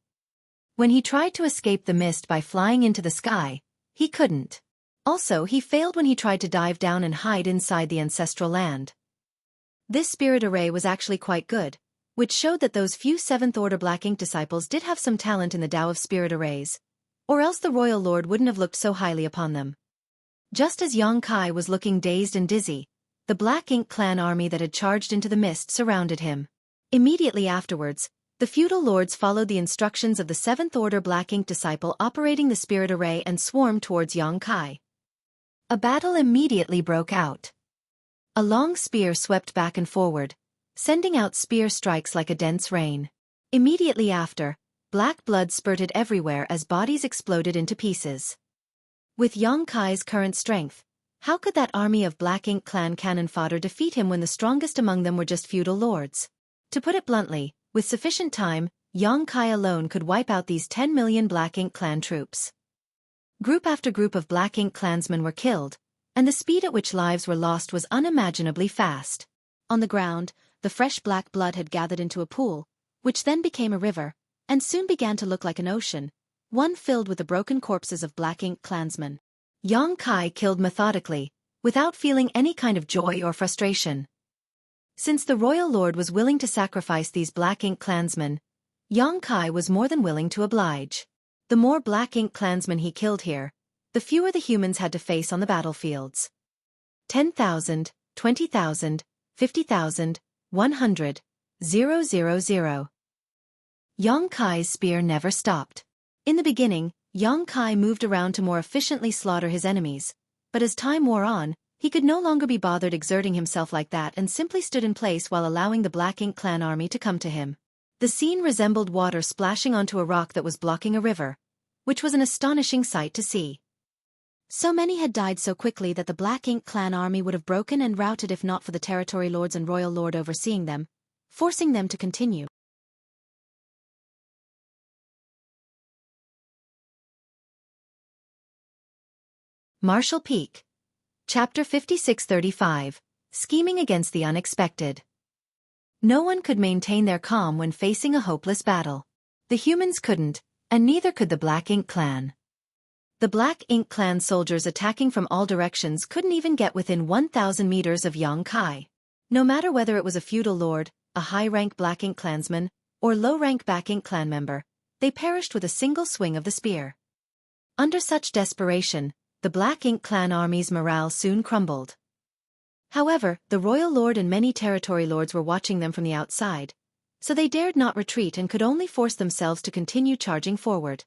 When he tried to escape the mist by flying into the sky, he couldn't. Also, he failed when he tried to dive down and hide inside the ancestral land. This spirit array was actually quite good, which showed that those few 7th Order Black Ink disciples did have some talent in the Tao of spirit arrays, or else the royal lord wouldn't have looked so highly upon them. Just as Yang Kai was looking dazed and dizzy, the Black Ink clan army that had charged into the mist surrounded him. Immediately afterwards, the feudal lords followed the instructions of the 7th Order Black Ink disciple operating the spirit array and swarmed towards Yang Kai. A battle immediately broke out. A long spear swept back and forward, sending out spear strikes like a dense rain. Immediately after, black blood spurted everywhere as bodies exploded into pieces. With Yang Kai's current strength, how could that army of Black Ink clan cannon fodder defeat him when the strongest among them were just feudal lords? To put it bluntly, with sufficient time, Yang Kai alone could wipe out these 10 million Black Ink clan troops. Group after group of Black Ink clansmen were killed, and the speed at which lives were lost was unimaginably fast. On the ground, the fresh black blood had gathered into a pool, which then became a river, and soon began to look like an ocean, one filled with the broken corpses of Black Ink clansmen. Yang Kai killed methodically, without feeling any kind of joy or frustration. Since the royal lord was willing to sacrifice these Black Ink clansmen, Yang Kai was more than willing to oblige. The more Black Ink clansmen he killed here, the fewer the humans had to face on the battlefields. 10,000, 20,000, 50,000, 100, 000. Yang Kai's spear never stopped. In the beginning, Yang Kai moved around to more efficiently slaughter his enemies, but as time wore on, he could no longer be bothered exerting himself like that and simply stood in place while allowing the Black Ink clan army to come to him. The scene resembled water splashing onto a rock that was blocking a river, which was an astonishing sight to see. So many had died so quickly that the Black Ink clan army would have broken and routed if not for the territory lords and royal lord overseeing them, forcing them to continue. Marshall Peak. Chapter 5635, Scheming Against the Unexpected. No one could maintain their calm when facing a hopeless battle. The humans couldn't, and neither could the Black Ink clan. The Black Ink clan soldiers attacking from all directions couldn't even get within 1,000 meters of Yang Kai. No matter whether it was a feudal lord, a high-rank Black Ink clansman, or low-rank Black Ink clan member, they perished with a single swing of the spear. Under such desperation, the Black Ink clan army's morale soon crumbled. However, the royal lord and many territory lords were watching them from the outside, so they dared not retreat and could only force themselves to continue charging forward.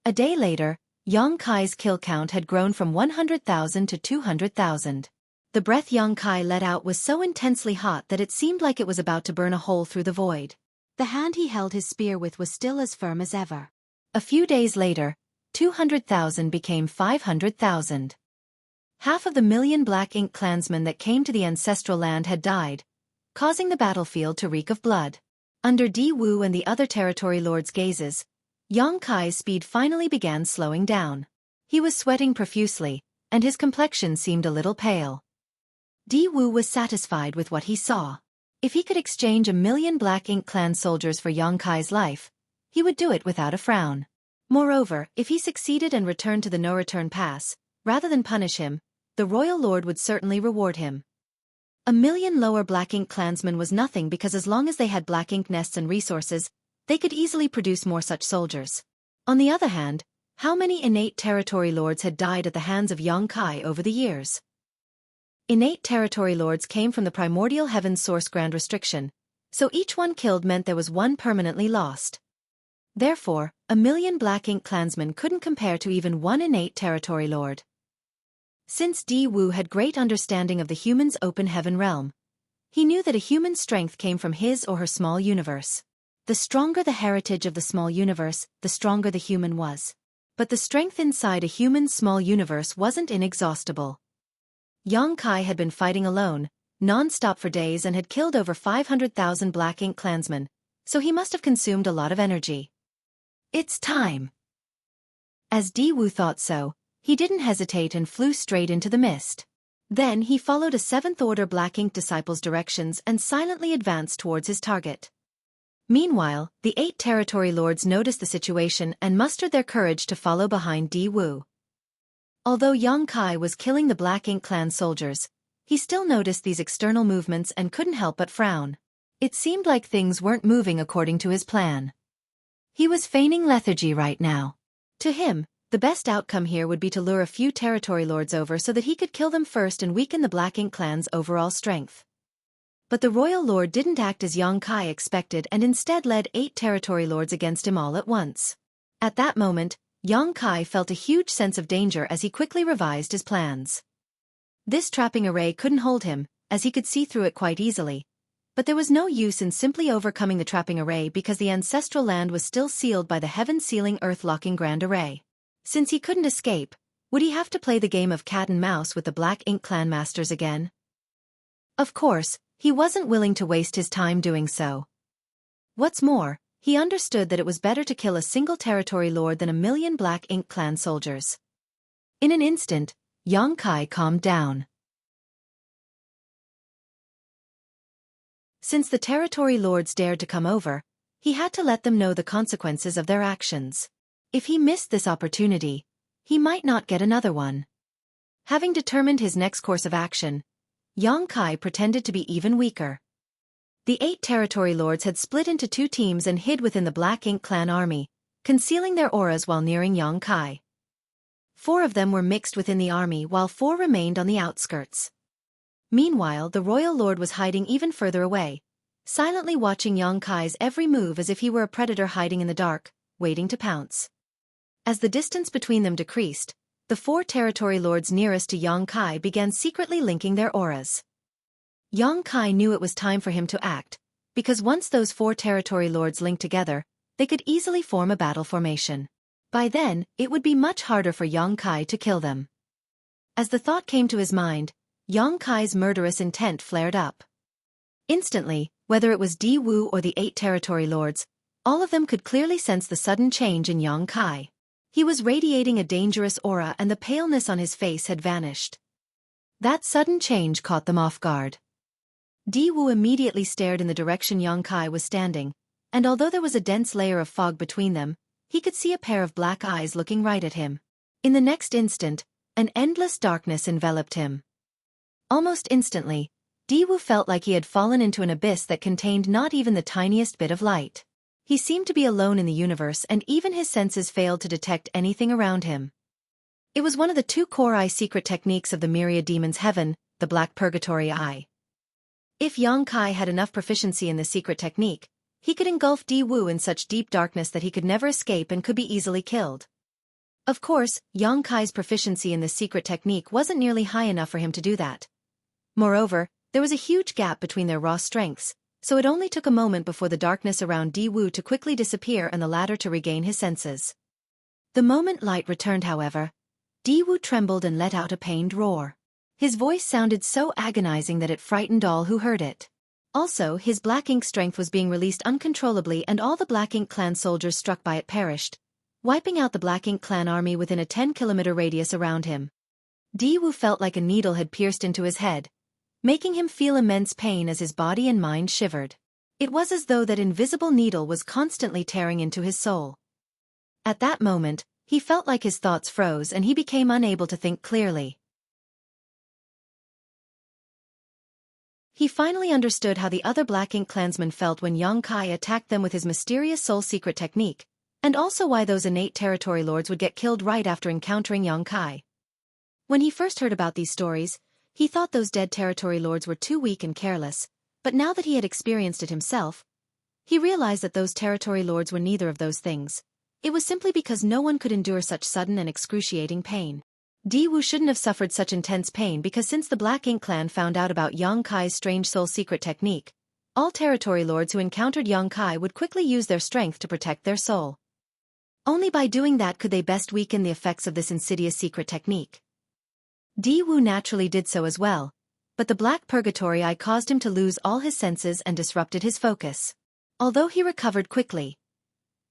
A day later, Yang Kai's kill count had grown from 100,000 to 200,000. The breath Yang Kai let out was so intensely hot that it seemed like it was about to burn a hole through the void. The hand he held his spear with was still as firm as ever. A few days later, 200,000 became 500,000. Half of the million Black Ink clansmen that came to the ancestral land had died, causing the battlefield to reek of blood. Under Di Wu and the other territory lords' gazes, Yang Kai's speed finally began slowing down. He was sweating profusely, and his complexion seemed a little pale. Di Wu was satisfied with what he saw. If he could exchange 1,000,000 Black Ink clan soldiers for Yang Kai's life, he would do it without a frown. Moreover, if he succeeded and returned to the no-return pass, rather than punish him, the royal lord would certainly reward him. 1,000,000 lower Black Ink clansmen was nothing because as long as they had Black Ink nests and resources, they could easily produce more such soldiers. On the other hand, how many innate territory lords had died at the hands of Yang Kai over the years? Innate territory lords came from the primordial heaven's source grand restriction, so each one killed meant there was one permanently lost. Therefore, 1,000,000 Black Ink clansmen couldn't compare to even one innate territory lord. Since Di Wu had great understanding of the human's open heaven realm, he knew that a human's strength came from his or her small universe. The stronger the heritage of the small universe, the stronger the human was. But the strength inside a human's small universe wasn't inexhaustible. Yang Kai had been fighting alone, non-stop for days and had killed over 500,000 Black Ink clansmen, so he must have consumed a lot of energy. It's time. As Di Wu thought so, he didn't hesitate and flew straight into the mist. Then he followed a 7th-order Black Ink disciple's directions and silently advanced towards his target. Meanwhile, the 8 territory lords noticed the situation and mustered their courage to follow behind Di Wu. Although Yang Kai was killing the Black Ink clan soldiers, he still noticed these external movements and couldn't help but frown. It seemed like things weren't moving according to his plan. He was feigning lethargy right now. To him, the best outcome here would be to lure a few territory lords over so that he could kill them first and weaken the Black Ink clan's overall strength. But the royal lord didn't act as Yang Kai expected and instead led 8 territory lords against him all at once. At that moment, Yang Kai felt a huge sense of danger as he quickly revised his plans. This trapping array couldn't hold him, as he could see through it quite easily. But there was no use in simply overcoming the trapping array because the ancestral land was still sealed by the heaven-sealing earth-locking grand array. Since he couldn't escape, would he have to play the game of cat and mouse with the Black Ink clan masters again? Of course, he wasn't willing to waste his time doing so. What's more, he understood that it was better to kill a single territory lord than 1,000,000 Black Ink clan soldiers. In an instant, Yang Kai calmed down. Since the territory lords dared to come over, he had to let them know the consequences of their actions. If he missed this opportunity, he might not get another one. Having determined his next course of action, Yang Kai pretended to be even weaker. The 8 territory lords had split into 2 teams and hid within the Black Ink clan army, concealing their auras while nearing Yang Kai. 4 of them were mixed within the army while 4 remained on the outskirts. Meanwhile, the royal lord was hiding even further away, silently watching Yang Kai's every move as if he were a predator hiding in the dark, waiting to pounce. As the distance between them decreased, the 4 territory lords nearest to Yang Kai began secretly linking their auras. Yang Kai knew it was time for him to act, because once those 4 territory lords linked together, they could easily form a battle formation. By then, it would be much harder for Yang Kai to kill them. As the thought came to his mind, Yang Kai's murderous intent flared up. Instantly, whether it was Di Wu or the 8 territory lords, all of them could clearly sense the sudden change in Yang Kai. He was radiating a dangerous aura and the paleness on his face had vanished. That sudden change caught them off guard. Di Wu immediately stared in the direction Yang Kai was standing, and although there was a dense layer of fog between them, he could see a pair of black eyes looking right at him. In the next instant, an endless darkness enveloped him. Almost instantly, Di Wu felt like he had fallen into an abyss that contained not even the tiniest bit of light. He seemed to be alone in the universe, and even his senses failed to detect anything around him. It was one of the two core eye secret techniques of the myriad demons' heaven, the Black Purgatory Eye. If Yang Kai had enough proficiency in the secret technique, he could engulf Di Wu in such deep darkness that he could never escape and could be easily killed. Of course, Yang Kai's proficiency in the secret technique wasn't nearly high enough for him to do that. Moreover, there was a huge gap between their raw strengths, so it only took a moment before the darkness around Di Wu to quickly disappear and the latter to regain his senses. The moment light returned, however, Di Wu trembled and let out a pained roar. His voice sounded so agonizing that it frightened all who heard it. Also, his black ink strength was being released uncontrollably, and all the Black Ink Clan soldiers struck by it perished, wiping out the Black Ink Clan army within a 10-kilometer radius around him. Di Wu felt like a needle had pierced into his head, making him feel immense pain as his body and mind shivered. It was as though that invisible needle was constantly tearing into his soul. At that moment, he felt like his thoughts froze and he became unable to think clearly. He finally understood how the other Black Ink clansmen felt when Yang Kai attacked them with his mysterious soul secret technique, and also why those innate territory lords would get killed right after encountering Yang Kai. When he first heard about these stories, he thought those dead territory lords were too weak and careless, but now that he had experienced it himself, he realized that those territory lords were neither of those things. It was simply because no one could endure such sudden and excruciating pain. Di Wu shouldn't have suffered such intense pain because since the Black Ink Clan found out about Yang Kai's strange soul secret technique, all territory lords who encountered Yang Kai would quickly use their strength to protect their soul. Only by doing that could they best weaken the effects of this insidious secret technique. Di Wu naturally did so as well, but the Black Purgatory Eye caused him to lose all his senses and disrupted his focus. Although he recovered quickly,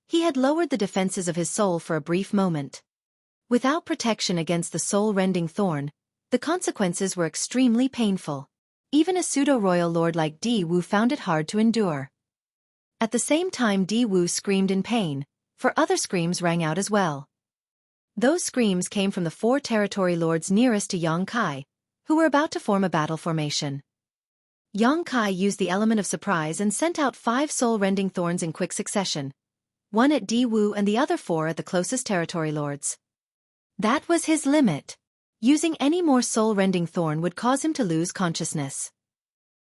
he had lowered the defenses of his soul for a brief moment. Without protection against the soul-rending thorn, the consequences were extremely painful. Even a pseudo-royal lord like Di Wu found it hard to endure. At the same time Di Wu screamed in pain, for other screams rang out as well. Those screams came from the 4 territory lords nearest to Yang Kai, who were about to form a battle formation. Yang Kai used the element of surprise and sent out 5 soul-rending thorns in quick succession, one at Di Wu and the other 4 at the closest territory lords. That was his limit. Using any more soul-rending thorn would cause him to lose consciousness.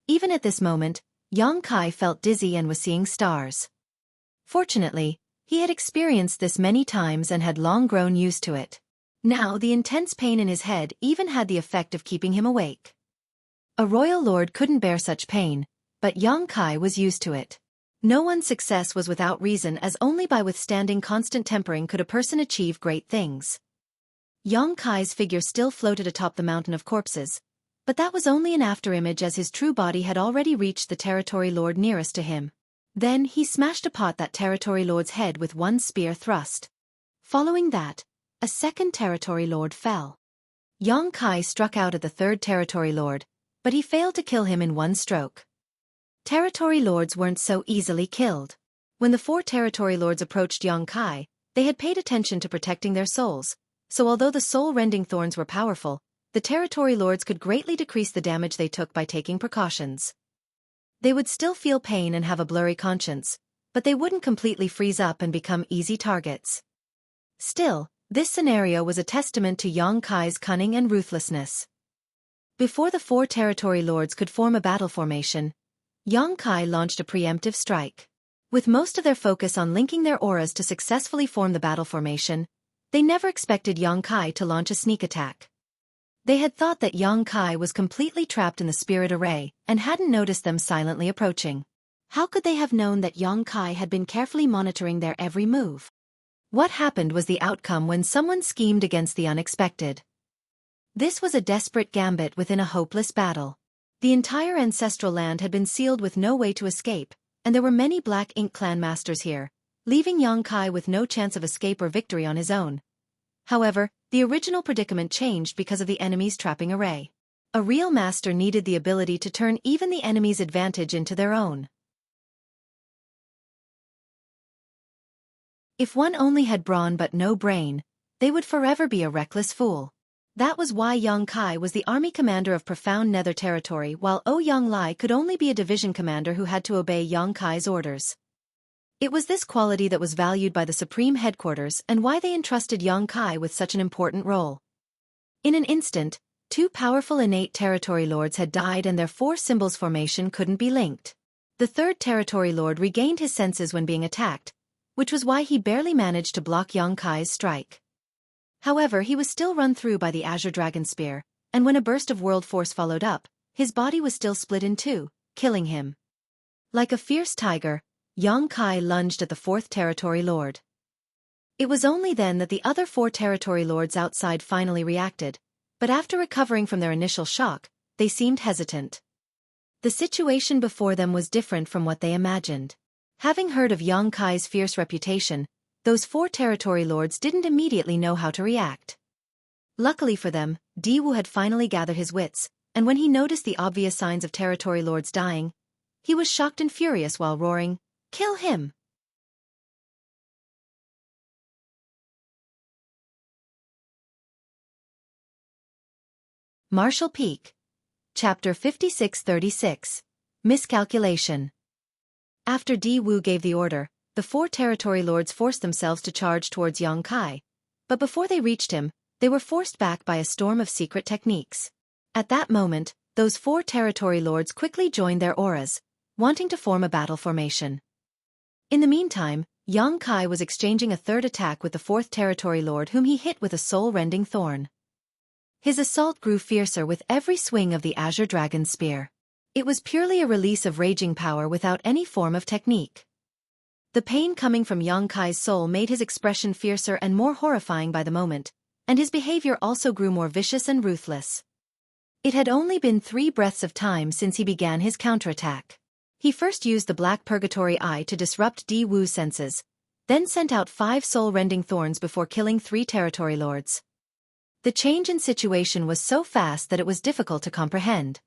Even at this moment, Yang Kai felt dizzy and was seeing stars. Fortunately, he had experienced this many times and had long grown used to it. Now the intense pain in his head even had the effect of keeping him awake. A royal lord couldn't bear such pain, but Yang Kai was used to it. No one's success was without reason, as only by withstanding constant tempering could a person achieve great things. Yang Kai's figure still floated atop the mountain of corpses, but that was only an afterimage as his true body had already reached the territory lord nearest to him. Then he smashed upon that territory lord's head with one spear thrust. Following that, a second territory lord fell. Yang Kai struck out at the third territory lord, but he failed to kill him in one stroke. Territory lords weren't so easily killed. When the 4 territory lords approached Yang Kai, they had paid attention to protecting their souls, so although the soul-rending thorns were powerful, the territory lords could greatly decrease the damage they took by taking precautions. They would still feel pain and have a blurry conscience, but they wouldn't completely freeze up and become easy targets. Still, this scenario was a testament to Yang Kai's cunning and ruthlessness. Before the 4 territory lords could form a battle formation, Yang Kai launched a preemptive strike. With most of their focus on linking their auras to successfully form the battle formation, they never expected Yang Kai to launch a sneak attack. They had thought that Yang Kai was completely trapped in the spirit array and hadn't noticed them silently approaching. How could they have known that Yang Kai had been carefully monitoring their every move? What happened was the outcome when someone schemed against the unexpected. This was a desperate gambit within a hopeless battle. The entire ancestral land had been sealed with no way to escape, and there were many Black Ink Clan masters here, leaving Yang Kai with no chance of escape or victory on his own. However, the original predicament changed because of the enemy's trapping array. A real master needed the ability to turn even the enemy's advantage into their own. If one only had brawn but no brain, they would forever be a reckless fool. That was why Yang Kai was the army commander of Profound Nether Territory, while Yang Lai could only be a division commander who had to obey Yang Kai's orders. It was this quality that was valued by the Supreme Headquarters and why they entrusted Yang Kai with such an important role. In an instant, two powerful innate territory lords had died and their four symbols formation couldn't be linked. The third territory lord regained his senses when being attacked, which was why he barely managed to block Yang Kai's strike. However, he was still run through by the Azure Dragon Spear, and when a burst of world force followed up, his body was still split in two, killing him. Like a fierce tiger, Yang Kai lunged at the fourth territory lord. It was only then that the other four territory lords outside finally reacted, but after recovering from their initial shock, they seemed hesitant. The situation before them was different from what they imagined. Having heard of Yang Kai's fierce reputation, those four territory lords didn't immediately know how to react. Luckily for them, Diwu had finally gathered his wits, and when he noticed the obvious signs of territory lords dying, he was shocked and furious while roaring, "Kill him!" Martial Peak. Chapter 56-36. Miscalculation. After Diwu gave the order, the four territory lords forced themselves to charge towards Yang Kai, but before they reached him, they were forced back by a storm of secret techniques. At that moment, those four territory lords quickly joined their auras, wanting to form a battle formation. In the meantime, Yang Kai was exchanging a third attack with the fourth territory lord whom he hit with a soul-rending thorn. His assault grew fiercer with every swing of the Azure Dragon Spear. It was purely a release of raging power without any form of technique. The pain coming from Yang Kai's soul made his expression fiercer and more horrifying by the moment, and his behavior also grew more vicious and ruthless. It had only been 3 breaths of time since he began his counterattack. He first used the Black Purgatory Eye to disrupt Diwu's senses, then sent out 5 soul-rending thorns before killing 3 territory lords. The change in situation was so fast that it was difficult to comprehend.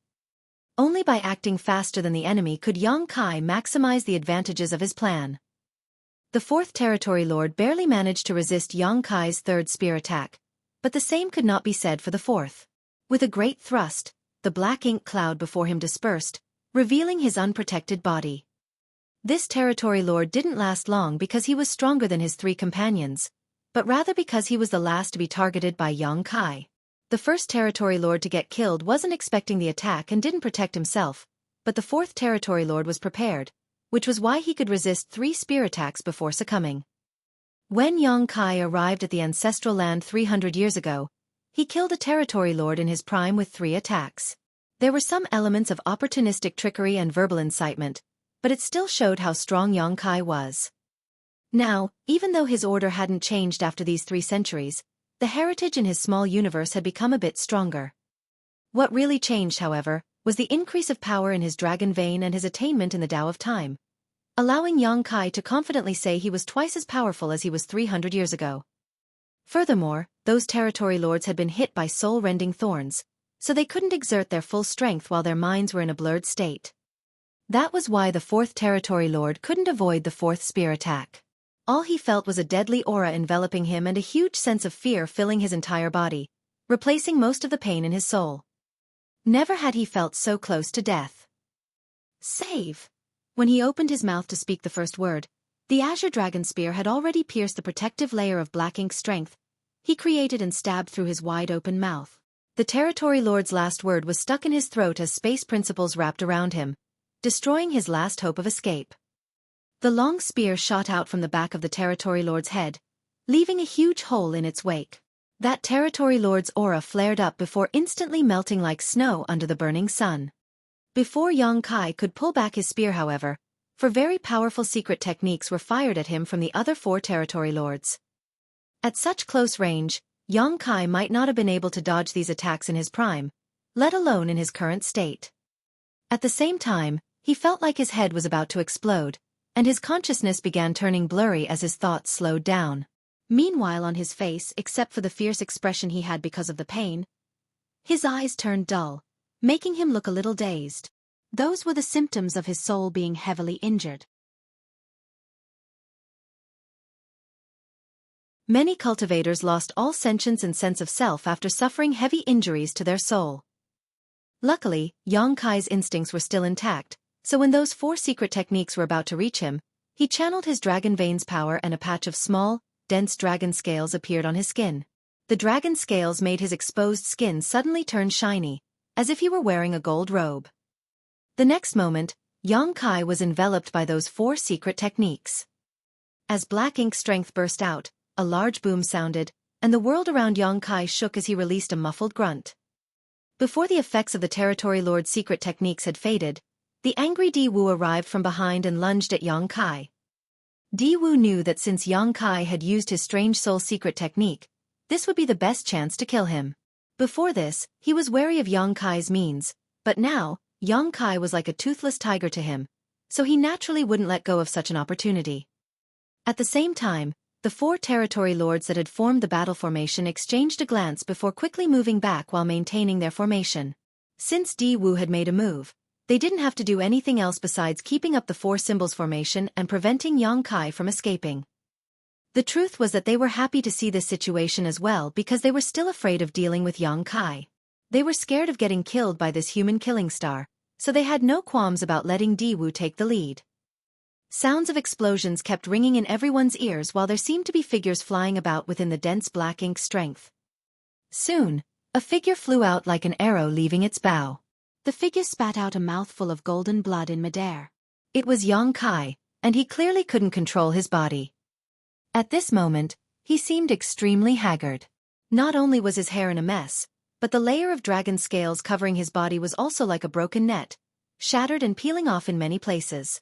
Only by acting faster than the enemy could Yang Kai maximize the advantages of his plan. The fourth territory lord barely managed to resist Yang Kai's third spear attack, but the same could not be said for the fourth. With a great thrust, the black ink cloud before him dispersed, revealing his unprotected body. This territory lord didn't last long because he was stronger than his 3 companions, but rather because he was the last to be targeted by Yang Kai. The first territory lord to get killed wasn't expecting the attack and didn't protect himself, but the fourth territory lord was prepared, which was why he could resist 3 spear attacks before succumbing. When Yang Kai arrived at the ancestral land 300 years ago, he killed a territory lord in his prime with 3 attacks. There were some elements of opportunistic trickery and verbal incitement, but it still showed how strong Yang Kai was. Now, even though his order hadn't changed after these 3 centuries, the heritage in his small universe had become a bit stronger. What really changed, however, was the increase of power in his dragon vein and his attainment in the Tao of Time, allowing Yang Kai to confidently say he was twice as powerful as he was 300 years ago. Furthermore, those territory lords had been hit by soul-rending thorns, so they couldn't exert their full strength while their minds were in a blurred state. That was why the fourth territory lord couldn't avoid the fourth spear attack. All he felt was a deadly aura enveloping him and a huge sense of fear filling his entire body, replacing most of the pain in his soul. Never had he felt so close to death. Save! When he opened his mouth to speak the first word, the Azure Dragon Spear had already pierced the protective layer of black ink strength he created and stabbed through his wide-open mouth. The territory lord's last word was stuck in his throat as space principles wrapped around him, destroying his last hope of escape. The long spear shot out from the back of the territory lord's head, leaving a huge hole in its wake. That territory lord's aura flared up before instantly melting like snow under the burning sun. Before Yang Kai could pull back his spear, however, 4 very powerful secret techniques were fired at him from the other 4 territory lords. At such close range, Yang Kai might not have been able to dodge these attacks in his prime, let alone in his current state. At the same time, he felt like his head was about to explode, and his consciousness began turning blurry as his thoughts slowed down. Meanwhile, on his face, except for the fierce expression he had because of the pain, his eyes turned dull, making him look a little dazed. Those were the symptoms of his soul being heavily injured. Many cultivators lost all sentience and sense of self after suffering heavy injuries to their soul. Luckily, Yang Kai's instincts were still intact, so when those 4 secret techniques were about to reach him, He channeled his dragon veins power and a patch of small, dense dragon scales appeared on his skin. The dragon scales made his exposed skin suddenly turn shiny, as if he were wearing a gold robe. The next moment, Yang Kai was enveloped by those 4 secret techniques. As black ink strength burst out, a large boom sounded, and the world around Yang Kai shook as he released a muffled grunt. Before the effects of the Territory Lord's secret techniques had faded, the angry Di Wu arrived from behind and lunged at Yang Kai. Di Wu knew that since Yang Kai had used his strange soul secret technique, this would be the best chance to kill him. Before this, he was wary of Yang Kai's means, but now, Yang Kai was like a toothless tiger to him, so he naturally wouldn't let go of such an opportunity. At the same time, the 4 territory lords that had formed the battle formation exchanged a glance before quickly moving back while maintaining their formation. Since Di Wu had made a move, they didn't have to do anything else besides keeping up the 4 symbols formation and preventing Yang Kai from escaping. The truth was that they were happy to see this situation as well because they were still afraid of dealing with Yang Kai. They were scared of getting killed by this human killing star, so they had no qualms about letting Di Wu take the lead. Sounds of explosions kept ringing in everyone's ears while there seemed to be figures flying about within the dense black ink strength. Soon, a figure flew out like an arrow leaving its bow. The figure spat out a mouthful of golden blood in midair. It was Yang Kai, and he clearly couldn't control his body. At this moment, he seemed extremely haggard. Not only was his hair in a mess, but the layer of dragon scales covering his body was also like a broken net, shattered and peeling off in many places.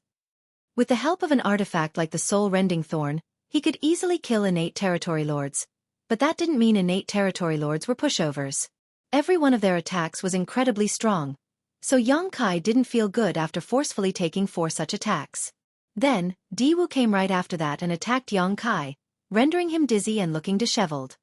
With the help of an artifact like the soul-rending thorn, he could easily kill innate territory lords, but that didn't mean innate territory lords were pushovers. Every one of their attacks was incredibly strong, so Yang Kai didn't feel good after forcefully taking 4 such attacks. Then, Di Wu came right after that and attacked Yang Kai, rendering him dizzy and looking disheveled.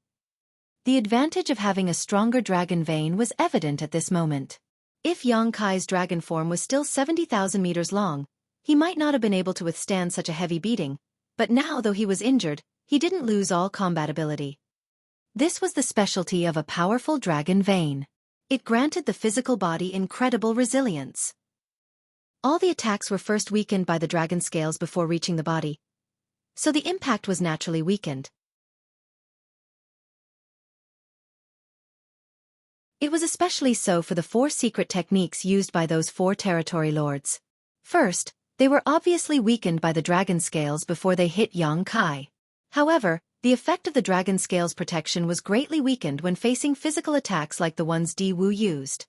The advantage of having a stronger dragon vein was evident at this moment. If Yang Kai's dragon form was still 70,000 meters long, he might not have been able to withstand such a heavy beating, but now though he was injured, he didn't lose all combat ability. This was the specialty of a powerful dragon vein. It granted the physical body incredible resilience. All the attacks were first weakened by the dragon scales before reaching the body, so the impact was naturally weakened. It was especially so for the 4 secret techniques used by those 4 territory lords. First, they were obviously weakened by the dragon scales before they hit Yang Kai. However, the effect of the dragon scales protection was greatly weakened when facing physical attacks like the ones Di Wu used.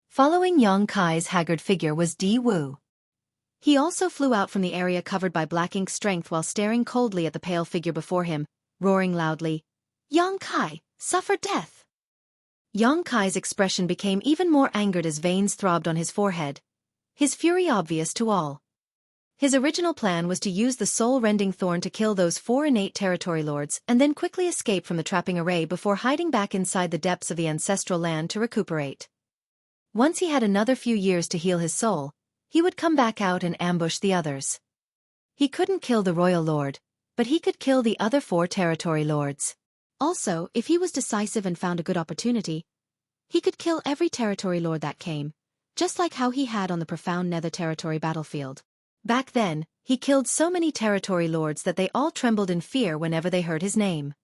Following Yang Kai's haggard figure was Di Wu. He also flew out from the area covered by black ink strength while staring coldly at the pale figure before him, roaring loudly, "Yang Kai, suffer death!" Yang Kai's expression became even more angered as veins throbbed on his forehead, his fury obvious to all. His original plan was to use the soul-rending thorn to kill those 4 innate territory lords and then quickly escape from the trapping array before hiding back inside the depths of the ancestral land to recuperate. Once he had another few years to heal his soul, he would come back out and ambush the others. He couldn't kill the royal lord, but he could kill the other 4 territory lords. Also, if he was decisive and found a good opportunity, he could kill every territory lord that came, just like how he had on the profound Nether territory battlefield. Back then, he killed so many territory lords that they all trembled in fear whenever they heard his name.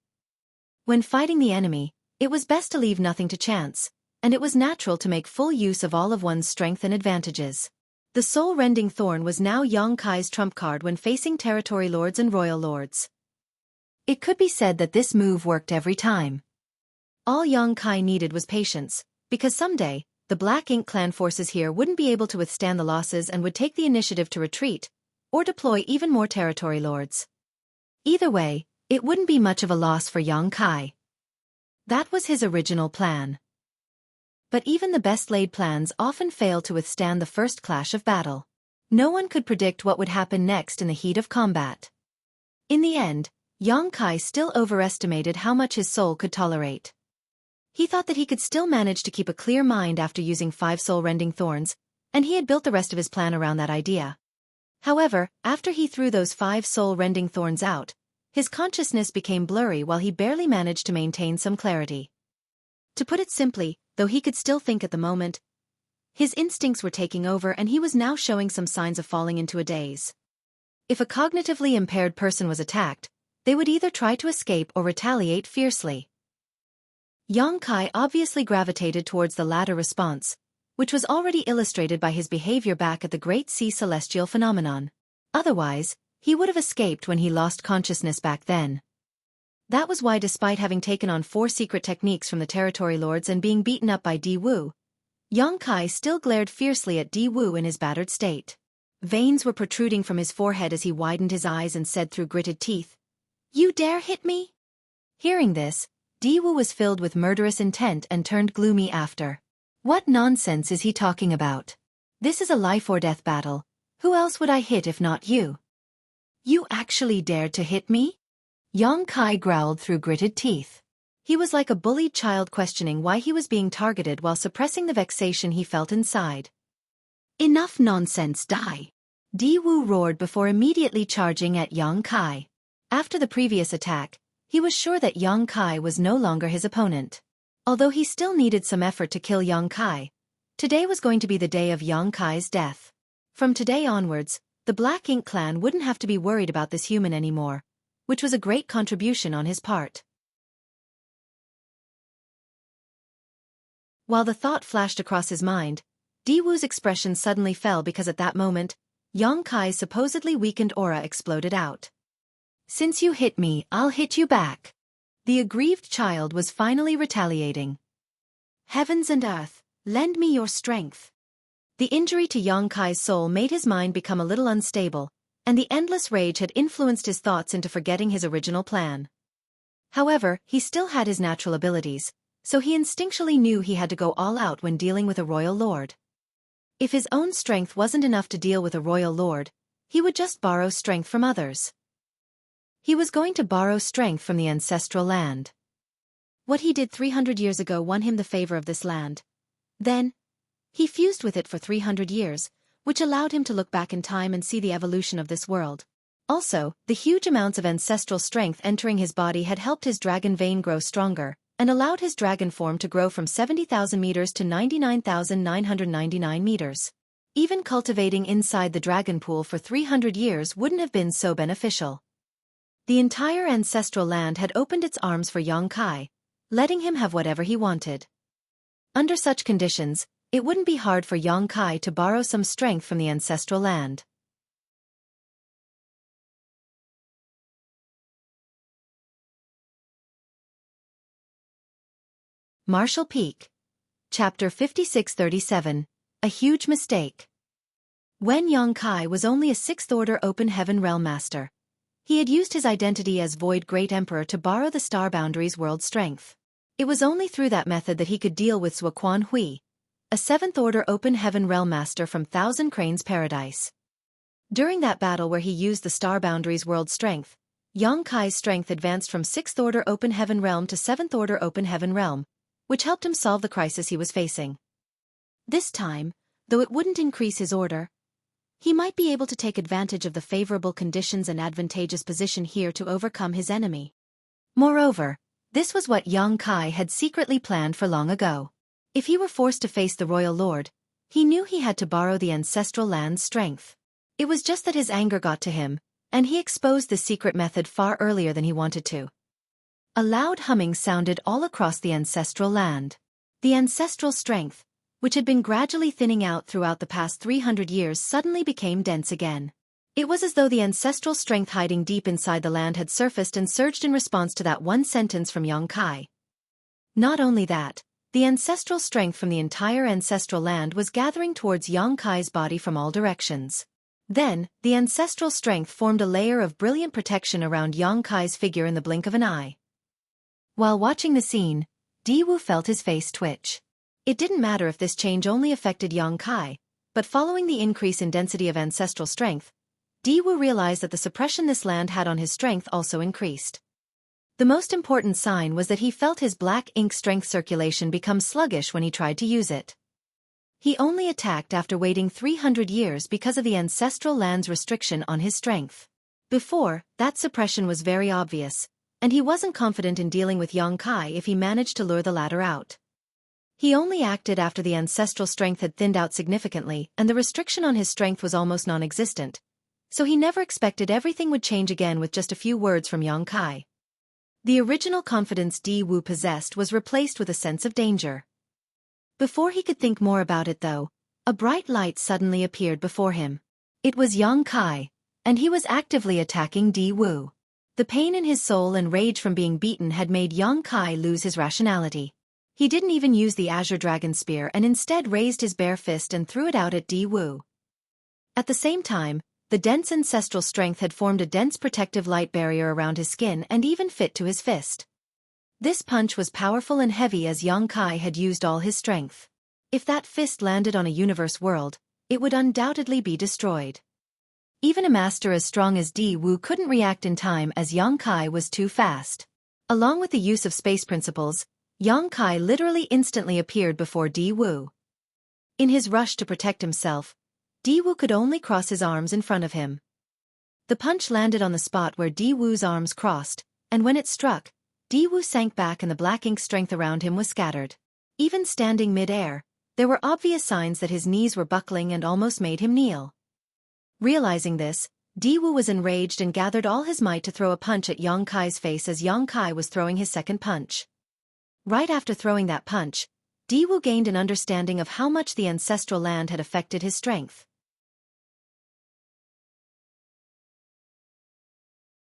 When fighting the enemy, it was best to leave nothing to chance, and it was natural to make full use of all of one's strength and advantages. The soul-rending thorn was now Yang Kai's trump card when facing territory lords and royal lords. It could be said that this move worked every time. All Yang Kai needed was patience, because someday, the Black Ink clan forces here wouldn't be able to withstand the losses and would take the initiative to retreat, or deploy even more territory lords. Either way, it wouldn't be much of a loss for Yang Kai. That was his original plan. But even the best-laid plans often fail to withstand the first clash of battle. No one could predict what would happen next in the heat of combat. In the end, Yang Kai still overestimated how much his soul could tolerate. He thought that he could still manage to keep a clear mind after using 5 soul-rending thorns, and he had built the rest of his plan around that idea. However, after he threw those 5 soul-rending thorns out, his consciousness became blurry while he barely managed to maintain some clarity. To put it simply, though he could still think at the moment, his instincts were taking over and he was now showing some signs of falling into a daze. If a cognitively impaired person was attacked, they would either try to escape or retaliate fiercely. Kai obviously gravitated towards the latter response, which was already illustrated by his behavior back at the Great Sea Celestial phenomenon. Otherwise, he would have escaped when he lost consciousness back then. That was why, despite having taken on 4 secret techniques from the Territory Lords and being beaten up by Di Wu, Kai still glared fiercely at Di Wu in his battered state. Veins were protruding from his forehead as he widened his eyes and said through gritted teeth, "You dare hit me?" Hearing this, Di Wu was filled with murderous intent and turned gloomy after. What nonsense is he talking about? This is a life-or-death battle. Who else would I hit if not you? You actually dared to hit me? Kai growled through gritted teeth. He was like a bullied child questioning why he was being targeted while suppressing the vexation he felt inside. Enough nonsense, die! Di Wu roared before immediately charging at Kai. After the previous attack, he was sure that Kai was no longer his opponent. Although he still needed some effort to kill Kai, today was going to be the day of Kai's death. From today onwards, the Black Ink clan wouldn't have to be worried about this human anymore, which was a great contribution on his part. While the thought flashed across his mind, Di Wu's expression suddenly fell because at that moment, Kai's supposedly weakened aura exploded out. Since you hit me, I'll hit you back. The aggrieved child was finally retaliating. Heavens and earth, lend me your strength. The injury to Kai's soul made his mind become a little unstable, and the endless rage had influenced his thoughts into forgetting his original plan. However, he still had his natural abilities, so he instinctually knew he had to go all out when dealing with a royal lord. If his own strength wasn't enough to deal with a royal lord, he would just borrow strength from others. He was going to borrow strength from the ancestral land. What he did 300 years ago won him the favor of this land. Then, he fused with it for 300 years, which allowed him to look back in time and see the evolution of this world. Also, the huge amounts of ancestral strength entering his body had helped his dragon vein grow stronger, and allowed his dragon form to grow from 70,000 meters to 99,999 meters. Even cultivating inside the dragon pool for 300 years wouldn't have been so beneficial. The entire ancestral land had opened its arms for Kai, letting him have whatever he wanted. Under such conditions, it wouldn't be hard for Kai to borrow some strength from the ancestral land. Marshall Peak. Chapter 5637. A Huge Mistake. When Kai was only a 6th Order Open Heaven Realm Master, he had used his identity as Void Great Emperor to borrow the Star Boundaries world strength. It was only through that method that he could deal with Xueqi, a 7th Order Open Heaven Realm Master from Thousand Cranes Paradise. During that battle where he used the Star Boundaries world strength, Kai's strength advanced from 6th Order Open Heaven Realm to 7th Order Open Heaven Realm, which helped him solve the crisis he was facing. This time, though it wouldn't increase his order, he might be able to take advantage of the favorable conditions and advantageous position here to overcome his enemy. Moreover, this was what Kai had secretly planned for long ago. If he were forced to face the royal lord, he knew he had to borrow the ancestral land's strength. It was just that his anger got to him, and he exposed the secret method far earlier than he wanted to. A loud humming sounded all across the ancestral land. The ancestral strength, which had been gradually thinning out throughout the past 300 years, suddenly became dense again. It was as though the ancestral strength hiding deep inside the land had surfaced and surged in response to that one sentence from Kai. Not only that, the ancestral strength from the entire ancestral land was gathering towards Kai's body from all directions. Then, the ancestral strength formed a layer of brilliant protection around Kai's figure in the blink of an eye. While watching the scene, Di Wu felt his face twitch. It didn't matter if this change only affected Kai, but following the increase in density of ancestral strength, Di Wu realized that the suppression this land had on his strength also increased. The most important sign was that he felt his black ink strength circulation become sluggish when he tried to use it. He only attacked after waiting 300 years because of the ancestral land's restriction on his strength. Before, that suppression was very obvious, and he wasn't confident in dealing with Kai if he managed to lure the latter out. He only acted after the ancestral strength had thinned out significantly and the restriction on his strength was almost non-existent, so he never expected everything would change again with just a few words from Yang Kai. The original confidence Di Wu possessed was replaced with a sense of danger. Before he could think more about it though, a bright light suddenly appeared before him. It was Yang Kai, and he was actively attacking Di Wu. The pain in his soul and rage from being beaten had made Yang Kai lose his rationality. He didn't even use the Azure Dragon Spear and instead raised his bare fist and threw it out at Di Wu. At the same time, the dense ancestral strength had formed a dense protective light barrier around his skin and even fit to his fist. This punch was powerful and heavy as Yang Kai had used all his strength. If that fist landed on a universe world, it would undoubtedly be destroyed. Even a master as strong as Di Wu couldn't react in time as Yang Kai was too fast. Along with the use of space principles, Yang Kai literally instantly appeared before Di Wu. In his rush to protect himself, Di Wu could only cross his arms in front of him. The punch landed on the spot where Di Wu's arms crossed, and when it struck, Di Wu sank back and the black ink strength around him was scattered. Even standing mid-air, there were obvious signs that his knees were buckling and almost made him kneel. Realizing this, Di Wu was enraged and gathered all his might to throw a punch at Yang Kai's face as Yang Kai was throwing his second punch. Right after throwing that punch, Di Wu gained an understanding of how much the ancestral land had affected his strength.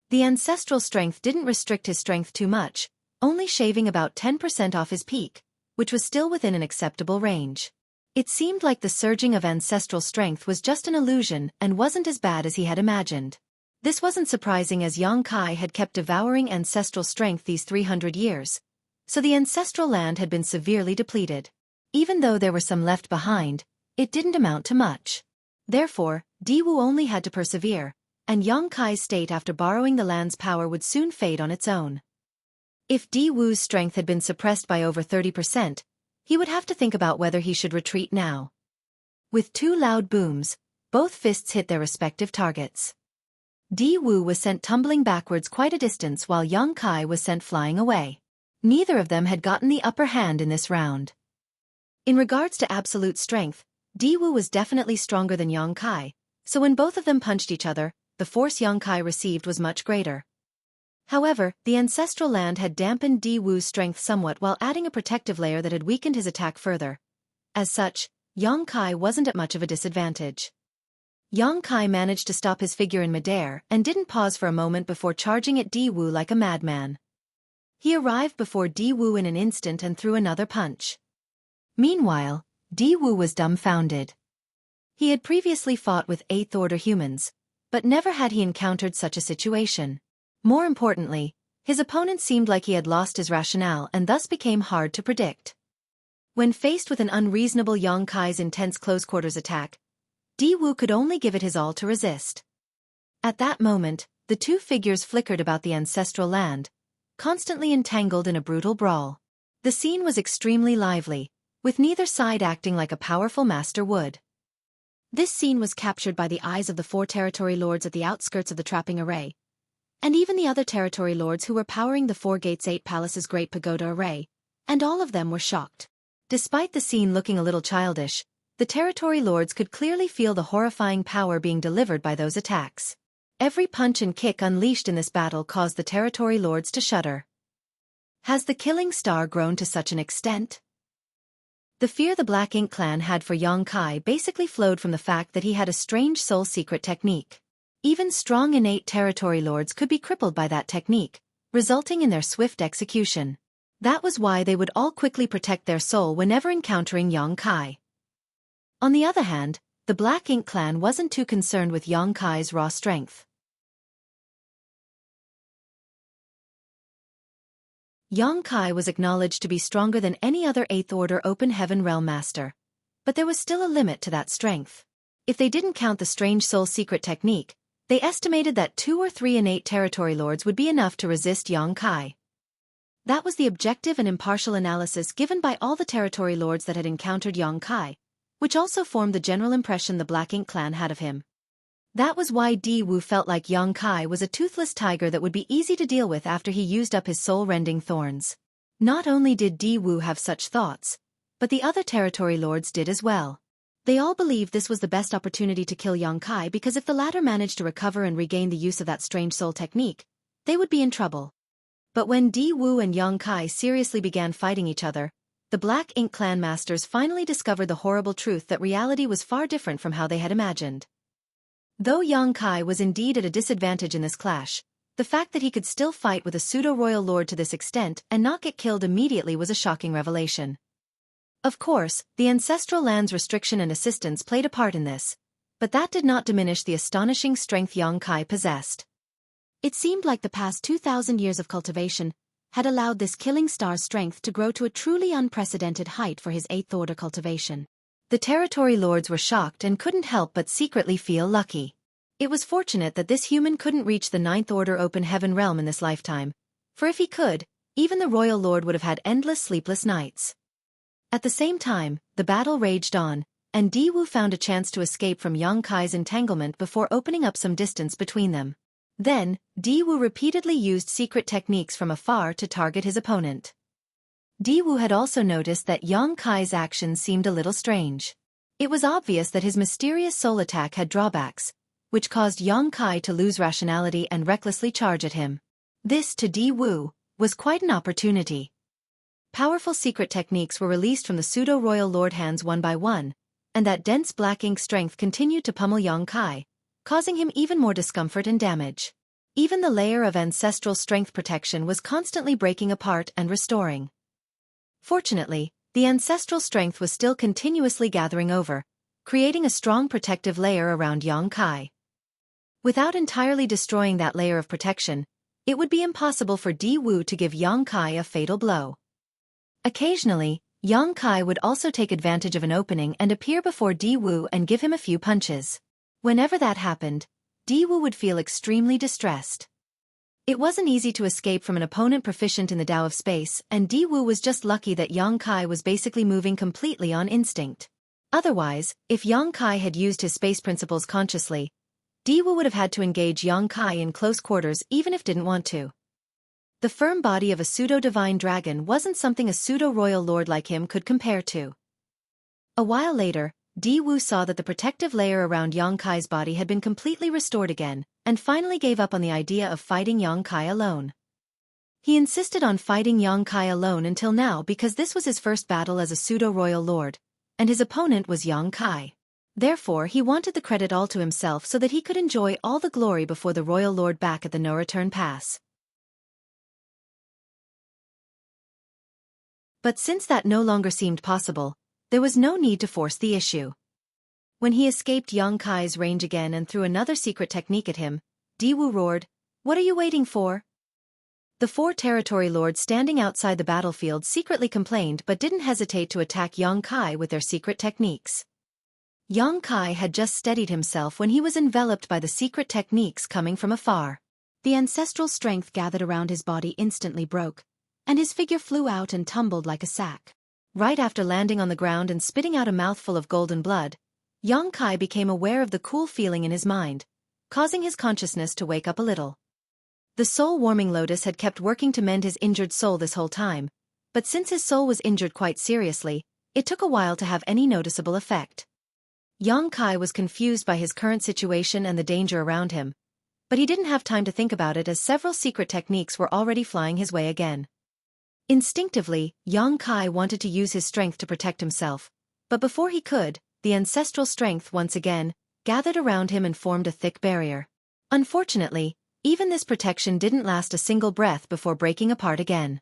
The ancestral strength didn't restrict his strength too much, only shaving about 10% off his peak, which was still within an acceptable range. It seemed like the surging of ancestral strength was just an illusion and wasn't as bad as he had imagined. This wasn't surprising as Yang Kai had kept devouring ancestral strength these 300 years, so the ancestral land had been severely depleted. Even though there were some left behind, it didn't amount to much. Therefore, Di Wu only had to persevere, and Yang Kai's state after borrowing the land's power would soon fade on its own. If Di Wu's strength had been suppressed by over 30%, he would have to think about whether he should retreat now. With two loud booms, both fists hit their respective targets. Di Wu was sent tumbling backwards quite a distance while Yang Kai was sent flying away. Neither of them had gotten the upper hand in this round. In regards to absolute strength, Di Wu was definitely stronger than Yang Kai, so when both of them punched each other, the force Yang Kai received was much greater. However, the ancestral land had dampened Di Wu's strength somewhat while adding a protective layer that had weakened his attack further. As such, Yang Kai wasn't at much of a disadvantage. Yang Kai managed to stop his figure in midair and didn't pause for a moment before charging at Di Wu like a madman. He arrived before Di Wu in an instant and threw another punch. Meanwhile, Di Wu was dumbfounded. He had previously fought with 8th Order humans, but never had he encountered such a situation. More importantly, his opponent seemed like he had lost his rationale and thus became hard to predict. When faced with an unreasonable Yang Kai's intense close-quarters attack, Di Wu could only give it his all to resist. At that moment, the two figures flickered about the ancestral land, constantly entangled in a brutal brawl. The scene was extremely lively, with neither side acting like a powerful master would. This scene was captured by the eyes of the 4 territory lords at the outskirts of the trapping array, and even the other territory lords who were powering the 4 Gates 8 Palace's Great Pagoda array, and all of them were shocked. Despite the scene looking a little childish, the territory lords could clearly feel the horrifying power being delivered by those attacks. Every punch and kick unleashed in this battle caused the territory lords to shudder. Has the killing star grown to such an extent? The fear the Black Ink clan had for Yang Kai basically flowed from the fact that he had a strange soul secret technique. Even strong innate territory lords could be crippled by that technique, resulting in their swift execution. That was why they would all quickly protect their soul whenever encountering Yang Kai. On the other hand, the Black Ink clan wasn't too concerned with Yang Kai's raw strength. Yang Kai was acknowledged to be stronger than any other 8th Order Open Heaven Realm Master, but there was still a limit to that strength. If they didn't count the strange soul secret technique, they estimated that 2 or 3 innate territory lords would be enough to resist Yang Kai. That was the objective and impartial analysis given by all the territory lords that had encountered Yang Kai, which also formed the general impression the Black Ink clan had of him. That was why Di Wu felt like Yang Kai was a toothless tiger that would be easy to deal with after he used up his soul-rending thorns. Not only did Di Wu have such thoughts, but the other territory lords did as well. They all believed this was the best opportunity to kill Yang Kai because if the latter managed to recover and regain the use of that strange soul technique, they would be in trouble. But when Di Wu and Yang Kai seriously began fighting each other, the Black Ink clan masters finally discovered the horrible truth that reality was far different from how they had imagined. Though Yang Kai was indeed at a disadvantage in this clash, the fact that he could still fight with a pseudo-royal lord to this extent and not get killed immediately was a shocking revelation. Of course, the ancestral land's restriction and assistance played a part in this, but that did not diminish the astonishing strength Yang Kai possessed. It seemed like the past 2,000 years of cultivation had allowed this killing star's strength to grow to a truly unprecedented height for his 8th order cultivation. The territory lords were shocked and couldn't help but secretly feel lucky. It was fortunate that this human couldn't reach the 9th order open heaven realm in this lifetime, for if he could, even the royal lord would have had endless sleepless nights. At the same time, the battle raged on, and Di Wu found a chance to escape from Yang Kai's entanglement before opening up some distance between them. Then, Di Wu repeatedly used secret techniques from afar to target his opponent. Di Wu had also noticed that Yang Kai's actions seemed a little strange. It was obvious that his mysterious soul attack had drawbacks, which caused Yang Kai to lose rationality and recklessly charge at him. This, to Di Wu, was quite an opportunity. Powerful secret techniques were released from the pseudo-royal lord hands one by one, and that dense black ink strength continued to pummel Yang Kai, causing him even more discomfort and damage. Even the layer of ancestral strength protection was constantly breaking apart and restoring. Fortunately, the ancestral strength was still continuously gathering over, creating a strong protective layer around Yang Kai. Without entirely destroying that layer of protection, it would be impossible for Di Wu to give Yang Kai a fatal blow. Occasionally, Yang Kai would also take advantage of an opening and appear before Di Wu and give him a few punches. Whenever that happened, Di Wu would feel extremely distressed. It wasn't easy to escape from an opponent proficient in the Tao of space, and Di Wu was just lucky that Yang Kai was basically moving completely on instinct. Otherwise, if Yang Kai had used his space principles consciously, Di Wu would have had to engage Yang Kai in close quarters even if didn't want to. The firm body of a pseudo-divine dragon wasn't something a pseudo-royal lord like him could compare to. A while later, Di Wu saw that the protective layer around Yang Kai's body had been completely restored again, and finally gave up on the idea of fighting Yang Kai alone. He insisted on fighting Yang Kai alone until now because this was his first battle as a pseudo-royal lord, and his opponent was Yang Kai. Therefore, he wanted the credit all to himself so that he could enjoy all the glory before the royal lord back at the no-return pass. But since that no longer seemed possible, there was no need to force the issue. When he escaped Yang Kai's range again and threw another secret technique at him, Di Wu roared, "What are you waiting for?" The 4 territory lords standing outside the battlefield secretly complained but didn't hesitate to attack Yang Kai with their secret techniques. Yang Kai had just steadied himself when he was enveloped by the secret techniques coming from afar. The ancestral strength gathered around his body instantly broke, and his figure flew out and tumbled like a sack. Right after landing on the ground and spitting out a mouthful of golden blood, Yang Kai became aware of the cool feeling in his mind, causing his consciousness to wake up a little. The soul-warming lotus had kept working to mend his injured soul this whole time, but since his soul was injured quite seriously, it took a while to have any noticeable effect. Yang Kai was confused by his current situation and the danger around him, but he didn't have time to think about it as several secret techniques were already flying his way again. Instinctively, Yang Kai wanted to use his strength to protect himself, but before he could, the ancestral strength once again gathered around him and formed a thick barrier. Unfortunately, even this protection didn't last a single breath before breaking apart again.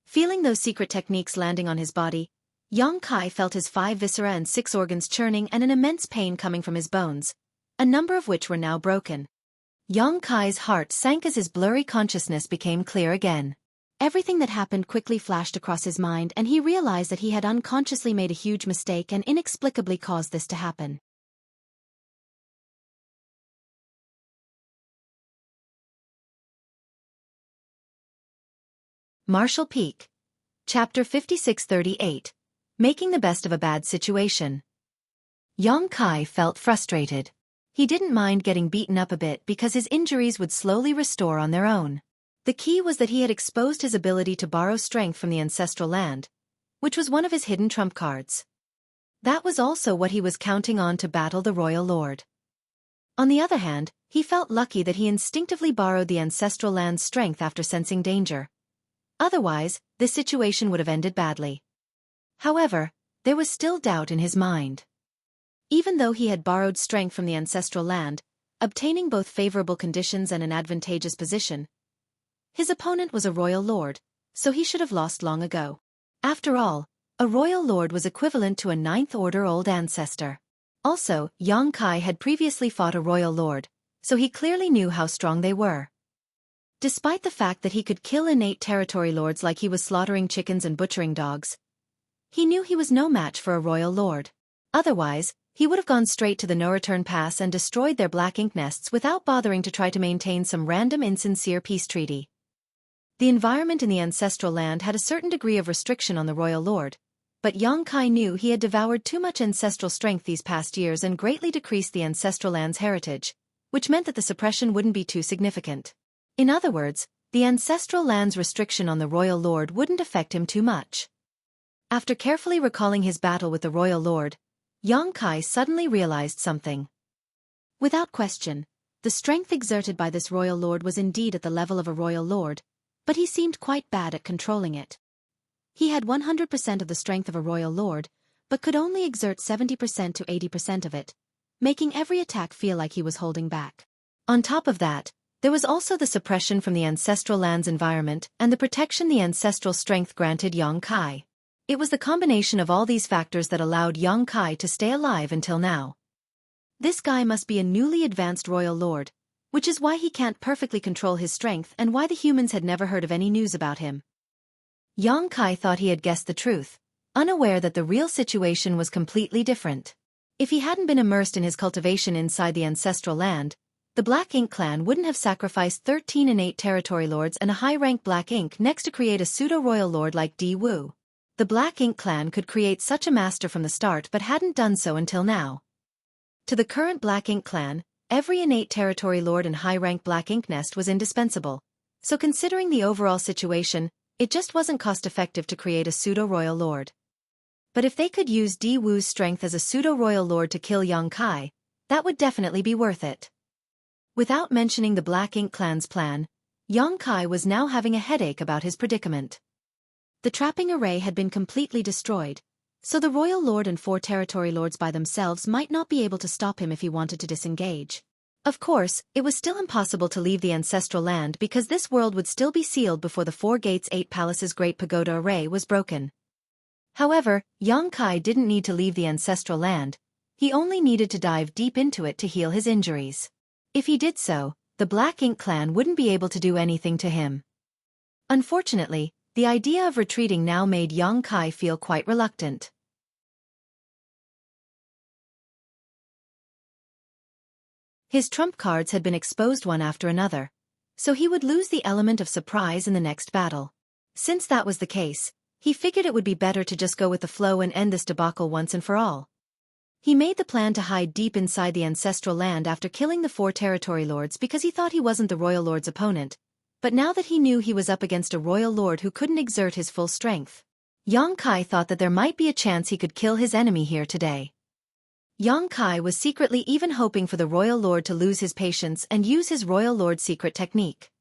Feeling those secret techniques landing on his body, Yang Kai felt his 5 viscera and 6 organs churning and an immense pain coming from his bones, a number of which were now broken. Yang Kai's heart sank as his blurry consciousness became clear again. Everything that happened quickly flashed across his mind and he realized that he had unconsciously made a huge mistake and inexplicably caused this to happen. Marshall Peak. Chapter 5638. Making the best of a bad situation. Yang Kai felt frustrated. He didn't mind getting beaten up a bit because his injuries would slowly restore on their own. The key was that he had exposed his ability to borrow strength from the ancestral land, which was one of his hidden trump cards. That was also what he was counting on to battle the Royal Lord. On the other hand, he felt lucky that he instinctively borrowed the ancestral land's strength after sensing danger. Otherwise, this situation would have ended badly. However, there was still doubt in his mind. Even though he had borrowed strength from the ancestral land, obtaining both favorable conditions and an advantageous position, his opponent was a royal lord, so he should have lost long ago. After all, a royal lord was equivalent to a ninth-order old ancestor. Also, Yang Kai had previously fought a royal lord, so he clearly knew how strong they were. Despite the fact that he could kill innate territory lords like he was slaughtering chickens and butchering dogs, he knew he was no match for a royal lord. Otherwise, he would have gone straight to the no-return pass and destroyed their black ink nests without bothering to try to maintain some random insincere peace treaty. The environment in the ancestral land had a certain degree of restriction on the royal lord, but Yang Kai knew he had devoured too much ancestral strength these past years and greatly decreased the ancestral land's heritage, which meant that the suppression wouldn't be too significant. In other words, the ancestral land's restriction on the royal lord wouldn't affect him too much. After carefully recalling his battle with the royal lord, Yang Kai suddenly realized something. Without question, the strength exerted by this royal lord was indeed at the level of a royal lord, but he seemed quite bad at controlling it. He had 100% of the strength of a royal lord, but could only exert 70% to 80% of it, making every attack feel like he was holding back. On top of that, there was also the suppression from the ancestral land's environment and the protection the ancestral strength granted Yang Kai. It was the combination of all these factors that allowed Yang Kai to stay alive until now. This guy must be a newly advanced royal lord, which is why he can't perfectly control his strength and why the humans had never heard of any news about him. Yang Kai thought he had guessed the truth, unaware that the real situation was completely different. If he hadn't been immersed in his cultivation inside the ancestral land, the Black Ink clan wouldn't have sacrificed 13 innate territory lords and a high-rank Black Ink next to create a pseudo-royal lord like Di Wu. The Black Ink clan could create such a master from the start but hadn't done so until now. To the current Black Ink clan, every innate territory lord and high-rank Black Ink nest was indispensable, so considering the overall situation, it just wasn't cost-effective to create a pseudo-royal lord. But if they could use Di Wu's strength as a pseudo-royal lord to kill Yang Kai, that would definitely be worth it. Without mentioning the Black Ink clan's plan, Yang Kai was now having a headache about his predicament. The trapping array had been completely destroyed, so the royal lord and 4 territory lords by themselves might not be able to stop him if he wanted to disengage. Of course, it was still impossible to leave the ancestral land because this world would still be sealed before the 4 Gates 8 Palaces Great Pagoda array was broken. However, Yang Kai didn't need to leave the ancestral land, he only needed to dive deep into it to heal his injuries. If he did so, the Black Ink clan wouldn't be able to do anything to him. Unfortunately, the idea of retreating now made Yang Kai feel quite reluctant. His trump cards had been exposed one after another, so he would lose the element of surprise in the next battle. Since that was the case, he figured it would be better to just go with the flow and end this debacle once and for all. He made the plan to hide deep inside the ancestral land after killing the 4 territory lords because he thought he wasn't the royal lord's opponent, but now that he knew he was up against a royal lord who couldn't exert his full strength, Yang Kai thought that there might be a chance he could kill his enemy here today. Yang Kai was secretly even hoping for the royal lord to lose his patience and use his royal lord secret technique.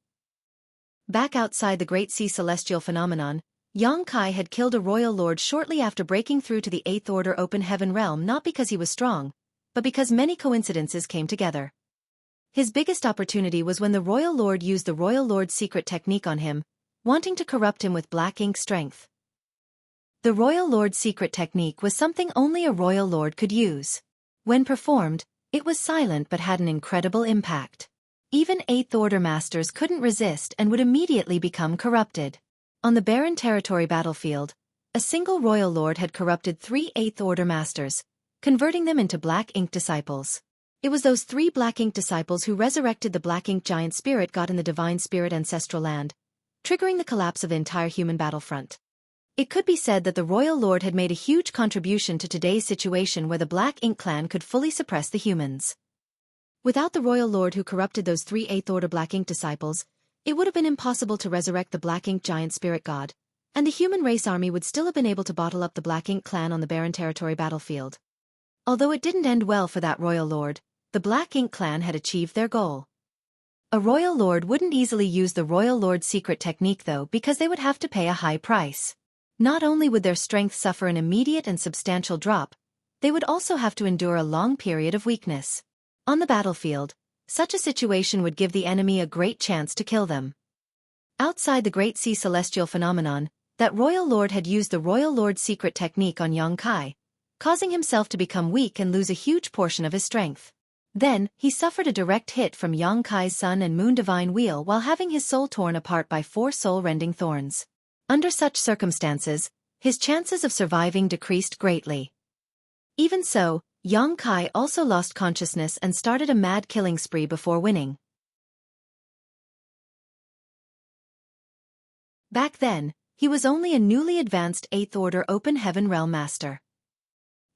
Back outside the Great Sea Celestial Phenomenon, Yang Kai had killed a royal lord shortly after breaking through to the 8th Order Open Heaven realm not because he was strong, but because many coincidences came together. His biggest opportunity was when the royal lord used the royal lord's secret technique on him, wanting to corrupt him with Black Ink strength. The royal lord's secret technique was something only a royal lord could use. When performed, it was silent but had an incredible impact. Even 8th Order masters couldn't resist and would immediately become corrupted. On the barren territory battlefield, a single royal lord had corrupted 3 8th Order masters, converting them into Black Ink disciples. It was those 3 Black Ink disciples who resurrected the Black Ink giant spirit god in the divine spirit ancestral land, triggering the collapse of the entire human battlefront. It could be said that the royal lord had made a huge contribution to today's situation where the Black Ink clan could fully suppress the humans. Without the royal lord who corrupted those 3 8th Order Black Ink disciples, it would have been impossible to resurrect the Black Ink giant spirit god, and the human race army would still have been able to bottle up the Black Ink clan on the barren territory battlefield. Although it didn't end well for that royal lord, the Black Ink clan had achieved their goal. A royal lord wouldn't easily use the royal lord's secret technique though, because they would have to pay a high price. Not only would their strength suffer an immediate and substantial drop, they would also have to endure a long period of weakness. On the battlefield, such a situation would give the enemy a great chance to kill them. Outside the Great Sea celestial phenomenon, that royal lord had used the royal lord's secret technique on Xueqi, causing himself to become weak and lose a huge portion of his strength. Then, he suffered a direct hit from Xueqi's sun and moon divine wheel while having his soul torn apart by 4 soul-rending thorns. Under such circumstances, his chances of surviving decreased greatly. Even so, Xueqi also lost consciousness and started a mad killing spree before winning. Back then, he was only a newly advanced 8th Order Open Heaven Realm Master.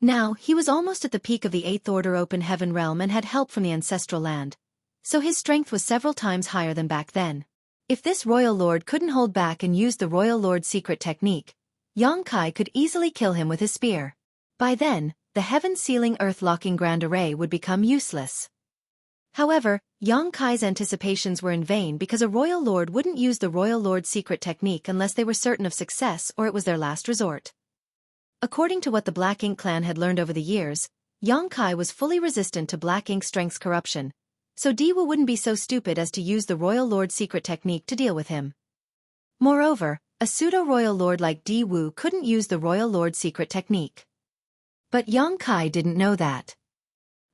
Now, he was almost at the peak of the 8th Order Open Heaven Realm and had help from the ancestral land, so his strength was several times higher than back then. If this royal lord couldn't hold back and use the royal lord's secret technique, Xueqi could easily kill him with his spear. By then, the heaven-sealing earth-locking Grand Array would become useless. However, Xueqi's anticipations were in vain because a royal lord wouldn't use the royal lord's secret technique unless they were certain of success or it was their last resort. According to what the Black Ink clan had learned over the years, Xueqi was fully resistant to Black Ink strength's corruption, so Diwu wouldn't be so stupid as to use the royal lord's secret technique to deal with him. Moreover, a pseudo-royal lord like Diwu couldn't use the royal lord's secret technique. But Xueqi didn't know that.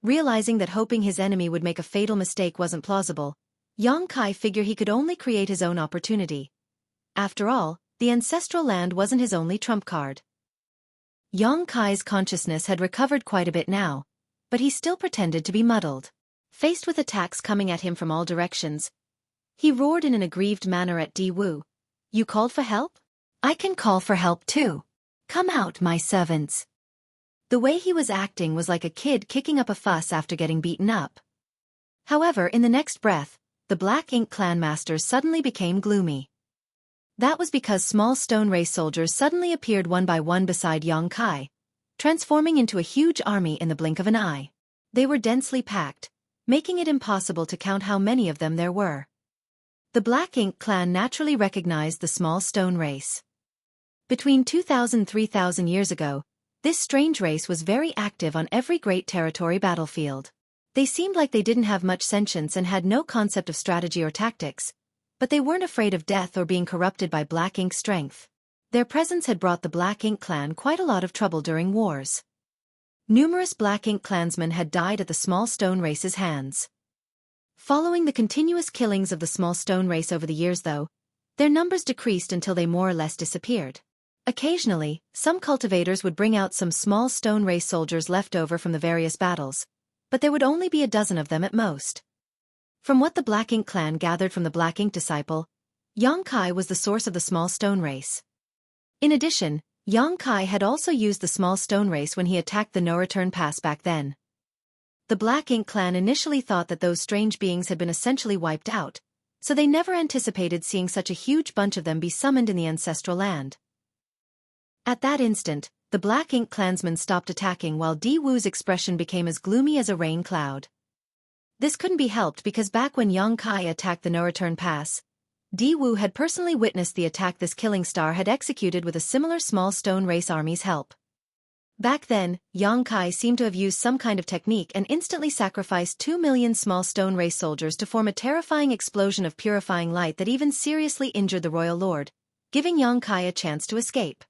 Realizing that hoping his enemy would make a fatal mistake wasn't plausible, Xueqi figured he could only create his own opportunity. After all, the ancestral land wasn't his only trump card. Xueqi's consciousness had recovered quite a bit now, but he still pretended to be muddled. Faced with attacks coming at him from all directions, he roared in an aggrieved manner at Diwu. "You called for help? I can call for help too. Come out, my servants." The way he was acting was like a kid kicking up a fuss after getting beaten up. However, in the next breath, the Black Ink clan masters suddenly became gloomy. That was because small stone race soldiers suddenly appeared one by one beside Xueqi, transforming into a huge army in the blink of an eye. They were densely packed, making it impossible to count how many of them there were. The Black Ink clan naturally recognized the small stone race. Between 2,000 and 3,000 years ago, this strange race was very active on every great territory battlefield. They seemed like they didn't have much sentience and had no concept of strategy or tactics, but they weren't afraid of death or being corrupted by Black Ink strength. Their presence had brought the Black Ink clan quite a lot of trouble during wars. Numerous Black Ink clansmen had died at the small stone race's hands. Following the continuous killings of the small stone race over the years though, their numbers decreased until they more or less disappeared. Occasionally, some cultivators would bring out some small stone race soldiers left over from the various battles, but there would only be a dozen of them at most. From what the Black Ink clan gathered from the Black Ink disciple, Xueqi was the source of the small stone race. In addition, Xueqi had also used the small stone race when he attacked the no-return pass back then. The Black Ink clan initially thought that those strange beings had been essentially wiped out, so they never anticipated seeing such a huge bunch of them be summoned in the ancestral land. At that instant, the Black Ink clansmen stopped attacking while Diwu's expression became as gloomy as a rain cloud. This couldn't be helped because back when Xueqi attacked the no-return pass, Diwu had personally witnessed the attack this killing star had executed with a similar small stone race army's help. Back then, Xueqi seemed to have used some kind of technique and instantly sacrificed 2 million small stone race soldiers to form a terrifying explosion of purifying light that even seriously injured the royal lord, giving Xueqi a chance to escape.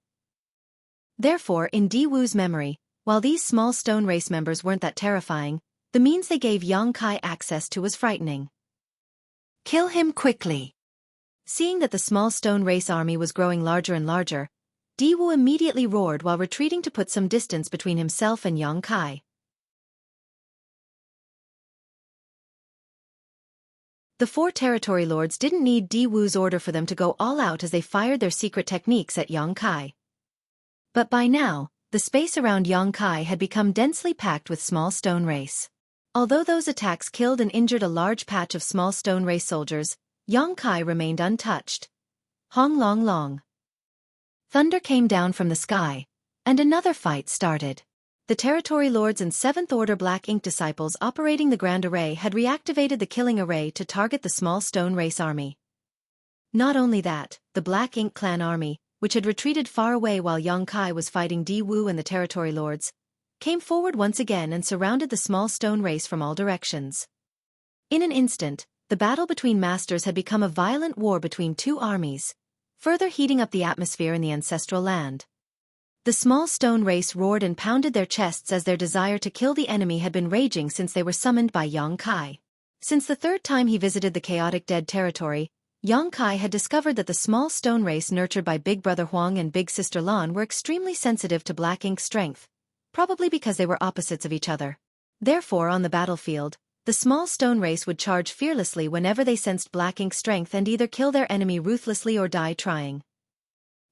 Therefore, in Diwu's memory, while these small stone race members weren't that terrifying, the means they gave Xueqi access to was frightening. "Kill him quickly." Seeing that the small stone race army was growing larger and larger, Diwu immediately roared while retreating to put some distance between himself and Xueqi. The 4 territory lords didn't need Diwu's order for them to go all out as they fired their secret techniques at Xueqi. But by now, the space around Xueqi had become densely packed with small stone race. Although those attacks killed and injured a large patch of small stone race soldiers, Xueqi remained untouched. Hong long long. Thunder came down from the sky, and another fight started. The Territory Lords and 7th Order Black Ink disciples operating the Grand Array had reactivated the killing array to target the small stone race army. Not only that, the Black Ink clan army, which had retreated far away while Yang Kai was fighting Di Wu and the Territory Lords, came forward once again and surrounded the small stone race from all directions. In an instant, the battle between masters had become a violent war between two armies, further heating up the atmosphere in the ancestral land. The small stone race roared and pounded their chests as their desire to kill the enemy had been raging since they were summoned by Yang Kai. Since the third time he visited the chaotic dead territory, Yang Kai had discovered that the small stone race nurtured by Big Brother Huang and Big Sister Lan were extremely sensitive to Black Ink's strength, probably because they were opposites of each other. Therefore, on the battlefield, the small stone race would charge fearlessly whenever they sensed Black Ink's strength and either kill their enemy ruthlessly or die trying.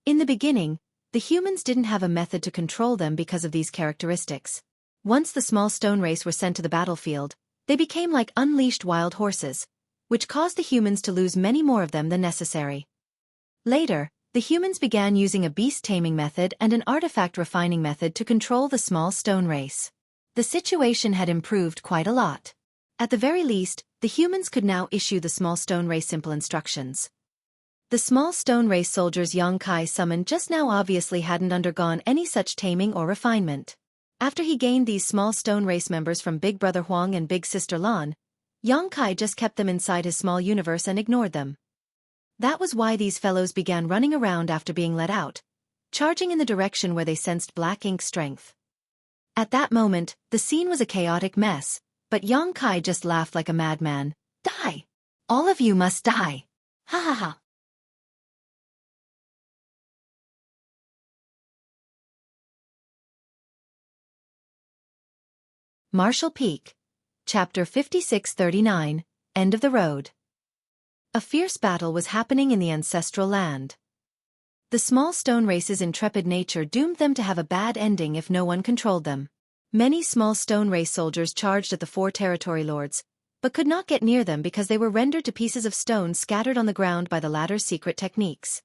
In the beginning, the humans didn't have a method to control them because of these characteristics. Once the small stone race were sent to the battlefield, they became like unleashed wild horses, which caused the humans to lose many more of them than necessary. Later, the humans began using a beast taming method and an artifact refining method to control the small stone race. The situation had improved quite a lot. At the very least, the humans could now issue the small stone race simple instructions. The small stone race soldiers Yang Kai summoned just now obviously hadn't undergone any such taming or refinement. After he gained these small stone race members from Big Brother Huang and Big Sister Lan, Yang Kai just kept them inside his small universe and ignored them. That was why these fellows began running around after being let out, charging in the direction where they sensed Black Ink's strength. At that moment, the scene was a chaotic mess, but Yang Kai just laughed like a madman. Die! All of you must die! Ha ha ha! Marshall Peak. Chapter 5639, End of the Road. A fierce battle was happening in the ancestral land. The small stone race's intrepid nature doomed them to have a bad ending if no one controlled them. Many small stone race soldiers charged at the 4 territory lords, but could not get near them because they were rendered to pieces of stone scattered on the ground by the latter's secret techniques.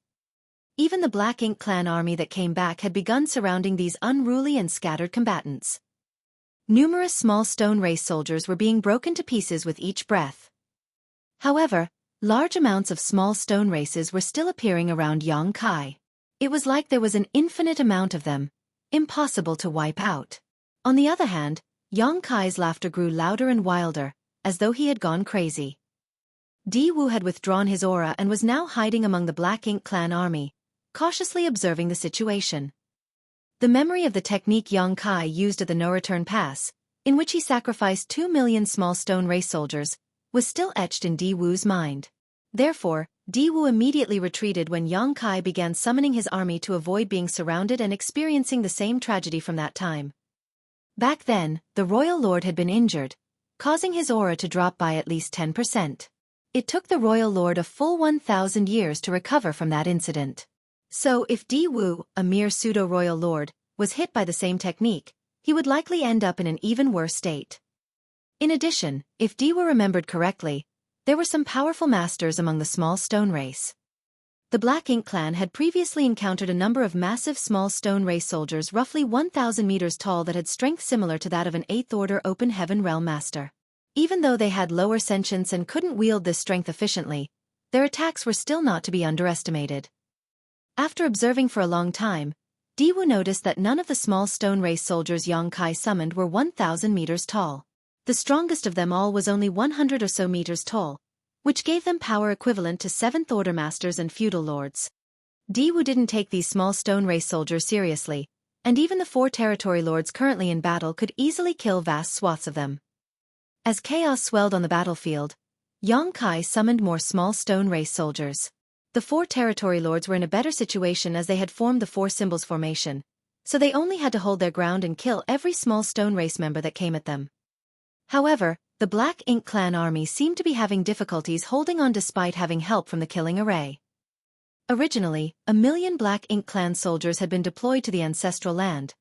Even the Black Ink clan army that came back had begun surrounding these unruly and scattered combatants. Numerous small stone race soldiers were being broken to pieces with each breath. However, large amounts of small stone races were still appearing around Yang Kai. It was like there was an infinite amount of them, impossible to wipe out. On the other hand, Yang Kai's laughter grew louder and wilder, as though he had gone crazy. Di Wu had withdrawn his aura and was now hiding among the Black Ink clan army, cautiously observing the situation. The memory of the technique Yang Kai used at the no-return pass, in which he sacrificed 2 million small stone race soldiers, was still etched in Di Wu's mind. Therefore, Di Wu immediately retreated when Yang Kai began summoning his army to avoid being surrounded and experiencing the same tragedy from that time. Back then, the Royal Lord had been injured, causing his aura to drop by at least 10%. It took the Royal Lord a full 1,000 years to recover from that incident. So if Di Wu, a mere pseudo-royal lord, was hit by the same technique, he would likely end up in an even worse state. In addition, if Di Wu remembered correctly, there were some powerful masters among the small stone race. The Black Ink clan had previously encountered a number of massive small stone race soldiers roughly 1,000 meters tall that had strength similar to that of an 8th Order Open Heaven Realm Master. Even though they had lower sentience and couldn't wield this strength efficiently, their attacks were still not to be underestimated. After observing for a long time, Di Wu noticed that none of the small stone race soldiers Yang Kai summoned were 1,000 meters tall. The strongest of them all was only 100 or so meters tall, which gave them power equivalent to 7th Order Masters and Feudal Lords. Di Wu didn't take these small stone race soldiers seriously, and even the 4 territory lords currently in battle could easily kill vast swaths of them. As chaos swelled on the battlefield, Yang Kai summoned more small stone race soldiers. The 4 territory lords were in a better situation as they had formed the 4 symbols formation, so they only had to hold their ground and kill every small stone race member that came at them. However, the Black Ink clan army seemed to be having difficulties holding on despite having help from the killing array. Originally, 1 million Black Ink clan soldiers had been deployed to the ancestral land.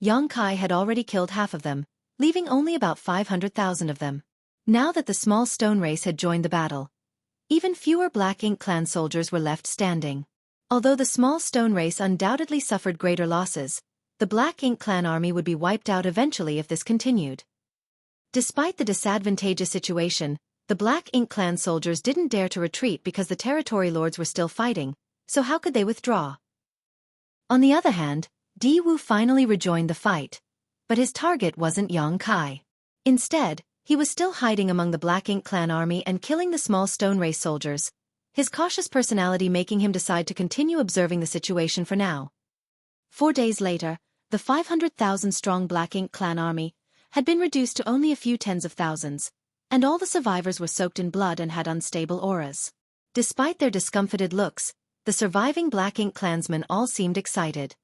Yang Kai had already killed half of them, leaving only about 500,000 of them. Now that the small stone race had joined the battle, even fewer Black Ink clan soldiers were left standing. Although the small stone race undoubtedly suffered greater losses, the Black Ink clan army would be wiped out eventually if this continued. Despite the disadvantageous situation, the Black Ink clan soldiers didn't dare to retreat because the territory lords were still fighting, so how could they withdraw? On the other hand, Di Wu finally rejoined the fight. But his target wasn't Yang Kai. Instead, he was still hiding among the Black Ink clan army and killing the small stone race soldiers, his cautious personality making him decide to continue observing the situation for now. 4 days later, the 500,000-strong Black Ink clan army had been reduced to only a few tens of thousands, and all the survivors were soaked in blood and had unstable auras. Despite their discomfited looks, the surviving Black Ink clansmen all seemed excited.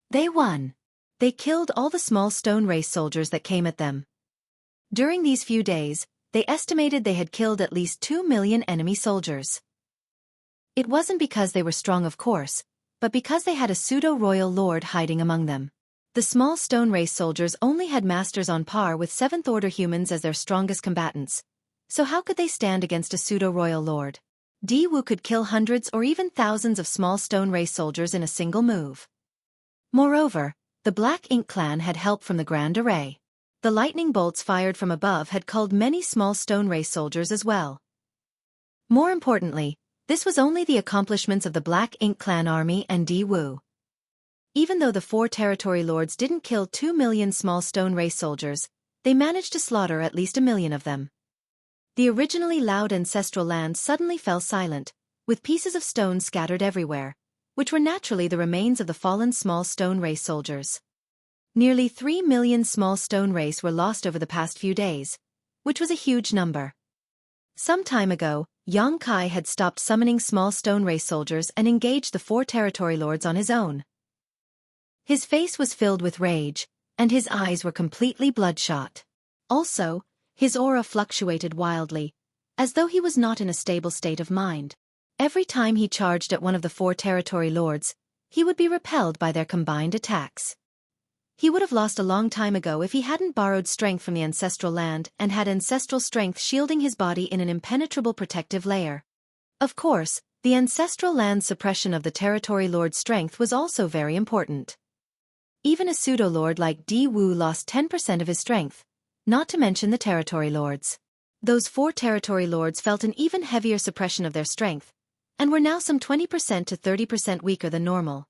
They won. They killed all the small stone race soldiers that came at them. During these few days, they estimated they had killed at least 2 million enemy soldiers. It wasn't because they were strong, of course, but because they had a pseudo-royal lord hiding among them. The small stone race soldiers only had masters on par with 7th-order humans as their strongest combatants, so how could they stand against a pseudo-royal lord? Di Wu could kill hundreds or even thousands of small stone race soldiers in a single move. Moreover, the Black Ink clan had help from the Grand Array. The lightning bolts fired from above had culled many small stone race soldiers as well. More importantly, this was only the accomplishments of the Black Ink clan army and Di Wu. Even though the 4 territory lords didn't kill 2 million small stone race soldiers, they managed to slaughter at least 1 million of them. The originally loud ancestral land suddenly fell silent, with pieces of stone scattered everywhere, which were naturally the remains of the fallen small stone race soldiers. Nearly 3 million small stone race were lost over the past few days, which was a huge number. Some time ago, Yang Kai had stopped summoning small stone race soldiers and engaged the 4 territory lords on his own. His face was filled with rage, and his eyes were completely bloodshot. Also, his aura fluctuated wildly, as though he was not in a stable state of mind. Every time he charged at one of the 4 territory lords, he would be repelled by their combined attacks. He would have lost a long time ago if he hadn't borrowed strength from the ancestral land and had ancestral strength shielding his body in an impenetrable protective layer. Of course, the ancestral land's suppression of the territory lord's strength was also very important. Even a pseudo-lord like Di Wu lost 10% of his strength, not to mention the territory lords. Those 4 territory lords felt an even heavier suppression of their strength, and were now some 20% to 30% weaker than normal.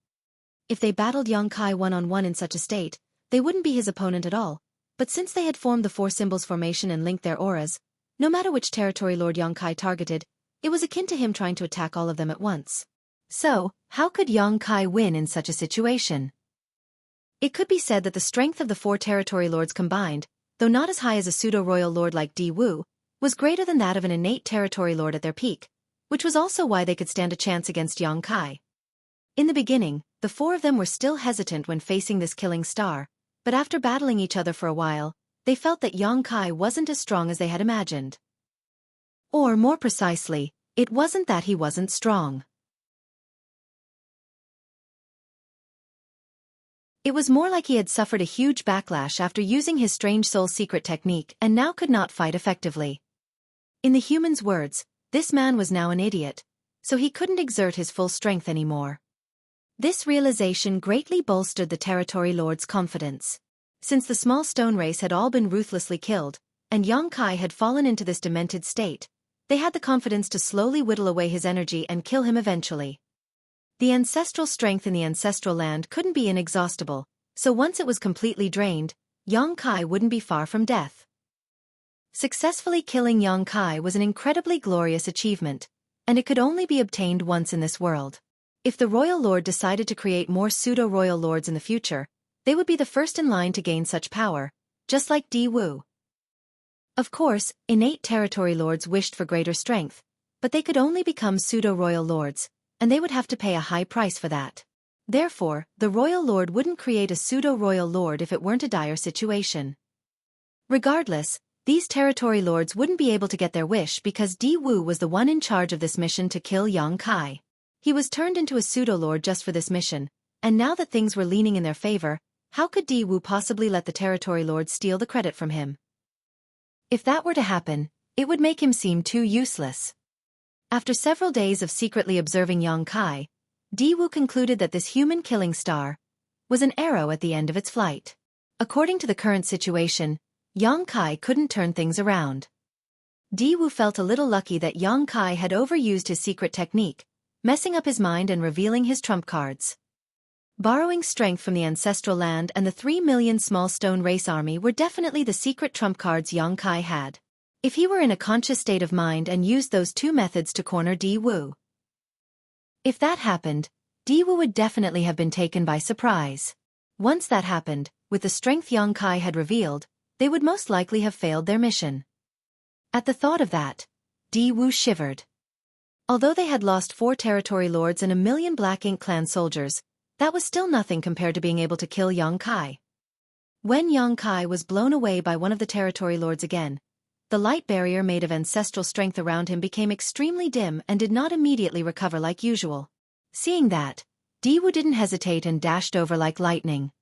If they battled Yang Kai one-on-one in such a state, they wouldn't be his opponent at all, but since they had formed the 4 symbols formation and linked their auras, no matter which territory lord Yang Kai targeted, it was akin to him trying to attack all of them at once. So, how could Yang Kai win in such a situation? It could be said that the strength of the 4 territory lords combined, though not as high as a pseudo-royal lord like Di Wu, was greater than that of an innate territory lord at their peak, which was also why they could stand a chance against Yang Kai. In the beginning, the 4 of them were still hesitant when facing this killing star, but after battling each other for a while, they felt that Yang Kai wasn't as strong as they had imagined. Or more precisely, it wasn't that he wasn't strong. It was more like he had suffered a huge backlash after using his strange soul secret technique and now could not fight effectively. In the human's words, this man was now an idiot, so he couldn't exert his full strength anymore. This realization greatly bolstered the territory lord's confidence. Since the small stone race had all been ruthlessly killed, and Yang Kai had fallen into this demented state, they had the confidence to slowly whittle away his energy and kill him eventually. The ancestral strength in the ancestral land couldn't be inexhaustible, so once it was completely drained, Yang Kai wouldn't be far from death. Successfully killing Yang Kai was an incredibly glorious achievement, and it could only be obtained once in this world. If the royal lord decided to create more pseudo-royal lords in the future, they would be the first in line to gain such power, just like Di Wu. Of course, innate territory lords wished for greater strength, but they could only become pseudo-royal lords, and they would have to pay a high price for that. Therefore, the royal lord wouldn't create a pseudo-royal lord if it weren't a dire situation. Regardless, these territory lords wouldn't be able to get their wish because Di Wu was the one in charge of this mission to kill Yang Kai. He was turned into a pseudo-lord just for this mission, and now that things were leaning in their favor, how could Di Wu possibly let the territory lords steal the credit from him? If that were to happen, it would make him seem too useless. After several days of secretly observing Yang Kai, Di-Wu concluded that this human killing star was an arrow at the end of its flight. According to the current situation, Yang Kai couldn't turn things around. Di-Wu felt a little lucky that Yang Kai had overused his secret technique, messing up his mind and revealing his trump cards. Borrowing strength from the ancestral land and the 3 million small stone race army were definitely the secret trump cards Yang Kai had. If he were in a conscious state of mind and used those two methods to corner Di-Wu. If that happened, Di-Wu would definitely have been taken by surprise. Once that happened, with the strength Yang Kai had revealed, they would most likely have failed their mission. At the thought of that, Di-Wu shivered. Although they had lost 4 territory lords and 1 million Black Ink clan soldiers, that was still nothing compared to being able to kill Yang Kai. When Yang Kai was blown away by one of the territory lords again, the light barrier made of ancestral strength around him became extremely dim and did not immediately recover like usual. Seeing that, Di-Wu didn't hesitate and dashed over like lightning.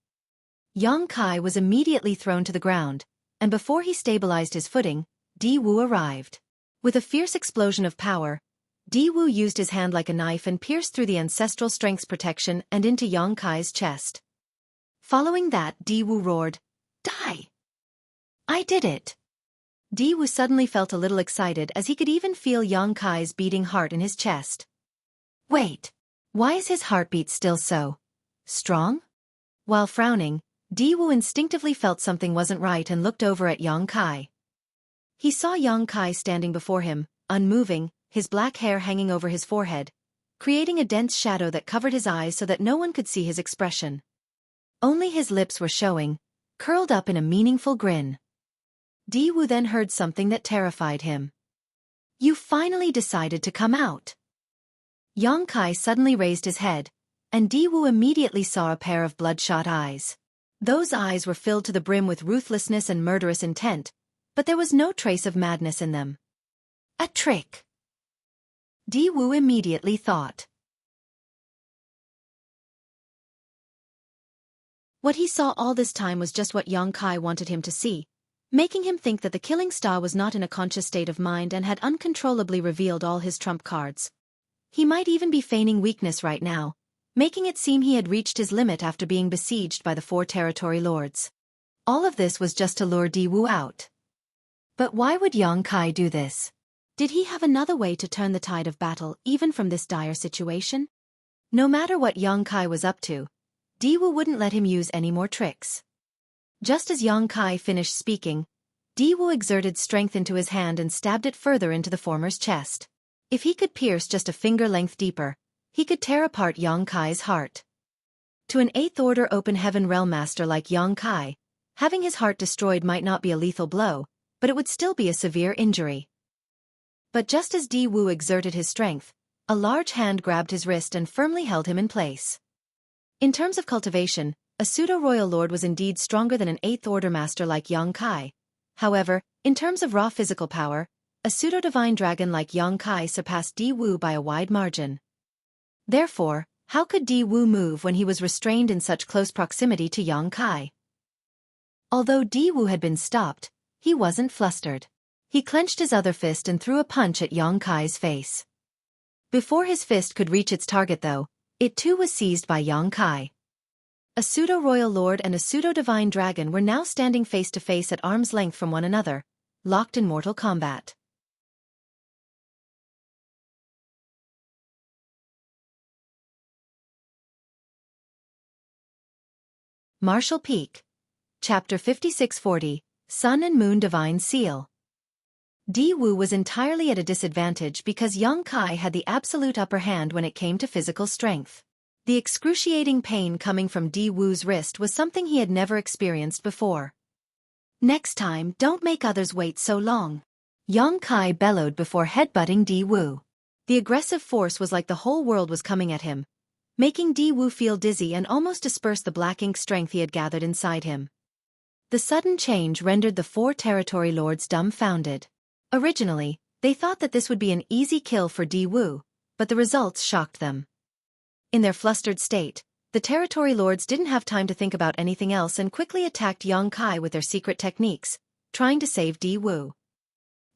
Yang Kai was immediately thrown to the ground, and before he stabilized his footing, Di-Wu arrived. With a fierce explosion of power, Di-Wu used his hand like a knife and pierced through the ancestral strength's protection and into Yang Kai's chest. Following that, Di-Wu roared, "Die! I did it!" Di-Wu suddenly felt a little excited as he could even feel Yang Kai's beating heart in his chest. Wait, why is his heartbeat still so strong? While frowning, Di-Wu instinctively felt something wasn't right and looked over at Yang Kai. He saw Yang Kai standing before him, unmoving, his black hair hanging over his forehead, creating a dense shadow that covered his eyes so that no one could see his expression. Only his lips were showing, curled up in a meaningful grin. Di-Wu then heard something that terrified him. "You finally decided to come out." Yang Kai suddenly raised his head, and Di-Wu immediately saw a pair of bloodshot eyes. Those eyes were filled to the brim with ruthlessness and murderous intent, but there was no trace of madness in them. A trick, Di-Wu immediately thought. What he saw all this time was just what Yang Kai wanted him to see, making him think that the killing star was not in a conscious state of mind and had uncontrollably revealed all his trump cards. He might even be feigning weakness right now, making it seem he had reached his limit after being besieged by the 4 territory lords. All of this was just to lure Di-Wu out. But why would Yang Kai do this? Did he have another way to turn the tide of battle even from this dire situation? No matter what Yang Kai was up to, Di-Wu wouldn't let him use any more tricks. Just as Yang Kai finished speaking, Di-Wu exerted strength into his hand and stabbed it further into the former's chest. If he could pierce just a finger length deeper, he could tear apart Yang Kai's heart. To an 8th Order Open Heaven Realm Master like Yang Kai, having his heart destroyed might not be a lethal blow, but it would still be a severe injury. But just as Di-Wu exerted his strength, a large hand grabbed his wrist and firmly held him in place. In terms of cultivation, a pseudo-royal lord was indeed stronger than an 8th Order master like Yang Kai. However, in terms of raw physical power, a pseudo-divine dragon like Yang Kai surpassed Di-Wu by a wide margin. Therefore, how could Di-Wu move when he was restrained in such close proximity to Yang Kai? Although Di-Wu had been stopped, he wasn't flustered. He clenched his other fist and threw a punch at Yang Kai's face. Before his fist could reach its target though, it too was seized by Yang Kai. A pseudo-royal lord and a pseudo-divine dragon were now standing face to face at arm's length from one another, locked in mortal combat. Martial Peak. Chapter 5640, Sun and Moon Divine Seal. Di-Wu was entirely at a disadvantage because Yang Kai had the absolute upper hand when it came to physical strength. The excruciating pain coming from Di-Wu's wrist was something he had never experienced before. "Next time, don't make others wait so long," Yang Kai bellowed before headbutting Di-Wu. The aggressive force was like the whole world was coming at him, making Di-Wu feel dizzy and almost disperse the black ink strength he had gathered inside him. The sudden change rendered the 4 territory lords dumbfounded. Originally, they thought that this would be an easy kill for Di-Wu, but the results shocked them. In their flustered state, the territory lords didn't have time to think about anything else and quickly attacked Yang Kai with their secret techniques, trying to save Di-Wu.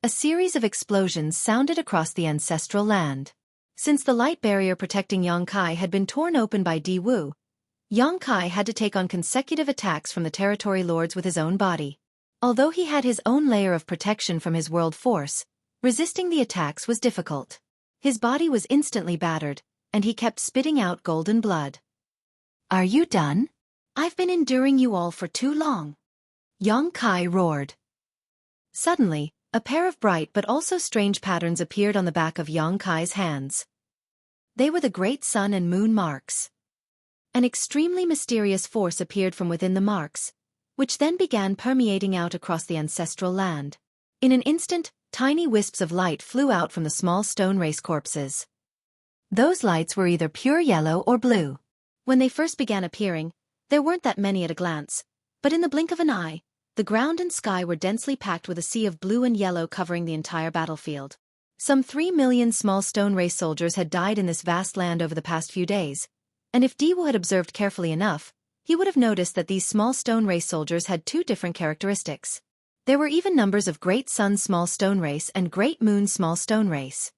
A series of explosions sounded across the ancestral land. Since the light barrier protecting Yongkai had been torn open by Di Wu, Yongkai had to take on consecutive attacks from the territory lords with his own body. Although he had his own layer of protection from his world force, resisting the attacks was difficult. His body was instantly battered, and he kept spitting out golden blood. "Are you done? I've been enduring you all for too long," Yongkai roared. Suddenly, a pair of bright but also strange patterns appeared on the back of Yongkai's hands. They were the great sun and moon marks. An extremely mysterious force appeared from within the marks, which then began permeating out across the ancestral land. In an instant, tiny wisps of light flew out from the small stone race corpses. Those lights were either pure yellow or blue. When they first began appearing, there weren't that many at a glance, but in the blink of an eye, the ground and sky were densely packed with a sea of blue and yellow covering the entire battlefield. Some 3 million small stone race soldiers had died in this vast land over the past few days, and if Di Wu had observed carefully enough, he would have noticed that these small stone race soldiers had two different characteristics. There were even numbers of Great Sun Small Stone Race and Great Moon Small Stone Race.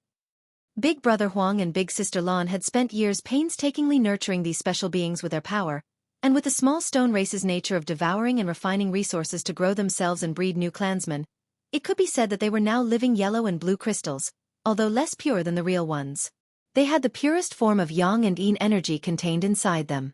Big Brother Huang and Big Sister Lan had spent years painstakingly nurturing these special beings with their power, and with the small stone race's nature of devouring and refining resources to grow themselves and breed new clansmen, it could be said that they were now living yellow and blue crystals, although less pure than the real ones. They had the purest form of yang and yin energy contained inside them.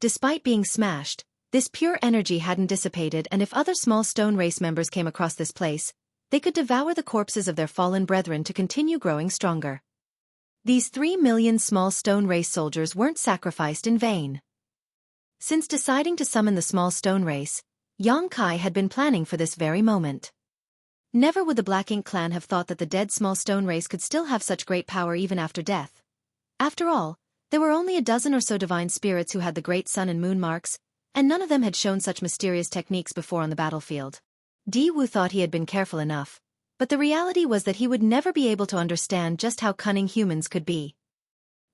Despite being smashed, this pure energy hadn't dissipated, and if other small stone race members came across this place, they could devour the corpses of their fallen brethren to continue growing stronger. These 3 million small stone race soldiers weren't sacrificed in vain. Since deciding to summon the small stone race, Yongkai had been planning for this very moment. Never would the Black Ink clan have thought that the dead small stone race could still have such great power even after death. After all, there were only a dozen or so divine spirits who had the great sun and moon marks, and none of them had shown such mysterious techniques before on the battlefield. Di Wu thought he had been careful enough, but the reality was that he would never be able to understand just how cunning humans could be.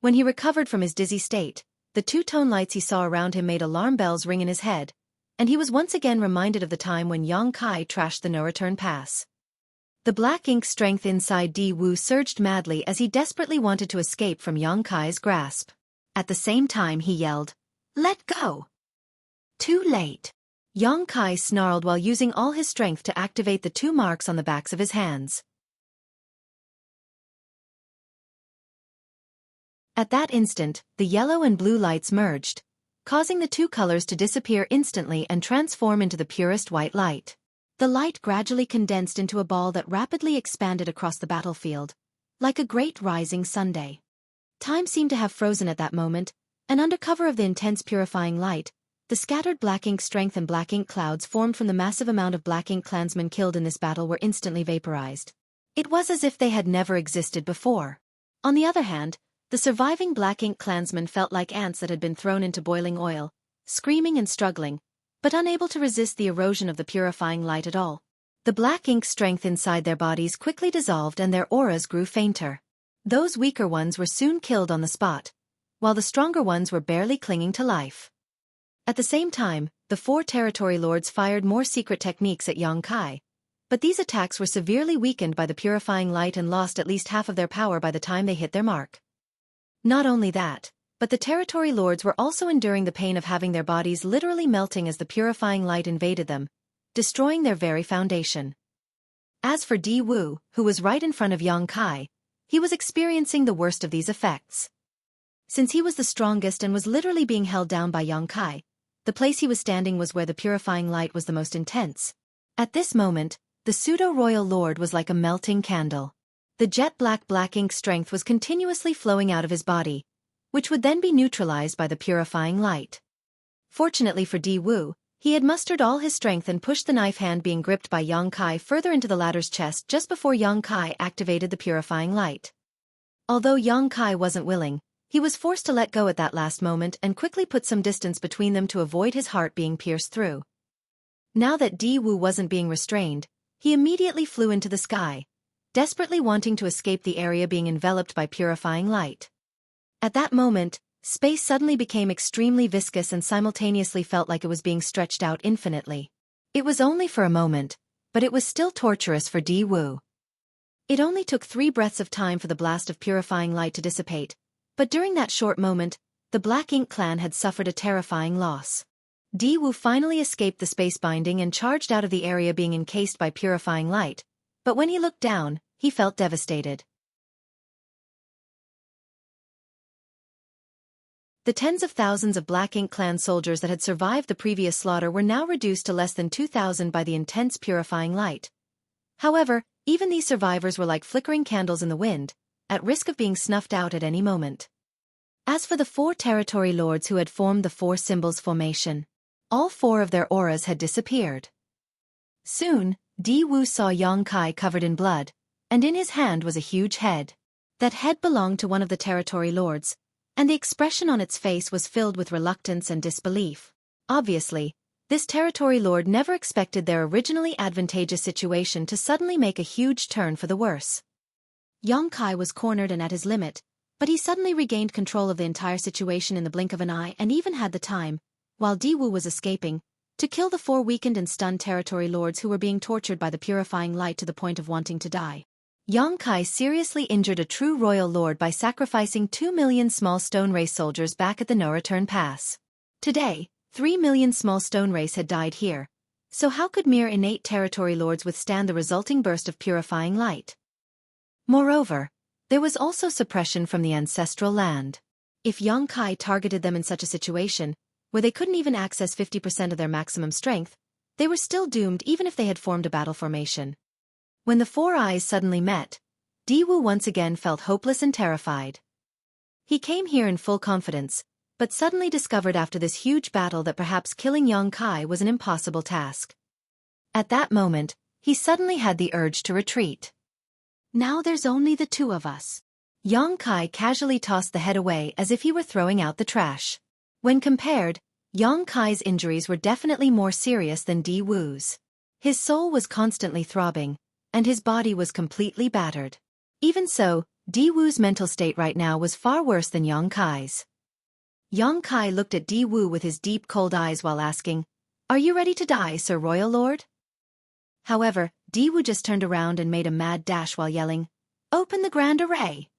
When he recovered from his dizzy state, the two-tone lights he saw around him made alarm bells ring in his head, and he was once again reminded of the time when Yongkai trashed the no-return pass. The black ink strength inside Di Wu surged madly as he desperately wanted to escape from Yongkai's grasp. At the same time he yelled, "Let go!" Too late. Yongkai snarled while using all his strength to activate the two marks on the backs of his hands. At that instant, the yellow and blue lights merged, causing the two colors to disappear instantly and transform into the purest white light. The light gradually condensed into a ball that rapidly expanded across the battlefield, like a great rising sunday. Time seemed to have frozen at that moment, and under cover of the intense purifying light, the scattered black ink strength and black ink clouds formed from the massive amount of black ink clansmen killed in this battle were instantly vaporized. It was as if they had never existed before. On the other hand, the surviving black ink clansmen felt like ants that had been thrown into boiling oil, screaming and struggling, but unable to resist the erosion of the purifying light at all. The black ink strength inside their bodies quickly dissolved and their auras grew fainter. Those weaker ones were soon killed on the spot, while the stronger ones were barely clinging to life. At the same time, the 4 territory lords fired more secret techniques at Yongkai, but these attacks were severely weakened by the purifying light and lost at least half of their power by the time they hit their mark. Not only that, but the territory lords were also enduring the pain of having their bodies literally melting as the purifying light invaded them, destroying their very foundation. As for Di Wu, who was right in front of Yongkai, he was experiencing the worst of these effects. Since he was the strongest and was literally being held down by Yongkai, the place he was standing was where the purifying light was the most intense. At this moment, the pseudo-royal lord was like a melting candle. The jet-black black ink strength was continuously flowing out of his body, which would then be neutralized by the purifying light. Fortunately for Di Wu, he had mustered all his strength and pushed the knife hand being gripped by Yongkai further into the latter's chest just before Yongkai activated the purifying light. Although Yongkai wasn't willing, he was forced to let go at that last moment and quickly put some distance between them to avoid his heart being pierced through. Now that Di Wu wasn't being restrained, he immediately flew into the sky, desperately wanting to escape the area being enveloped by purifying light. At that moment, space suddenly became extremely viscous and simultaneously felt like it was being stretched out infinitely. It was only for a moment, but it was still torturous for Di Wu. It only took 3 breaths of time for the blast of purifying light to dissipate, but during that short moment, the Black Ink clan had suffered a terrifying loss. Di Wu finally escaped the space binding and charged out of the area being encased by purifying light, but when he looked down, he felt devastated. The tens of thousands of Black Ink clan soldiers that had survived the previous slaughter were now reduced to less than 2,000 by the intense purifying light. However, even these survivors were like flickering candles in the wind, at risk of being snuffed out at any moment. As for the 4 territory lords who had formed the 4 symbols formation, all 4 of their auras had disappeared. Soon, Di Wu saw Yang Kai covered in blood, and in his hand was a huge head. That head belonged to one of the territory lords, and the expression on its face was filled with reluctance and disbelief. Obviously, this territory lord never expected their originally advantageous situation to suddenly make a huge turn for the worse. Yang Kai was cornered and at his limit, but he suddenly regained control of the entire situation in the blink of an eye and even had the time, while Di Wu was escaping, to kill the 4 weakened and stunned territory lords who were being tortured by the purifying light to the point of wanting to die. Yang Kai seriously injured a true royal lord by sacrificing 2 million small stone race soldiers back at the no-return pass. Today, 3 million small stone race had died here, so how could mere innate territory lords withstand the resulting burst of purifying light? Moreover, there was also suppression from the ancestral land. If Yang Kai targeted them in such a situation, where they couldn't even access 50% of their maximum strength, they were still doomed even if they had formed a battle formation. When the 4 eyes suddenly met, Di Wu once again felt hopeless and terrified. He came here in full confidence, but suddenly discovered after this huge battle that perhaps killing Yang Kai was an impossible task. At that moment, he suddenly had the urge to retreat. Now there's only the 2 of us. Yang Kai casually tossed the head away as if he were throwing out the trash. When compared, Yang Kai's injuries were definitely more serious than Di Wu's. His soul was constantly throbbing, and his body was completely battered. Even so, Di Wu's mental state right now was far worse than Yang Kai's. Yang Kai looked at Di Wu with his deep cold eyes while asking, "Are you ready to die, Sir Royal Lord?" However, Di Wu just turned around and made a mad dash while yelling, "Open the Grand Array!"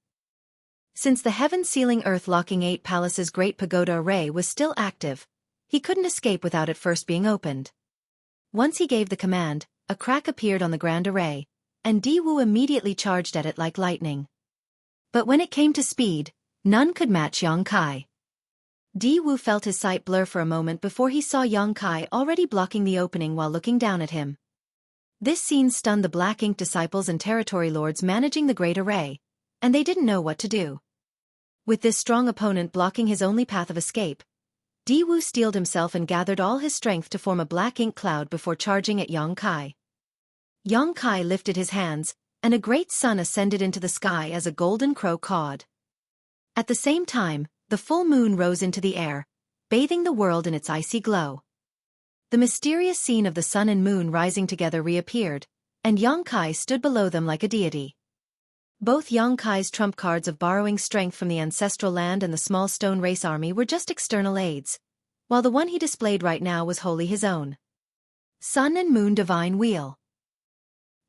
Since the heaven-sealing earth-locking 8 palaces Great Pagoda Array was still active, he couldn't escape without it first being opened. Once he gave the command, a crack appeared on the Grand Array, and Di Wu immediately charged at it like lightning. But when it came to speed, none could match Yang Kai. Di Wu felt his sight blur for a moment before he saw Yang Kai already blocking the opening while looking down at him. This scene stunned the Black Ink disciples and territory lords managing the Great Array, and they didn't know what to do. With this strong opponent blocking his only path of escape, Di Wu steeled himself and gathered all his strength to form a black ink cloud before charging at Yang Kai. Yang Kai lifted his hands, and a great sun ascended into the sky as a golden crow cawed. At the same time, the full moon rose into the air, bathing the world in its icy glow. The mysterious scene of the sun and moon rising together reappeared, and Yang Kai stood below them like a deity. Both Yang Kai's trump cards of borrowing strength from the ancestral land and the small stone race army were just external aids, while the one he displayed right now was wholly his own. Sun and Moon Divine Wheel.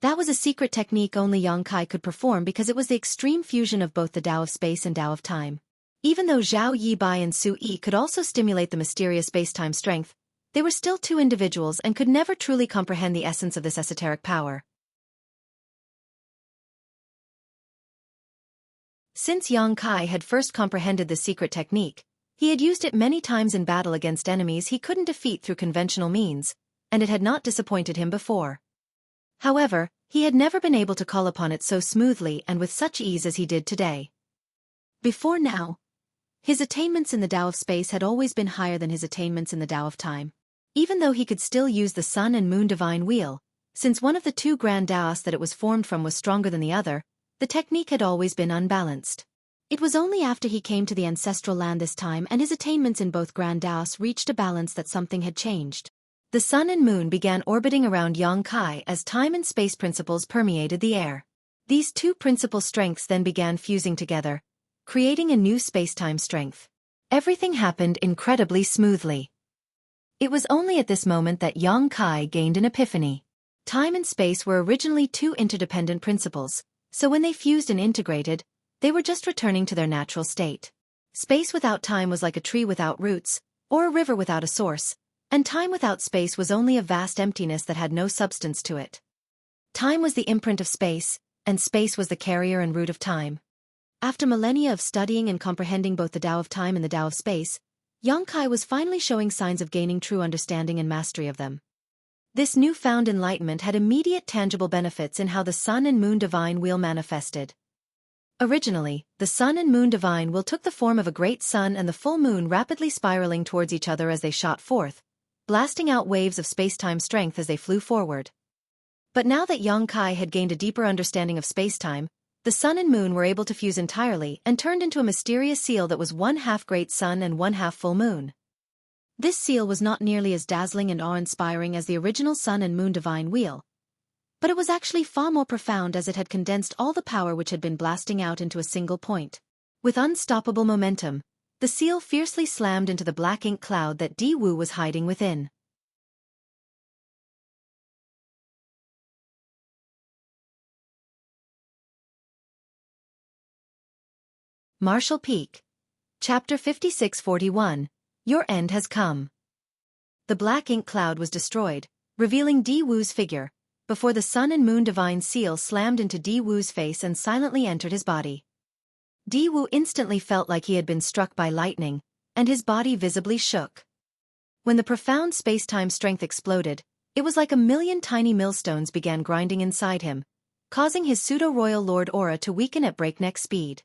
That was a secret technique only Yang Kai could perform because it was the extreme fusion of both the Tao of space and Tao of time. Even though Zhao Yibai and Xueqi could also stimulate the mysterious space-time strength, they were still 2 individuals and could never truly comprehend the essence of this esoteric power. Since Yang Kai had first comprehended this secret technique, he had used it many times in battle against enemies he couldn't defeat through conventional means, and it had not disappointed him before. However, he had never been able to call upon it so smoothly and with such ease as he did today. Before now, his attainments in the Tao of space had always been higher than his attainments in the Tao of time. Even though he could still use the Sun and Moon Divine Wheel, since one of the 2 Grand Taos that it was formed from was stronger than the other, the technique had always been unbalanced. It was only after he came to the ancestral land this time and his attainments in both Grand Taos reached a balance that something had changed. The sun and moon began orbiting around Yang Kai as time and space principles permeated the air. These 2 principal strengths then began fusing together, creating a new space-time strength. Everything happened incredibly smoothly. It was only at this moment that Yang Kai gained an epiphany. Time and space were originally two interdependent principles, so when they fused and integrated, they were just returning to their natural state. Space without time was like a tree without roots, or a river without a source, and time without space was only a vast emptiness that had no substance to it. Time was the imprint of space, and space was the carrier and root of time. After millennia of studying and comprehending both the Tao of time and the Tao of space, Xueqi was finally showing signs of gaining true understanding and mastery of them. This newfound enlightenment had immediate tangible benefits in how the sun and moon divine wheel manifested. Originally, the sun and moon divine wheel took the form of a great sun and the full moon rapidly spiraling towards each other as they shot forth, blasting out waves of space-time strength as they flew forward. But now that Xueqi had gained a deeper understanding of space-time, the sun and moon were able to fuse entirely and turned into a mysterious seal that was one half great sun and one half full moon. This seal was not nearly as dazzling and awe-inspiring as the original sun and moon divine wheel, but it was actually far more profound as it had condensed all the power which had been blasting out into a single point. With unstoppable momentum, the seal fiercely slammed into the black ink cloud that Di Wu was hiding within. Martial Peak. Chapter 5641. Your end has come. The black ink cloud was destroyed, revealing Di Wu's figure, before the sun and moon divine seal slammed into Di Wu's face and silently entered his body. Di Wu instantly felt like he had been struck by lightning, and his body visibly shook. When the profound space-time strength exploded, it was like a million tiny millstones began grinding inside him, causing his pseudo-royal lord aura to weaken at breakneck speed.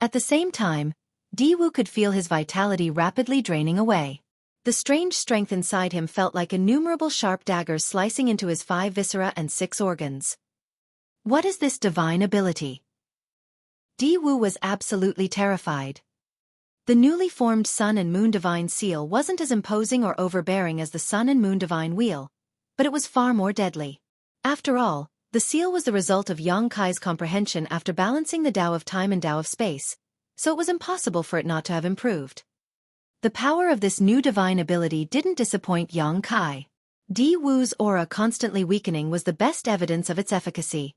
At the same time, Di Wu could feel his vitality rapidly draining away. The strange strength inside him felt like innumerable sharp daggers slicing into his 5 viscera and 6 organs. What is this divine ability? Di Wu was absolutely terrified. The newly formed sun and moon divine seal wasn't as imposing or overbearing as the sun and moon divine wheel, but it was far more deadly. After all, the seal was the result of Xueqi's comprehension after balancing the Tao of time and Tao of space, so it was impossible for it not to have improved. The power of this new divine ability didn't disappoint Xueqi. Di Wu's aura constantly weakening was the best evidence of its efficacy.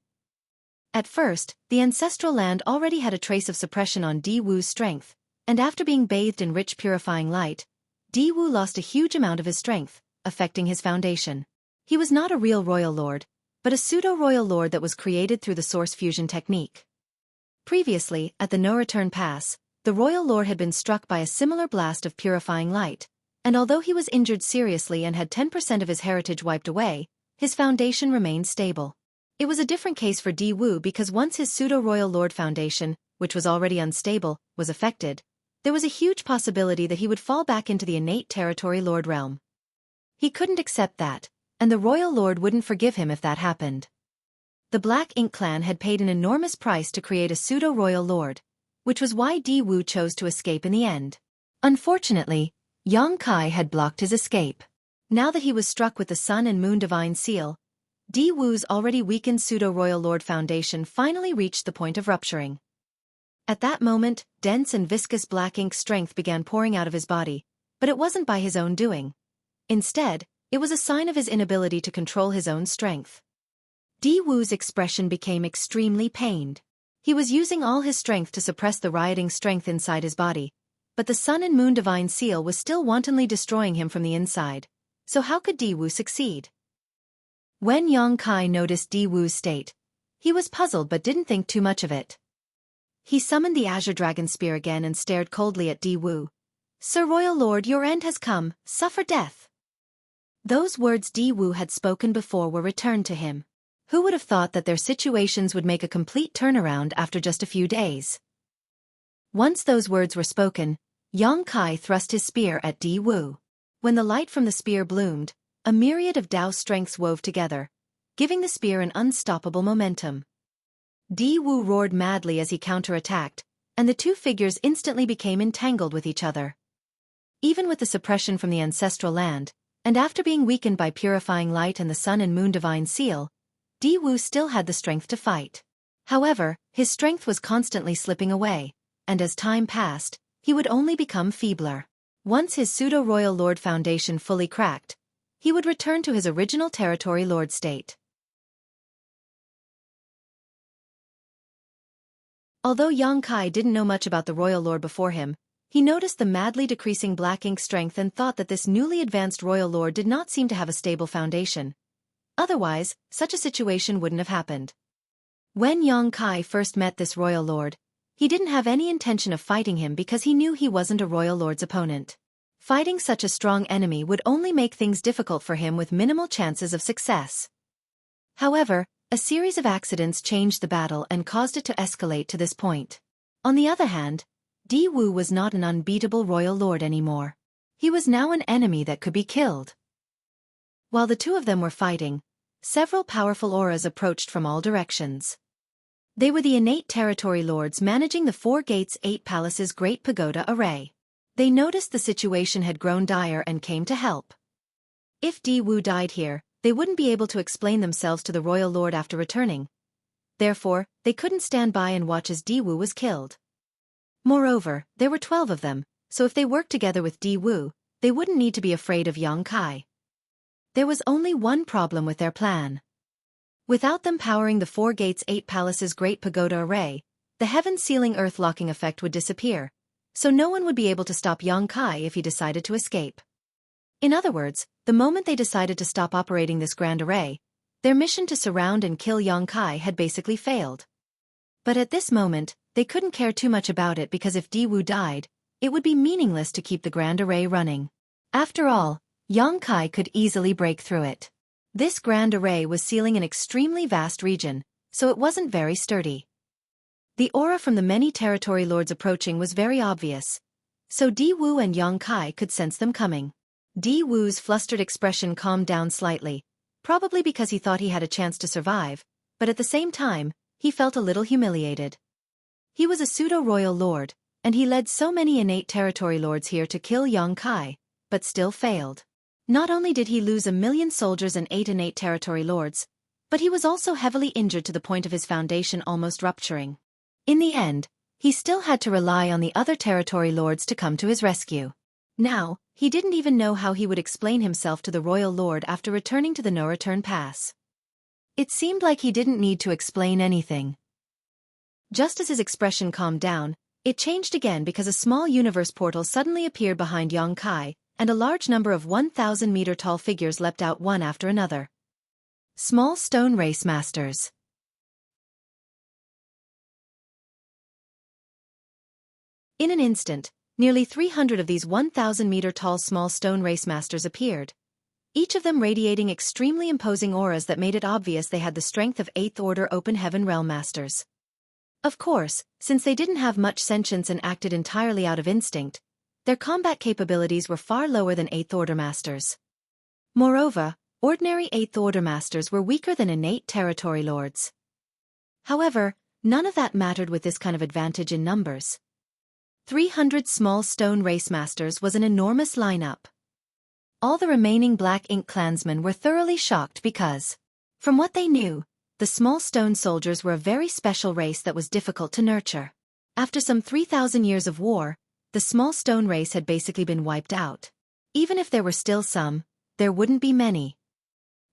At first, the ancestral land already had a trace of suppression on Di Wu's strength, and after being bathed in rich purifying light, Di Wu lost a huge amount of his strength, affecting his foundation. He was not a real royal lord, but a pseudo-royal lord that was created through the source fusion technique. Previously, at the no-return pass, the royal lord had been struck by a similar blast of purifying light, and although he was injured seriously and had 10% of his heritage wiped away, his foundation remained stable. It was a different case for Di Wu because once his pseudo-royal lord foundation, which was already unstable, was affected, there was a huge possibility that he would fall back into the innate territory lord realm. He couldn't accept that, and the royal lord wouldn't forgive him if that happened. The Black Ink clan had paid an enormous price to create a pseudo-royal lord, which was why Di Wu chose to escape in the end. Unfortunately, Xueqi had blocked his escape. Now that he was struck with the sun and moon divine seal, Di Wu's already weakened pseudo-royal lord foundation finally reached the point of rupturing. At that moment, dense and viscous black ink strength began pouring out of his body, but it wasn't by his own doing. Instead, it was a sign of his inability to control his own strength. Di Wu's expression became extremely pained. He was using all his strength to suppress the rioting strength inside his body, but the sun and moon divine seal was still wantonly destroying him from the inside, so how could Di Wu succeed? When Xueqi noticed Di Wu's state, he was puzzled but didn't think too much of it. He summoned the Azure Dragon Spear again and stared coldly at Di Wu. "Sir Royal Lord, your end has come, suffer death." Those words Di Wu had spoken before were returned to him. Who would have thought that their situations would make a complete turnaround after just a few days? Once those words were spoken, Xueqi thrust his spear at Di Wu. When the light from the spear bloomed, a myriad of Tao strengths wove together, giving the spear an unstoppable momentum. Di Wu roared madly as he counterattacked, and the two figures instantly became entangled with each other. Even with the suppression from the ancestral land, and after being weakened by purifying light and the sun and moon divine seal, Di Wu still had the strength to fight. However, his strength was constantly slipping away, and as time passed, he would only become feebler. Once his pseudo-royal lord foundation fully cracked, he would return to his original territory lord state. Although Yang Kai didn't know much about the royal lord before him, he noticed the madly decreasing black ink strength and thought that this newly advanced royal lord did not seem to have a stable foundation. Otherwise, such a situation wouldn't have happened. When Yang Kai first met this royal lord, he didn't have any intention of fighting him because he knew he wasn't a royal lord's opponent. Fighting such a strong enemy would only make things difficult for him with minimal chances of success. However, a series of accidents changed the battle and caused it to escalate to this point. On the other hand, Di Wu was not an unbeatable royal lord anymore. He was now an enemy that could be killed. While the two of them were fighting, several powerful auras approached from all directions. They were the innate territory lords managing the 4 gates 8 palaces Great Pagoda array. They noticed the situation had grown dire and came to help. If Di Wu died here, they wouldn't be able to explain themselves to the royal lord after returning. Therefore, they couldn't stand by and watch as Di Wu was killed. Moreover, there were 12 of them, so if they worked together with Di Wu, they wouldn't need to be afraid of Yang Kai. There was only one problem with their plan. Without them powering the 4 gates 8 palaces Great Pagoda array, the heaven-sealing earth-locking effect would disappear, so no one would be able to stop Yang Kai if he decided to escape. In other words, the moment they decided to stop operating this grand array, their mission to surround and kill Yang Kai had basically failed. But at this moment, they couldn't care too much about it because if Di Wu died, it would be meaningless to keep the grand array running. After all, Yang Kai could easily break through it. This grand array was sealing an extremely vast region, so it wasn't very sturdy. The aura from the many territory lords approaching was very obvious, so Di Wu and Yang Kai could sense them coming. Di Wu's flustered expression calmed down slightly, probably because he thought he had a chance to survive, but at the same time, he felt a little humiliated. He was a pseudo-royal lord, and he led so many innate territory lords here to kill Yang Kai, but still failed. Not only did he lose 1 million soldiers and 8 innate territory lords, but he was also heavily injured to the point of his foundation almost rupturing. In the end, he still had to rely on the other territory lords to come to his rescue. Now, he didn't even know how he would explain himself to the royal lord after returning to the no-return pass. It seemed like he didn't need to explain anything. Just as his expression calmed down, it changed again because a small universe portal suddenly appeared behind Yang Kai, and a large number of 1,000-meter-tall figures leapt out one after another. Small stone race masters. In an instant, nearly 300 of these 1,000-meter-tall small stone race masters appeared, each of them radiating extremely imposing auras that made it obvious they had the strength of 8th Order Open Heaven Realm Masters. Of course, since they didn't have much sentience and acted entirely out of instinct, their combat capabilities were far lower than 8th Order Masters. Moreover, ordinary 8th Order Masters were weaker than innate territory lords. However, none of that mattered with this kind of advantage in numbers. 300 small stone race masters was an enormous lineup. All the remaining Black Ink clansmen were thoroughly shocked because, from what they knew, the small stone soldiers were a very special race that was difficult to nurture. After some 3,000 years of war, the small stone race had basically been wiped out. Even if there were still some, there wouldn't be many.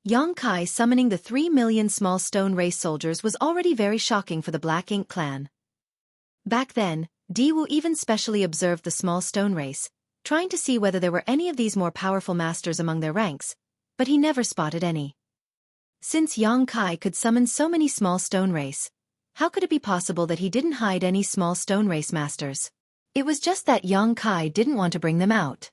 Yang Kai summoning the 3 million small stone race soldiers was already very shocking for the Black Ink clan. Back then, Di Wu even specially observed the small stone race, trying to see whether there were any of these more powerful masters among their ranks, but he never spotted any. Since Yang Kai could summon so many small stone race, how could it be possible that he didn't hide any small stone race masters? It was just that Yang Kai didn't want to bring them out.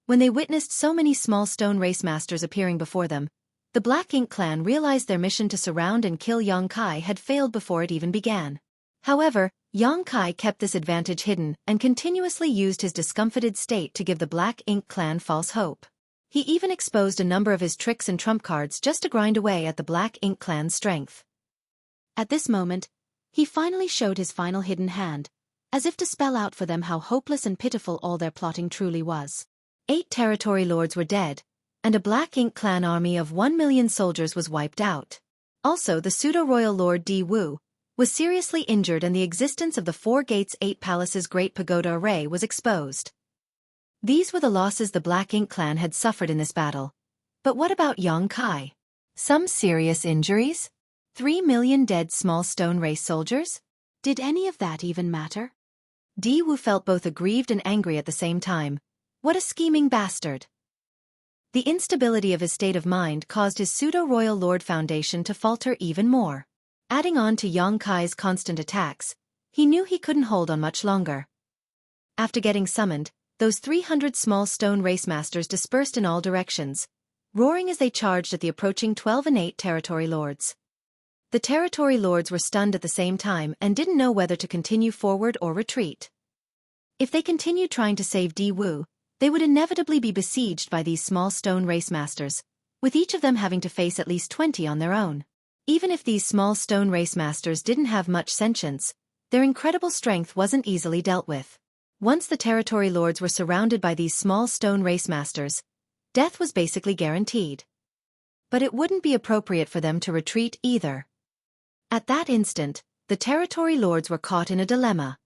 When they witnessed so many small stone race masters appearing before them, the Black Ink clan realized their mission to surround and kill Yang Kai had failed before it even began. However, Yang Kai kept this advantage hidden and continuously used his discomfited state to give the Black Ink clan false hope. He even exposed a number of his tricks and trump cards just to grind away at the Black Ink clan's strength. At this moment, he finally showed his final hidden hand, as if to spell out for them how hopeless and pitiful all their plotting truly was. 8 territory lords were dead, and a Black Ink clan army of 1 million soldiers was wiped out. Also, the pseudo-royal lord Di Wu was seriously injured and the existence of the 4 gates 8 palaces Great Pagoda array was exposed. These were the losses the Black Ink clan had suffered in this battle, But what about Yang Kai? Some serious injuries? 3 million dead small stone race soldiers? Did any of that even matter? Di Wu felt both aggrieved and angry at the same time. What a scheming bastard. The instability of his state of mind caused his pseudo-royal lord foundation to falter even more. Adding on to Yang Kai's constant attacks, he knew he couldn't hold on much longer. After getting summoned, those 300 small stone race masters dispersed in all directions, roaring as they charged at the approaching 12 and 8 territory lords. The territory lords were stunned at the same time and didn't know whether to continue forward or retreat. If they continued trying to save Di Wu, they would inevitably be besieged by these small stone race masters, with each of them having to face at least 20 on their own. Even if these small stone race masters didn't have much sentience, their incredible strength wasn't easily dealt with. Once the territory lords were surrounded by these small stone race masters, death was basically guaranteed. But it wouldn't be appropriate for them to retreat either. At that instant, the territory lords were caught in a dilemma.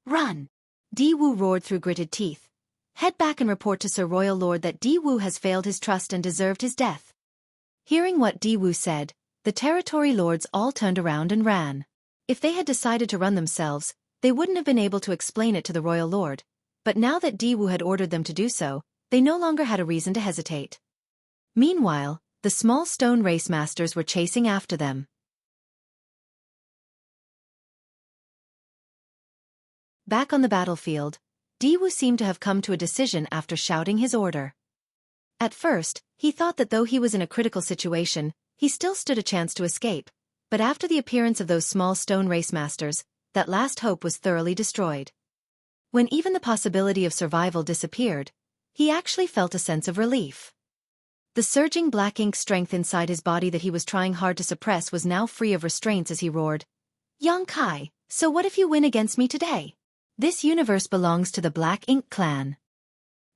Run! Di Wu roared through gritted teeth. Head back and report to Sir Royal Lord that Di Wu has failed his trust and deserved his death. Hearing what Di Wu said, the territory lords all turned around and ran. If they had decided to run themselves, they wouldn't have been able to explain it to the Royal Lord, but now that Di Wu had ordered them to do so, they no longer had a reason to hesitate. Meanwhile, the small stone race masters were chasing after them. Back on the battlefield, Di Wu seemed to have come to a decision after shouting his order. At first, he thought that though he was in a critical situation, he still stood a chance to escape, but after the appearance of those small stone race masters, that last hope was thoroughly destroyed. When even the possibility of survival disappeared, he actually felt a sense of relief. The surging black ink strength inside his body that he was trying hard to suppress was now free of restraints as he roared, "Yang Kai, so what if you win against me today? This universe belongs to the Black Ink clan."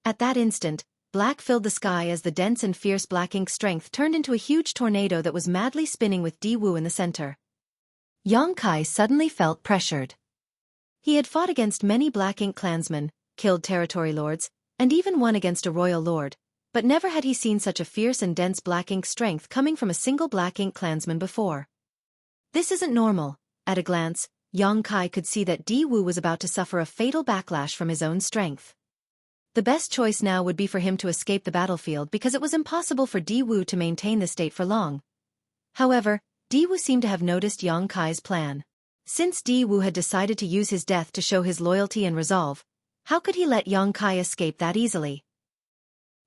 At that instant, black filled the sky as the dense and fierce black ink strength turned into a huge tornado that was madly spinning with Di Wu in the center. Yang Kai suddenly felt pressured. He had fought against many black ink clansmen, killed territory lords, and even won against a royal lord, but never had he seen such a fierce and dense black ink strength coming from a single black ink clansman before. This isn't normal. At a glance, Yang Kai could see that Di Wu was about to suffer a fatal backlash from his own strength. The best choice now would be for him to escape the battlefield because it was impossible for Di Wu to maintain this state for long. However, Di Wu seemed to have noticed Yang Kai's plan. Since Di Wu had decided to use his death to show his loyalty and resolve, how could he let Yang Kai escape that easily?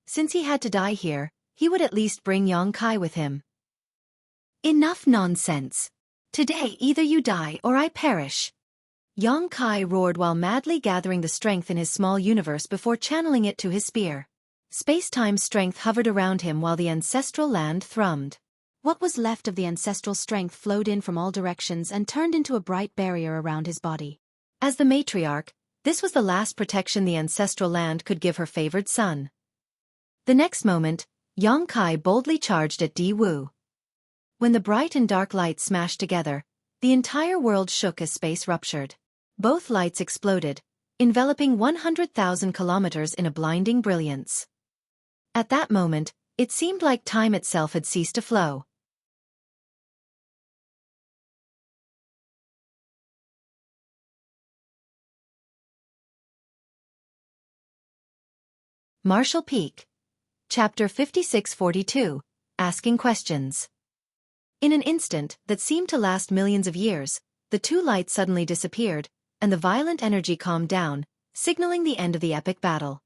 Since he had to die here, he would at least bring Yang Kai with him. Enough nonsense. Today either you die or I perish. Yang Kai roared while madly gathering the strength in his small universe before channeling it to his spear. Space-time strength hovered around him while the ancestral land thrummed. What was left of the ancestral strength flowed in from all directions and turned into a bright barrier around his body. As the matriarch, this was the last protection the ancestral land could give her favored son. The next moment, Yang Kai boldly charged at Di Wu. When the bright and dark lights smashed together, the entire world shook as space ruptured. Both lights exploded, enveloping 100,000 kilometers in a blinding brilliance. At that moment, it seemed like time itself had ceased to flow. Marshall Peak. Chapter 5642, Asking Questions. In an instant that seemed to last millions of years, the two lights suddenly disappeared, and the violent energy calmed down, signaling the end of the epic battle.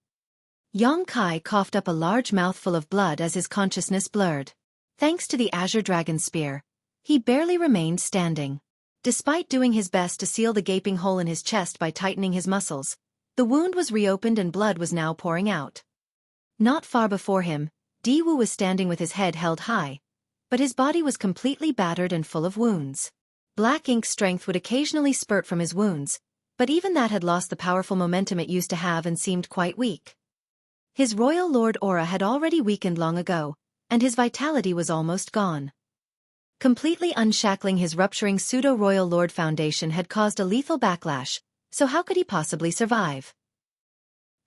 Yang Kai coughed up a large mouthful of blood as his consciousness blurred. Thanks to the Azure Dragon Spear, he barely remained standing. Despite doing his best to seal the gaping hole in his chest by tightening his muscles, the wound was reopened and blood was now pouring out. Not far before him, Di Wu was standing with his head held high, but his body was completely battered and full of wounds. Black ink strength would occasionally spurt from his wounds, but even that had lost the powerful momentum it used to have and seemed quite weak. His royal lord aura had already weakened long ago, and his vitality was almost gone. Completely unshackling his rupturing pseudo-royal lord foundation had caused a lethal backlash, so how could he possibly survive?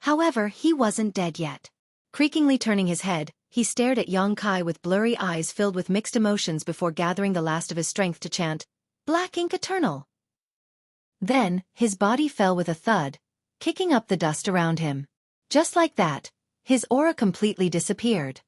However, he wasn't dead yet. Creakingly turning his head, he stared at Yongkai with blurry eyes filled with mixed emotions before gathering the last of his strength to chant, "Black Ink Eternal." Then, his body fell with a thud, kicking up the dust around him. Just like that, his aura completely disappeared.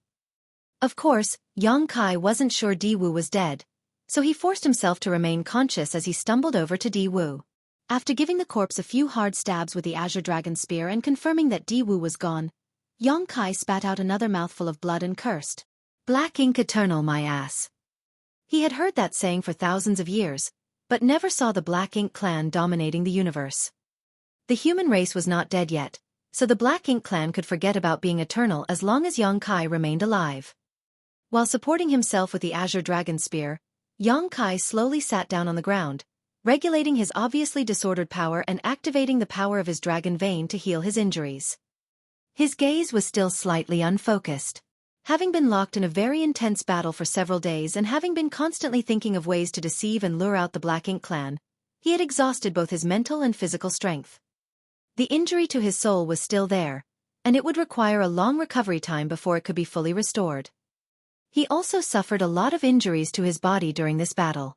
Of course, Yongkai wasn't sure Diwu was dead, so he forced himself to remain conscious as he stumbled over to Diwu. After giving the corpse a few hard stabs with the Azure Dragon Spear and confirming that Diwu was gone, Yongkai spat out another mouthful of blood and cursed, "Black Ink Eternal, my ass." He had heard that saying for thousands of years, but never saw the Black Ink clan dominating the universe. The human race was not dead yet, so the Black Ink clan could forget about being eternal as long as Yongkai remained alive. While supporting himself with the Azure Dragon Spear, Yongkai slowly sat down on the ground, regulating his obviously disordered power and activating the power of his dragon vein to heal his injuries. His gaze was still slightly unfocused. Having been locked in a very intense battle for several days and having been constantly thinking of ways to deceive and lure out the Black Ink clan, he had exhausted both his mental and physical strength. The injury to his soul was still there, and it would require a long recovery time before it could be fully restored. He also suffered a lot of injuries to his body during this battle.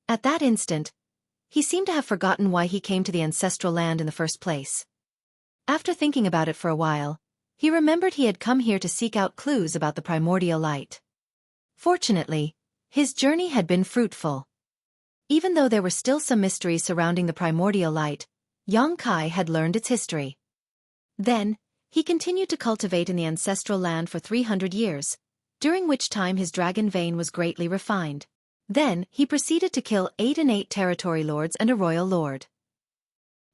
At that instant, he seemed to have forgotten why he came to the ancestral land in the first place. After thinking about it for a while, he remembered he had come here to seek out clues about the primordial light. Fortunately, his journey had been fruitful. Even though there were still some mysteries surrounding the primordial light, Yongkai had learned its history. Then, he continued to cultivate in the ancestral land for 300 years, during which time his dragon vein was greatly refined. Then, he proceeded to kill 8 innate territory lords and a royal lord.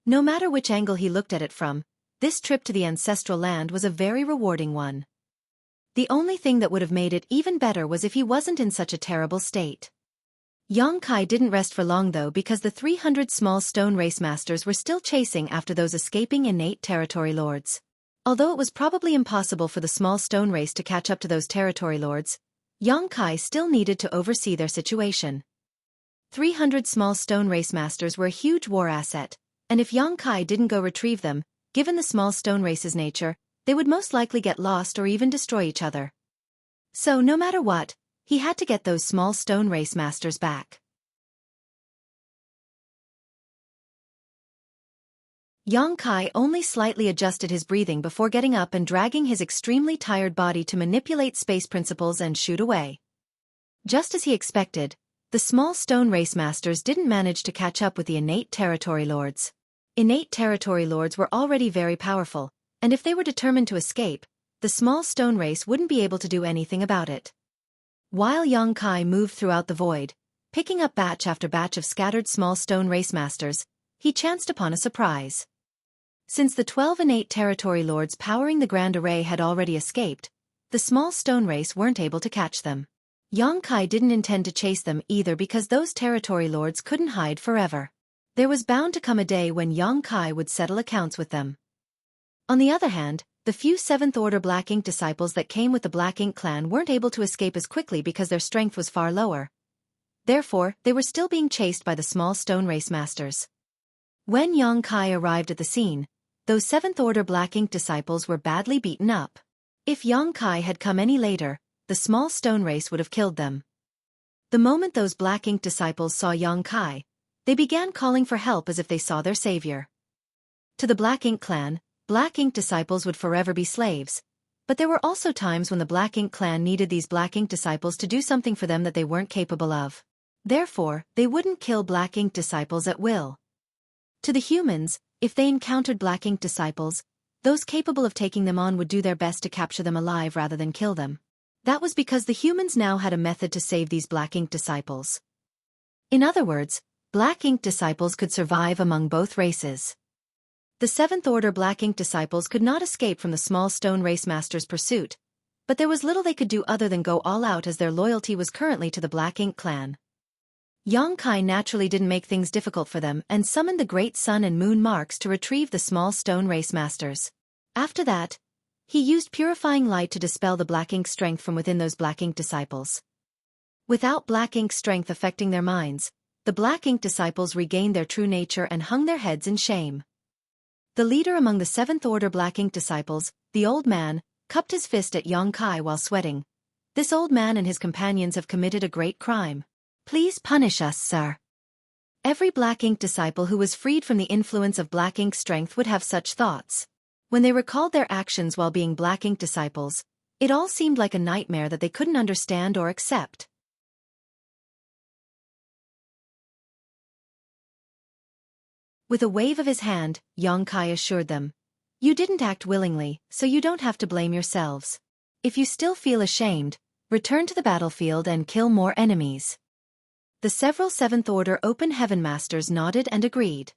No matter which angle he looked at it from, this trip to the ancestral land was a very rewarding one. The only thing that would have made it even better was if he wasn't in such a terrible state. Yongkai didn't rest for long though because the 300 small stone race masters were still chasing after those escaping innate territory lords. Although it was probably impossible for the small stone race to catch up to those territory lords, Yongkai still needed to oversee their situation. 300 small stone race masters were a huge war asset, and if Yongkai didn't go retrieve them, given the small stone race's nature, they would most likely get lost or even destroy each other. So no matter what, he had to get those small stone race masters back. Yongkai only slightly adjusted his breathing before getting up and dragging his extremely tired body to manipulate space principles and shoot away. Just as he expected, the small stone race masters didn't manage to catch up with the innate territory lords. Innate territory lords were already very powerful, and if they were determined to escape, the small stone race wouldn't be able to do anything about it. While Yongkai moved throughout the void, picking up batch after batch of scattered small stone race masters, he chanced upon a surprise. Since the 12 innate territory lords powering the Grand Array had already escaped, the small stone race weren't able to catch them. Yongkai didn't intend to chase them either because those territory lords couldn't hide forever. There was bound to come a day when Yongkai would settle accounts with them. On the other hand, the few 7th Order Black Ink disciples that came with the Black Ink clan weren't able to escape as quickly because their strength was far lower. Therefore, they were still being chased by the small stone race masters. When Yongkai arrived at the scene, those 7th Order Black Ink disciples were badly beaten up. If Yongkai had come any later, the small stone race would have killed them. The moment those Black Ink disciples saw Yongkai, they began calling for help as if they saw their savior. To the Black Ink clan, Black Ink disciples would forever be slaves, but there were also times when the Black Ink clan needed these Black Ink disciples to do something for them that they weren't capable of. Therefore, they wouldn't kill Black Ink disciples at will. To the humans, if they encountered Black Ink disciples, those capable of taking them on would do their best to capture them alive rather than kill them. That was because the humans now had a method to save these Black Ink disciples. In other words, Black Ink disciples could survive among both races. The 7th Order Black Ink disciples could not escape from the small stone race master's pursuit, but there was little they could do other than go all out as their loyalty was currently to the Black Ink clan. Yongkai naturally didn't make things difficult for them and summoned the Great Sun and Moon marks to retrieve the small stone race masters. After that, he used purifying light to dispel the Black Ink strength from within those Black Ink disciples. Without Black Ink strength affecting their minds, the Black Ink disciples regained their true nature and hung their heads in shame. The leader among the 7th Order Black Ink disciples, the old man, cupped his fist at Yang Kai while sweating. This old man and his companions have committed a great crime. Please punish us, sir. Every Black Ink disciple who was freed from the influence of Black Ink strength would have such thoughts. When they recalled their actions while being Black Ink disciples, it all seemed like a nightmare that they couldn't understand or accept. With a wave of his hand, Yang Kai assured them, "You didn't act willingly, so you don't have to blame yourselves. If you still feel ashamed, return to the battlefield and kill more enemies." The several Seventh Order Open Heaven Masters nodded and agreed.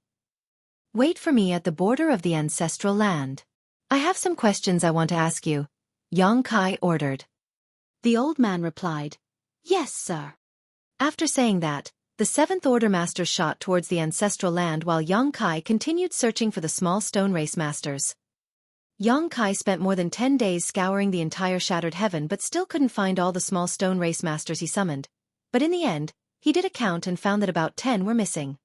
"Wait for me at the border of the ancestral land. I have some questions I want to ask you," Yang Kai ordered. The old man replied, "Yes, sir." After saying that, the Seventh Order Masters shot towards the ancestral land while Yang Kai continued searching for the small stone race masters. Yang Kai spent more than 10 days scouring the entire shattered heaven but still couldn't find all the small stone race masters he summoned. But in the end, he did a count and found that about 10 were missing.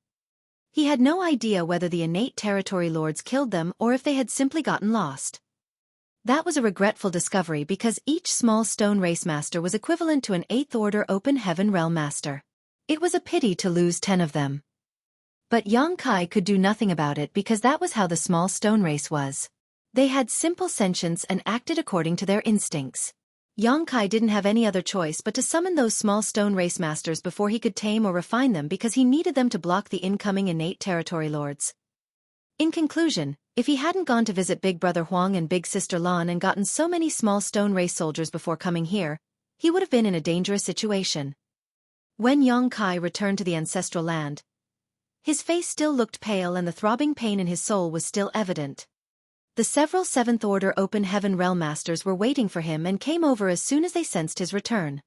He had no idea whether the innate territory lords killed them or if they had simply gotten lost. That was a regretful discovery because each small stone race master was equivalent to an 8th Order Open Heaven Realm Master. It was a pity to lose 10 of them. But Yang Kai could do nothing about it because that was how the small stone race was. They had simple sentience and acted according to their instincts. Yang Kai didn't have any other choice but to summon those small stone race masters before he could tame or refine them because he needed them to block the incoming innate territory lords. In conclusion, if he hadn't gone to visit Big Brother Huang and Big Sister Lan and gotten so many small stone race soldiers before coming here, he would have been in a dangerous situation. When Yang Kai returned to the ancestral land, his face still looked pale and the throbbing pain in his soul was still evident. The several Seventh Order Open Heaven Realm Masters were waiting for him and came over as soon as they sensed his return.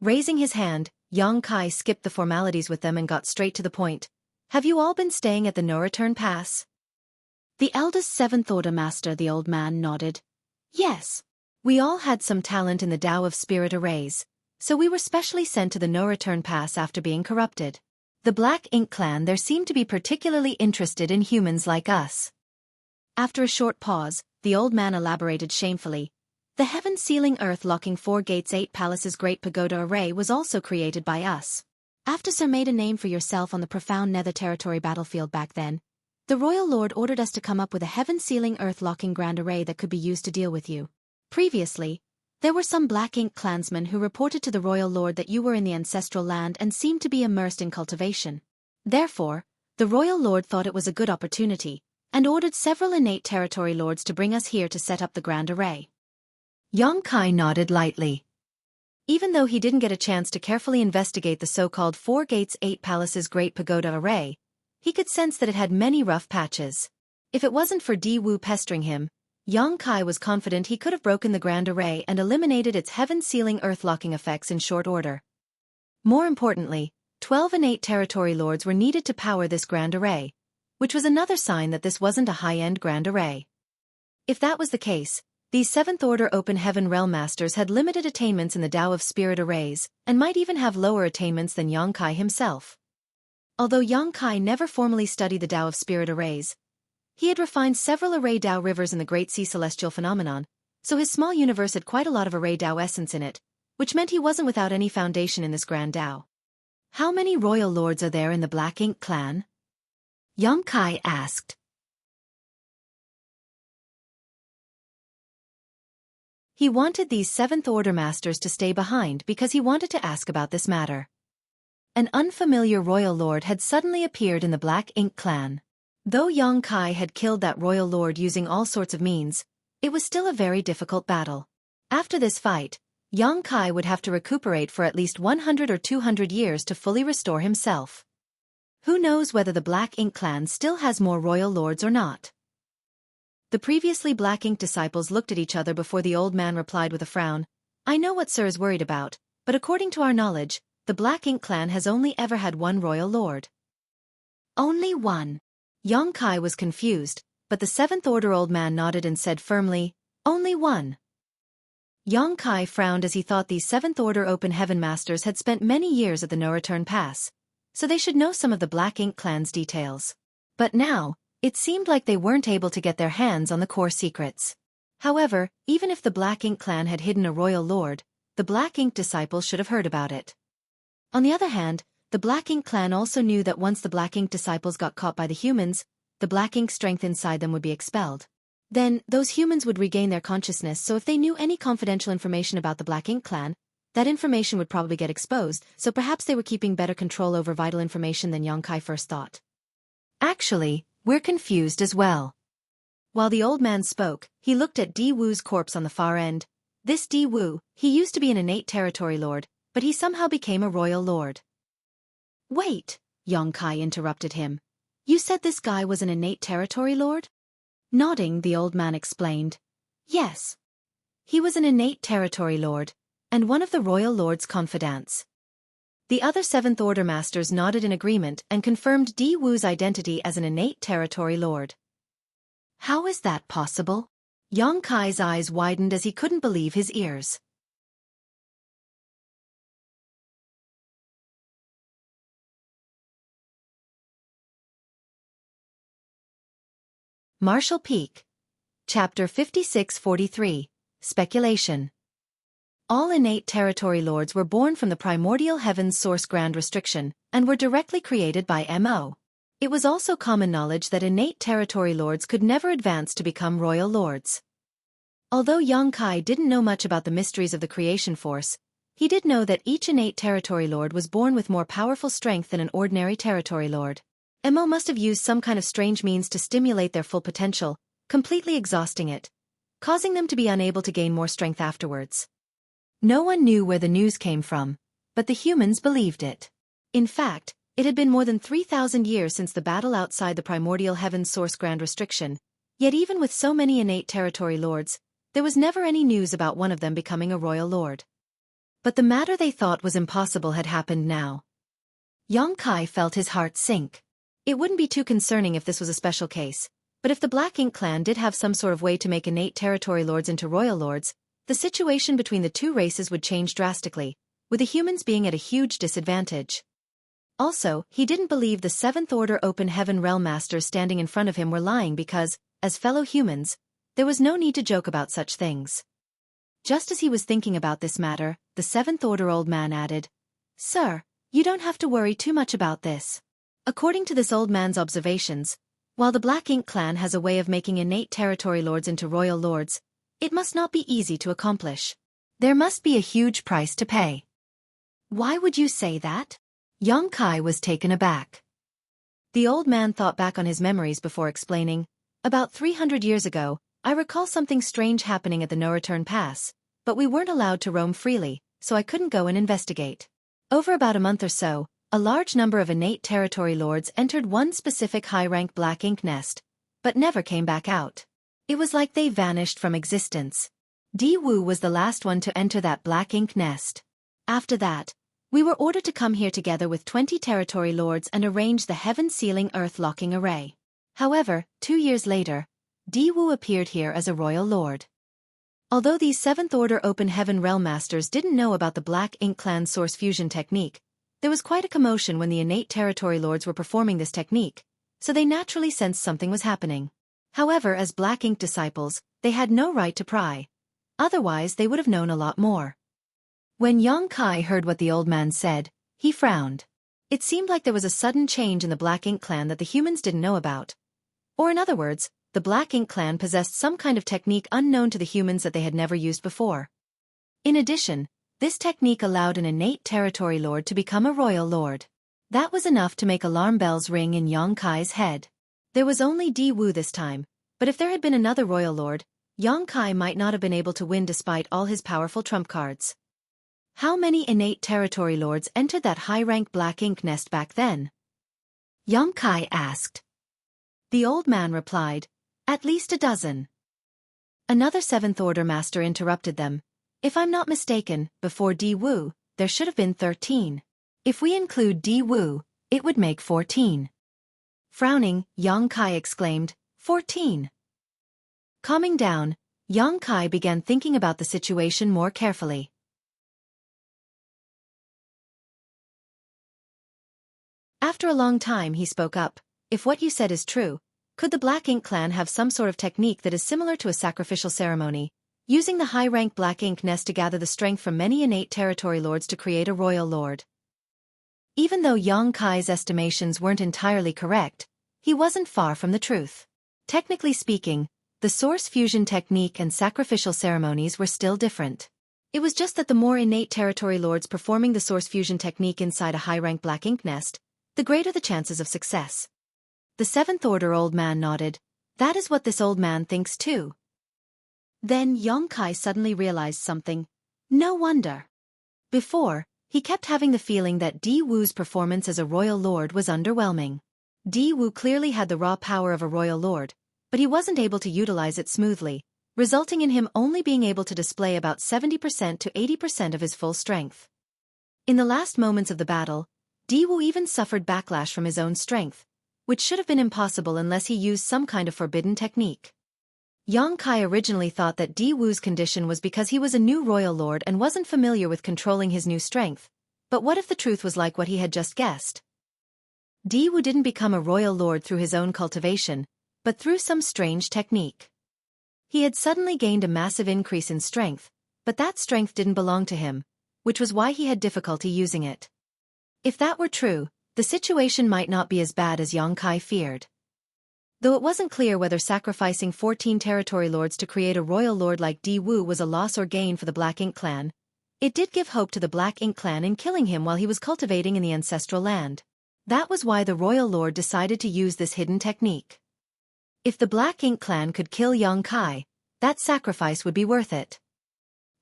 Raising his hand, Yang Kai skipped the formalities with them and got straight to the point. "Have you all been staying at the No-Return Pass?" The eldest Seventh Order Master, the old man, nodded. "Yes. We all had some talent in the Tao of Spirit arrays, so we were specially sent to the No-Return Pass after being corrupted. The Black Ink clan there seemed to be particularly interested in humans like us." After a short pause, the old man elaborated shamefully. "The heaven-sealing earth-locking 4 gates 8 palaces Great Pagoda Array was also created by us. After Sir made a name for yourself on the profound Nether Territory battlefield back then, the Royal Lord ordered us to come up with a heaven-sealing earth-locking grand array that could be used to deal with you. Previously, there were some Black Ink clansmen who reported to the Royal Lord that you were in the ancestral land and seemed to be immersed in cultivation. Therefore, the Royal Lord thought it was a good opportunity, and ordered several innate territory lords to bring us here to set up the grand array." Yang Kai nodded lightly. Even though he didn't get a chance to carefully investigate the so-called 4 gates 8 palaces Great Pagoda Array, he could sense that it had many rough patches. If it wasn't for Di Wu pestering him, Yang Kai was confident he could have broken the grand array and eliminated its heaven-sealing earth-locking effects in short order. More importantly, 12 innate territory lords were needed to power this grand array, which was another sign that this wasn't a high-end grand array. If that was the case, these Seventh Order Open Heaven Realm Masters had limited attainments in the Tao of Spirit arrays, and might even have lower attainments than Yang Kai himself. Although Yang Kai never formally studied the Tao of Spirit arrays, he had refined several array Tao rivers in the Great Sea Celestial Phenomenon, so his small universe had quite a lot of array Tao essence in it, which meant he wasn't without any foundation in this grand Tao. "How many royal lords are there in the Black Ink clan?" Yang Kai asked. He wanted these Seventh Order Masters to stay behind because he wanted to ask about this matter. An unfamiliar royal lord had suddenly appeared in the Black Ink clan. Though Yang Kai had killed that royal lord using all sorts of means, it was still a very difficult battle. After this fight, Yang Kai would have to recuperate for at least 100 or 200 years to fully restore himself. Who knows whether the Black Ink clan still has more royal lords or not? The previously Black Ink disciples looked at each other before the old man replied with a frown. "I know what Sir is worried about, but according to our knowledge, the Black Ink clan has only ever had one royal lord." "Only one?" Yang Kai was confused, but the Seventh Order old man nodded and said firmly, "Only one." Yang Kai frowned as he thought these Seventh Order Open Heaven Masters had spent many years at the No-Return Pass, so they should know some of the Black Ink clan's details. But now, it seemed like they weren't able to get their hands on the core secrets. However, even if the Black Ink clan had hidden a royal lord, the Black Ink disciples should have heard about it. On the other hand, the Black Ink clan also knew that once the Black Ink disciples got caught by the humans, the Black Ink strength inside them would be expelled. Then, those humans would regain their consciousness, so if they knew any confidential information about the Black Ink clan, that information would probably get exposed, so perhaps they were keeping better control over vital information than Yongkai first thought. Actually, we're confused as well. While the old man spoke, he looked at Di Wu's corpse on the far end. This Di Wu, he used to be an innate territory lord, but he somehow became a royal lord. Wait, Yongkai interrupted him. You said this guy was an innate territory lord? Nodding, the old man explained. Yes. He was an innate territory lord, and one of the royal lord's confidants. The other Seventh Order masters nodded in agreement and confirmed Di Wu's identity as an innate territory lord. How is that possible? Yongkai's eyes widened as he couldn't believe his ears. Marshall Peak. Chapter 5643. Speculation. All innate territory lords were born from the primordial heaven's source grand restriction, and were directly created by Mo. It was also common knowledge that innate territory lords could never advance to become royal lords. Although Yongkai didn't know much about the mysteries of the creation force, he did know that each innate territory lord was born with more powerful strength than an ordinary territory lord. Mo must have used some kind of strange means to stimulate their full potential, completely exhausting it, causing them to be unable to gain more strength afterwards. No one knew where the news came from, but the humans believed it. In fact, it had been more than 3,000 years since the battle outside the primordial heaven's source grand restriction, yet even with so many innate territory lords, there was never any news about one of them becoming a royal lord. But the matter they thought was impossible had happened now. Yongkai felt his heart sink. It wouldn't be too concerning if this was a special case, but if the Black Ink clan did have some sort of way to make innate territory lords into royal lords, the situation between the two races would change drastically, with the humans being at a huge disadvantage. Also, he didn't believe the Seventh Order Open Heaven Realm Masters standing in front of him were lying because, as fellow humans, there was no need to joke about such things. Just as he was thinking about this matter, the Seventh Order old man added, "Sir, you don't have to worry too much about this." According to this old man's observations, while the Black Ink clan has a way of making innate territory lords into royal lords, it must not be easy to accomplish. There must be a huge price to pay. Why would you say that? Yongkai was taken aback. The old man thought back on his memories before explaining, about 300 years ago, I recall something strange happening at the no-return pass, but we weren't allowed to roam freely, so I couldn't go and investigate. Over about a month or so, a large number of innate territory lords entered one specific high-rank Black Ink nest, but never came back out. It was like they vanished from existence. Di Wu was the last one to enter that Black Ink nest. After that, we were ordered to come here together with 20 territory lords and arrange the heaven-sealing earth-locking array. However, 2 years later, Di Wu appeared here as a royal lord. Although these Seventh Order Open Heaven Realm Masters didn't know about the Black Ink clan's source fusion technique, there was quite a commotion when the innate territory lords were performing this technique, so they naturally sensed something was happening. However, as Black Ink disciples, they had no right to pry. Otherwise, they would have known a lot more. When Yongkai heard what the old man said, he frowned. It seemed like there was a sudden change in the Black Ink clan that the humans didn't know about. Or in other words, the Black Ink clan possessed some kind of technique unknown to the humans that they had never used before. In addition, this technique allowed an innate territory lord to become a royal lord. That was enough to make alarm bells ring in Yongkai's head. There was only Di Wu this time, but if there had been another royal lord, Yongkai might not have been able to win despite all his powerful trump cards. How many innate territory lords entered that high-rank Black Ink nest back then? Yongkai asked. The old man replied, at least a dozen. Another Seventh Order master interrupted them. If I'm not mistaken, before Di Wu, there should have been 13. If we include Di Wu, it would make 14. Frowning, Yongkai exclaimed, 14. Calming down, Yongkai began thinking about the situation more carefully. After a long time he spoke up, if what you said is true, Could the Black Ink clan have some sort of technique that is similar to a sacrificial ceremony, using the high-rank Black Ink nest to gather the strength from many innate territory lords to create a royal lord? Even though Yang Kai's estimations weren't entirely correct, he wasn't far from the truth. Technically speaking, the source fusion technique and sacrificial ceremonies were still different. It was just that the more innate territory lords performing the source fusion technique inside a high-rank Black Ink nest, the greater the chances of success. The Seventh Order old man nodded. That is what this old man thinks too. Then Yang Kai suddenly realized something. No wonder. Before, he kept having the feeling that Di Wu's performance as a royal lord was underwhelming. Di Wu clearly had the raw power of a royal lord, but he wasn't able to utilize it smoothly, resulting in him only being able to display about 70% to 80% of his full strength. In the last moments of the battle, Di Wu even suffered backlash from his own strength, which should have been impossible unless he used some kind of forbidden technique. Yang Kai originally thought that Di Wu's condition was because he was a new royal lord and wasn't familiar with controlling his new strength, but what if the truth was like what he had just guessed? Di Wu didn't become a royal lord through his own cultivation, but through some strange technique. He had suddenly gained a massive increase in strength, but that strength didn't belong to him, which was why he had difficulty using it. If that were true, the situation might not be as bad as Yang Kai feared. Though it wasn't clear whether sacrificing 14 territory lords to create a royal lord like Di Wu was a loss or gain for the Black Ink clan, it did give hope to the Black Ink clan in killing him while he was cultivating in the ancestral land. That was why the royal lord decided to use this hidden technique. If the Black Ink clan could kill Yang Kai, that sacrifice would be worth it.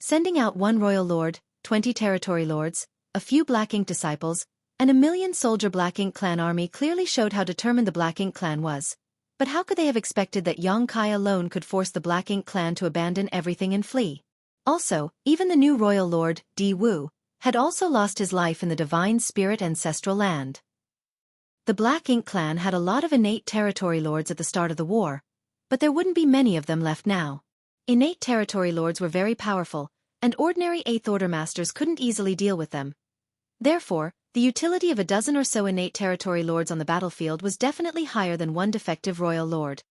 Sending out one royal lord, 20 territory lords, a few Black Ink disciples, and a 1,000,000-soldier Black Ink clan army clearly showed how determined the Black Ink clan was. But how could they have expected that Yang Kai alone could force the Black Ink clan to abandon everything and flee? Also, even the new royal lord, Di Wu, had also lost his life in the divine spirit ancestral land. The Black Ink clan had a lot of innate territory lords at the start of the war, but there wouldn't be many of them left now. Innate territory lords were very powerful, and ordinary Eighth Order masters couldn't easily deal with them. Therefore, the utility of a dozen or so innate territory lords on the battlefield was definitely higher than one defective royal lord.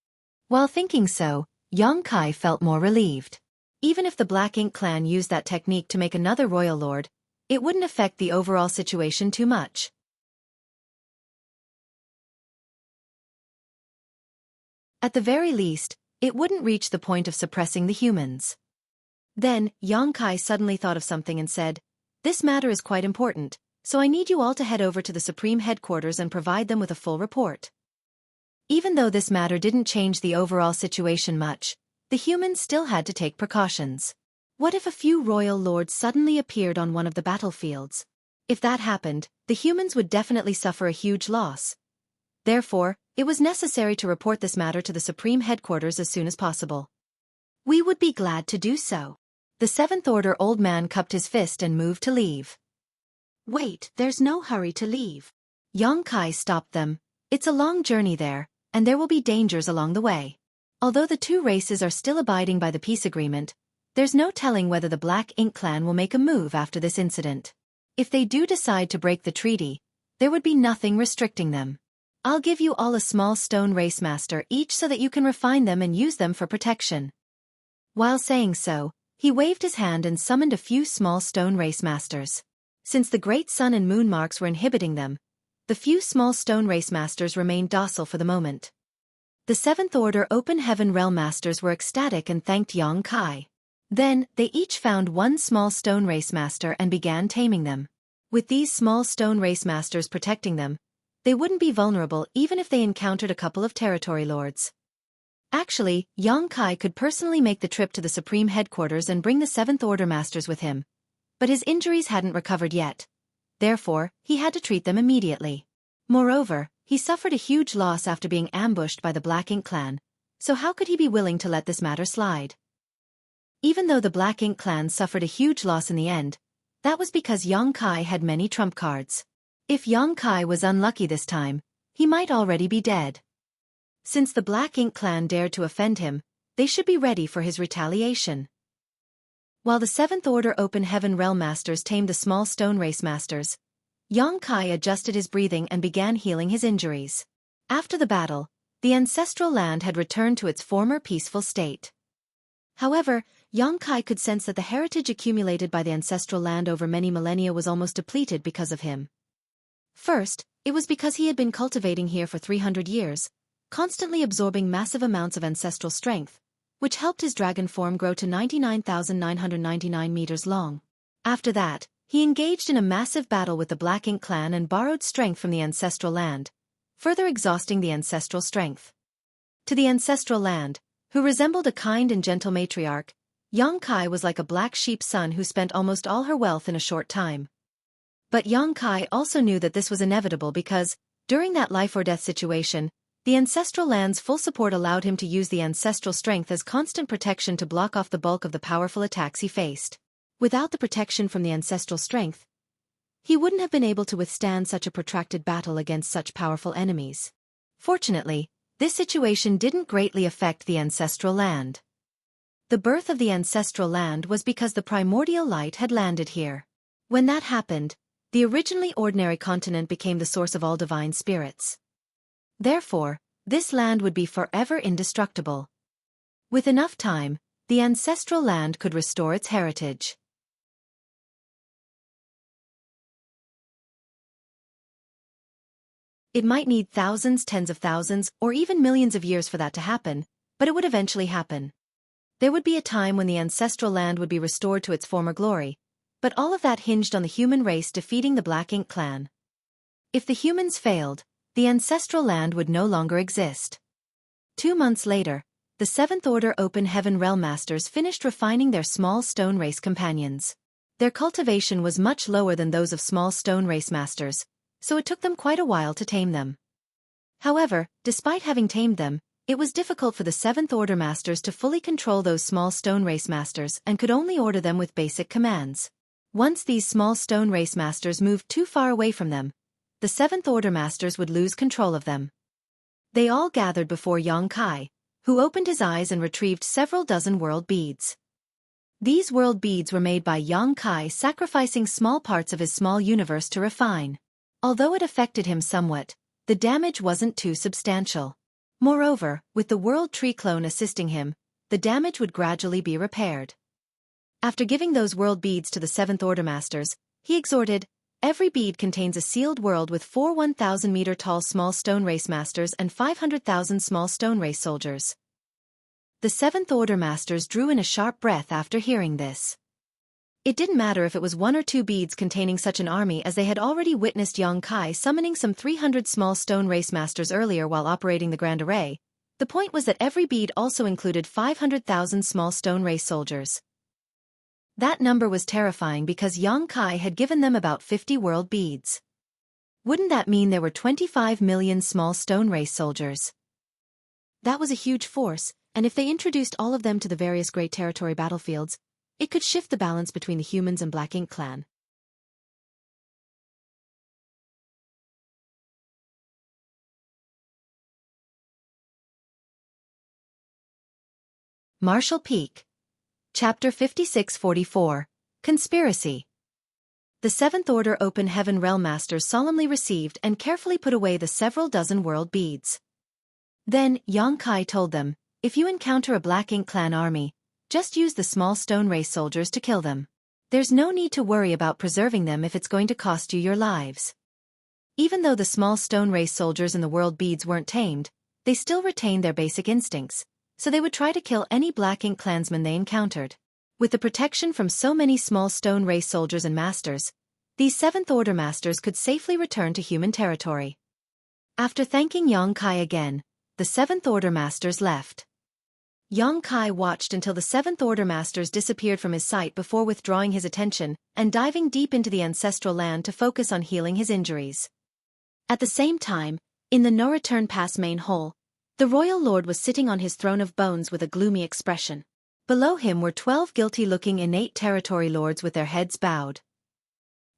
While thinking so, Yang Kai felt more relieved. Even if the Black Ink clan used that technique to make another royal lord, it wouldn't affect the overall situation too much. At the very least, it wouldn't reach the point of suppressing the humans. Then, Yang Kai suddenly thought of something and said, "This matter is quite important, so I need you all to head over to the Supreme Headquarters and provide them with a full report." Even though this matter didn't change the overall situation much, the humans still had to take precautions. What if a few royal lords suddenly appeared on one of the battlefields? If that happened, the humans would definitely suffer a huge loss. Therefore, it was necessary to report this matter to the Supreme Headquarters as soon as possible. "We would be glad to do so." The Seventh Order old man cupped his fist and moved to leave. "Wait, there's no hurry to leave." Yang Kai stopped them. "It's a long journey there, and there will be dangers along the way. Although the two races are still abiding by the peace agreement, there's no telling whether the Black Ink clan will make a move after this incident. If they do decide to break the treaty, there would be nothing restricting them. I'll give you all a small stone race master each so that you can refine them and use them for protection." While saying so, he waved his hand and summoned a few small stone race masters. Since the great sun and moon marks were inhibiting them, the few small stone race masters remained docile for the moment. The Seventh Order Open Heaven Realm masters were ecstatic and thanked Yang Kai. Then, they each found one small stone race master and began taming them. With these small stone race masters protecting them, they wouldn't be vulnerable even if they encountered a couple of territory lords. Actually, Yang Kai could personally make the trip to the Supreme Headquarters and bring the Seventh Order masters with him. But his injuries hadn't recovered yet. Therefore, he had to treat them immediately. Moreover, he suffered a huge loss after being ambushed by the Black Ink clan, so how could he be willing to let this matter slide? Even though the Black Ink clan suffered a huge loss in the end, that was because Yang Kai had many trump cards. If Yang Kai was unlucky this time, he might already be dead. Since the Black Ink clan dared to offend him, they should be ready for his retaliation. While the Seventh Order Open Heaven Realm masters tamed the small stone race masters, Yang Kai adjusted his breathing and began healing his injuries. After the battle, The ancestral land had returned to its former peaceful state. However, Xueqi could sense that the heritage accumulated by the ancestral land over many millennia was almost depleted because of him. First, it was because he had been cultivating here for 300 years, constantly absorbing massive amounts of ancestral strength, which helped his dragon form grow to 99,999 meters long. After that, he engaged in a massive battle with the Black Ink clan and borrowed strength from the ancestral land, further exhausting the ancestral strength. To the ancestral land, who resembled a kind and gentle matriarch, Xueqi was like a black sheep son who spent almost all her wealth in a short time. But Xueqi also knew that this was inevitable because, during that life-or-death situation, the ancestral land's full support allowed him to use the ancestral strength as constant protection to block off the bulk of the powerful attacks he faced. Without the protection from the ancestral strength, he wouldn't have been able to withstand such a protracted battle against such powerful enemies. Fortunately, this situation didn't greatly affect the ancestral land. The birth of the ancestral land was because the primordial light had landed here. When that happened, the originally ordinary continent became the source of all divine spirits. Therefore, this land would be forever indestructible. With enough time, the ancestral land could restore its heritage. It might need thousands, tens of thousands, or even millions of years for that to happen, but it would eventually happen. There would be a time when the ancestral land would be restored to its former glory, but all of that hinged on the human race defeating the Black Ink clan. If the humans failed, the ancestral land would no longer exist. 2 months later, the Seventh Order Open Heaven Realm Masters finished refining their small stone race companions. Their cultivation was much lower than those of small stone race masters, so it took them quite a while to tame them. However, despite having tamed them, it was difficult for the Seventh Order Masters to fully control those small stone race masters and could only order them with basic commands. Once these small stone race masters moved too far away from them, the Seventh Order Masters would lose control of them. They all gathered before Xueqi, who opened his eyes and retrieved several dozen world beads. These world beads were made by Xueqi sacrificing small parts of his small universe to refine. Although it affected him somewhat, the damage wasn't too substantial. Moreover, with the World Tree clone assisting him, the damage would gradually be repaired. After giving those world beads to the Seventh Order Masters, he exhorted, "Every bead contains a sealed world with 4 1,000-meter-tall small stone race masters and 500,000 small stone race soldiers." The Seventh Order Masters drew in a sharp breath after hearing this. It didn't matter if it was 1 or 2 beads containing such an army, as they had already witnessed Xueqi summoning some 300 small stone race masters earlier while operating the Grand Array. The point was that every bead also included 500,000 small stone race soldiers. That number was terrifying because Xueqi had given them about 50 world beads. Wouldn't that mean there were 25 million small stone race soldiers? That was a huge force, and if they introduced all of them to the various Great Territory battlefields, it could shift the balance between the humans and Black Ink clan. Marshall Peak. Chapter 5644. Conspiracy. The Seventh Order Open Heaven Realm Masters solemnly received and carefully put away the several dozen world beads. Then, Xueqi told them, "If you encounter a Black Ink clan army, just use the small stone race soldiers to kill them. There's no need to worry about preserving them if it's going to cost you your lives." Even though the small stone race soldiers in the world beads weren't tamed, they still retained their basic instincts, so they would try to kill any Black Ink clansmen they encountered. With the protection from so many small stone race soldiers and masters, these Seventh Order Masters could safely return to human territory. After thanking Xueqi again, the Seventh Order Masters left. Xueqi watched until the Seventh Order Masters disappeared from his sight before withdrawing his attention and diving deep into the ancestral land to focus on healing his injuries. At the same time, in the No Return Pass main hall, the Royal Lord was sitting on his throne of bones with a gloomy expression. Below him were 12 guilty-looking innate territory lords with their heads bowed.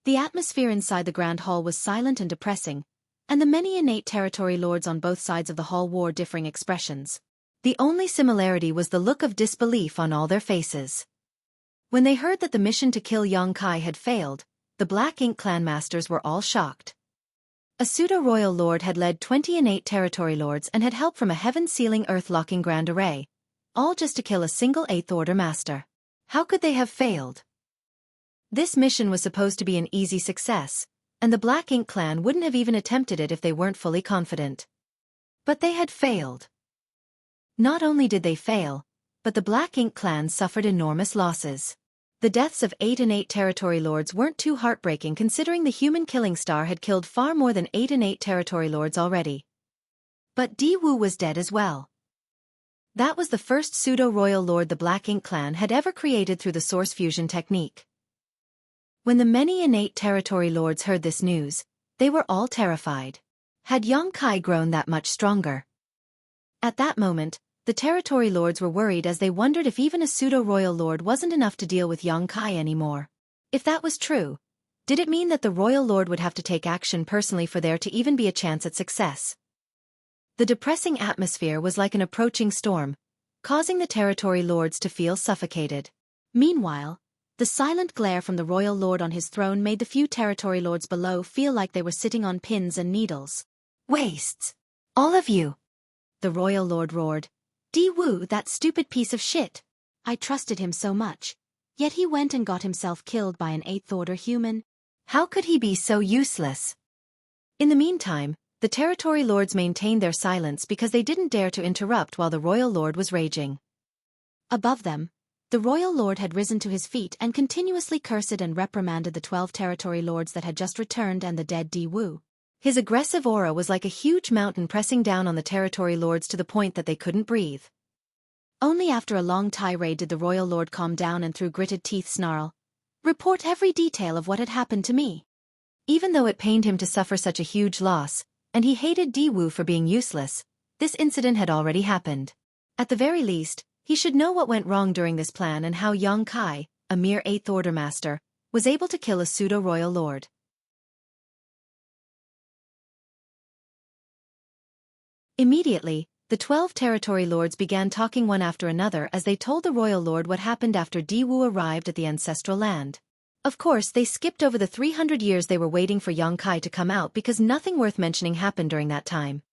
The atmosphere inside the Grand Hall was silent and depressing, and the many innate territory lords on both sides of the hall wore differing expressions. The only similarity was the look of disbelief on all their faces. When they heard that the mission to kill Xueqi had failed, the Black Ink clan masters were all shocked. A pseudo-royal lord had led 20 innate territory lords and had help from a heaven-sealing earth-locking grand array, all just to kill a single 8th Order master. How could they have failed? This mission was supposed to be an easy success, and the Black Ink clan wouldn't have even attempted it if they weren't fully confident. But they had failed. Not only did they fail, but the Black Ink clan suffered enormous losses. The deaths of 8 innate territory lords weren't too heartbreaking considering the human killing star had killed far more than 8 innate territory lords already. But Di Wu was dead as well. That was the first pseudo-royal lord the Black Ink clan had ever created through the source fusion technique. When the many innate territory lords heard this news, they were all terrified. Had Yang Kai grown that much stronger? At that moment, the territory lords were worried as they wondered if even a pseudo-royal lord wasn't enough to deal with Yang Kai anymore. If that was true, did it mean that the royal lord would have to take action personally for there to even be a chance at success? The depressing atmosphere was like an approaching storm, causing the territory lords to feel suffocated. Meanwhile, the silent glare from the royal lord on his throne made the few territory lords below feel like they were sitting on pins and needles. "Wastes! All of you!" the royal lord roared. "Di Wu, that stupid piece of shit! I trusted him so much. Yet he went and got himself killed by an 8th Order human. How could he be so useless?" In the meantime, the territory lords maintained their silence because they didn't dare to interrupt while the royal lord was raging. Above them, the royal lord had risen to his feet and continuously cursed and reprimanded the 12 territory lords that had just returned and the dead Di Wu. His aggressive aura was like a huge mountain pressing down on the territory lords to the point that they couldn't breathe. Only after a long tirade did the royal lord calm down and through gritted teeth snarl, "Report every detail of what had happened to me." Even though it pained him to suffer such a huge loss, and he hated Di Wu for being useless, this incident had already happened. At the very least, he should know what went wrong during this plan and how Yang Kai, a mere 8th Order master, was able to kill a pseudo-royal lord. Immediately, the 12 territory lords began talking one after another as they told the royal lord what happened after Di Wu arrived at the ancestral land. Of course, they skipped over the 300 years they were waiting for Yang Kai to come out because nothing worth mentioning happened during that time.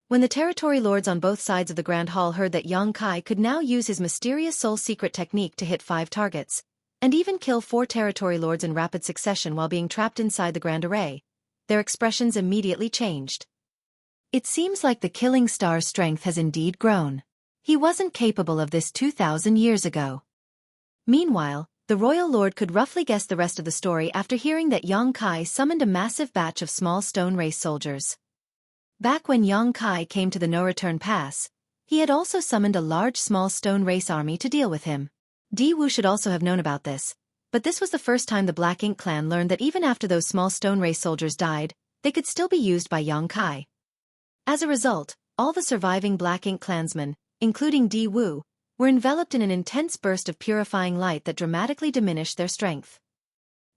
When the territory lords on both sides of the Grand Hall heard that Yang Kai could now use his mysterious soul secret technique to hit 5 targets, and even kill 4 territory lords in rapid succession while being trapped inside the Grand Array, their expressions immediately changed. It seems like the killing star's strength has indeed grown. He wasn't capable of this 2,000 years ago. Meanwhile, the royal lord could roughly guess the rest of the story after hearing that Yang Kai summoned a massive batch of small stone race soldiers. Back when Yang Kai came to the no-return pass, he had also summoned a large small stone race army to deal with him. Di Wu should also have known about this, but this was the first time the Black Ink clan learned that even after those small stone race soldiers died, they could still be used by Yang Kai. As a result, all the surviving Black Ink clansmen, including Di Wu, were enveloped in an intense burst of purifying light that dramatically diminished their strength.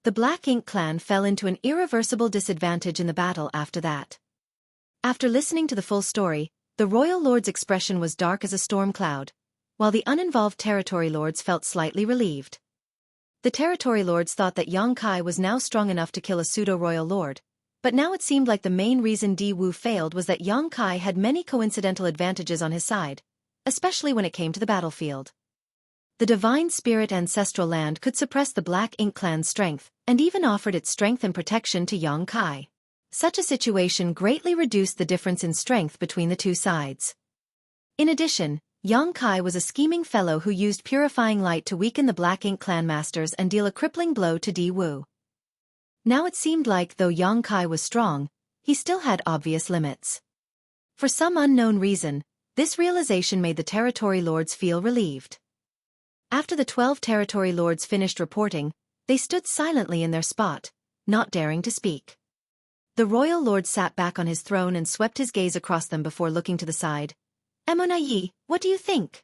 The Black Ink clan fell into an irreversible disadvantage in the battle after that. After listening to the full story, the royal lord's expression was dark as a storm cloud, while the uninvolved territory lords felt slightly relieved. The territory lords thought that Yang Kai was now strong enough to kill a pseudo-royal lord, but now it seemed like the main reason Di Wu failed was that Yang Kai had many coincidental advantages on his side, especially when it came to the battlefield. The divine spirit ancestral land could suppress the Black Ink clan's strength, and even offered its strength and protection to Yang Kai. Such a situation greatly reduced the difference in strength between the two sides. In addition, Yang Kai was a scheming fellow who used purifying light to weaken the Black Ink clan masters and deal a crippling blow to Di Wu. Now it seemed like though Yang Kai was strong, he still had obvious limits. For some unknown reason, this realization made the territory lords feel relieved. After the 12 territory lords finished reporting, they stood silently in their spot, not daring to speak. The royal lord sat back on his throne and swept his gaze across them before looking to the side. "Emonayi, what do you think?"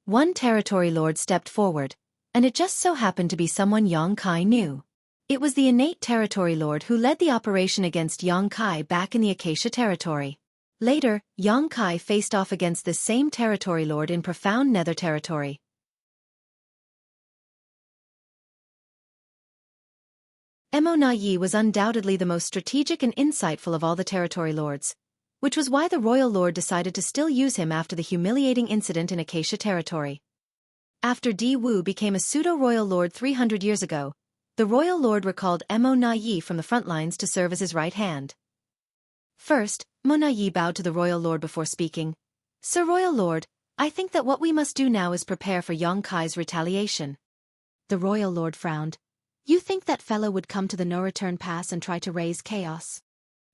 One territory lord stepped forward, and it just so happened to be someone Yang Kai knew. It was the innate territory lord who led the operation against Yang Kai back in the Acacia territory. Later, Yang Kai faced off against this same territory lord in profound nether territory. Emo Na Yi was undoubtedly the most strategic and insightful of all the territory lords, which was why the royal lord decided to still use him after the humiliating incident in Acacia territory. After Di Wu became a pseudo-royal lord 300 years ago, the royal lord recalled Emo Na Yi from the front lines to serve as his right hand. First, Emo Na Yi bowed to the royal lord before speaking. "Sir Royal Lord, I think that what we must do now is prepare for Yang Kai's retaliation." The royal lord frowned. "You think that fellow would come to the no-return pass and try to raise chaos?"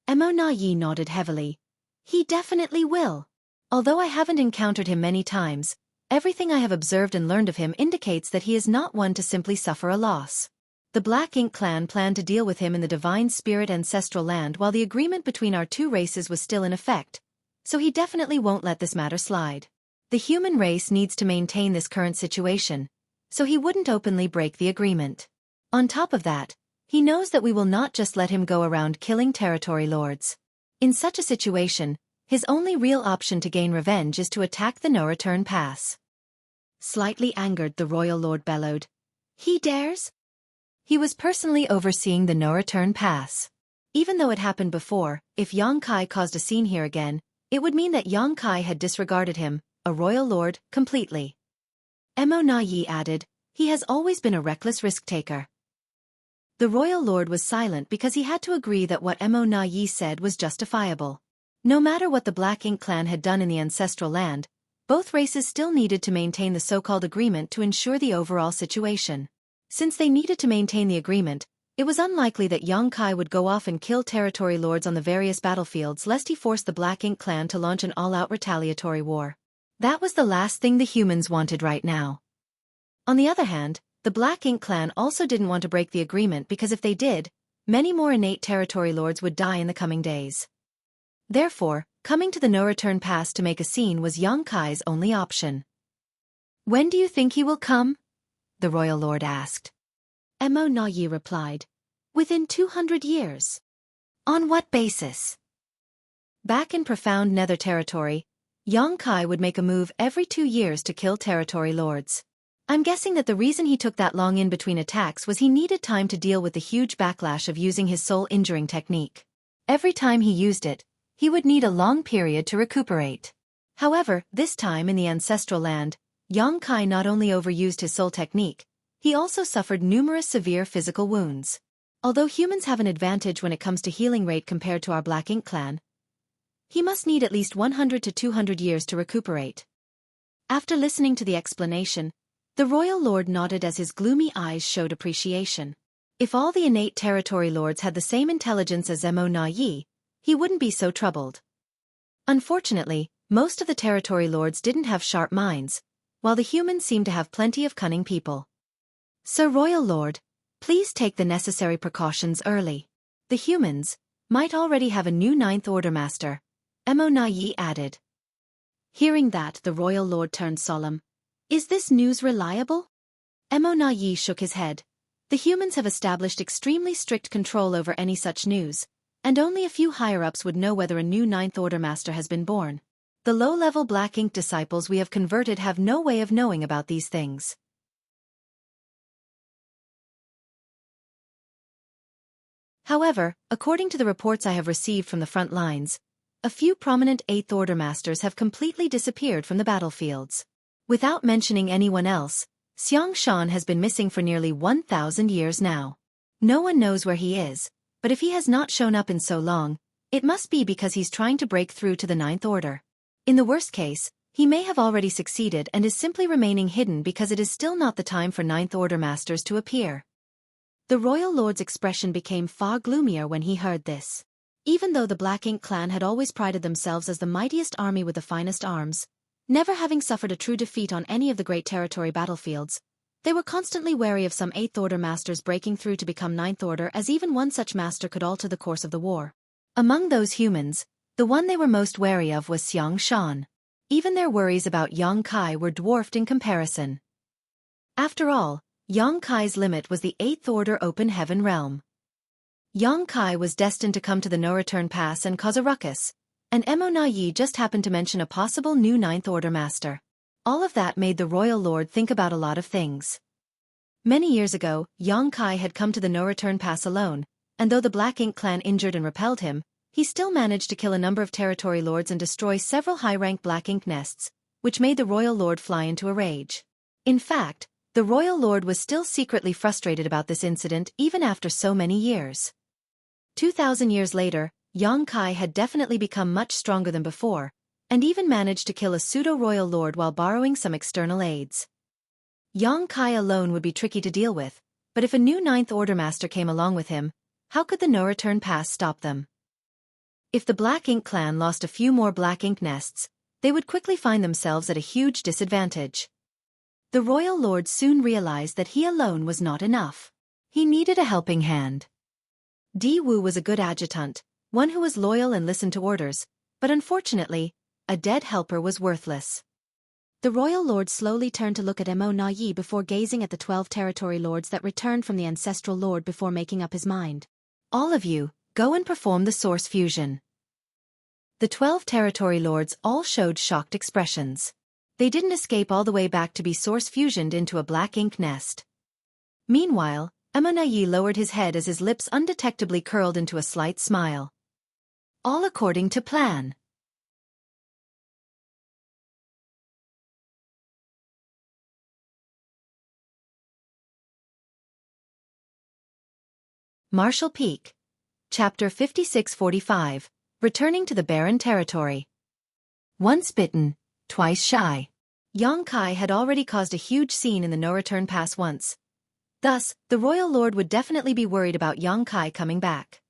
Emo Na Yi nodded heavily. "He definitely will. Although I haven't encountered him many times, everything I have observed and learned of him indicates that he is not one to simply suffer a loss. The Black Ink clan planned to deal with him in the Divine Spirit ancestral land while the agreement between our two races was still in effect, so he definitely won't let this matter slide. The human race needs to maintain this current situation, so he wouldn't openly break the agreement. On top of that, he knows that we will not just let him go around killing territory lords. In such a situation, his only real option to gain revenge is to attack the no-return pass." Slightly angered, the royal lord bellowed. "He dares?" He was personally overseeing the no-return pass. Even though it happened before, if Yang Kai caused a scene here again, it would mean that Yang Kai had disregarded him, a royal lord, completely. Emo Na Yi added, "He has always been a reckless risk-taker." The royal lord was silent because he had to agree that what Emo Na Yi said was justifiable. No matter what the Black Ink clan had done in the ancestral land, both races still needed to maintain the so-called agreement to ensure the overall situation. Since they needed to maintain the agreement, it was unlikely that Yang Kai would go off and kill territory lords on the various battlefields lest he force the Black Ink clan to launch an all-out retaliatory war. That was the last thing the humans wanted right now. On the other hand, the Black Ink clan also didn't want to break the agreement because if they did, many more innate territory lords would die in the coming days. Therefore, coming to the no-return pass to make a scene was Yang Kai's only option. "When do you think he will come?" the royal lord asked. Emo Na Yi replied, "Within 200 years. On what basis?" Back in profound Nether territory, Yang Kai would make a move every 2 years to kill territory lords. I'm guessing that the reason he took that long in between attacks was he needed time to deal with the huge backlash of using his soul-injuring technique. Every time he used it, he would need a long period to recuperate. However, this time in the ancestral land, Yang Kai not only overused his soul technique, he also suffered numerous severe physical wounds. Although humans have an advantage when it comes to healing rate compared to our Black Ink clan, he must need at least 100 to 200 years to recuperate. After listening to the explanation, the royal lord nodded as his gloomy eyes showed appreciation. If all the innate territory lords had the same intelligence as Emo Na Yi, he wouldn't be so troubled. Unfortunately, most of the territory lords didn't have sharp minds, while the humans seemed to have plenty of cunning people. "Sir Royal Lord, please take the necessary precautions early. The humans might already have a new Ninth Order Master," Emo Na Yi added. Hearing that, the royal lord turned solemn. "Is this news reliable?" Emo Na Yi shook his head. The humans have established extremely strict control over any such news, and only a few higher-ups would know whether a new Ninth Order Master has been born. The low-level Black Ink disciples we have converted have no way of knowing about these things. However, according to the reports I have received from the front lines, a few prominent Eighth Order Masters have completely disappeared from the battlefields. Without mentioning anyone else, Xiang Shan has been missing for nearly 1,000 years now. No one knows where he is, but if he has not shown up in so long, it must be because he's trying to break through to the Ninth Order. In the worst case, he may have already succeeded and is simply remaining hidden because it is still not the time for Ninth Order Masters to appear. The royal lord's expression became far gloomier when he heard this. Even though the Black Ink clan had always prided themselves as the mightiest army with the finest arms, never having suffered a true defeat on any of the great territory battlefields, they were constantly wary of some Eighth Order Masters breaking through to become Ninth Order, as even one such master could alter the course of the war. Among those humans, the one they were most wary of was Xiang Shan. Even their worries about Yang Kai were dwarfed in comparison. After all, Yang Kai's limit was the Eighth Order Open Heaven realm. Yang Kai was destined to come to the no-return pass and cause a ruckus, and Emo Na Yi just happened to mention a possible new Ninth Order Master. All of that made the royal lord think about a lot of things. Many years ago, Yang Kai had come to the no-return pass alone, and though the Black Ink clan injured and repelled him, he still managed to kill a number of territory lords and destroy several high-rank Black Ink nests, which made the royal lord fly into a rage. In fact, the royal lord was still secretly frustrated about this incident even after so many years. 2,000 years later, Yang Kai had definitely become much stronger than before, and even managed to kill a pseudo-royal lord while borrowing some external aids. Yang Kai alone would be tricky to deal with, but if a new Ninth Order Master came along with him, how could the no-return pass stop them? If the Black Ink clan lost a few more Black Ink nests, they would quickly find themselves at a huge disadvantage. The royal lord soon realized that he alone was not enough. He needed a helping hand. Di Wu was a good adjutant, one who was loyal and listened to orders, but unfortunately, a dead helper was worthless. The royal lord slowly turned to look at Mo Na Yi before gazing at the 12 territory lords that returned from the ancestral lord before making up his mind. All of you, go and perform the source fusion. The 12 territory lords all showed shocked expressions. They didn't escape all the way back to be source fusioned into a Black Ink nest. Meanwhile, Mo Na Yi lowered his head as his lips undetectably curled into a slight smile. All according to plan. Martial Peak. Chapter 5645, Returning to the Barren Territory. Once bitten, twice shy. Yang Kai had already caused a huge scene in the no-return pass once. Thus, the royal lord would definitely be worried about Yang Kai coming back.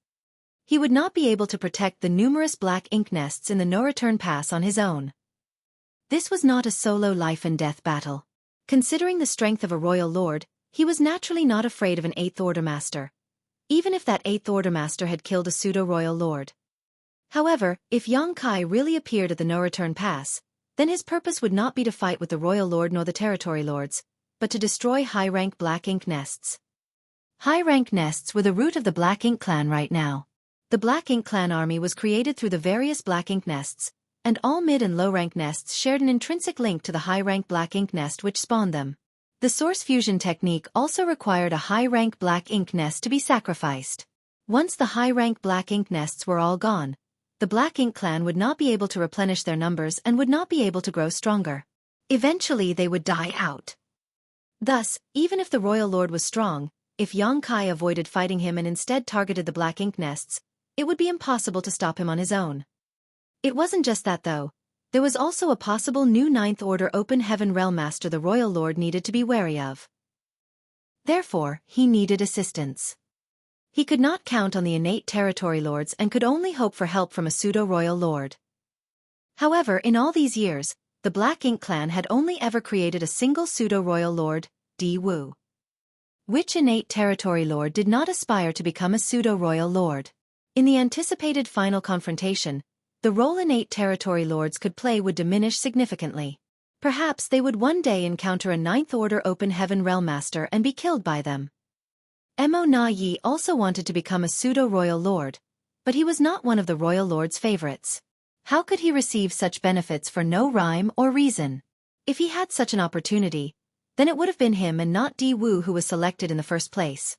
He would not be able to protect the numerous Black Ink nests in the no-return pass on his own. This was not a solo life-and-death battle. Considering the strength of a royal lord, he was naturally not afraid of an Eighth Order Master, even if that Eighth Order Master had killed a pseudo-royal lord. However, if Yang Kai really appeared at the no-return pass, then his purpose would not be to fight with the royal lord nor the territory lords, but to destroy high-rank Black Ink nests. High-rank nests were the root of the Black Ink clan right now. The Black Ink clan army was created through the various Black Ink nests, and all mid- and low-rank nests shared an intrinsic link to the high-rank Black Ink nest which spawned them. The source fusion technique also required a high-rank Black Ink nest to be sacrificed. Once the high-rank Black Ink nests were all gone, the Black Ink clan would not be able to replenish their numbers and would not be able to grow stronger. Eventually they would die out. Thus, even if the royal lord was strong, if Yang Kai avoided fighting him and instead targeted the Black Ink nests, it would be impossible to stop him on his own. It wasn't just that though. There was also a possible new Ninth Order Open Heaven Realm Master the royal lord needed to be wary of. Therefore, he needed assistance. He could not count on the innate territory lords and could only hope for help from a pseudo-royal lord. However, in all these years, the Black Ink clan had only ever created a single pseudo-royal lord, Di Wu. Which innate territory lord did not aspire to become a pseudo-royal lord? In the anticipated final confrontation, the role innate territory lords could play would diminish significantly. Perhaps they would one day encounter a Ninth Order Open Heaven Realm Master and be killed by them. Mo Na Yi also wanted to become a pseudo-royal lord, but he was not one of the royal lord's favorites. How could he receive such benefits for no rhyme or reason? If he had such an opportunity, then it would have been him and not Di Wu who was selected in the first place.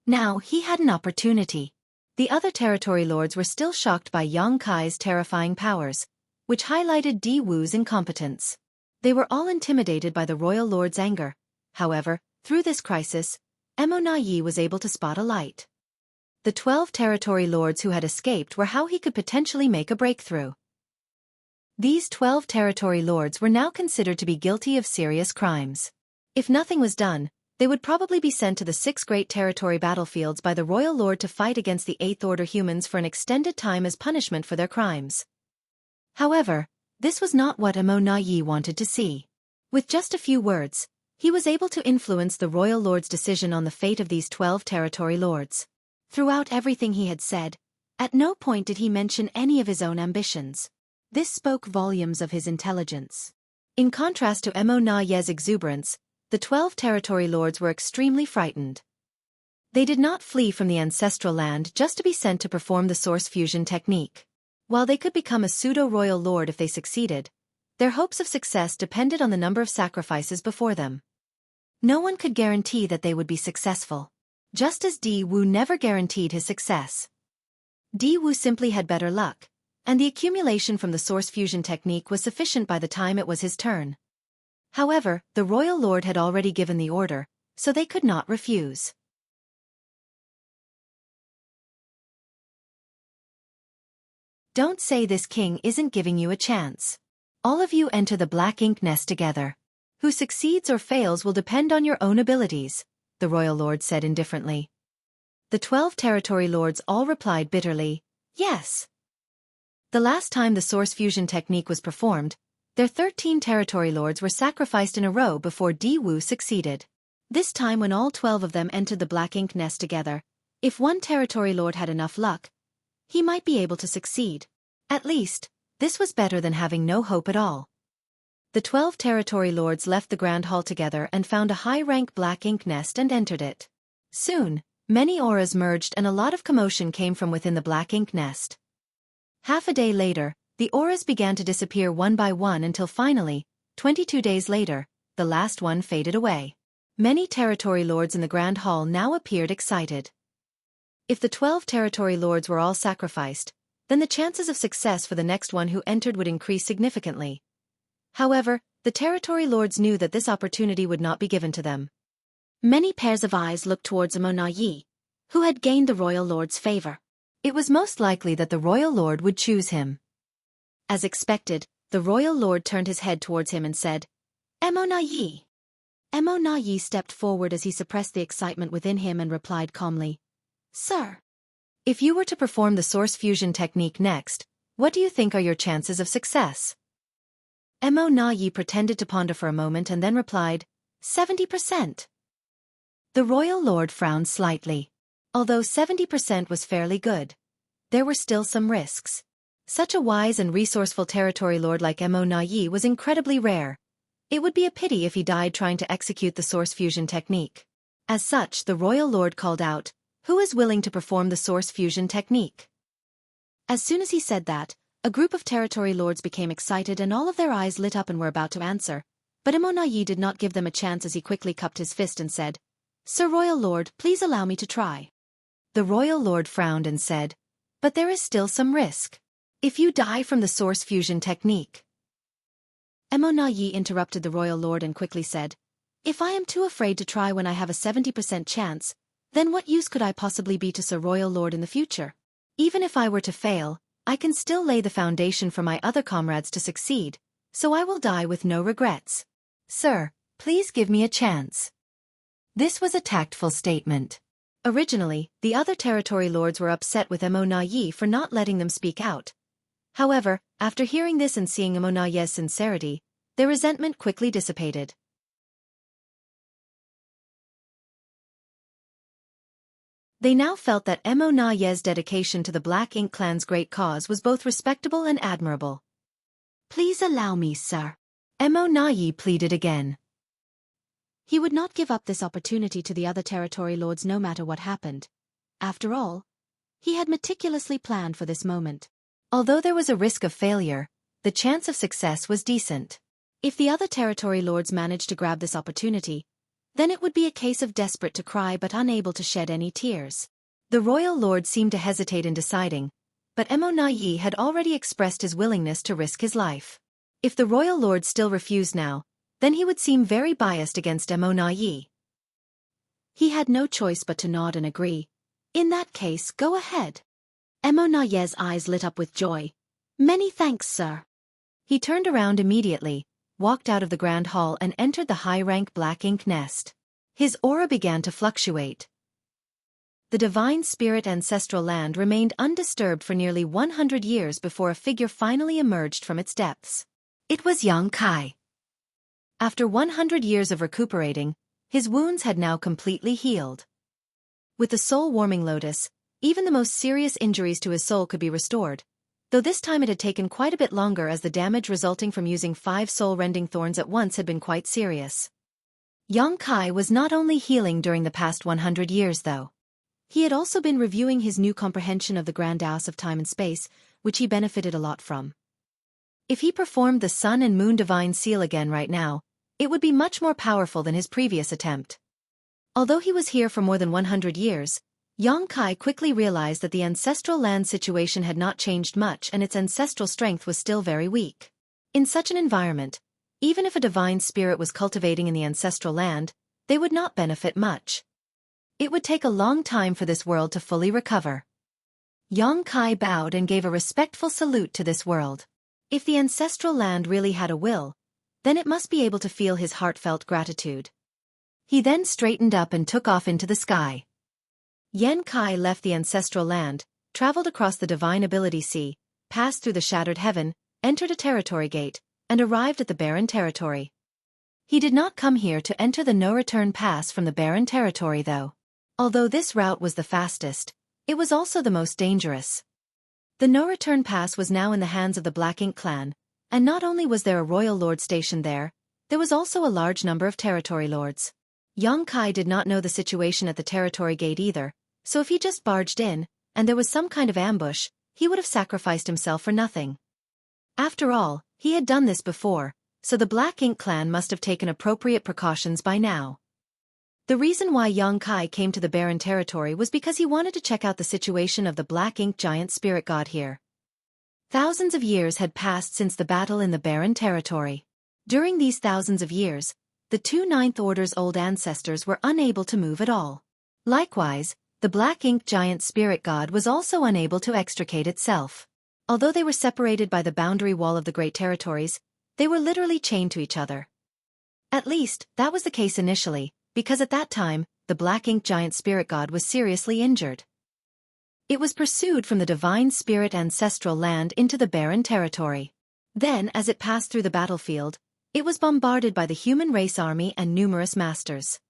Now he had an opportunity. The other territory lords were still shocked by Yang Kai's terrifying powers, which highlighted Di Wu's incompetence. They were all intimidated by the royal lord's anger. However, through this crisis, Mo Na Yi was able to spot a light. The 12 territory lords who had escaped were how he could potentially make a breakthrough. These 12 territory lords were now considered to be guilty of serious crimes. If nothing was done, they would probably be sent to the 6 great territory battlefields by the royal lord to fight against the Eighth Order humans for an extended time as punishment for their crimes. However, this was not what Mo Na Yi wanted to see. With just a few words, he was able to influence the royal lord's decision on the fate of these 12 territory lords. Throughout everything he had said, at no point did he mention any of his own ambitions. This spoke volumes of his intelligence. In contrast to Mo Na Yi's exuberance, the 12 territory lords were extremely frightened. They did not flee from the ancestral land just to be sent to perform the source fusion technique. While they could become a pseudo-royal lord if they succeeded, their hopes of success depended on the number of sacrifices before them. No one could guarantee that they would be successful. Just as Di Wu never guaranteed his success. Di Wu simply had better luck, and the accumulation from the source fusion technique was sufficient by the time it was his turn. However, the royal lord had already given the order, so they could not refuse. Don't say this king isn't giving you a chance. All of you enter the black ink nest together. Who succeeds or fails will depend on your own abilities, the royal lord said indifferently. The 12 territory lords all replied bitterly, yes. The last time the source fusion technique was performed, their 13 territory lords were sacrificed in a row before Di Wu succeeded. This time when all 12 of them entered the black ink nest together, if one territory lord had enough luck, he might be able to succeed. At least, this was better than having no hope at all. The 12 territory lords left the grand hall together and found a high-rank black ink nest and entered it. Soon, many auras merged and a lot of commotion came from within the black ink nest. Half a day later, the auras began to disappear one by one until finally, 22 days later, the last one faded away. Many territory lords in the grand hall now appeared excited. If the 12 territory lords were all sacrificed, then the chances of success for the next one who entered would increase significantly. However, the territory lords knew that this opportunity would not be given to them. Many pairs of eyes looked towards Amona Yi, who had gained the royal lord's favor. It was most likely that the royal lord would choose him. As expected, the royal lord turned his head towards him and said, Amona Yi. Amona Yi stepped forward as he suppressed the excitement within him and replied calmly, Sir. If you were to perform the source fusion technique next, what do you think are your chances of success? Amona Yi pretended to ponder for a moment and then replied, 70%. The royal lord frowned slightly. Although 70% was fairly good, there were still some risks. Such a wise and resourceful territory lord like Amona Yi was incredibly rare. It would be a pity if he died trying to execute the source fusion technique. As such, the royal lord called out, Who is willing to perform the source fusion technique? As soon as he said that, a group of territory lords became excited and all of their eyes lit up and were about to answer. But Amona Yi did not give them a chance as he quickly cupped his fist and said, Sir Royal Lord, please allow me to try. The royal lord frowned and said, But there is still some risk. If you die from the source fusion technique. Amona Yi interrupted the royal lord and quickly said, If I am too afraid to try when I have a 70% chance, then what use could I possibly be to Sir Royal Lord in the future? Even if I were to fail, I can still lay the foundation for my other comrades to succeed, so I will die with no regrets. Sir, please give me a chance. This was a tactful statement. Originally, the other territory lords were upset with Amona Yi for not letting them speak out. However, after hearing this and seeing Amona Yi's sincerity, their resentment quickly dissipated. They now felt that Amona Yi's dedication to the Black Ink clan's great cause was both respectable and admirable. Please allow me, sir. Amona Yi pleaded again. He would not give up this opportunity to the other territory lords no matter what happened. After all, he had meticulously planned for this moment. Although there was a risk of failure, the chance of success was decent. If the other territory lords managed to grab this opportunity, then it would be a case of desperate to cry but unable to shed any tears. The royal lord seemed to hesitate in deciding, but Amona Yi had already expressed his willingness to risk his life. If the royal lord still refused now, then he would seem very biased against Amona Yi. He had no choice but to nod and agree. In that case, go ahead. Amona Yi's eyes lit up with joy. Many thanks, sir. He turned around immediately, walked out of the grand hall and entered the high-rank Black Ink nest. His aura began to fluctuate. The divine spirit ancestral land remained undisturbed for nearly 100 years before a figure finally emerged from its depths. It was young Kai. After 100 years of recuperating, his wounds had now completely healed. With the soul-warming lotus, even the most serious injuries to his soul could be restored, though this time it had taken quite a bit longer as the damage resulting from using 5 soul-rending thorns at once had been quite serious. Young Kai was not only healing during the past 100 years though. He had also been reviewing his new comprehension of the grand house of time and space, which he benefited a lot from. If he performed the Sun and Moon Divine Seal again right now, It would be much more powerful than his previous attempt. Although he was here for more than 100 years, Xueqi quickly realized that the ancestral land situation had not changed much and its ancestral strength was still very weak. In such an environment, even if a divine spirit was cultivating in the ancestral land, they would not benefit much. It would take a long time for this world to fully recover. Xueqi bowed and gave a respectful salute to this world. If the ancestral land really had a will, then it must be able to feel his heartfelt gratitude. He then straightened up and took off into the sky. Xueqi left the ancestral land, traveled across the divine ability sea, passed through the shattered heaven, entered a territory gate, and arrived at the barren territory. He did not come here to enter the no-return pass from the barren territory though. Although this route was the fastest, it was also the most dangerous. The no-return pass was now in the hands of the Black Ink clan, and not only was there a royal lord stationed there was also a large number of territory lords. Xueqi did not know the situation at the territory gate either, so if he just barged in, and there was some kind of ambush, he would have sacrificed himself for nothing. After all, he had done this before, so the Black Ink clan must have taken appropriate precautions by now. The reason why Xueqi came to the barren territory was because he wanted to check out the situation of the Black Ink giant spirit god here. Thousands of years had passed since the battle in the barren territory. During these thousands of years, the two Ninth Order's old ancestors were unable to move at all. Likewise, the Black Ink giant spirit god was also unable to extricate itself. Although they were separated by the boundary wall of the Great Territories, they were literally chained to each other. At least, that was the case initially, because at that time, the Black Ink giant spirit god was seriously injured. It was pursued from the divine spirit ancestral land into the barren territory. Then, as it passed through the battlefield, it was bombarded by the human race army and numerous masters.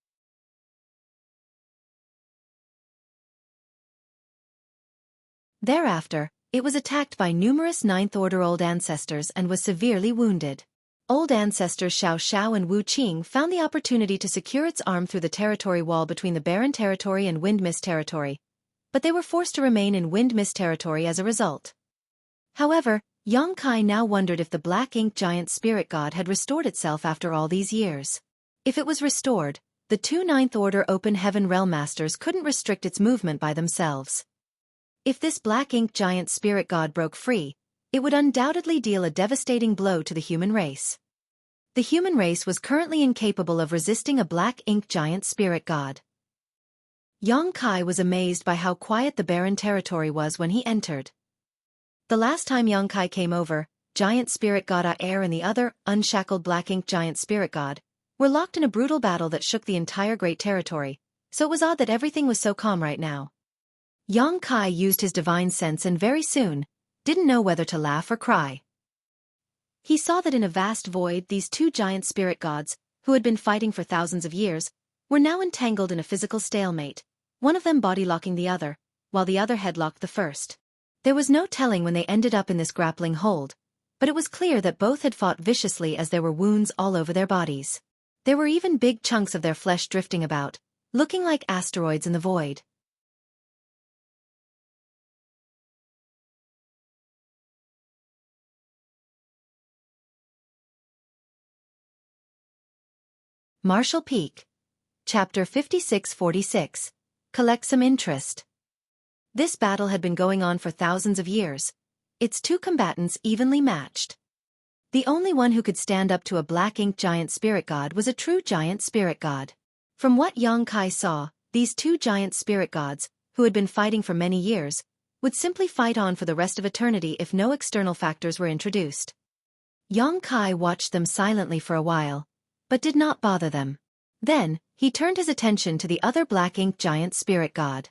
Thereafter, it was attacked by numerous Ninth Order old ancestors and was severely wounded. Old ancestors Xiao Xiao and Wu Qing found the opportunity to secure its arm through the territory wall between the Barren Territory and Wind Mist Territory, but they were forced to remain in Wind Mist Territory as a result. However, Xueqi now wondered if the Black Ink giant spirit god had restored itself after all these years. If it was restored, the two Ninth Order Open Heaven Realm Masters couldn't restrict its movement by themselves. If this Black Ink giant spirit god broke free, it would undoubtedly deal a devastating blow to the human race. The human race was currently incapable of resisting a Black Ink giant spirit god. Xueqi was amazed by how quiet the barren territory was when he entered. The last time Xueqi came over, giant spirit god Air and the other, unshackled Black Ink giant spirit god, were locked in a brutal battle that shook the entire Great Territory, so it was odd that everything was so calm right now. Xueqi used his divine sense and very soon, didn't know whether to laugh or cry. He saw that in a vast void these two giant spirit gods, who had been fighting for thousands of years, were now entangled in a physical stalemate, one of them body-locking the other, while the other headlocked the first. There was no telling when they ended up in this grappling hold, but it was clear that both had fought viciously as there were wounds all over their bodies. There were even big chunks of their flesh drifting about, looking like asteroids in the void. Marshall Peak. Chapter 56-46. Collect some interest. This battle had been going on for thousands of years, its two combatants evenly matched. The only one who could stand up to a Black Ink giant spirit god was a true giant spirit god. From what Xueqi saw, these two giant spirit gods, who had been fighting for many years, would simply fight on for the rest of eternity if no external factors were introduced. Xueqi watched them silently for a while, but did not bother them. Then, he turned his attention to the other Black Ink giant spirit god.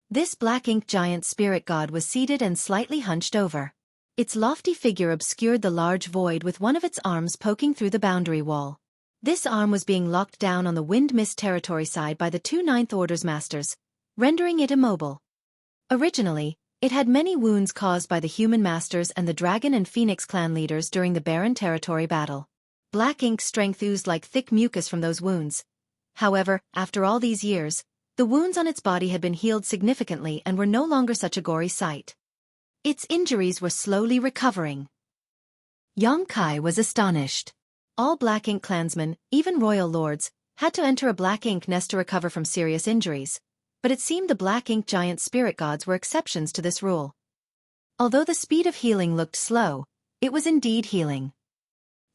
This Black Ink giant spirit god was seated and slightly hunched over. Its lofty figure obscured the large void with one of its arms poking through the boundary wall. This arm was being locked down on the Wind Mist Territory side by the two Ninth Order's masters, rendering it immobile. Originally, it had many wounds caused by the human masters and the Dragon and Phoenix clan leaders during the Barren Territory battle. Black Ink's strength oozed like thick mucus from those wounds. However, after all these years, the wounds on its body had been healed significantly and were no longer such a gory sight. Its injuries were slowly recovering. Xueqi was astonished. All Black Ink clansmen, even royal lords, had to enter a Black Ink nest to recover from serious injuries, but it seemed the Black Ink giant spirit gods were exceptions to this rule. Although the speed of healing looked slow, it was indeed healing.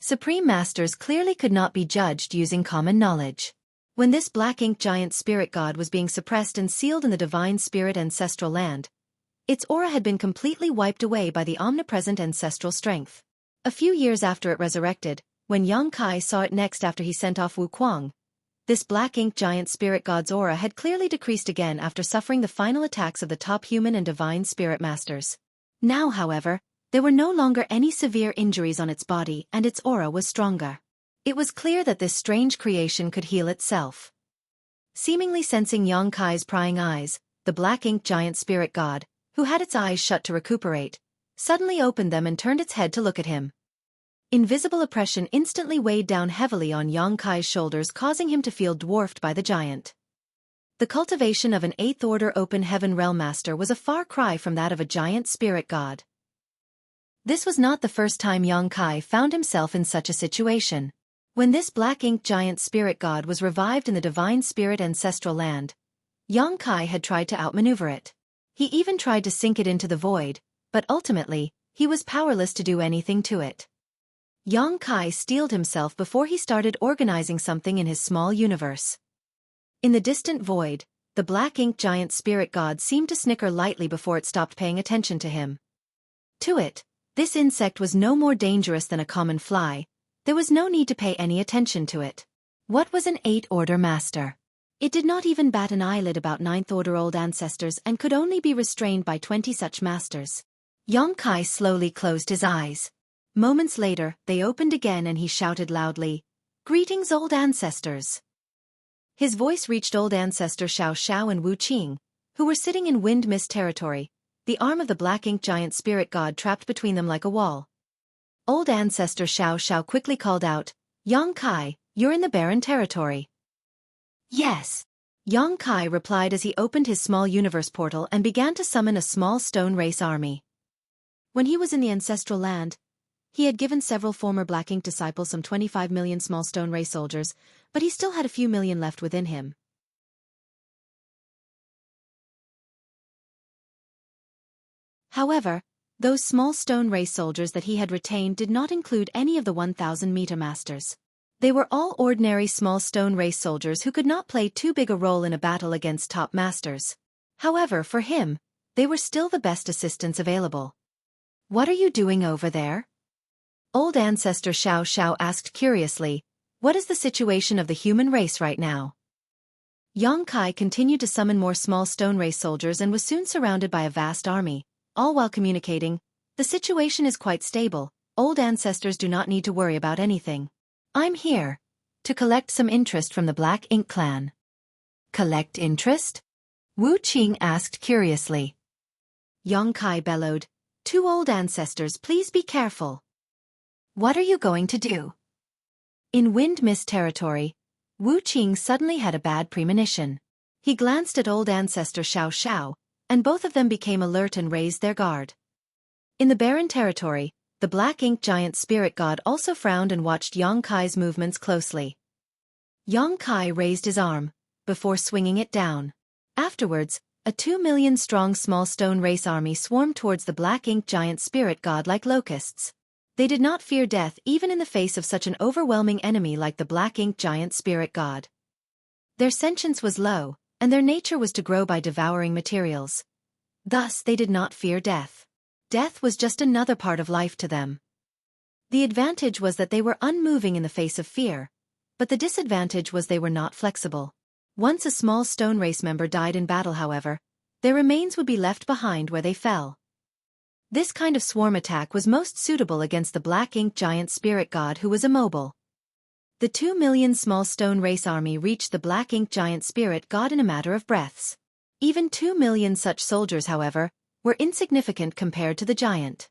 Supreme Masters clearly could not be judged using common knowledge. When this Black Ink giant spirit god was being suppressed and sealed in the divine spirit ancestral land, its aura had been completely wiped away by the omnipresent ancestral strength. A few years after it resurrected, when Yang Kai saw it next after he sent off Wu Kuang, this Black Ink giant spirit god's aura had clearly decreased again after suffering the final attacks of the top human and divine spirit masters. Now, however, there were no longer any severe injuries on its body and its aura was stronger. It was clear that this strange creation could heal itself. Seemingly sensing Yang Kai's prying eyes, the Black Ink giant spirit god, who had its eyes shut to recuperate, suddenly opened them and turned its head to look at him. Invisible oppression instantly weighed down heavily on Yang Kai's shoulders, causing him to feel dwarfed by the giant. The cultivation of an 8th Order Open Heaven Realm Master was a far cry from that of a giant spirit god. This was not the first time Yang Kai found himself in such a situation. When this Black Ink giant spirit god was revived in the divine spirit ancestral land, Yang Kai had tried to outmaneuver it. He even tried to sink it into the void, but ultimately, he was powerless to do anything to it. Yang Kai steeled himself before he started organizing something in his small universe. In the distant void, the Black Ink giant spirit god seemed to snicker lightly before it stopped paying attention to him. To it, this insect was no more dangerous than a common fly. There was no need to pay any attention to it. What was an 8th Order Master? It did not even bat an eyelid about 9th Order old ancestors and could only be restrained by 20 such masters. Yang Kai slowly closed his eyes. Moments later, they opened again and he shouted loudly, "Greetings, old ancestors!" His voice reached old ancestor Xiao Xiao and Wu Qing, who were sitting in wind mist territory, the arm of the Black Ink giant spirit god trapped between them like a wall. Old ancestor Xiao Xiao quickly called out, "Yang Kai, you're in the barren territory." "Yes." Yang Kai replied as he opened his small universe portal and began to summon a small stone race army. When he was in the ancestral land, he had given several former Black Ink disciples some 25 million small stone race soldiers, but he still had a few million left within him. However, those small stone race soldiers that he had retained did not include any of the 1,000-meter masters. They were all ordinary small stone race soldiers who could not play too big a role in a battle against top masters. However, for him, they were still the best assistants available. "What are you doing over there?" Old ancestor Xiao Xiao asked curiously, "What is the situation of the human race right now?" Yang Kai continued to summon more small stone race soldiers and was soon surrounded by a vast army, all while communicating, "The situation is quite stable, old ancestors do not need to worry about anything. I'm here to collect some interest from the Black Ink clan." "Collect interest?" Wu Qing asked curiously. Yang Kai bellowed, "Two old ancestors, please be careful." "What are you going to do?" In wind mist territory, Wu Qing suddenly had a bad premonition. He glanced at old ancestor Xiao Xiao, and both of them became alert and raised their guard. In the barren territory, the Black Ink giant spirit god also frowned and watched Yang Kai's movements closely. Yang Kai raised his arm, before swinging it down. Afterwards, a 2 million strong small stone race army swarmed towards the Black Ink giant spirit god like locusts. They did not fear death even in the face of such an overwhelming enemy like the Black Ink giant spirit god. Their sentience was low, and their nature was to grow by devouring materials. Thus they did not fear death. Death was just another part of life to them. The advantage was that they were unmoving in the face of fear, but the disadvantage was they were not flexible. Once a small stone race member died in battle, however, their remains would be left behind where they fell. This kind of swarm attack was most suitable against the Black Ink giant spirit god who was immobile. The 2 million small stone race army reached the Black Ink giant spirit god in a matter of breaths. Even 2 million such soldiers, however, were insignificant compared to the giant.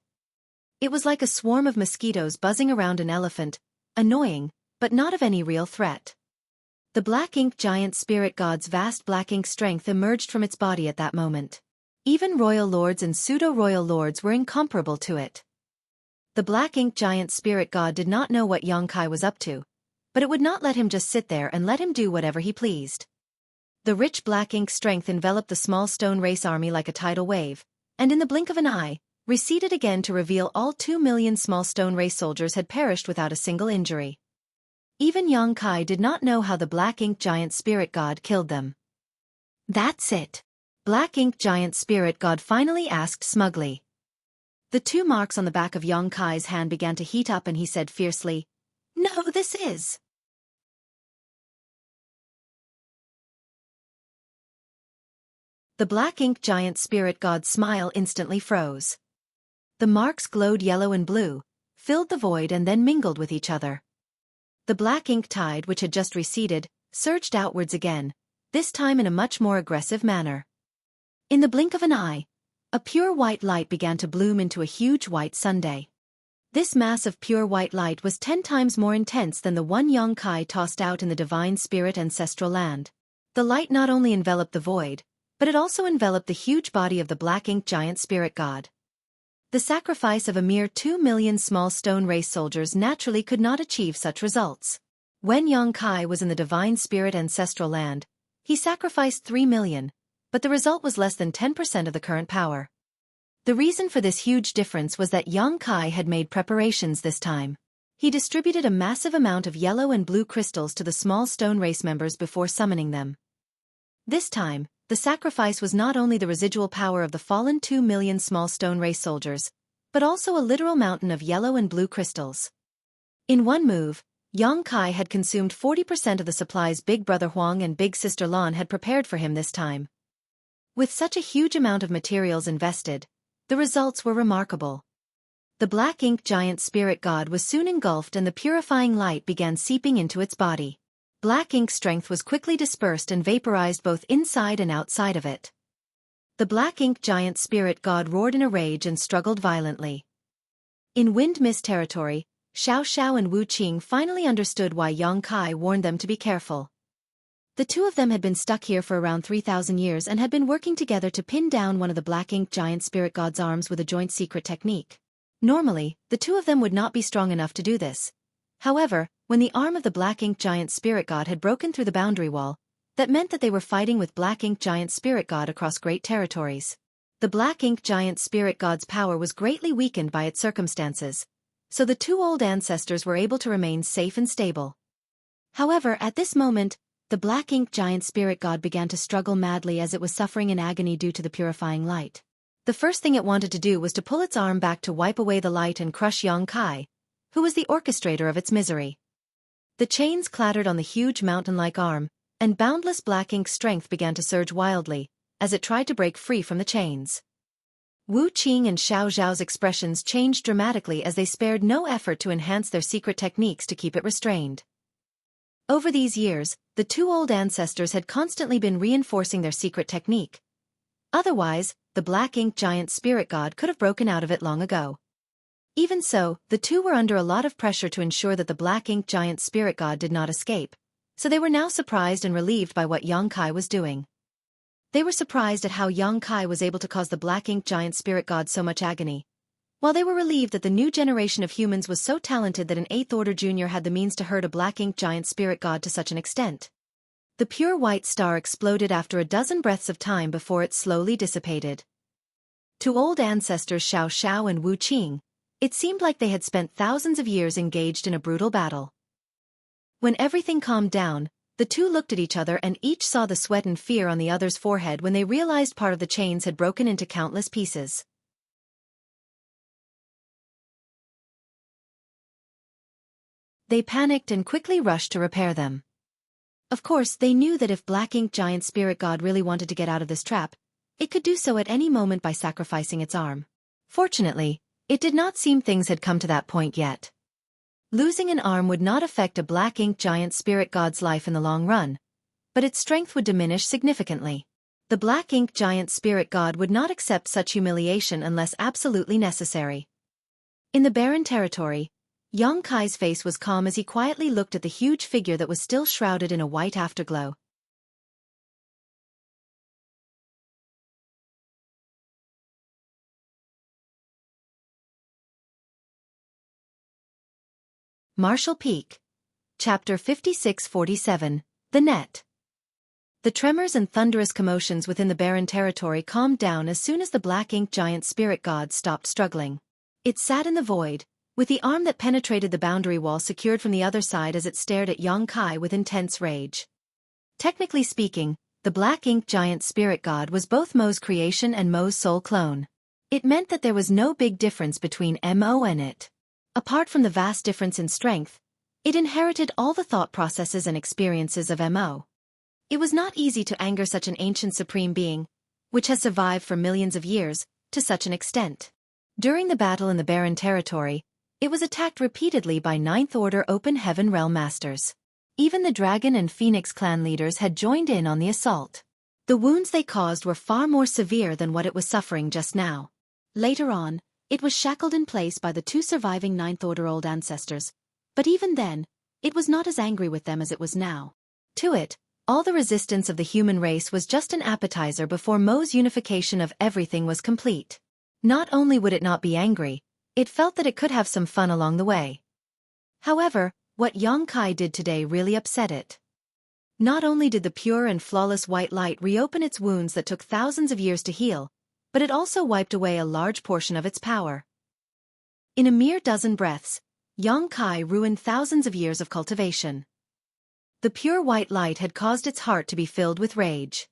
It was like a swarm of mosquitoes buzzing around an elephant, annoying, but not of any real threat. The Black Ink giant spirit god's vast Black Ink strength emerged from its body at that moment. Even royal lords and pseudo-royal lords were incomparable to it. The black ink giant spirit god did not know what Yongkai was up to, but it would not let him just sit there and let him do whatever he pleased. The rich black ink strength enveloped the small stone race army like a tidal wave, and in the blink of an eye, receded again to reveal all 2 million small stone race soldiers had perished without a single injury. Even Yongkai did not know how the black ink giant spirit god killed them. "That's it," black ink giant spirit god finally asked smugly. The 2 marks on the back of Yongkai's hand began to heat up and he said fiercely, "No, this is." The black ink giant spirit god's smile instantly froze. The marks glowed yellow and blue, filled the void and then mingled with each other. The black ink tide, which had just receded, surged outwards again, this time in a much more aggressive manner. In the blink of an eye, a pure white light began to bloom into a huge white sundae. This mass of pure white light was 10 times more intense than the one Yongkai tossed out in the divine spirit ancestral land. The light not only enveloped the void, but it also enveloped the huge body of the black ink giant spirit god. The sacrifice of a mere 2 million small stone race soldiers naturally could not achieve such results. When Yongkai was in the divine spirit ancestral land, he sacrificed 3 million, but the result was less than 10% of the current power. The reason for this huge difference was that Yongkai had made preparations this time. He distributed a massive amount of yellow and blue crystals to the small stone race members before summoning them. This time, the sacrifice was not only the residual power of the fallen 2 million small stone race soldiers, but also a literal mountain of yellow and blue crystals. In one move, Yongkai had consumed 40% of the supplies Big Brother Huang and Big Sister Lan had prepared for him this time. With such a huge amount of materials invested, the results were remarkable. The black ink giant spirit god was soon engulfed and the purifying light began seeping into its body. Black ink strength was quickly dispersed and vaporized both inside and outside of it. The black ink giant spirit god roared in a rage and struggled violently. In Wind Mist territory, Xiao Xiao and Wu Qing finally understood why Yongkai warned them to be careful. The 2 of them had been stuck here for around 3,000 years and had been working together to pin down one of the black ink giant spirit god's arms with a joint secret technique. Normally, the 2 of them would not be strong enough to do this. However, when the arm of the black ink giant spirit god had broken through the boundary wall, that meant that they were fighting with black ink giant spirit god across great territories. The black ink giant spirit god's power was greatly weakened by its circumstances, so the 2 old ancestors were able to remain safe and stable. However, at this moment, the black ink giant spirit god began to struggle madly as it was suffering in agony due to the purifying light. The first thing it wanted to do was to pull its arm back to wipe away the light and crush Yongkai, who was the orchestrator of its misery. The chains clattered on the huge mountain-like arm, and boundless black ink strength began to surge wildly, as it tried to break free from the chains. Wu Qing and Xiao Zhao's expressions changed dramatically as they spared no effort to enhance their secret techniques to keep it restrained. Over these years, the 2 old ancestors had constantly been reinforcing their secret technique. Otherwise, the black ink giant spirit god could have broken out of it long ago. Even so, the 2 were under a lot of pressure to ensure that the black ink giant spirit god did not escape, so they were now surprised and relieved by what Yongkai was doing. They were surprised at how Yongkai was able to cause the black ink giant spirit god so much agony, while they were relieved that the new generation of humans was so talented that an 8th Order Junior had the means to hurt a black ink giant spirit god to such an extent. The pure white star exploded after a dozen breaths of time before it slowly dissipated. To old ancestors Xiao Xiao and Wu Qing, it seemed like they had spent thousands of years engaged in a brutal battle. When everything calmed down, the 2 looked at each other and each saw the sweat and fear on the other's forehead when they realized part of the chains had broken into countless pieces. They panicked and quickly rushed to repair them. Of course, they knew that if black ink giant spirit god really wanted to get out of this trap, it could do so at any moment by sacrificing its arm. Fortunately, it did not seem things had come to that point yet. Losing an arm would not affect a black ink giant spirit god's life in the long run, but its strength would diminish significantly. The black ink giant spirit god would not accept such humiliation unless absolutely necessary. In the barren territory, Yongkai's face was calm as he quietly looked at the huge figure that was still shrouded in a white afterglow. Marshall Peak. Chapter 56-47, The Net. The tremors and thunderous commotions within the barren territory calmed down as soon as the black ink giant spirit god stopped struggling. It sat in the void, with the arm that penetrated the boundary wall secured from the other side as it stared at Xueqi with intense rage. Technically speaking, the black ink giant spirit god was both Mo's creation and Mo's soul clone. It meant that there was no big difference between Mo and it. Apart from the vast difference in strength, it inherited all the thought processes and experiences of Mo. It was not easy to anger such an ancient supreme being, which has survived for millions of years, to such an extent. During the battle in the barren territory, it was attacked repeatedly by Ninth Order Open Heaven Realm Masters. Even the Dragon and Phoenix clan leaders had joined in on the assault. The wounds they caused were far more severe than what it was suffering just now. Later on, it was shackled in place by the two surviving Ninth Order old ancestors, but even then, it was not as angry with them as it was now. To it, all the resistance of the human race was just an appetizer before Mo's unification of everything was complete. Not only would it not be angry, it felt that it could have some fun along the way. However, what Xueqi did today really upset it. Not only did the pure and flawless white light reopen its wounds that took thousands of years to heal, but it also wiped away a large portion of its power. In a mere dozen breaths, Xueqi ruined thousands of years of cultivation. The pure white light had caused its heart to be filled with rage.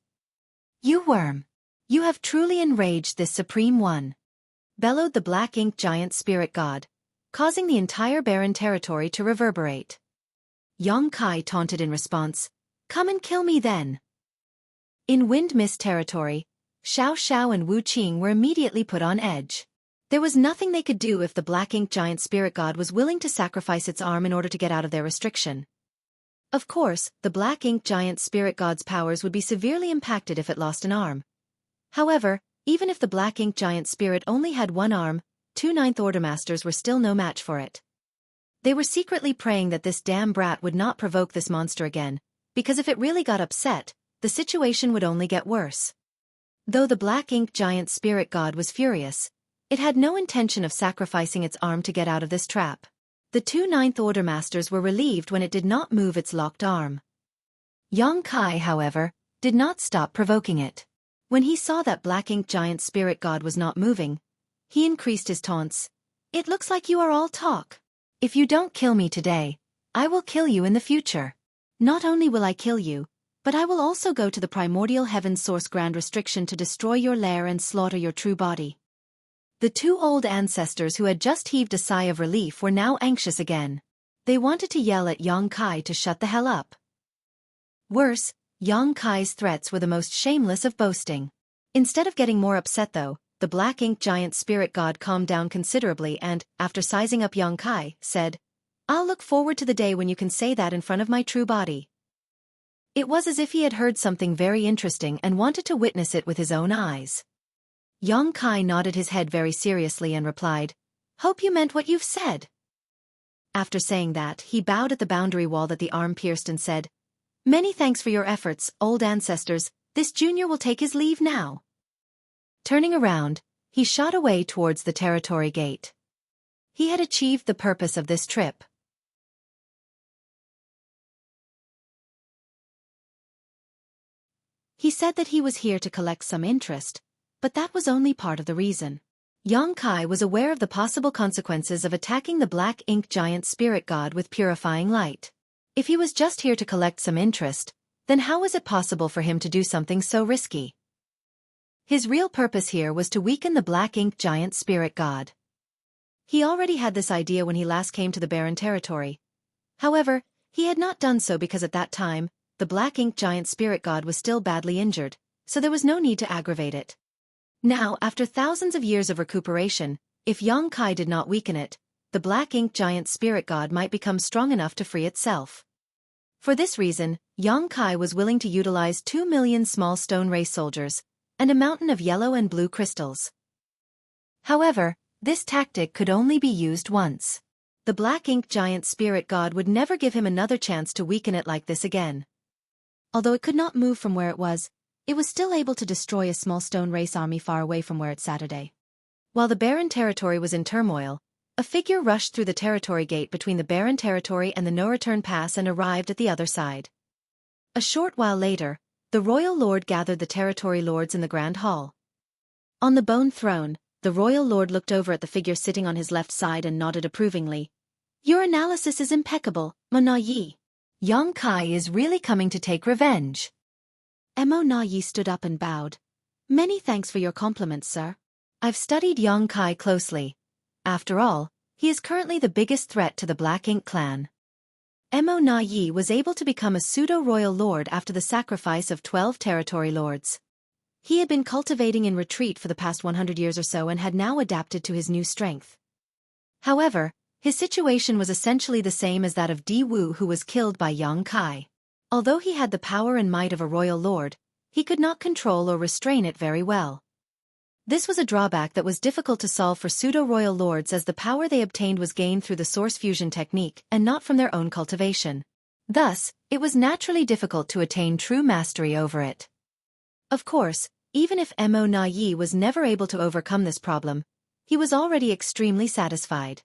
"You worm! You have truly enraged this Supreme One!" bellowed the black ink giant spirit god, causing the entire barren territory to reverberate. Xueqi taunted in response, "Come and kill me then!" In Wind Mist territory, Xiao Xiao and Wu Qing were immediately put on edge. There was nothing they could do if the black ink giant spirit god was willing to sacrifice its arm in order to get out of their restriction. Of course, the black ink giant spirit god's powers would be severely impacted if it lost an arm. However, even if the black ink giant spirit only had one arm, two Ninth Order Masters were still no match for it. They were secretly praying that this damn brat would not provoke this monster again, because if it really got upset, the situation would only get worse. Though the black ink giant spirit god was furious, it had no intention of sacrificing its arm to get out of this trap. The two Ninth Order Masters were relieved when it did not move its locked arm. Xueqi, however, did not stop provoking it. When he saw that black ink giant spirit god was not moving, he increased his taunts. "It looks like you are all talk. If you don't kill me today, I will kill you in the future. Not only will I kill you, but I will also go to the primordial heaven source grand restriction to destroy your lair and slaughter your true body." The two old ancestors who had just heaved a sigh of relief were now anxious again. They wanted to yell at Xueqi to shut the hell up. Worse, Xueqi's threats were the most shameless of boasting. Instead of getting more upset though, the black ink giant spirit god calmed down considerably and, after sizing up Xueqi, said, "I'll look forward to the day when you can say that in front of my true body." It was as if he had heard something very interesting and wanted to witness it with his own eyes. Xueqi nodded his head very seriously and replied, "Hope you meant what you've said." After saying that, he bowed at the boundary wall that the arm pierced and said, "Many thanks for your efforts, old ancestors. This junior will take his leave now." Turning around, he shot away towards the territory gate. He had achieved the purpose of this trip. He said that he was here to collect some interest, but that was only part of the reason. Xueqi was aware of the possible consequences of attacking the black ink giant spirit god with purifying light. If he was just here to collect some interest, then how was it possible for him to do something so risky? His real purpose here was to weaken the black ink giant spirit god. He already had this idea when he last came to the barren territory. However, he had not done so because at that time, the black ink giant spirit god was still badly injured, so there was no need to aggravate it. Now, after thousands of years of recuperation, if Xueqi did not weaken it, the black ink giant spirit god might become strong enough to free itself. For this reason, Xueqi was willing to utilize 2 million small stone race soldiers, and a mountain of yellow and blue crystals. However, this tactic could only be used once. The black ink giant spirit god would never give him another chance to weaken it like this again. Although it could not move from where it was still able to destroy a small stone race army far away from where it sat today. While the barren territory was in turmoil, A figure rushed through the territory gate between the barren territory and the no-return pass and arrived at the other side. A short while later, the royal lord gathered the territory lords in the grand hall. On the bone throne, the royal lord looked over at the figure sitting on his left side and nodded approvingly. Your analysis is impeccable, Mo Yi. Yang Kai is really coming to take revenge. Mo Yi stood up and bowed. Many thanks for your compliments, sir. I've studied Yang Kai closely. After all, he is currently the biggest threat to the Black Ink clan. Mo Yi was able to become a pseudo-royal lord after the sacrifice of 12 territory lords. He had been cultivating in retreat for the past 100 years or so and had now adapted to his new strength. However, his situation was essentially the same as that of Di Wu, who was killed by Yang Kai. Although he had the power and might of a royal lord, he could not control or restrain it very well. This was a drawback that was difficult to solve for pseudo-royal lords, as the power they obtained was gained through the source fusion technique and not from their own cultivation. Thus, it was naturally difficult to attain true mastery over it. Of course, even if Mo Yi was never able to overcome this problem, he was already extremely satisfied.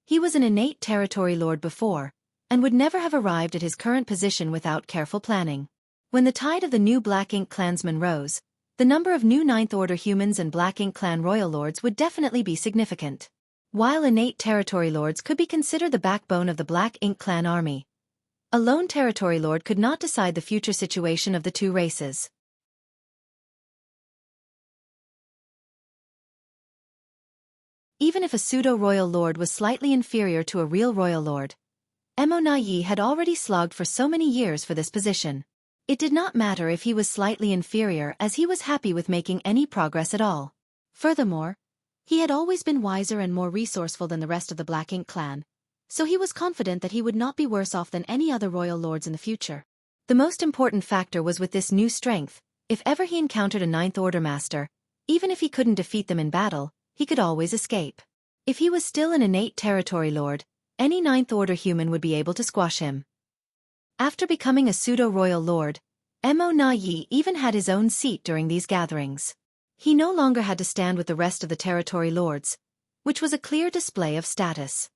He was an innate territory lord before, and would never have arrived at his current position without careful planning. When the tide of the new Black Ink clansmen rose, the number of new Ninth Order humans and Black Ink clan royal lords would definitely be significant. While innate territory lords could be considered the backbone of the Black Ink clan army, a lone territory lord could not decide the future situation of the two races. Even if a pseudo-royal lord was slightly inferior to a real royal lord, Mo Yi had already slogged for so many years for this position. It did not matter if he was slightly inferior, as he was happy with making any progress at all. Furthermore, he had always been wiser and more resourceful than the rest of the Black Ink clan, so he was confident that he would not be worse off than any other royal lords in the future. The most important factor was with this new strength, if ever he encountered a Ninth Order master, even if he couldn't defeat them in battle, he could always escape. If he was still an innate territory lord, any Ninth Order human would be able to squash him. After becoming a pseudo-royal lord, Mo Yi even had his own seat during these gatherings. He no longer had to stand with the rest of the territory lords, which was a clear display of status.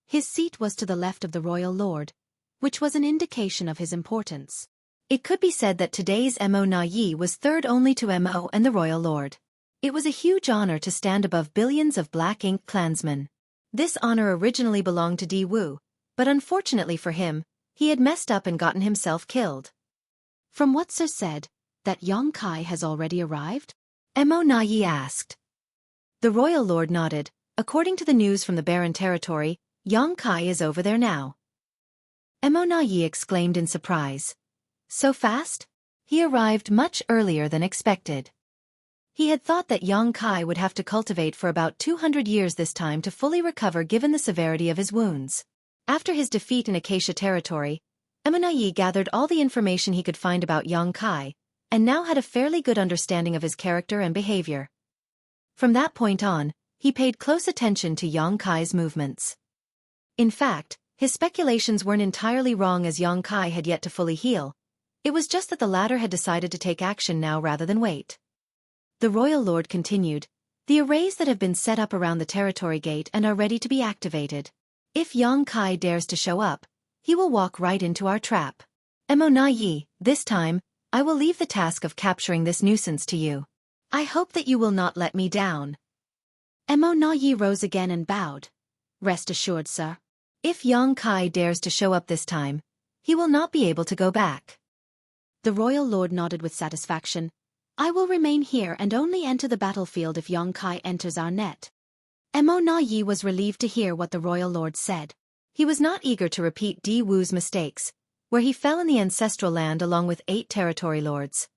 His seat was to the left of the royal lord, which was an indication of his importance. It could be said that today's Mo Yi was third only to Mo and the royal lord. It was a huge honor to stand above billions of Black Ink clansmen. This honor originally belonged to Di Wu, but unfortunately for him, he had messed up and gotten himself killed. From what Sir said, that Yang Kai has already arrived? Mo Yi asked. The royal lord nodded. According to the news from the barren territory, Yang Kai is over there now. Mo Yi exclaimed in surprise. So fast? He arrived much earlier than expected. He had thought that Yang Kai would have to cultivate for about 200 years this time to fully recover, given the severity of his wounds. After his defeat in Acacia territory, Mo Yi gathered all the information he could find about Yang Kai, and now had a fairly good understanding of his character and behavior. From that point on, he paid close attention to Yang Kai's movements. In fact, his speculations weren't entirely wrong, as Yang Kai had yet to fully heal. It was just that the latter had decided to take action now rather than wait. The royal lord continued, the arrays that have been set up around the territory gate and are ready to be activated. If Yang Kai dares to show up, he will walk right into our trap. Mo Yi, this time, I will leave the task of capturing this nuisance to you. I hope that you will not let me down. Mo Yi rose again and bowed. Rest assured, sir. If Yang Kai dares to show up this time, he will not be able to go back. The royal lord nodded with satisfaction. I will remain here and only enter the battlefield if Yang Kai enters our net. Mo Yi was relieved to hear what the royal lord said. He was not eager to repeat Di Wu's mistakes, where he fell in the ancestral land along with 8 territory lords.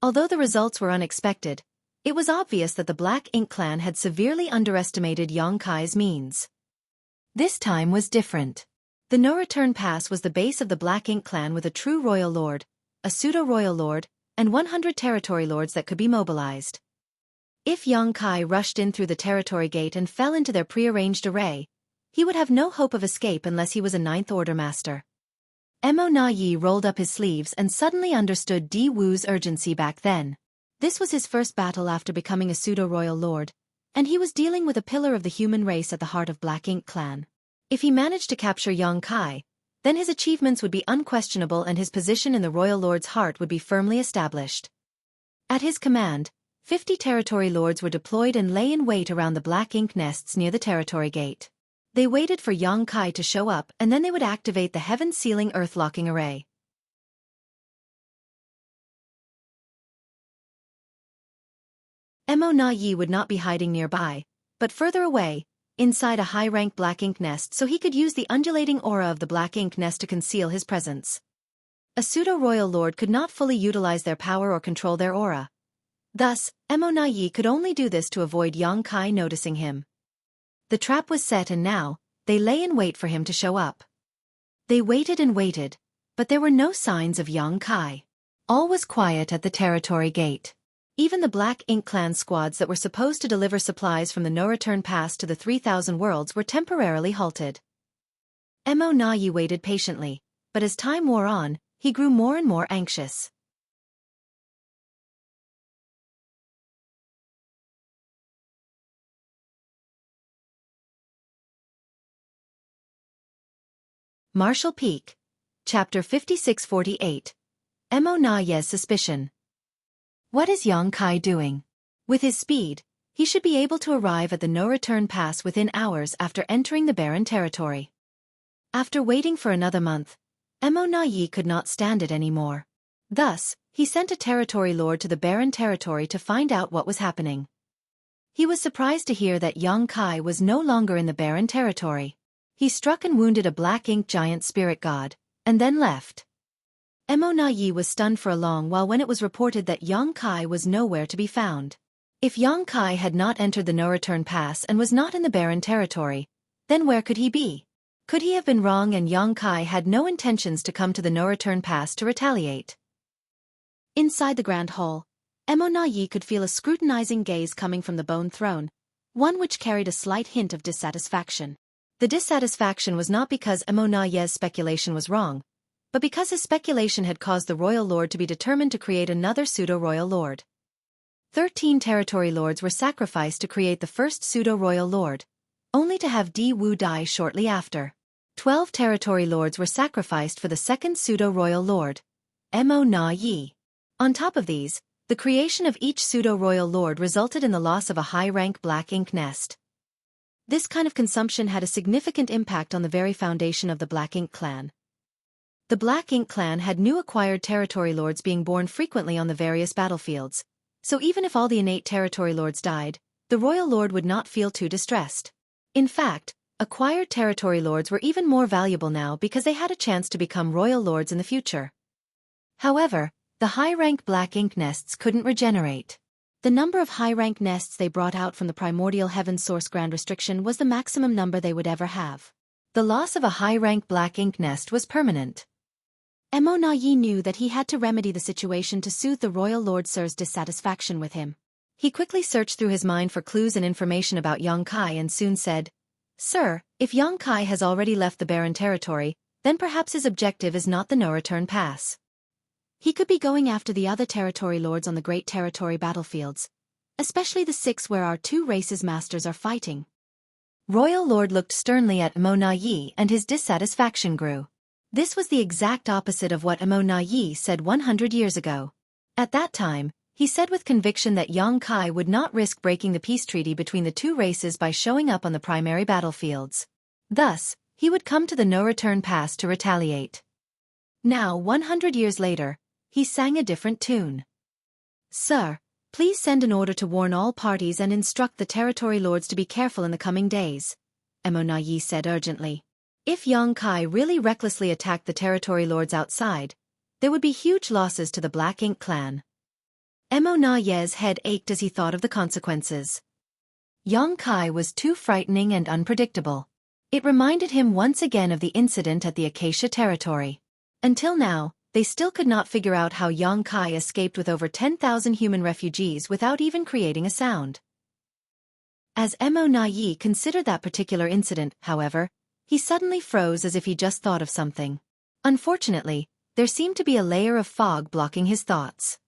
Although the results were unexpected, it was obvious that the Black Ink clan had severely underestimated Yang Kai's means. This time was different. The no-return pass was the base of the Black Ink clan, with a true royal lord, a pseudo-royal lord, and 100 territory lords that could be mobilized. If Yang Kai rushed in through the territory gate and fell into their prearranged array, he would have no hope of escape unless he was a Ninth Order master. Mo Yi rolled up his sleeves and suddenly understood Di Wu's urgency back then. This was his first battle after becoming a pseudo-royal lord, and he was dealing with a pillar of the human race at the heart of Black Ink Clan. If he managed to capture Xueqi, then his achievements would be unquestionable and his position in the royal lord's heart would be firmly established. At his command, 50 territory lords were deployed and lay in wait around the black ink nests near the territory gate. They waited for Xueqi to show up and then they would activate the heaven-sealing earth-locking array. Mo Na Yi would not be hiding nearby, but further away, inside a high-rank black ink nest so he could use the undulating aura of the black ink nest to conceal his presence. A pseudo-royal lord could not fully utilize their power or control their aura. Thus, Mo Na Yi could only do this to avoid Xueqi noticing him. The trap was set and now, they lay in wait for him to show up. They waited and waited, but there were no signs of Xueqi. All was quiet at the territory gate. Even the Black Ink Clan squads that were supposed to deliver supplies from the no-return pass to the 3,000 worlds were temporarily halted. Mo Na Yi waited patiently, but as time wore on, he grew more and more anxious. Marshall Peak. Chapter 5648. Mo Na Yi's suspicion. What is Xueqi doing? With his speed, he should be able to arrive at the no-return pass within hours after entering the barren territory. After waiting for another month, Mo Na Yi could not stand it anymore. Thus, he sent a territory lord to the barren territory to find out what was happening. He was surprised to hear that Xueqi was no longer in the barren territory. He struck and wounded a black ink giant spirit god, and then left. Mo Na Yi was stunned for a long while when it was reported that Xueqi was nowhere to be found. If Xueqi had not entered the no-return pass and was not in the barren territory, then where could he be? Could he have been wrong and Xueqi had no intentions to come to the no-return pass to retaliate? Inside the grand hall, Mo Na Yi could feel a scrutinizing gaze coming from the bone throne, one which carried a slight hint of dissatisfaction. The dissatisfaction was not because Mo Na Yi's speculation was wrong, but because his speculation had caused the royal lord to be determined to create another pseudo-royal lord. 13 territory lords were sacrificed to create the first pseudo-royal lord, only to have Di Wu die shortly after. 12 territory lords were sacrificed for the second pseudo-royal lord, Mo Na Yi. On top of these, the creation of each pseudo-royal lord resulted in the loss of a high-rank black ink nest. This kind of consumption had a significant impact on the very foundation of the Black Ink Clan. The Black Ink Clan had new acquired territory lords being born frequently on the various battlefields, so even if all the innate territory lords died, the royal lord would not feel too distressed. In fact, acquired territory lords were even more valuable now because they had a chance to become royal lords in the future. However, the high-rank black ink nests couldn't regenerate. The number of high-rank nests they brought out from the primordial heaven source grand restriction was the maximum number they would ever have. The loss of a high-rank black ink nest was permanent. Mo Na Yi knew that he had to remedy the situation to soothe the royal lord Sir's dissatisfaction with him. He quickly searched through his mind for clues and information about Xueqi and soon said, "Sir, if Xueqi has already left the barren territory, then perhaps his objective is not the no-return pass. He could be going after the other territory lords on the great territory battlefields, especially the 6 where our 2 races masters are fighting." Royal Lord looked sternly at Mo Na Yi and his dissatisfaction grew. This was the exact opposite of what Mo Na Yi said 100 years ago. At that time, he said with conviction that Xueqi would not risk breaking the peace treaty between the 2 races by showing up on the primary battlefields. Thus, he would come to the no-return pass to retaliate. Now, 100 years later, he sang a different tune. "Sir, please send an order to warn all parties and instruct the territory lords to be careful in the coming days," Mo Na Yi said urgently. If Xueqi really recklessly attacked the territory lords outside, there would be huge losses to the Black Ink Clan. Mo Na Yi's head ached as he thought of the consequences. Xueqi was too frightening and unpredictable. It reminded him once again of the incident at the Acacia territory. Until now, they still could not figure out how Xueqi escaped with over 10,000 human refugees without even creating a sound. As Mo Na Yi considered that particular incident, however, he suddenly froze as if he just thought of something. Unfortunately, there seemed to be a layer of fog blocking his thoughts.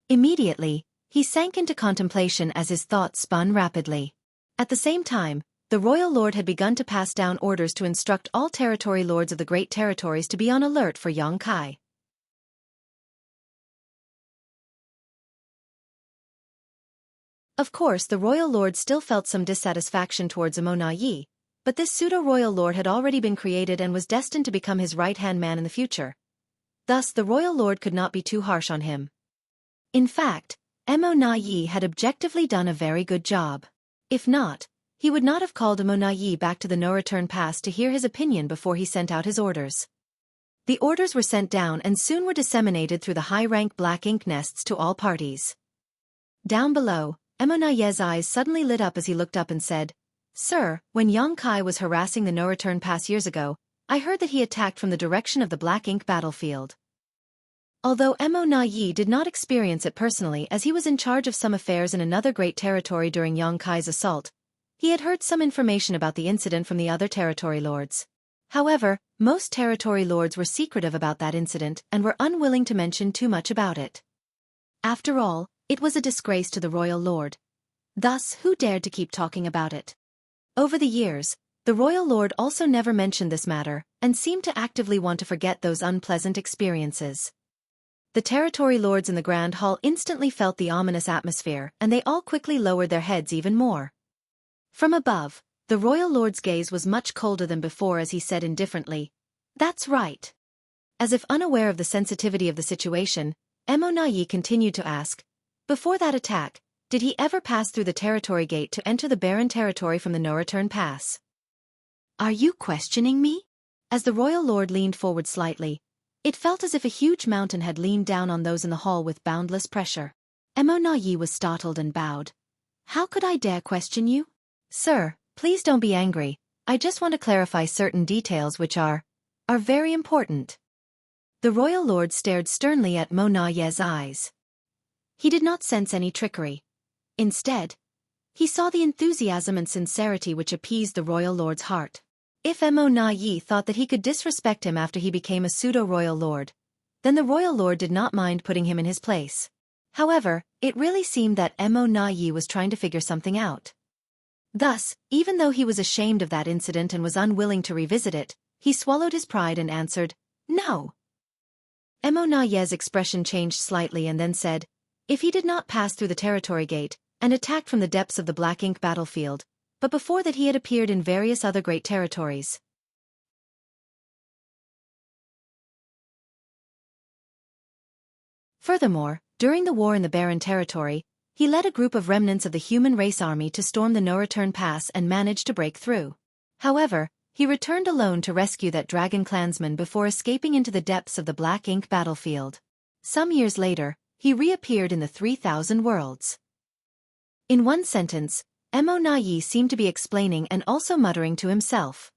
Immediately, he sank into contemplation as his thoughts spun rapidly. At the same time, the royal lord had begun to pass down orders to instruct all territory lords of the Great Territories to be on alert for Xueqi. Of course, the royal lord still felt some dissatisfaction towards Yi, but this pseudo-royal lord had already been created and was destined to become his right-hand man in the future. Thus, the royal lord could not be too harsh on him. In fact, Yi had objectively done a very good job. If not, he would not have called Yi back to the no-return pass to hear his opinion before he sent out his orders. The orders were sent down and soon were disseminated through the high-rank black ink nests to all parties. Down below, Yi's eyes suddenly lit up as he looked up and said, "Sir, when Xueqi was harassing the no-return pass years ago, I heard that he attacked from the direction of the black ink battlefield." Although Yi did not experience it personally as he was in charge of some affairs in another great territory during Xueqi's assault, he had heard some information about the incident from the other territory lords. However, most territory lords were secretive about that incident and were unwilling to mention too much about it. After all, it was a disgrace to the royal lord. Thus, who dared to keep talking about it? Over the years, the royal lord also never mentioned this matter and seemed to actively want to forget those unpleasant experiences. The territory lords in the Grand Hall instantly felt the ominous atmosphere and they all quickly lowered their heads even more. From above, the royal lord's gaze was much colder than before as he said indifferently, "That's right." As if unaware of the sensitivity of the situation, Yi continued to ask, "Before that attack, did he ever pass through the territory gate to enter the barren territory from the no-return pass?" "Are you questioning me?" As the royal lord leaned forward slightly, it felt as if a huge mountain had leaned down on those in the hall with boundless pressure. Yi was startled and bowed. "How could I dare question you?" "Sir, please don't be angry. I just want to clarify certain details which are very important." The royal lord stared sternly at Yi's eyes. He did not sense any trickery. Instead, he saw the enthusiasm and sincerity which appeased the royal lord's heart. If Yi thought that he could disrespect him after he became a pseudo-royal lord, then the royal lord did not mind putting him in his place. However, it really seemed that Yi was trying to figure something out. Thus, even though he was ashamed of that incident and was unwilling to revisit it, he swallowed his pride and answered, "No." Yi's expression changed slightly and then said, "If he did not pass through the territory gate and attacked from the depths of the black ink battlefield, but before that he had appeared in various other great territories." Furthermore, during the war in the Barren Territory, he led a group of remnants of the human race army to storm the no-return pass and managed to break through. However, he returned alone to rescue that dragon clansman before escaping into the depths of the black ink battlefield. Some years later, he reappeared in the 3,000 worlds. In one sentence, Yi seemed to be explaining and also muttering to himself.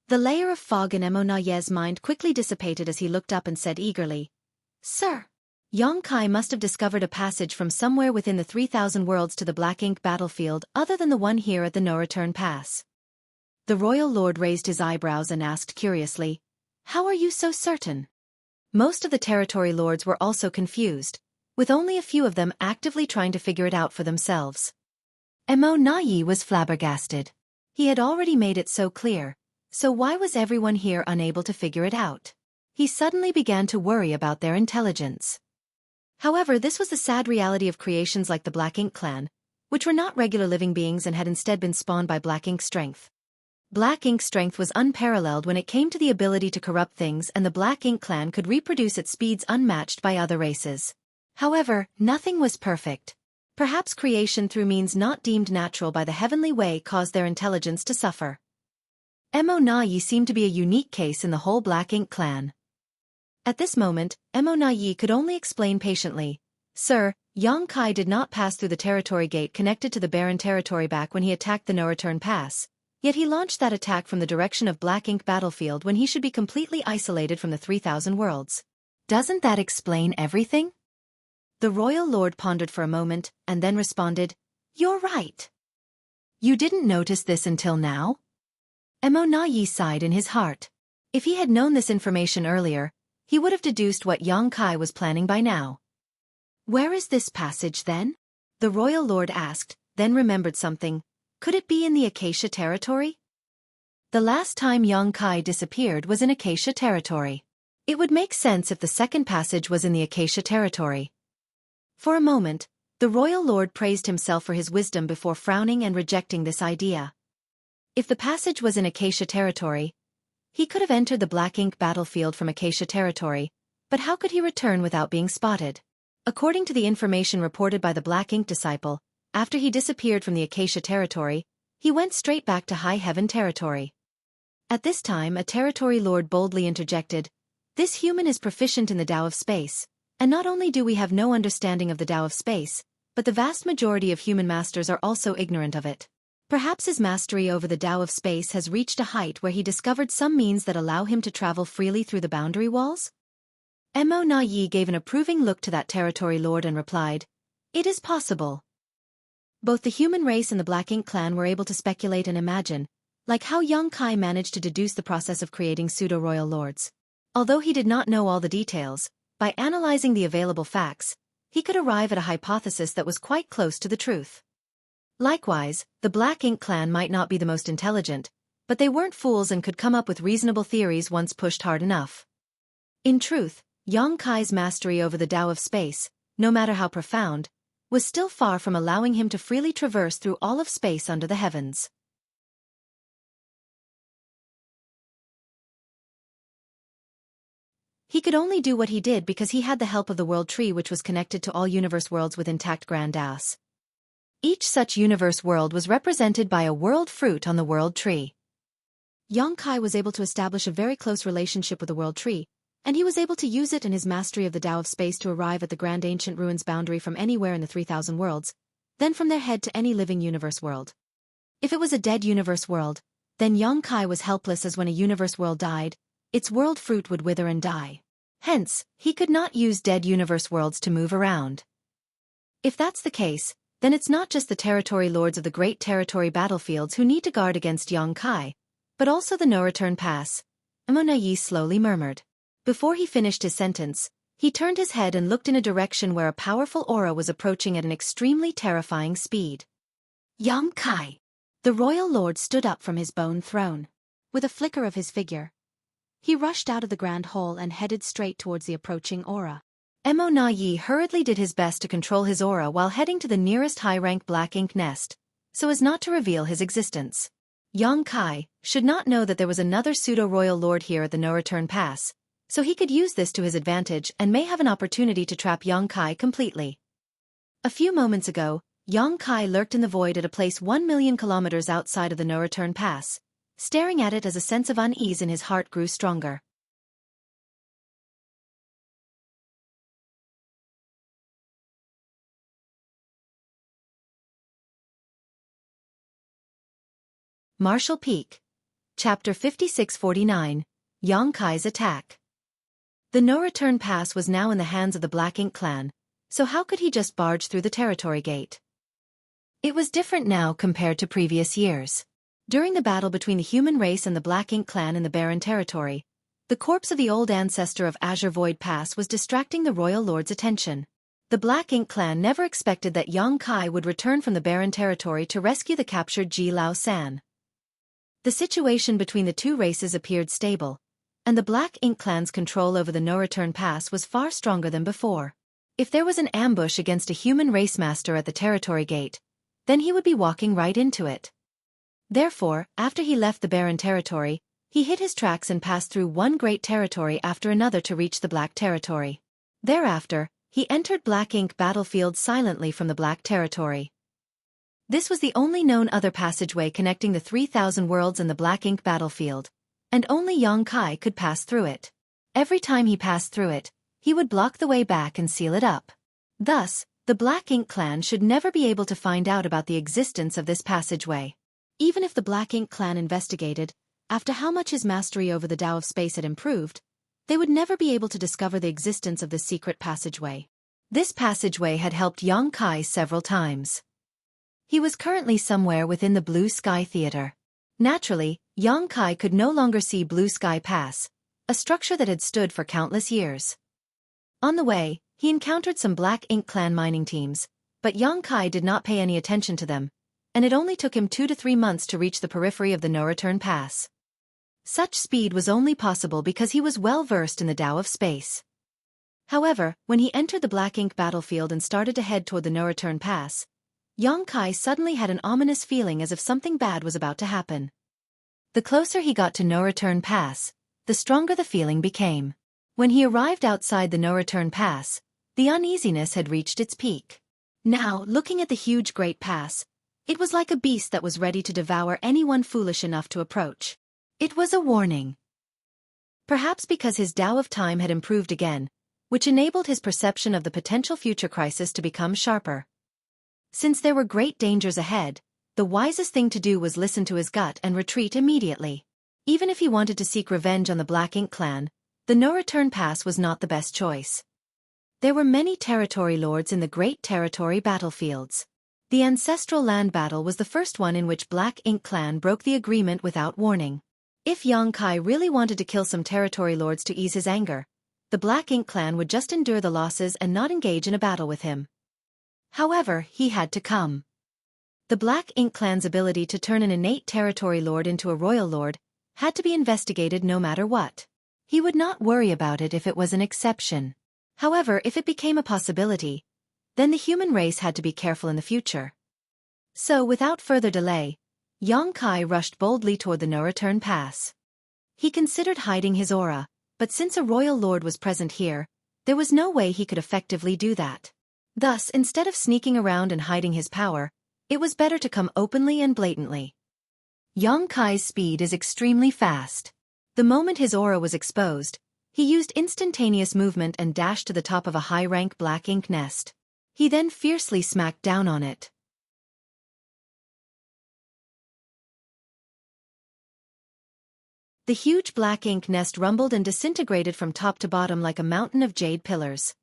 The layer of fog in Yi's mind quickly dissipated as he looked up and said eagerly, "Sir, Xueqi must have discovered a passage from somewhere within the 3,000 worlds to the black ink battlefield other than the one here at the no-return pass." The royal lord raised his eyebrows and asked curiously, "How are you so certain?" Most of the territory lords were also confused, with only a few of them actively trying to figure it out for themselves. Yi was flabbergasted. He had already made it so clear, so why was everyone here unable to figure it out? He suddenly began to worry about their intelligence. However, this was the sad reality of creations like the Black Ink clan, which were not regular living beings and had instead been spawned by Black Ink strength. Black Ink strength was unparalleled when it came to the ability to corrupt things, and the Black Ink clan could reproduce at speeds unmatched by other races. However, nothing was perfect. Perhaps creation through means not deemed natural by the heavenly way caused their intelligence to suffer. Yi seemed to be a unique case in the whole Black Ink clan. At this moment, Yi could only explain patiently, "Sir, Xueqi did not pass through the territory gate connected to the barren territory back when he attacked the no-return pass. Yet he launched that attack from the direction of Black Ink battlefield when he should be completely isolated from the 3,000 worlds. Doesn't that explain everything?" The royal lord pondered for a moment, and then responded, "You're right." "You didn't notice this until now?" Yi sighed in his heart. If he had known this information earlier, he would have deduced what Xueqi was planning by now. "Where is this passage then?" the royal lord asked, then remembered something. Could it be in the Acacia territory? The last time Xueqi disappeared was in Acacia territory. It would make sense if the second passage was in the Acacia territory. For a moment, the royal lord praised himself for his wisdom before frowning and rejecting this idea. If the passage was in Acacia territory, he could have entered the black ink battlefield from Acacia territory, but how could he return without being spotted? According to the information reported by the black ink disciple, after he disappeared from the Acacia territory, he went straight back to High Heaven territory. At this time a territory lord boldly interjected, "This human is proficient in the Tao of space, and not only do we have no understanding of the Tao of space, but the vast majority of human masters are also ignorant of it. Perhaps his mastery over the Tao of space has reached a height where he discovered some means that allow him to travel freely through the boundary walls?" Mo Na Yi gave an approving look to that territory lord and replied, "It is possible." Both the human race and the Black Ink clan were able to speculate and imagine, like how Xueqi managed to deduce the process of creating pseudo-royal lords. Although he did not know all the details, by analyzing the available facts, he could arrive at a hypothesis that was quite close to the truth. Likewise, the Black Ink clan might not be the most intelligent, but they weren't fools and could come up with reasonable theories once pushed hard enough. In truth, Xueqi's mastery over the Tao of space, no matter how profound, was still far from allowing him to freely traverse through all of space under the heavens. He could only do what he did because he had the help of the world tree, which was connected to all universe worlds with intact grand Taos. Each such universe world was represented by a world fruit on the world tree. Xueqi was able to establish a very close relationship with the world tree, and he was able to use it and his mastery of the Tao of space to arrive at the grand ancient ruins boundary from anywhere in the 3,000 worlds, then from there head to any living universe world. If it was a dead universe world, then Xueqi was helpless, as when a universe world died, its world fruit would wither and die. Hence, he could not use dead universe worlds to move around. If that's the case, then it's not just the territory lords of the great territory battlefields who need to guard against Xueqi, but also the no-return pass, Mo Na Yi slowly murmured. Before he finished his sentence, he turned his head and looked in a direction where a powerful aura was approaching at an extremely terrifying speed. Xueqi! The royal lord stood up from his bone throne. With a flicker of his figure, he rushed out of the grand hall and headed straight towards the approaching aura. Mo Na Yi hurriedly did his best to control his aura while heading to the nearest high-rank black ink nest, so as not to reveal his existence. Xueqi should not know that there was another pseudo-royal lord here at the no-return pass, so he could use this to his advantage and may have an opportunity to trap Xueqi completely. A few moments ago, Xueqi lurked in the void at a place 1,000,000 kilometers outside of the no-return pass. Staring at it as a sense of unease in his heart grew stronger. Marshall Peak. Chapter 5649, Xueqi's Attack. The no-return pass was now in the hands of the Black Ink clan, so how could he just barge through the territory gate? It was different now compared to previous years. During the battle between the human race and the Black Ink clan in the Barren territory, the corpse of the old ancestor of Azure Void Pass was distracting the royal lord's attention. The Black Ink clan never expected that Xueqi would return from the Barren territory to rescue the captured Ji Lao San. The situation between the two races appeared stable, and the Black Ink clan's control over the no-return pass was far stronger than before. If there was an ambush against a human race master at the territory gate, then he would be walking right into it. Therefore, after he left the Barren territory, he hid his tracks and passed through one great territory after another to reach the Black territory. Thereafter, he entered Black Ink battlefield silently from the Black territory. This was the only known other passageway connecting the 3,000 worlds and the Black Ink battlefield, and only Xueqi could pass through it. Every time he passed through it, he would block the way back and seal it up. Thus, the Black Ink clan should never be able to find out about the existence of this passageway. Even if the Black Ink clan investigated, after how much his mastery over the Tao of space had improved, they would never be able to discover the existence of this secret passageway. This passageway had helped Xueqi several times. He was currently somewhere within the Blue Sky Theater. Naturally, Xueqi could no longer see Blue Sky Pass, a structure that had stood for countless years. On the way, he encountered some Black Ink clan mining teams, but Xueqi did not pay any attention to them. and it only took him 2 to 3 months to reach the periphery of the no-return pass. Such speed was only possible because he was well versed in the Tao of space. However, when he entered the black ink battlefield and started to head toward the no-return pass, Yang Kai suddenly had an ominous feeling as if something bad was about to happen. The closer he got to no-return pass, the stronger the feeling became. When he arrived outside the no-return pass, the uneasiness had reached its peak. Now, looking at the huge Great Pass, it was like a beast that was ready to devour anyone foolish enough to approach. It was a warning. Perhaps because his Tao of time had improved again, which enabled his perception of the potential future crisis to become sharper. Since there were great dangers ahead, the wisest thing to do was listen to his gut and retreat immediately. Even if he wanted to seek revenge on the Black Ink clan, the no-return pass was not the best choice. There were many territory lords in the great territory battlefields. The ancestral land battle was the first one in which Black Ink clan broke the agreement without warning. If Yang Kai really wanted to kill some territory lords to ease his anger, the Black Ink clan would just endure the losses and not engage in a battle with him. However, he had to come. The Black Ink clan's ability to turn an innate territory lord into a royal lord had to be investigated no matter what. He would not worry about it if it was an exception. However, if it became a possibility, then the human race had to be careful in the future. So, without further delay, Yang Kai rushed boldly toward the no-return pass. He considered hiding his aura, but since a royal lord was present here, there was no way he could effectively do that. Thus, instead of sneaking around and hiding his power, it was better to come openly and blatantly. Yang Kai's speed is extremely fast. The moment his aura was exposed, he used instantaneous movement and dashed to the top of a high-rank black ink nest. He then fiercely smacked down on it. The huge black ink nest rumbled and disintegrated from top to bottom like a mountain of jade pillars.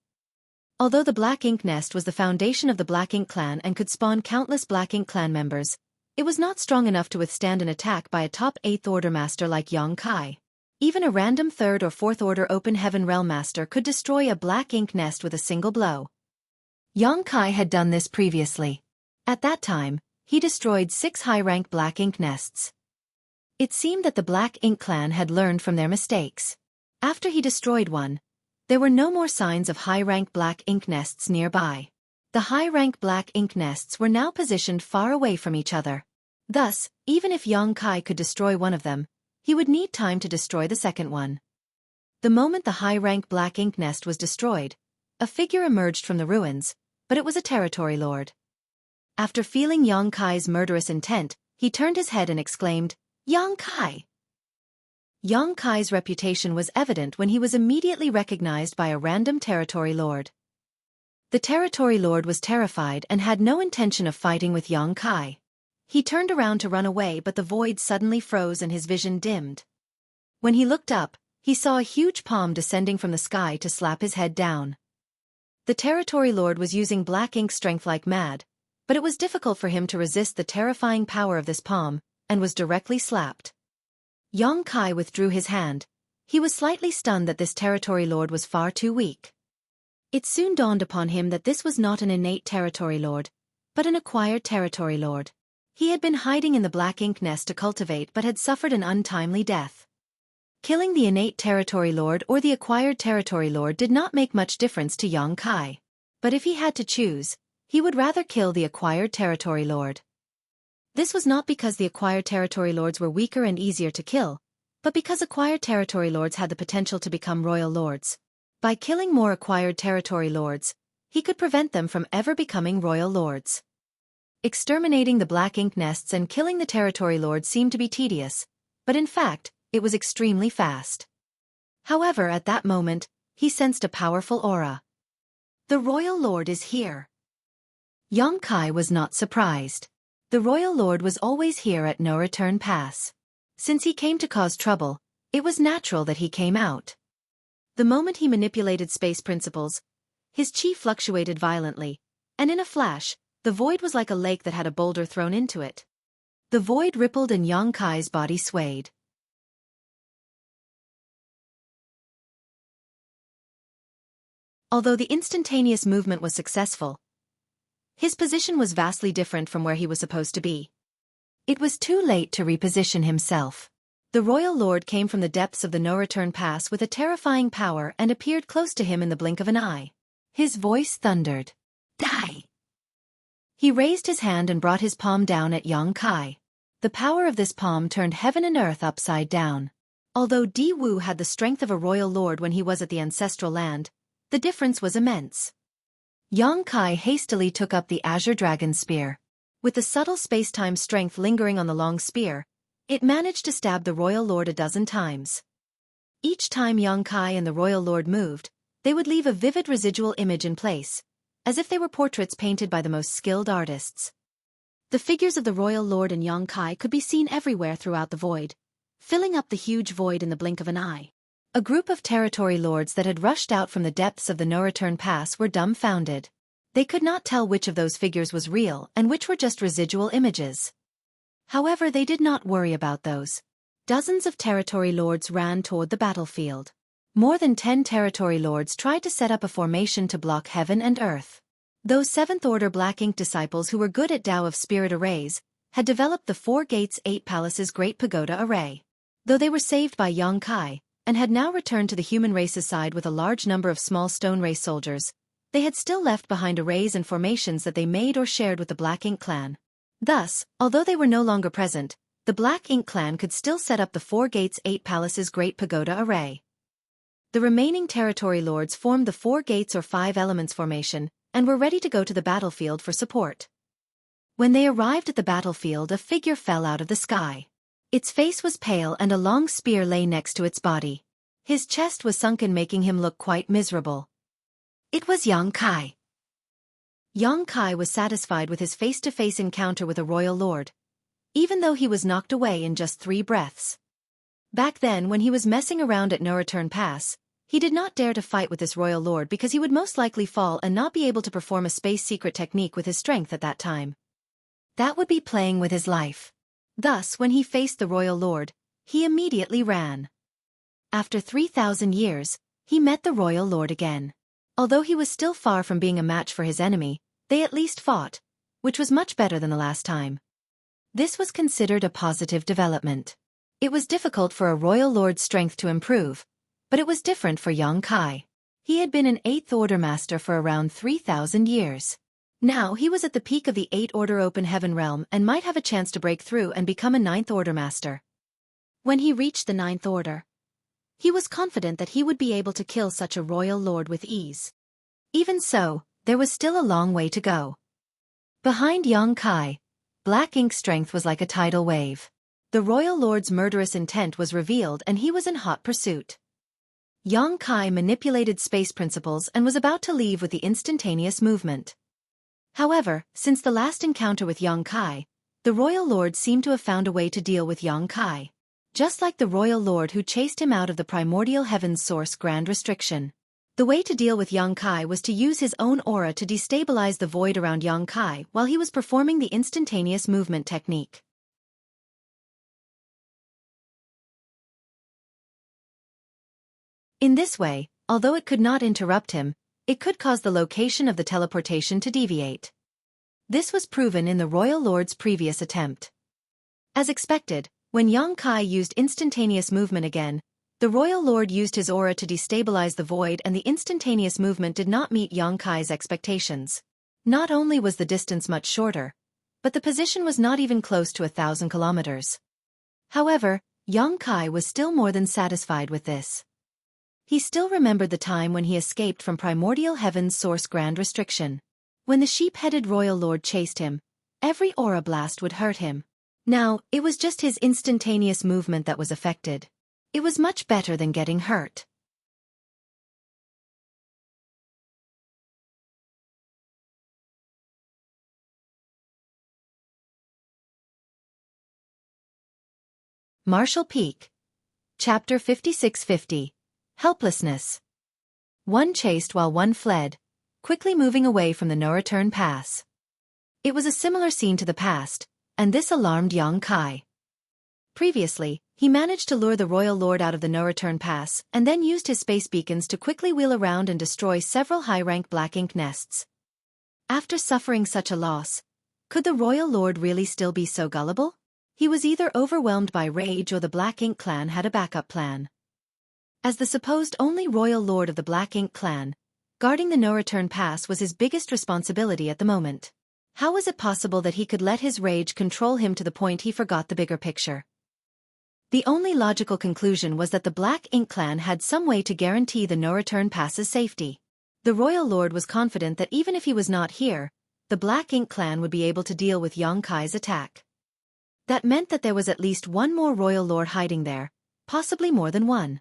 Although the Black Ink nest was the foundation of the Black Ink clan and could spawn countless Black Ink clan members, it was not strong enough to withstand an attack by a top 8th Order master like Yang Kai. Even a random 3rd or 4th Order Open Heaven Realm master could destroy a Black Ink nest with a single blow. Yang Kai had done this previously. At that time, he destroyed 6 high-rank Black Ink nests. It seemed that the Black Ink clan had learned from their mistakes. After he destroyed one, there were no more signs of high-rank Black Ink nests nearby. The high-rank Black Ink nests were now positioned far away from each other. Thus, even if Yang Kai could destroy one of them, he would need time to destroy the second one. The moment the high-rank Black Ink nest was destroyed, a figure emerged from the ruins, but it was a territory lord. After feeling Yang Kai's murderous intent, he turned his head and exclaimed, "Yang Kai!" Yang Kai's reputation was evident when he was immediately recognized by a random territory lord. The territory lord was terrified and had no intention of fighting with Yang Kai. He turned around to run away, but the void suddenly froze and his vision dimmed. When he looked up, he saw a huge palm descending from the sky to slap his head down. The territory lord was using Black Ink strength like mad, but it was difficult for him to resist the terrifying power of this palm, and was directly slapped. Yang Kai withdrew his hand. He was slightly stunned that this territory lord was far too weak. It soon dawned upon him that this was not an innate territory lord, but an acquired territory lord. He had been hiding in the Black Ink nest to cultivate but had suffered an untimely death. Killing the innate territory lord or the acquired territory lord did not make much difference to Yang Kai. But if he had to choose, he would rather kill the acquired territory lord. This was not because the acquired territory lords were weaker and easier to kill, but because acquired territory lords had the potential to become royal lords. By killing more acquired territory lords, he could prevent them from ever becoming royal lords. Exterminating the Black Ink nests and killing the territory lords seemed to be tedious, but in fact, it was extremely fast. However, at that moment, he sensed a powerful aura. The royal lord is here. Yang Kai was not surprised. The royal lord was always here at No Return Pass. Since he came to cause trouble, it was natural that he came out. The moment he manipulated space principles, his chi fluctuated violently, and in a flash, the void was like a lake that had a boulder thrown into it. The void rippled and Yang Kai's body swayed. Although the instantaneous movement was successful, His position was vastly different from where he was supposed to be. It was too late to reposition himself. The royal lord came from the depths of the no-return pass with a terrifying power and appeared close to him in the blink of an eye. His voice thundered. Die! He raised his hand and brought his palm down at Xueqi. The power of this palm turned heaven and earth upside down. Although Di Wu had the strength of a royal lord when he was at the ancestral land, the difference was immense. Xueqi hastily took up the azure dragon spear. With the subtle space-time strength lingering on the long spear, it managed to stab the royal lord a dozen times. Each time Xueqi and the royal lord moved, they would leave a vivid residual image in place, as if they were portraits painted by the most skilled artists. The figures of the royal lord and Xueqi could be seen everywhere throughout the void, filling up the huge void in the blink of an eye. A group of territory lords that had rushed out from the depths of the no-return pass were dumbfounded. They could not tell which of those figures was real and which were just residual images. However, they did not worry about those. Dozens of territory lords ran toward the battlefield. More than 10 territory lords tried to set up a formation to block heaven and earth. Those 7th-order Black Ink disciples who were good at Tao of Spirit arrays had developed the 4 Gates 8 Palaces Great Pagoda Array. Though they were saved by Xueqi, and had now returned to the human race's side with a large number of small stone race soldiers, they had still left behind arrays and formations that they made or shared with the Black Ink clan. Thus, although they were no longer present, the Black Ink clan could still set up the 4 Gates 8 Palaces Great Pagoda Array. The remaining territory lords formed the 4 Gates or 5 Elements formation, and were ready to go to the battlefield for support. When they arrived at the battlefield, a figure fell out of the sky. Its face was pale and a long spear lay next to its body. His chest was sunken, making him look quite miserable. It was Xueqi. Xueqi was satisfied with his face-to-face encounter with a royal lord, even though he was knocked away in just 3 breaths. Back then, when he was messing around at No Return Pass, he did not dare to fight with this royal lord because he would most likely fall and not be able to perform a space secret technique with his strength at that time. That would be playing with his life. Thus, when he faced the royal lord, he immediately ran. After 3,000 years, he met the royal lord again. Although he was still far from being a match for his enemy, they at least fought, which was much better than the last time. This was considered a positive development. It was difficult for a royal lord's strength to improve, but it was different for Xueqi. He had been an 8th Order master for around 3,000 years. Now he was at the peak of the 8th Order Open Heaven realm and might have a chance to break through and become a 9th Order master. When he reached the 9th Order, he was confident that he would be able to kill such a royal lord with ease. Even so, there was still a long way to go. Behind Xueqi, Black Ink's strength was like a tidal wave. The royal lord's murderous intent was revealed and he was in hot pursuit. Xueqi manipulated space principles and was about to leave with the instantaneous movement. However, since the last encounter with Xueqi, the royal lord seemed to have found a way to deal with Xueqi. Just like the royal lord who chased him out of the primordial heaven's source Grand Restriction. The way to deal with Xueqi was to use his own aura to destabilize the void around Xueqi while he was performing the instantaneous movement technique. In this way, although it could not interrupt him, it could cause the location of the teleportation to deviate. This was proven in the royal lord's previous attempt. As expected, when Xueqi used instantaneous movement again, the royal lord used his aura to destabilize the void and the instantaneous movement did not meet Xueqi's expectations. Not only was the distance much shorter, but the position was not even close to 1,000 kilometers. However, Xueqi was still more than satisfied with this. He still remembered the time when he escaped from primordial heaven's source Grand Restriction. When the sheep-headed royal lord chased him, every aura blast would hurt him. Now, it was just his instantaneous movement that was affected. It was much better than getting hurt. Marshall Peak. Chapter 5650. Helplessness. One chased while one fled, quickly moving away from the no-return pass. It was a similar scene to the past, and this alarmed Xueqi. Previously, he managed to lure the royal lord out of the no-return pass and then used his space beacons to quickly wheel around and destroy several high-rank Black Ink nests. After suffering such a loss, could the royal lord really still be so gullible? He was either overwhelmed by rage or the Black Ink clan had a backup plan. As the supposed only royal lord of the Black Ink clan, guarding the no-return pass was his biggest responsibility at the moment. How was it possible that he could let his rage control him to the point he forgot the bigger picture? The only logical conclusion was that the Black Ink clan had some way to guarantee the no-return pass's safety. The royal lord was confident that even if he was not here, the Black Ink clan would be able to deal with Xueqi's attack. That meant that there was at least one more royal lord hiding there, possibly more than one.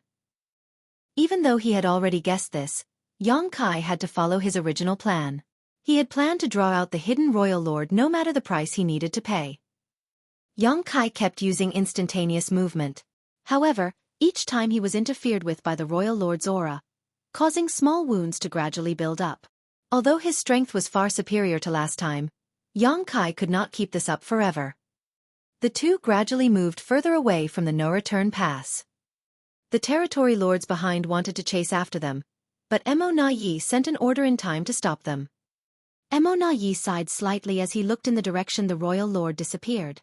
Even though he had already guessed this, Xueqi had to follow his original plan. He had planned to draw out the hidden royal lord no matter the price he needed to pay. Xueqi kept using instantaneous movement. However, each time he was interfered with by the royal lord's aura, causing small wounds to gradually build up. Although his strength was far superior to last time, Xueqi could not keep this up forever. The two gradually moved further away from the no-return pass. The territory lords behind wanted to chase after them, but Emo Na Yi sent an order in time to stop them. Emo Na Yi sighed slightly as he looked in the direction the royal lord disappeared.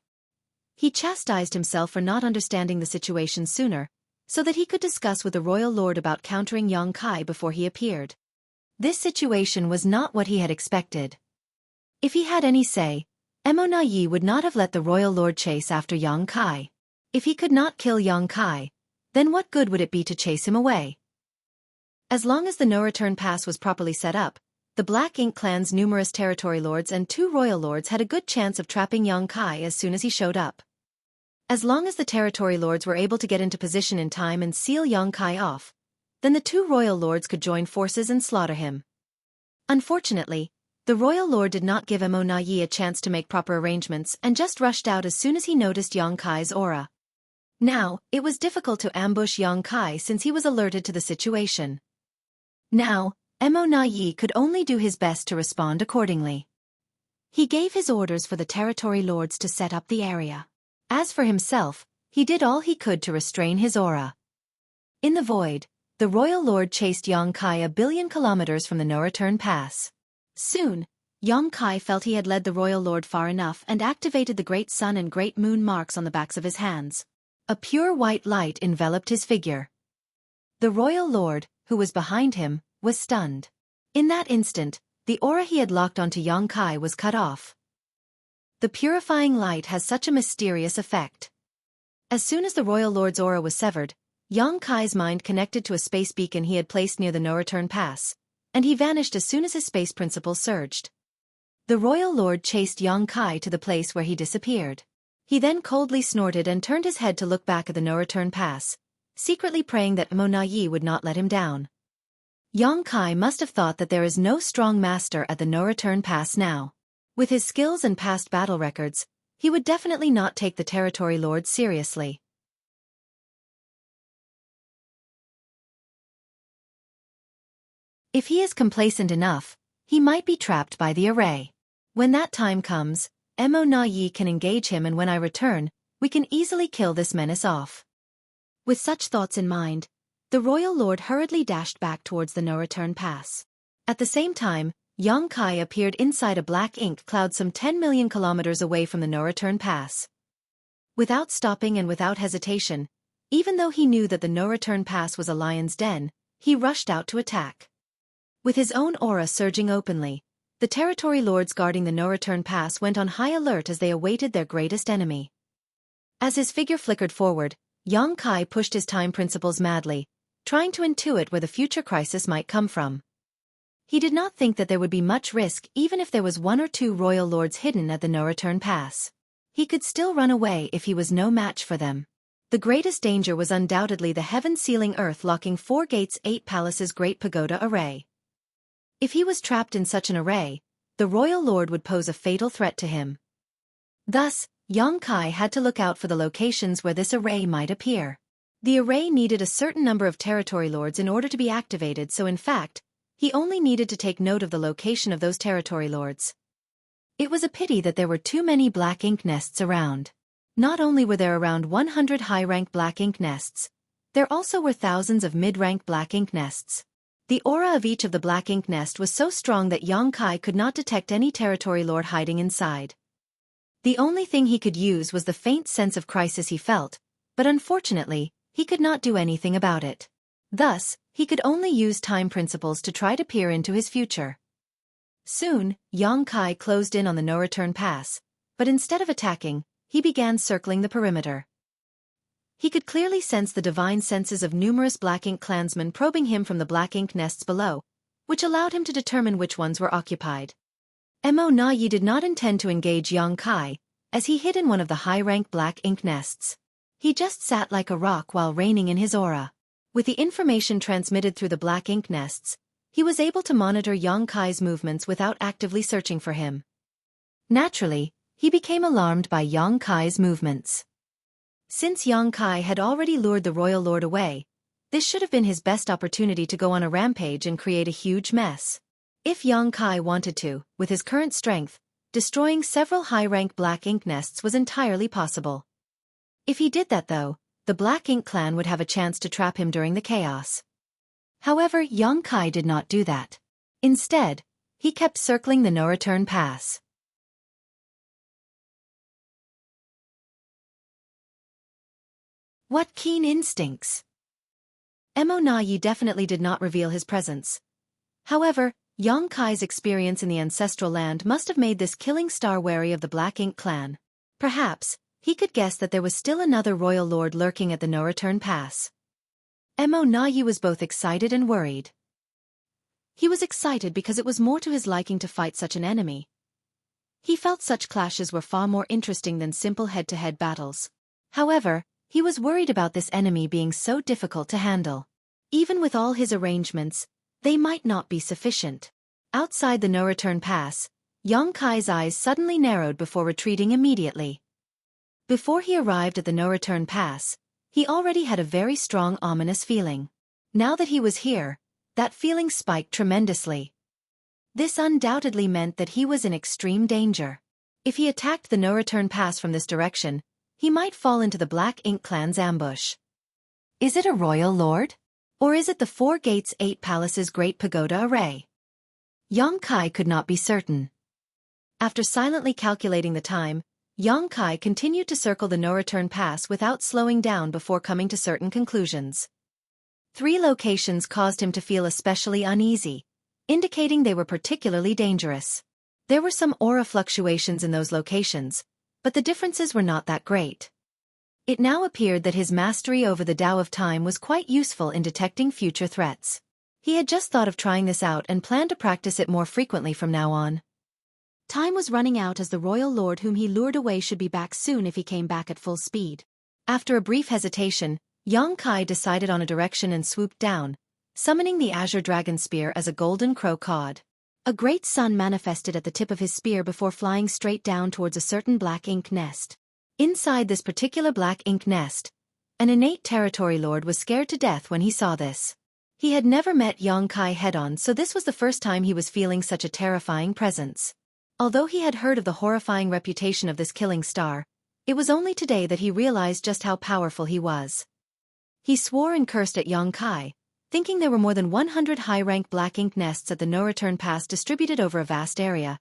He chastised himself for not understanding the situation sooner, so that he could discuss with the royal lord about countering Xueqi before he appeared. This situation was not what he had expected. If he had any say, Emo Na Yi would not have let the royal lord chase after Xueqi. If he could not kill Xueqi, then what good would it be to chase him away? As long as the no-return pass was properly set up, the Black Ink clan's numerous territory lords and 2 royal lords had a good chance of trapping Xueqi as soon as he showed up. As long as the territory lords were able to get into position in time and seal Xueqi off, then the 2 royal lords could join forces and slaughter him. Unfortunately, the royal lord did not give Emo Na Yi a chance to make proper arrangements and just rushed out as soon as he noticed Xueqi's aura. Now, it was difficult to ambush Xueqi since he was alerted to the situation. Now, Emo Na Yi could only do his best to respond accordingly. He gave his orders for the territory lords to set up the area. As for himself, he did all he could to restrain his aura. In the void, the royal lord chased Xueqi a billion kilometers from the no-return pass. Soon, Xueqi felt he had led the royal lord far enough and activated the great sun and great moon marks on the backs of his hands. A pure white light enveloped his figure. The royal lord, who was behind him, was stunned. In that instant, the aura he had locked onto Xueqi was cut off. The purifying light has such a mysterious effect. As soon as the royal lord's aura was severed, Xueqi's mind connected to a space beacon he had placed near the no-return pass, and he vanished as soon as his space principles surged. The royal lord chased Xueqi to the place where he disappeared. He then coldly snorted and turned his head to look back at the no-return pass, secretly praying that Emo Na Yi would not let him down. Xueqi must have thought that there is no strong master at the no-return pass now. With his skills and past battle records, he would definitely not take the territory lords seriously. If he is complacent enough, he might be trapped by the array. When that time comes, Emo Na Yi can engage him, and when I return, we can easily kill this menace off. With such thoughts in mind, the royal lord hurriedly dashed back towards the no-return pass. At the same time, Xueqi appeared inside a black ink cloud some 10 million kilometers away from the no-return pass. Without stopping and without hesitation, even though he knew that the no-return pass was a lion's den, he rushed out to attack. With his own aura surging openly, the territory lords guarding the no-return pass went on high alert as they awaited their greatest enemy. As his figure flickered forward, Xueqi pushed his time principles madly, trying to intuit where the future crisis might come from. He did not think that there would be much risk even if there was 1 or 2 royal lords hidden at the no-return pass. He could still run away if he was no match for them. The greatest danger was undoubtedly the heaven-sealing earth-locking 4 gates 8 palaces great pagoda array. If he was trapped in such an array, the royal lord would pose a fatal threat to him. Thus, Xueqi had to look out for the locations where this array might appear. The array needed a certain number of territory lords in order to be activated, so in fact, he only needed to take note of the location of those territory lords. It was a pity that there were too many black ink nests around. Not only were there around 100 high-rank black ink nests, there also were thousands of mid-rank black ink nests. The aura of each of the black ink nest was so strong that Yang Kai could not detect any territory lord hiding inside. The only thing he could use was the faint sense of crisis he felt, but unfortunately, he could not do anything about it. Thus, he could only use time principles to try to peer into his future. Soon, Yang Kai closed in on the no-return pass, but instead of attacking, he began circling the perimeter. He could clearly sense the divine senses of numerous black ink clansmen probing him from the black ink nests below, which allowed him to determine which ones were occupied. Mo Na Yi did not intend to engage Yang Kai, as he hid in one of the high-rank black ink nests. He just sat like a rock while reigning in his aura. With the information transmitted through the black ink nests, he was able to monitor Yang Kai's movements without actively searching for him. Naturally, he became alarmed by Yang Kai's movements. Since Yang Kai had already lured the royal lord away, this should have been his best opportunity to go on a rampage and create a huge mess. If Yang Kai wanted to, with his current strength, destroying several high-rank black ink nests was entirely possible. If he did that though, the Black Ink clan would have a chance to trap him during the chaos. However, Yang Kai did not do that. Instead, he kept circling the no-return pass. What keen instincts! Mo Na Yi definitely did not reveal his presence. However, Yang Kai's experience in the ancestral land must have made this killing star wary of the Black Ink clan. Perhaps, he could guess that there was still another royal lord lurking at the no-return pass. Mo Na Yi was both excited and worried. He was excited because it was more to his liking to fight such an enemy. He felt such clashes were far more interesting than simple head-to-head battles. However, he was worried about this enemy being so difficult to handle. Even with all his arrangements, they might not be sufficient. Outside the no-return pass, Yang Kai's eyes suddenly narrowed before retreating immediately. Before he arrived at the no-return pass, he already had a very strong ominous feeling. Now that he was here, that feeling spiked tremendously. This undoubtedly meant that he was in extreme danger. If he attacked the no-return pass from this direction, he might fall into the Black Ink clan's ambush. Is it a royal lord? Or is it the 4 Gates 8 Palaces Great Pagoda Array? Yang Kai could not be certain. After silently calculating the time, Yang Kai continued to circle the no-return pass without slowing down before coming to certain conclusions. 3 locations caused him to feel especially uneasy, indicating they were particularly dangerous. There were some aura fluctuations in those locations, but the differences were not that great. It now appeared that his mastery over the Tao of Time was quite useful in detecting future threats. He had just thought of trying this out and planned to practice it more frequently from now on. Time was running out as the royal lord whom he lured away should be back soon if he came back at full speed. After a brief hesitation, Yang Kai decided on a direction and swooped down, summoning the Azure Dragon Spear as a golden crow cod. A great sun manifested at the tip of his spear before flying straight down towards a certain black ink nest. Inside this particular black ink nest, an innate territory lord was scared to death when he saw this. He had never met Yang Kai head-on, so this was the first time he was feeling such a terrifying presence. Although he had heard of the horrifying reputation of this killing star, it was only today that he realized just how powerful he was. He swore and cursed at Yang Kai, thinking there were more than 100 high-rank black ink nests at the no-return pass distributed over a vast area.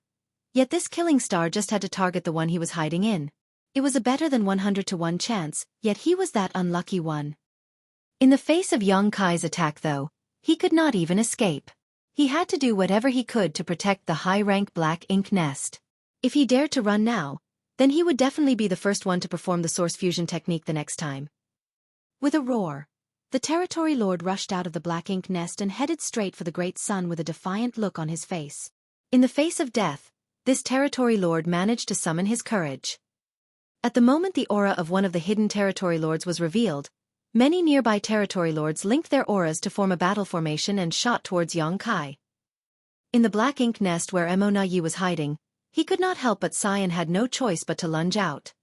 Yet this killing star just had to target the one he was hiding in. It was a better than 100 to 1 chance, yet he was that unlucky one. In the face of Yang Kai's attack though, he could not even escape. He had to do whatever he could to protect the high-rank black ink nest. If he dared to run now, then he would definitely be the first one to perform the source fusion technique the next time. With a roar, the territory lord rushed out of the black ink nest and headed straight for the great sun with a defiant look on his face. In the face of death, this territory lord managed to summon his courage. At the moment the aura of one of the hidden territory lords was revealed, many nearby territory lords linked their auras to form a battle formation and shot towards Yang Kai. In the black ink nest where Mo Na Yi was hiding, he could not help but sigh and had no choice but to lunge out.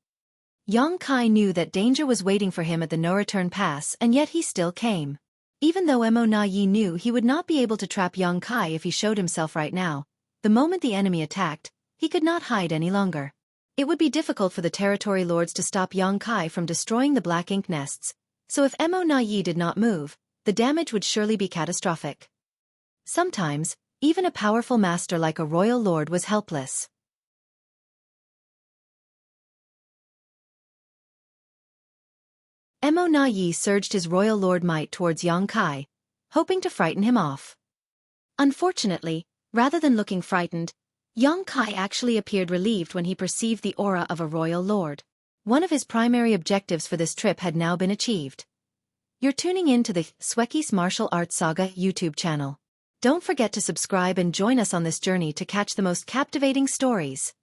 Yang Kai knew that danger was waiting for him at the no-return pass, and yet he still came. Even though Mo Na Yi knew he would not be able to trap Yang Kai if he showed himself right now, the moment the enemy attacked, he could not hide any longer. It would be difficult for the territory lords to stop Yang Kai from destroying the black ink nests, so if Mo Na Yi did not move, the damage would surely be catastrophic. Sometimes, even a powerful master like a royal lord was helpless. Mo Na Yi surged his royal lord might towards Yang Kai, hoping to frighten him off. Unfortunately, rather than looking frightened, Yang Kai actually appeared relieved when he perceived the aura of a royal lord. One of his primary objectives for this trip had now been achieved. You're tuning in to the Xueqi's Martial Arts Saga YouTube channel. Don't forget to subscribe and join us on this journey to catch the most captivating stories.